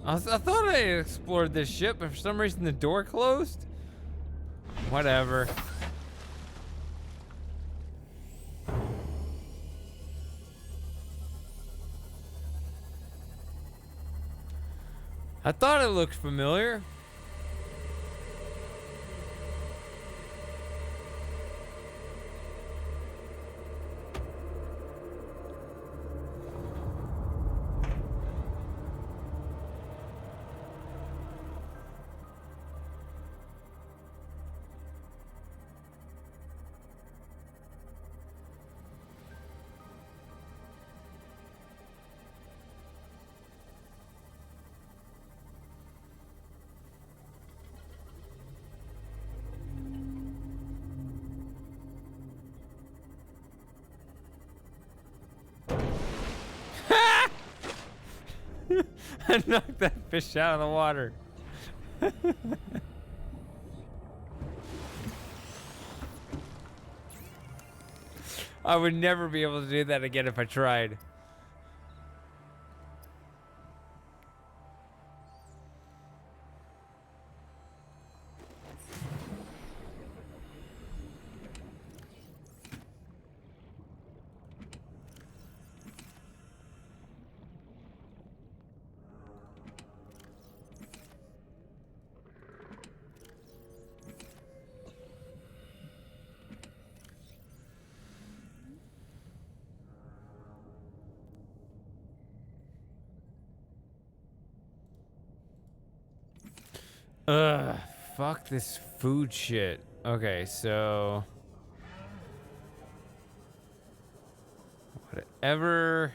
I thought I had explored this ship, but for some reason the door closed? Whatever. I thought it looked familiar. I knocked that fish out of the water. I would never be able to do that again if I tried. Ugh, fuck this food shit. Okay, so whatever.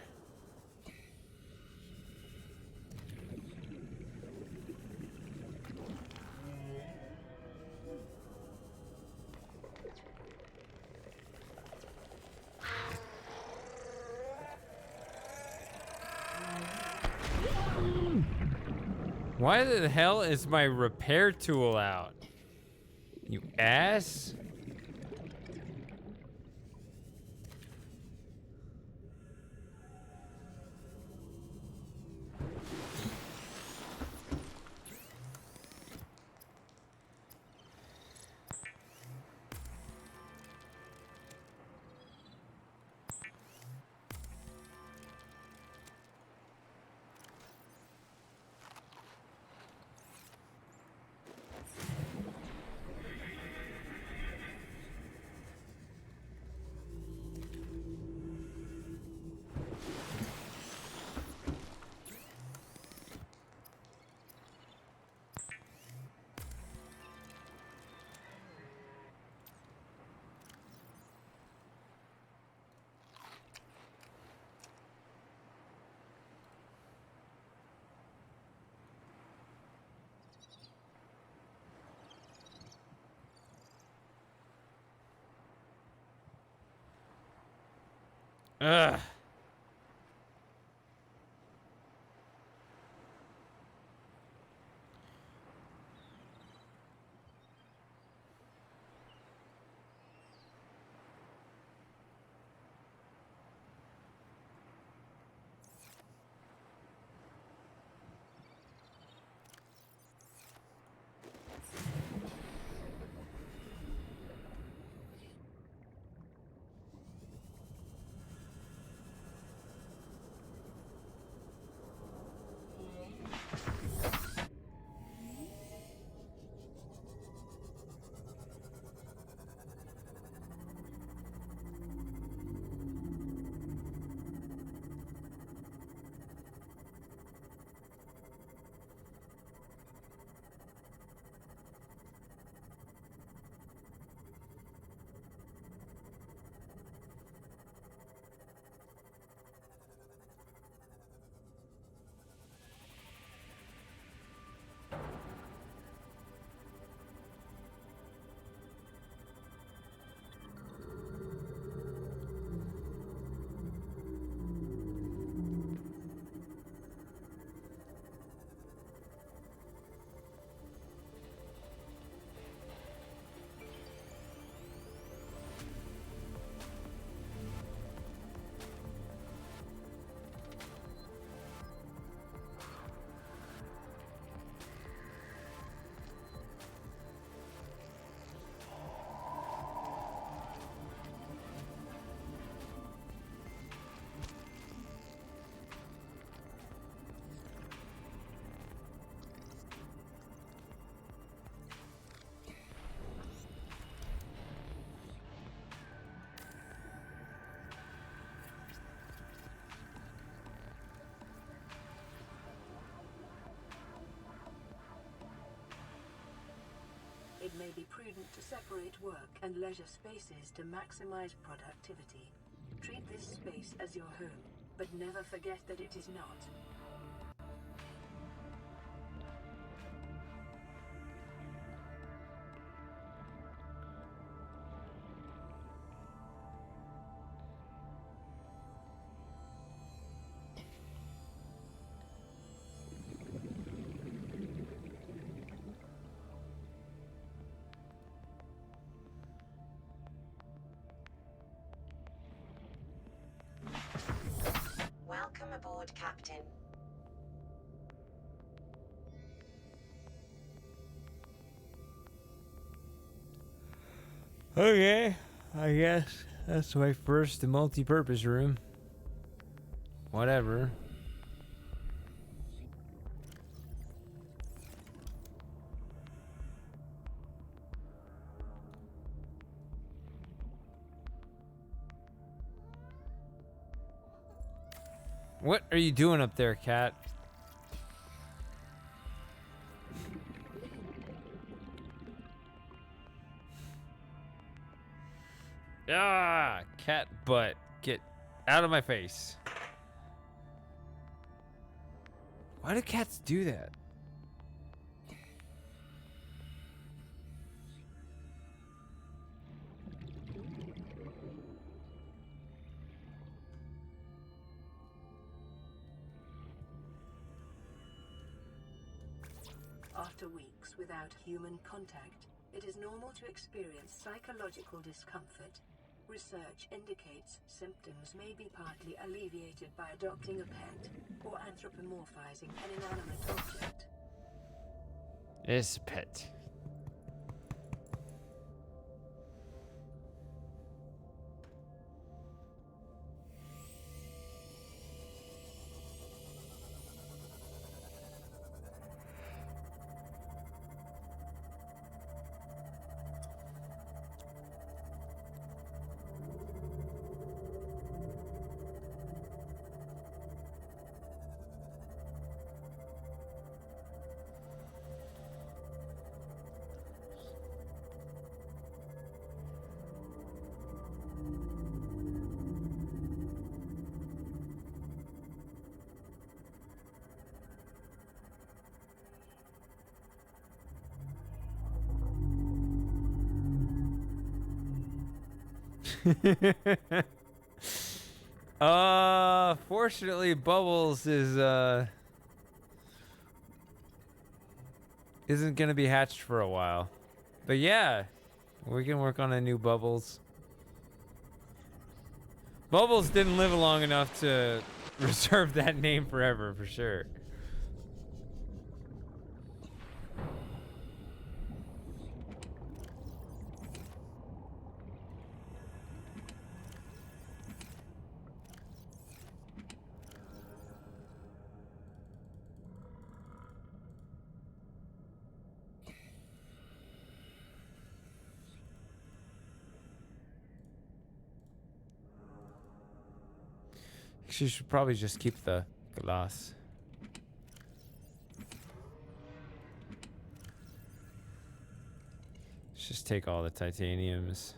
Why the hell is my repair tool out? You ass? Ugh. may be prudent to separate work and leisure spaces to maximize productivity. Treat this space as your home, but never forget that it is not. Welcome aboard, Captain. Okay, I guess that's my first multi-purpose room. Whatever. What are you doing up there, cat? Ah, cat butt. Get out of my face. Why do cats do that? After weeks without human contact, it is normal to experience psychological discomfort. Research indicates symptoms may be partly alleviated by adopting a pet or anthropomorphizing an inanimate object. It's a pet. Fortunately, Bubbles isn't gonna be hatched for a while. But yeah, we can work on a new Bubbles. Bubbles didn't live long enough to reserve that name forever, for sure. She should probably just keep the glass. Let's just take all the titaniums.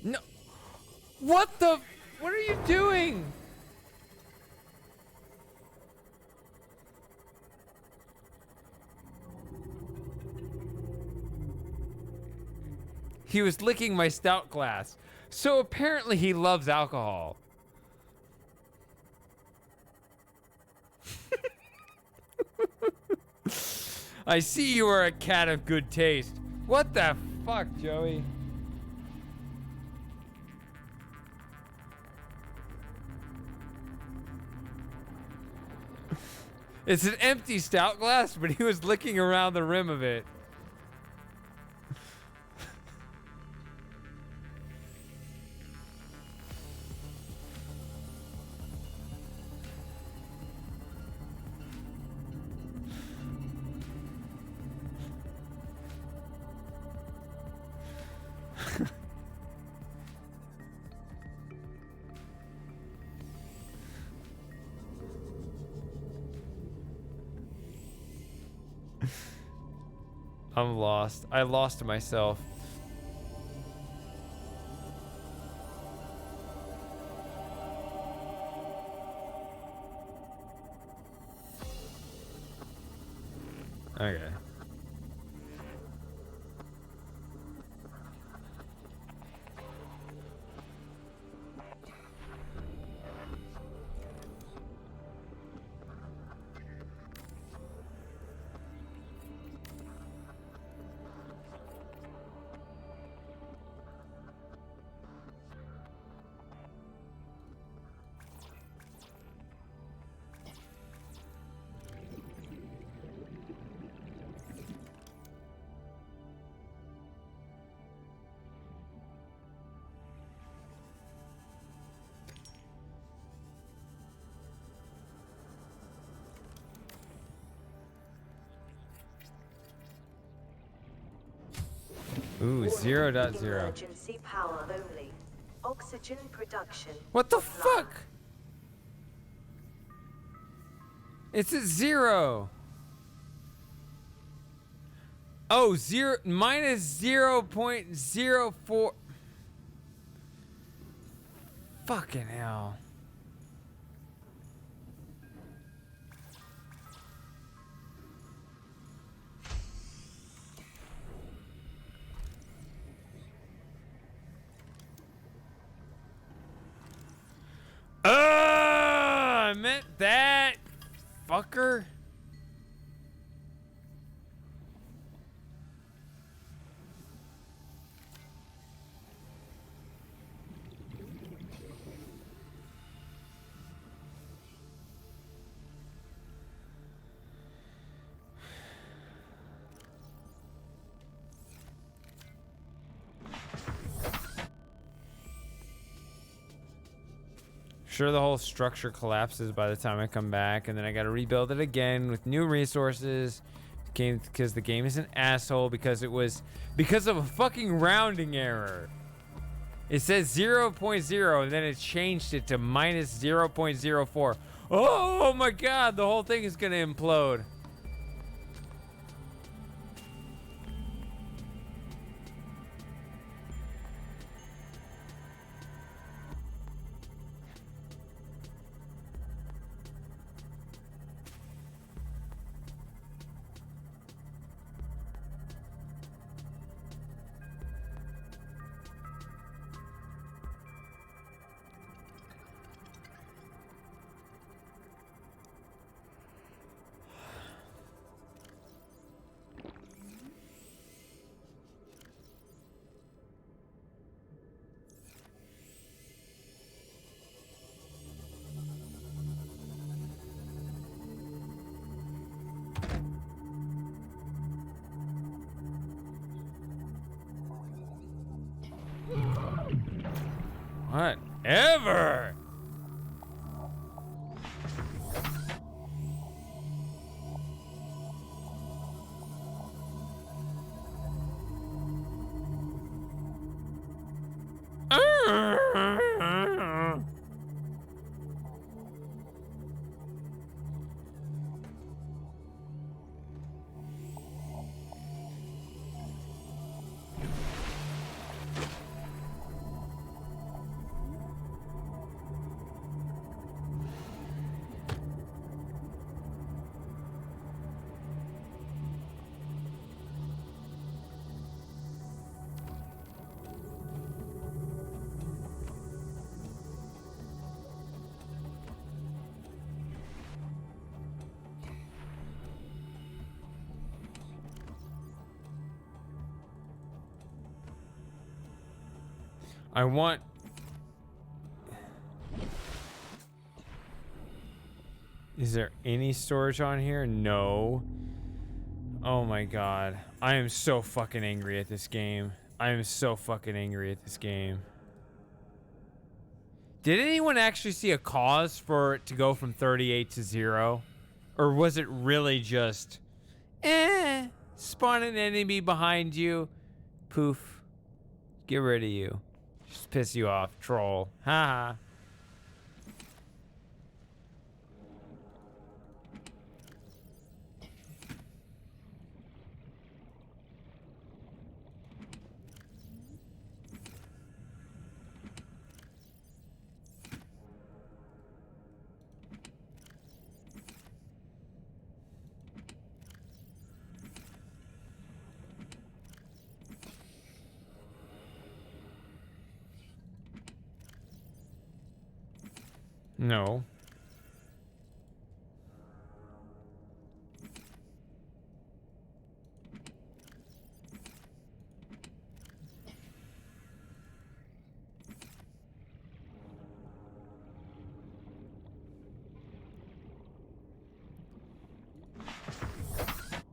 No. What the? What are you doing? He was licking my stout glass. So apparently he loves alcohol. I see you are a cat of good taste. What the fuck, Joey? It's an empty stout glass, but he was licking around the rim of it. I'm lost. I lost myself. Okay. Ooh, 0.0. Emergency power only. Oxygen production. What the fuck? It's at 0. Oh, minus 0.04. Fucking hell. I meant that, fucker. Sure, the whole structure collapses by the time I come back, and then I gotta rebuild it again with new resources. Because the game is an asshole because of a fucking rounding error. It says 0.0 and then it changed it to minus 0.04. Oh my god, the whole thing is gonna implode. Whatever. I want... Is there any storage on here? No. Oh my god. I am so fucking angry at this game. I am so fucking angry at this game. Did anyone actually see a cause for it to go from 38 to 0? Or was it really just, spawn an enemy behind you, poof, get rid of you. Just piss you off, troll. Haha. No.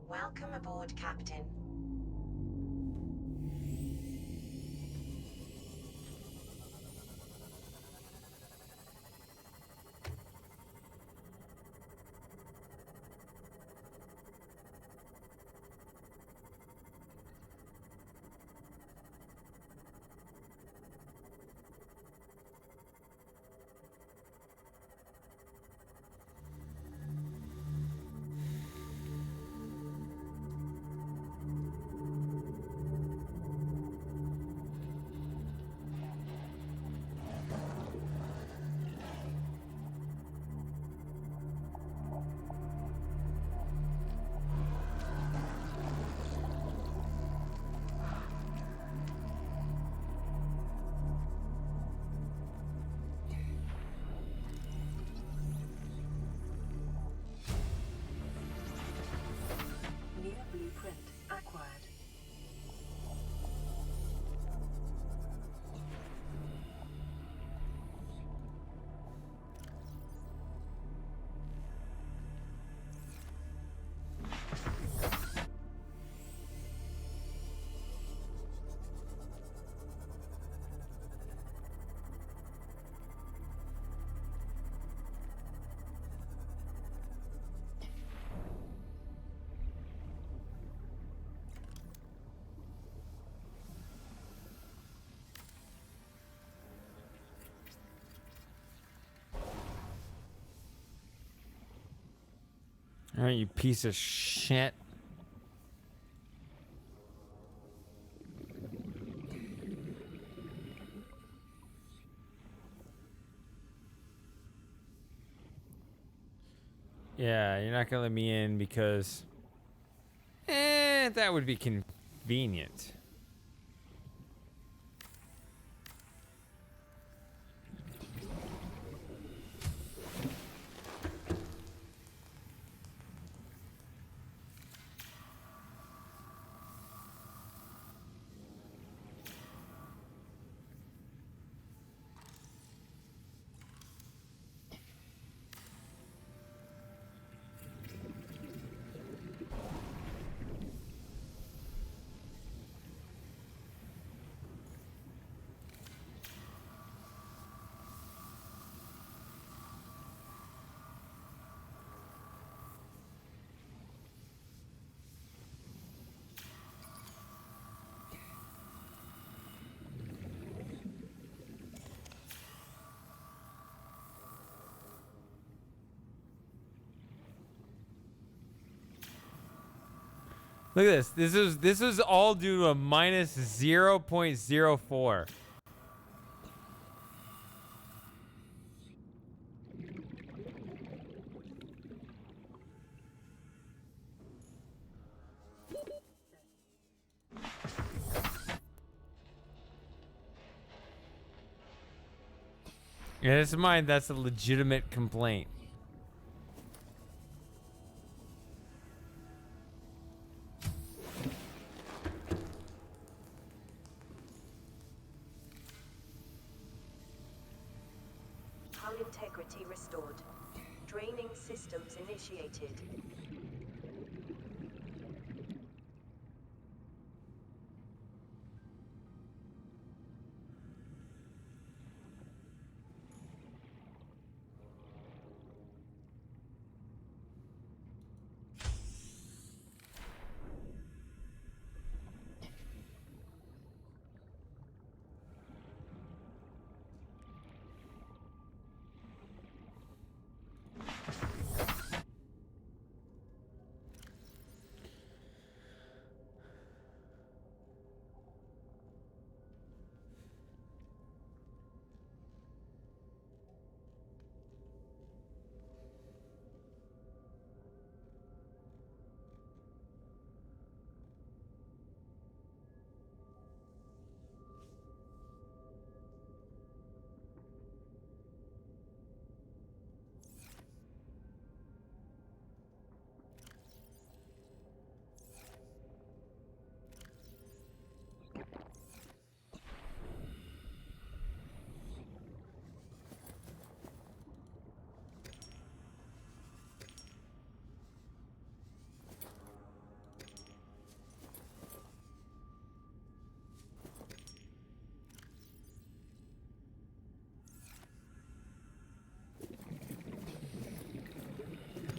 Welcome aboard, Captain. New blueprint acquired. Alright, you piece of shit. Yeah, you're not gonna let me in because that would be convenient. Look at this. This is all due to a minus 0.04. Yeah, this is mine. That's a legitimate complaint. Hull integrity restored. Draining systems initiated.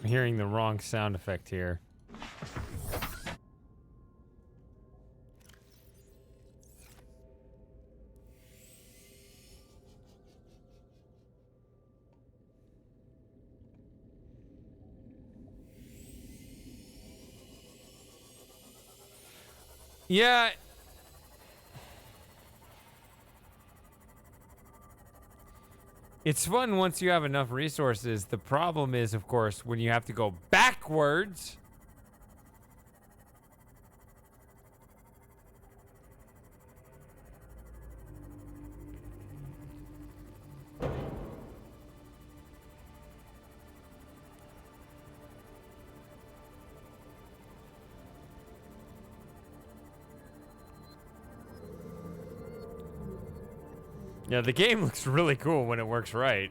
I'm hearing the wrong sound effect here. Yeah. It's fun once you have enough resources. The problem is, of course, when you have to go backwards. Yeah, the game looks really cool when it works right.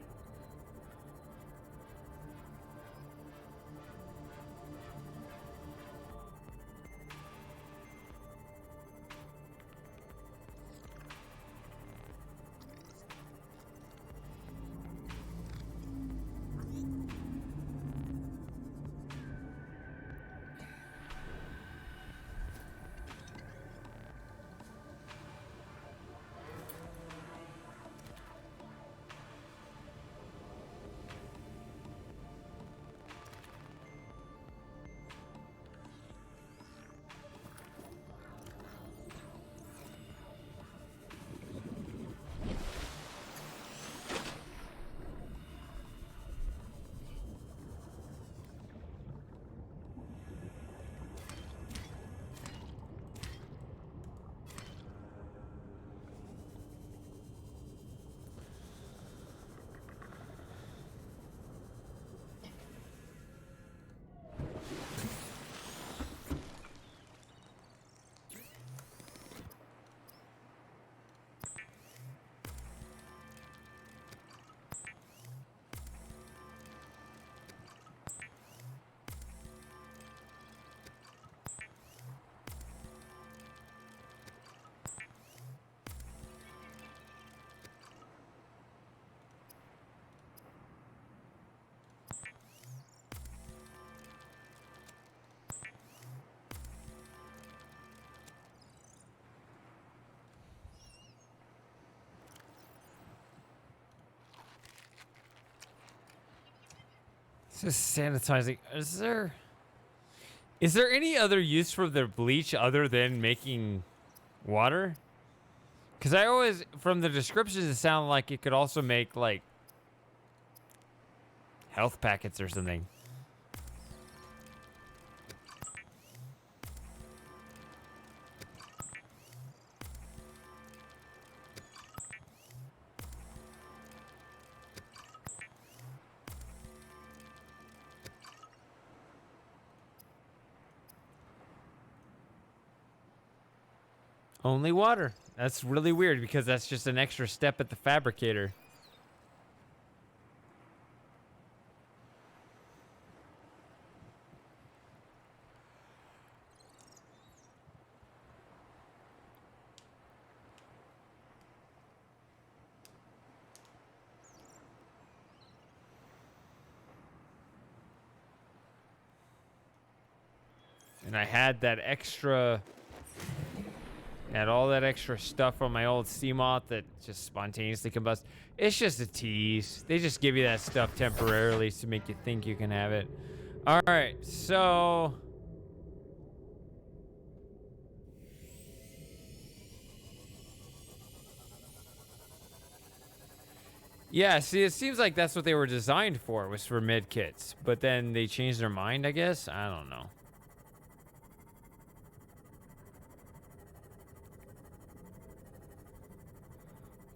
Just sanitizing. Is there any other use for the bleach other than making water? Because I always, from the descriptions, it sounded like it could also make like health packets or something. Only water. That's really weird because that's just an extra step at the fabricator. And I had that extra... Had all that extra stuff from my old Seamoth that just spontaneously combusts. It's just a tease. They just give you that stuff temporarily to make you think you can have it. All right, so... Yeah, see, it seems like that's what they were designed for, was for med kits. But then they changed their mind, I guess? I don't know.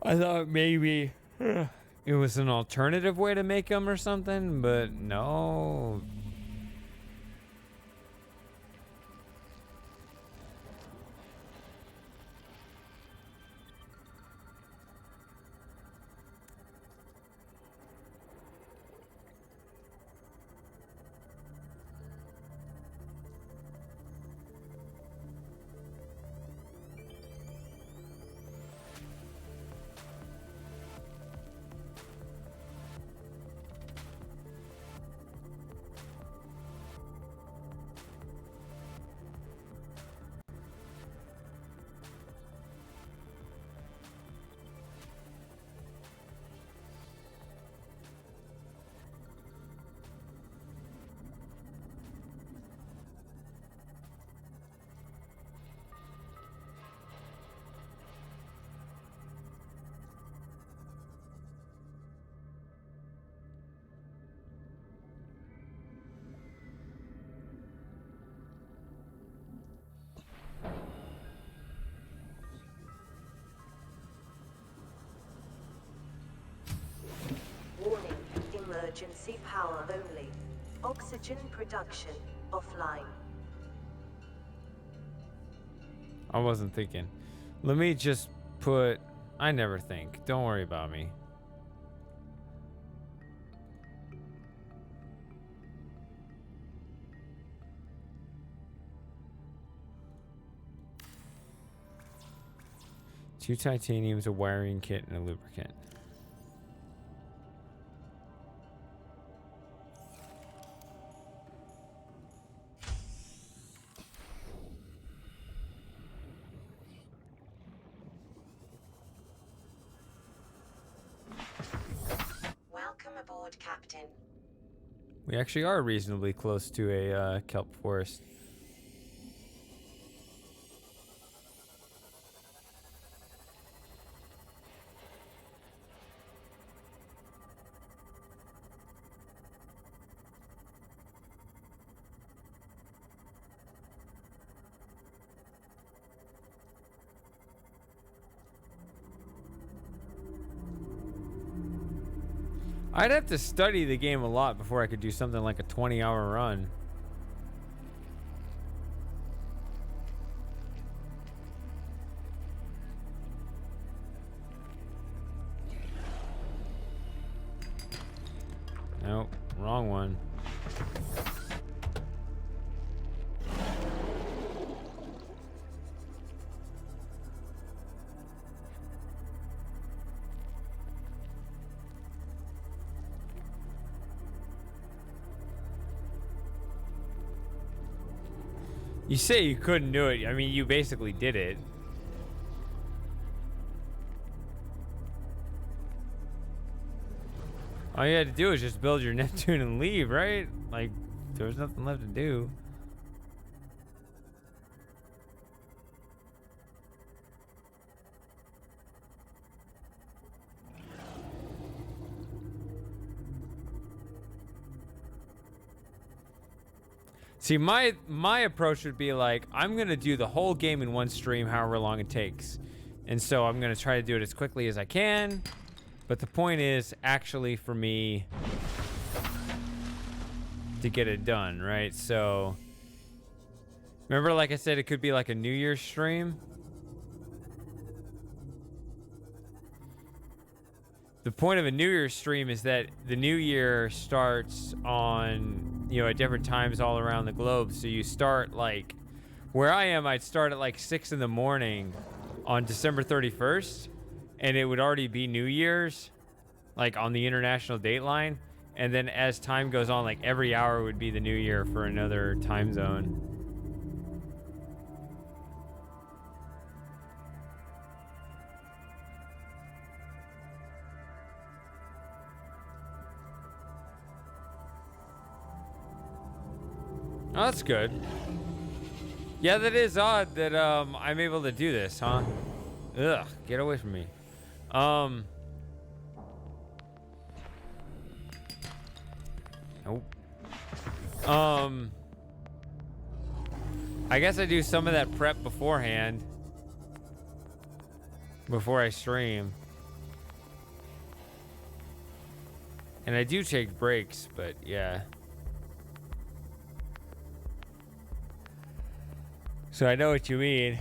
I thought maybe it was an alternative way to make them or something, but no. Warning, emergency power only. Oxygen production offline. I wasn't thinking. Let me just put... I never think. Don't worry about me. Two titaniums, a wiring kit, and a lubricant. Welcome aboard, Captain. We actually are reasonably close to a kelp forest. I'd have to study the game a lot before I could do something like a 20-hour run. Nope, wrong one. You say you couldn't do it. I mean, you basically did it. All you had to do is just build your Neptune and leave, right? Like, there was nothing left to do. See, my approach would be like, I'm going to do the whole game in one stream, however long it takes. And so I'm going to try to do it as quickly as I can. But the point is actually for me to get it done, right? So, remember, like I said, it could be like a New Year's stream. The point of a New Year's stream is that the New Year starts on, you know, at different times all around the globe. So you start like, where I am, I'd start at like 6 in the morning on December 31st, and it would already be New Year's, like on the international dateline. And then as time goes on, like every hour would be the New Year for another time zone. Oh, that's good. Yeah, that is odd that I'm able to do this, huh? Ugh, get away from me. Nope. I guess I do some of that prep beforehand. Before I stream. And I do take breaks, but yeah. So I know what you mean.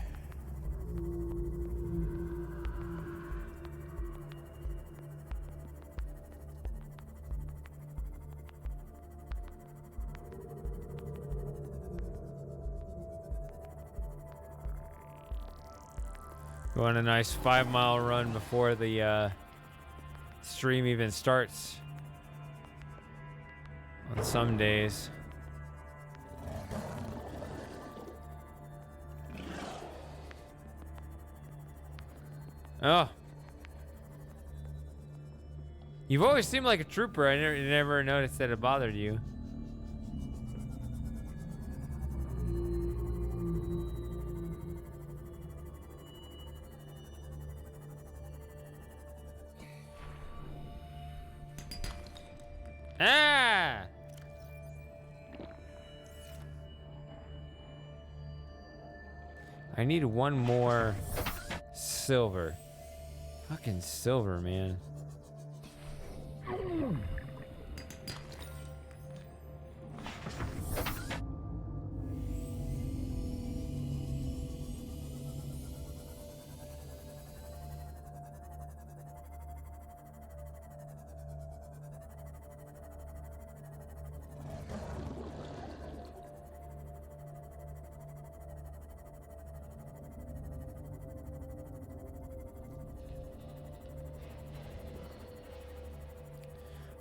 Go on a nice 5-mile run before the stream even starts. On some days. Oh. You've always seemed like a trooper. I never noticed that it bothered you. Ah! I need one more silver. Fucking silver, man.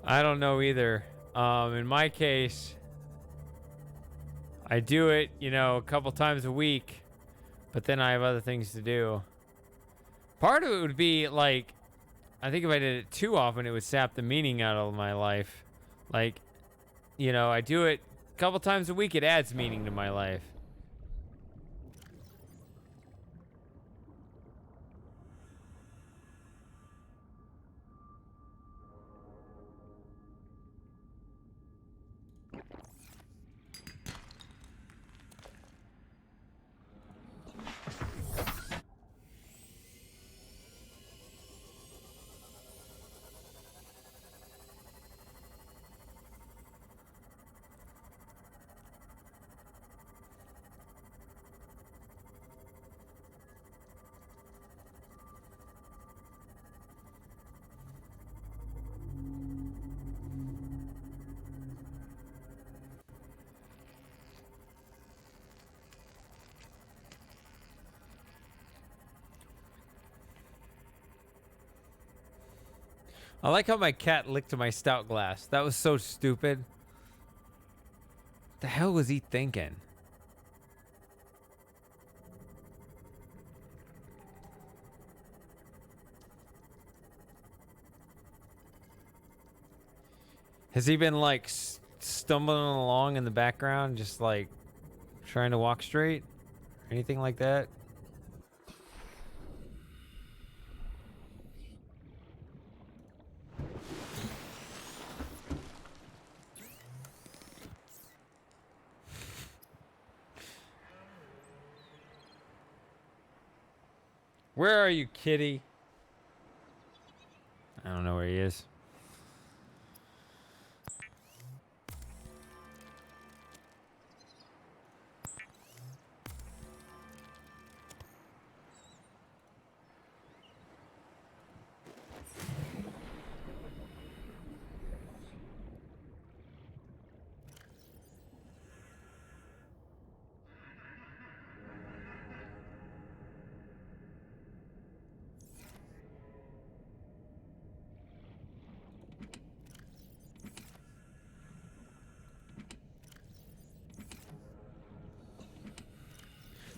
I don't know either. In my case, I do it, you know, a couple times a week, but then I have other things to do. Part of it would be like, I think if I did it too often, it would sap the meaning out of my life. Like, you know, I do it a couple times a week, it adds meaning to my life. I like how my cat licked my stout glass. That was so stupid. What the hell was he thinking? Has he been like stumbling along in the background, just like trying to walk straight? Anything like that? Where are you, kitty? I don't know where he is.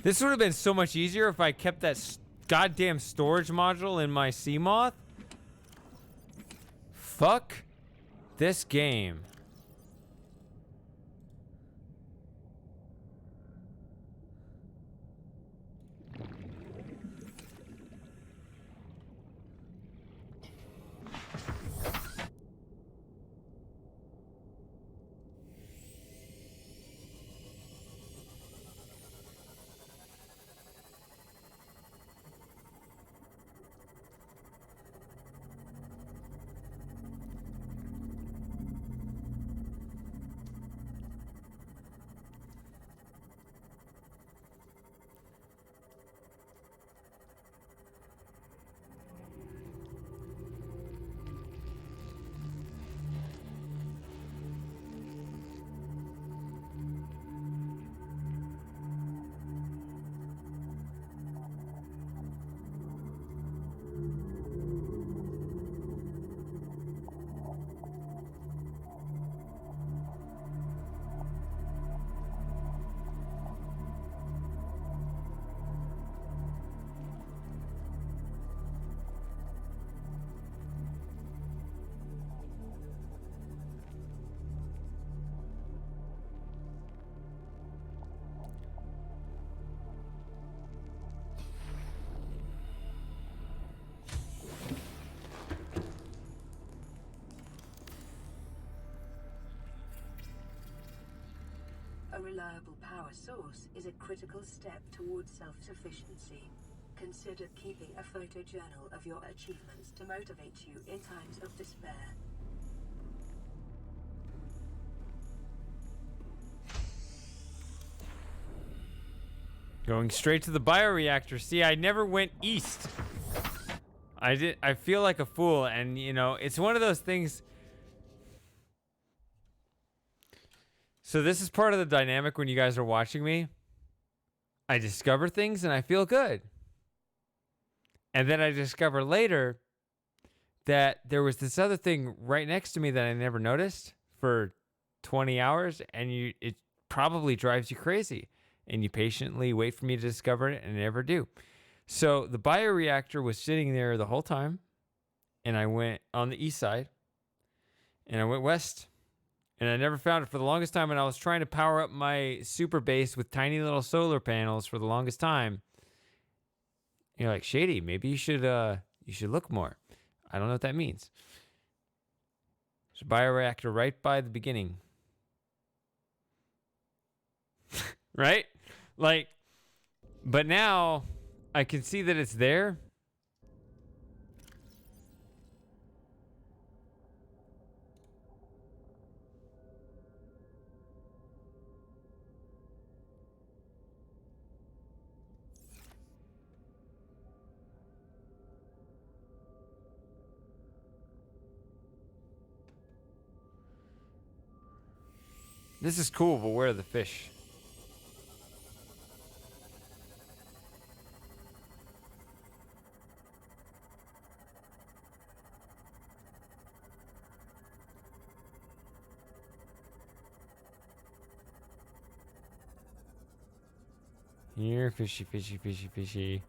This would have been so much easier if I kept that goddamn storage module in my Seamoth. Fuck this game. reliable power source is a critical step towards self-sufficiency. Consider keeping a photojournal of your achievements to motivate you in times of despair. Going straight to the bioreactor. See, I never went east. I feel like a fool, and you know, it's one of those things. So this is part of the dynamic when you guys are watching me. I discover things and I feel good. And then I discover later that there was this other thing right next to me that I never noticed for 20 hours, and it probably drives you crazy. And you patiently wait for me to discover it and never do. So the bioreactor was sitting there the whole time, and I went on the east side, and I went west, and I never found it for the longest time, and I was trying to power up my super base with tiny little solar panels for the longest time. You're like, Shady, maybe you should look more. I don't know what that means. There's a bioreactor right by the beginning. Right? Like, but now I can see that it's there. This is cool, but where are the fish? Here, fishy, fishy, fishy, fishy.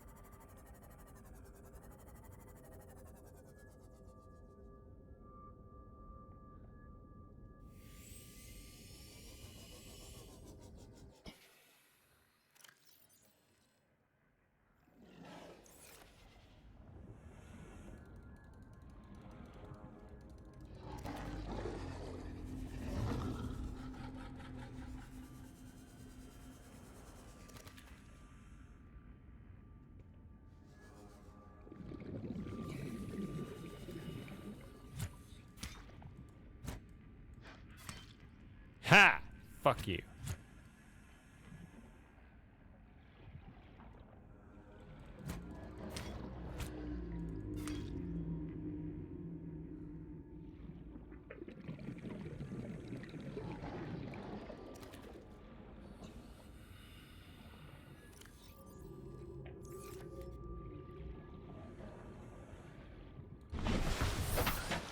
Ha! Fuck you.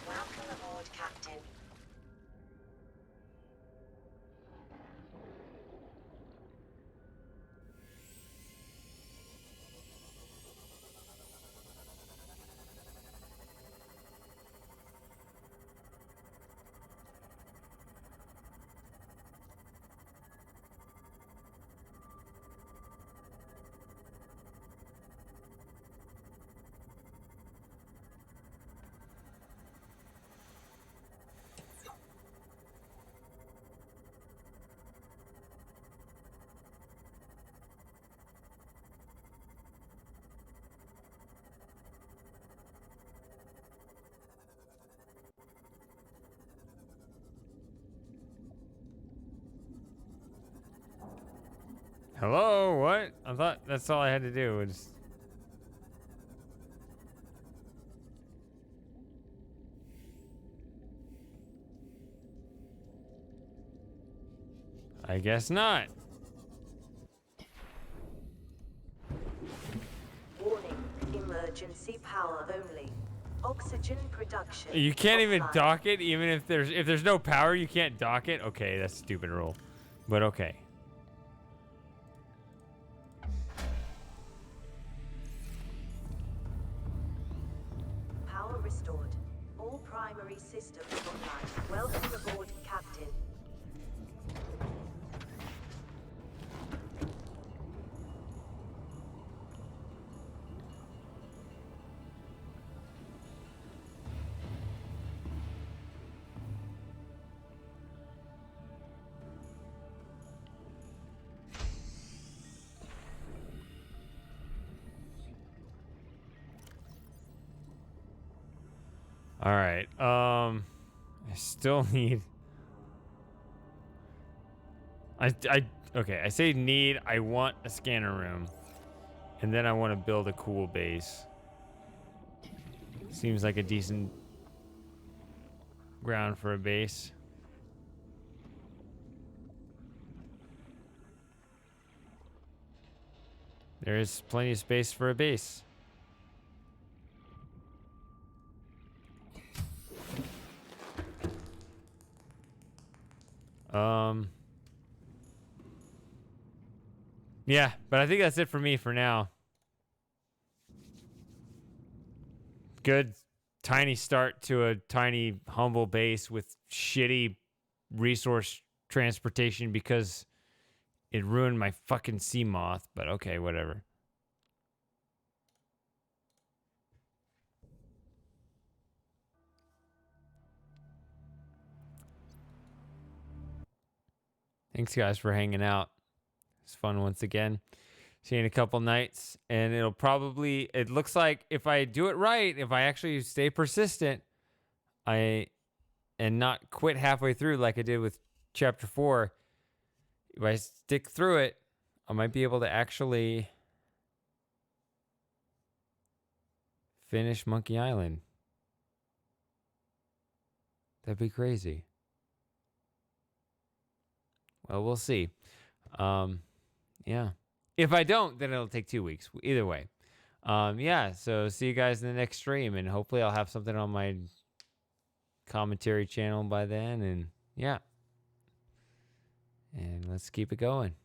Welcome aboard, Captain. Hello? What? I thought that's all I had to do was... I guess not. Warning, emergency power only. Oxygen production. You can't even offline. dock it, even if there's no power, you can't dock it? Okay, that's a stupid rule. But okay. Power restored. All primary systems online. Welcome aboard, Captain. All right. I still need. Okay. I say need. I want a scanner room, and then I want to build a cool base. Seems like a decent ground for a base. There is plenty of space for a base. Yeah, but I think that's it for me for now. Good tiny start to a tiny humble base with shitty resource transportation because it ruined my fucking sea moth, but okay, whatever. Thanks guys for hanging out. It's fun once again. See you in a couple nights, and it looks like if I do it right, if I actually stay persistent, and not quit halfway through like I did with chapter 4, if I stick through it, I might be able to actually finish Monkey Island. That'd be crazy. Well, we'll see. Yeah. If I don't, then it'll take 2 weeks. Either way. Yeah, so see you guys in the next stream, and hopefully I'll have something on my commentary channel by then, and yeah. And let's keep it going.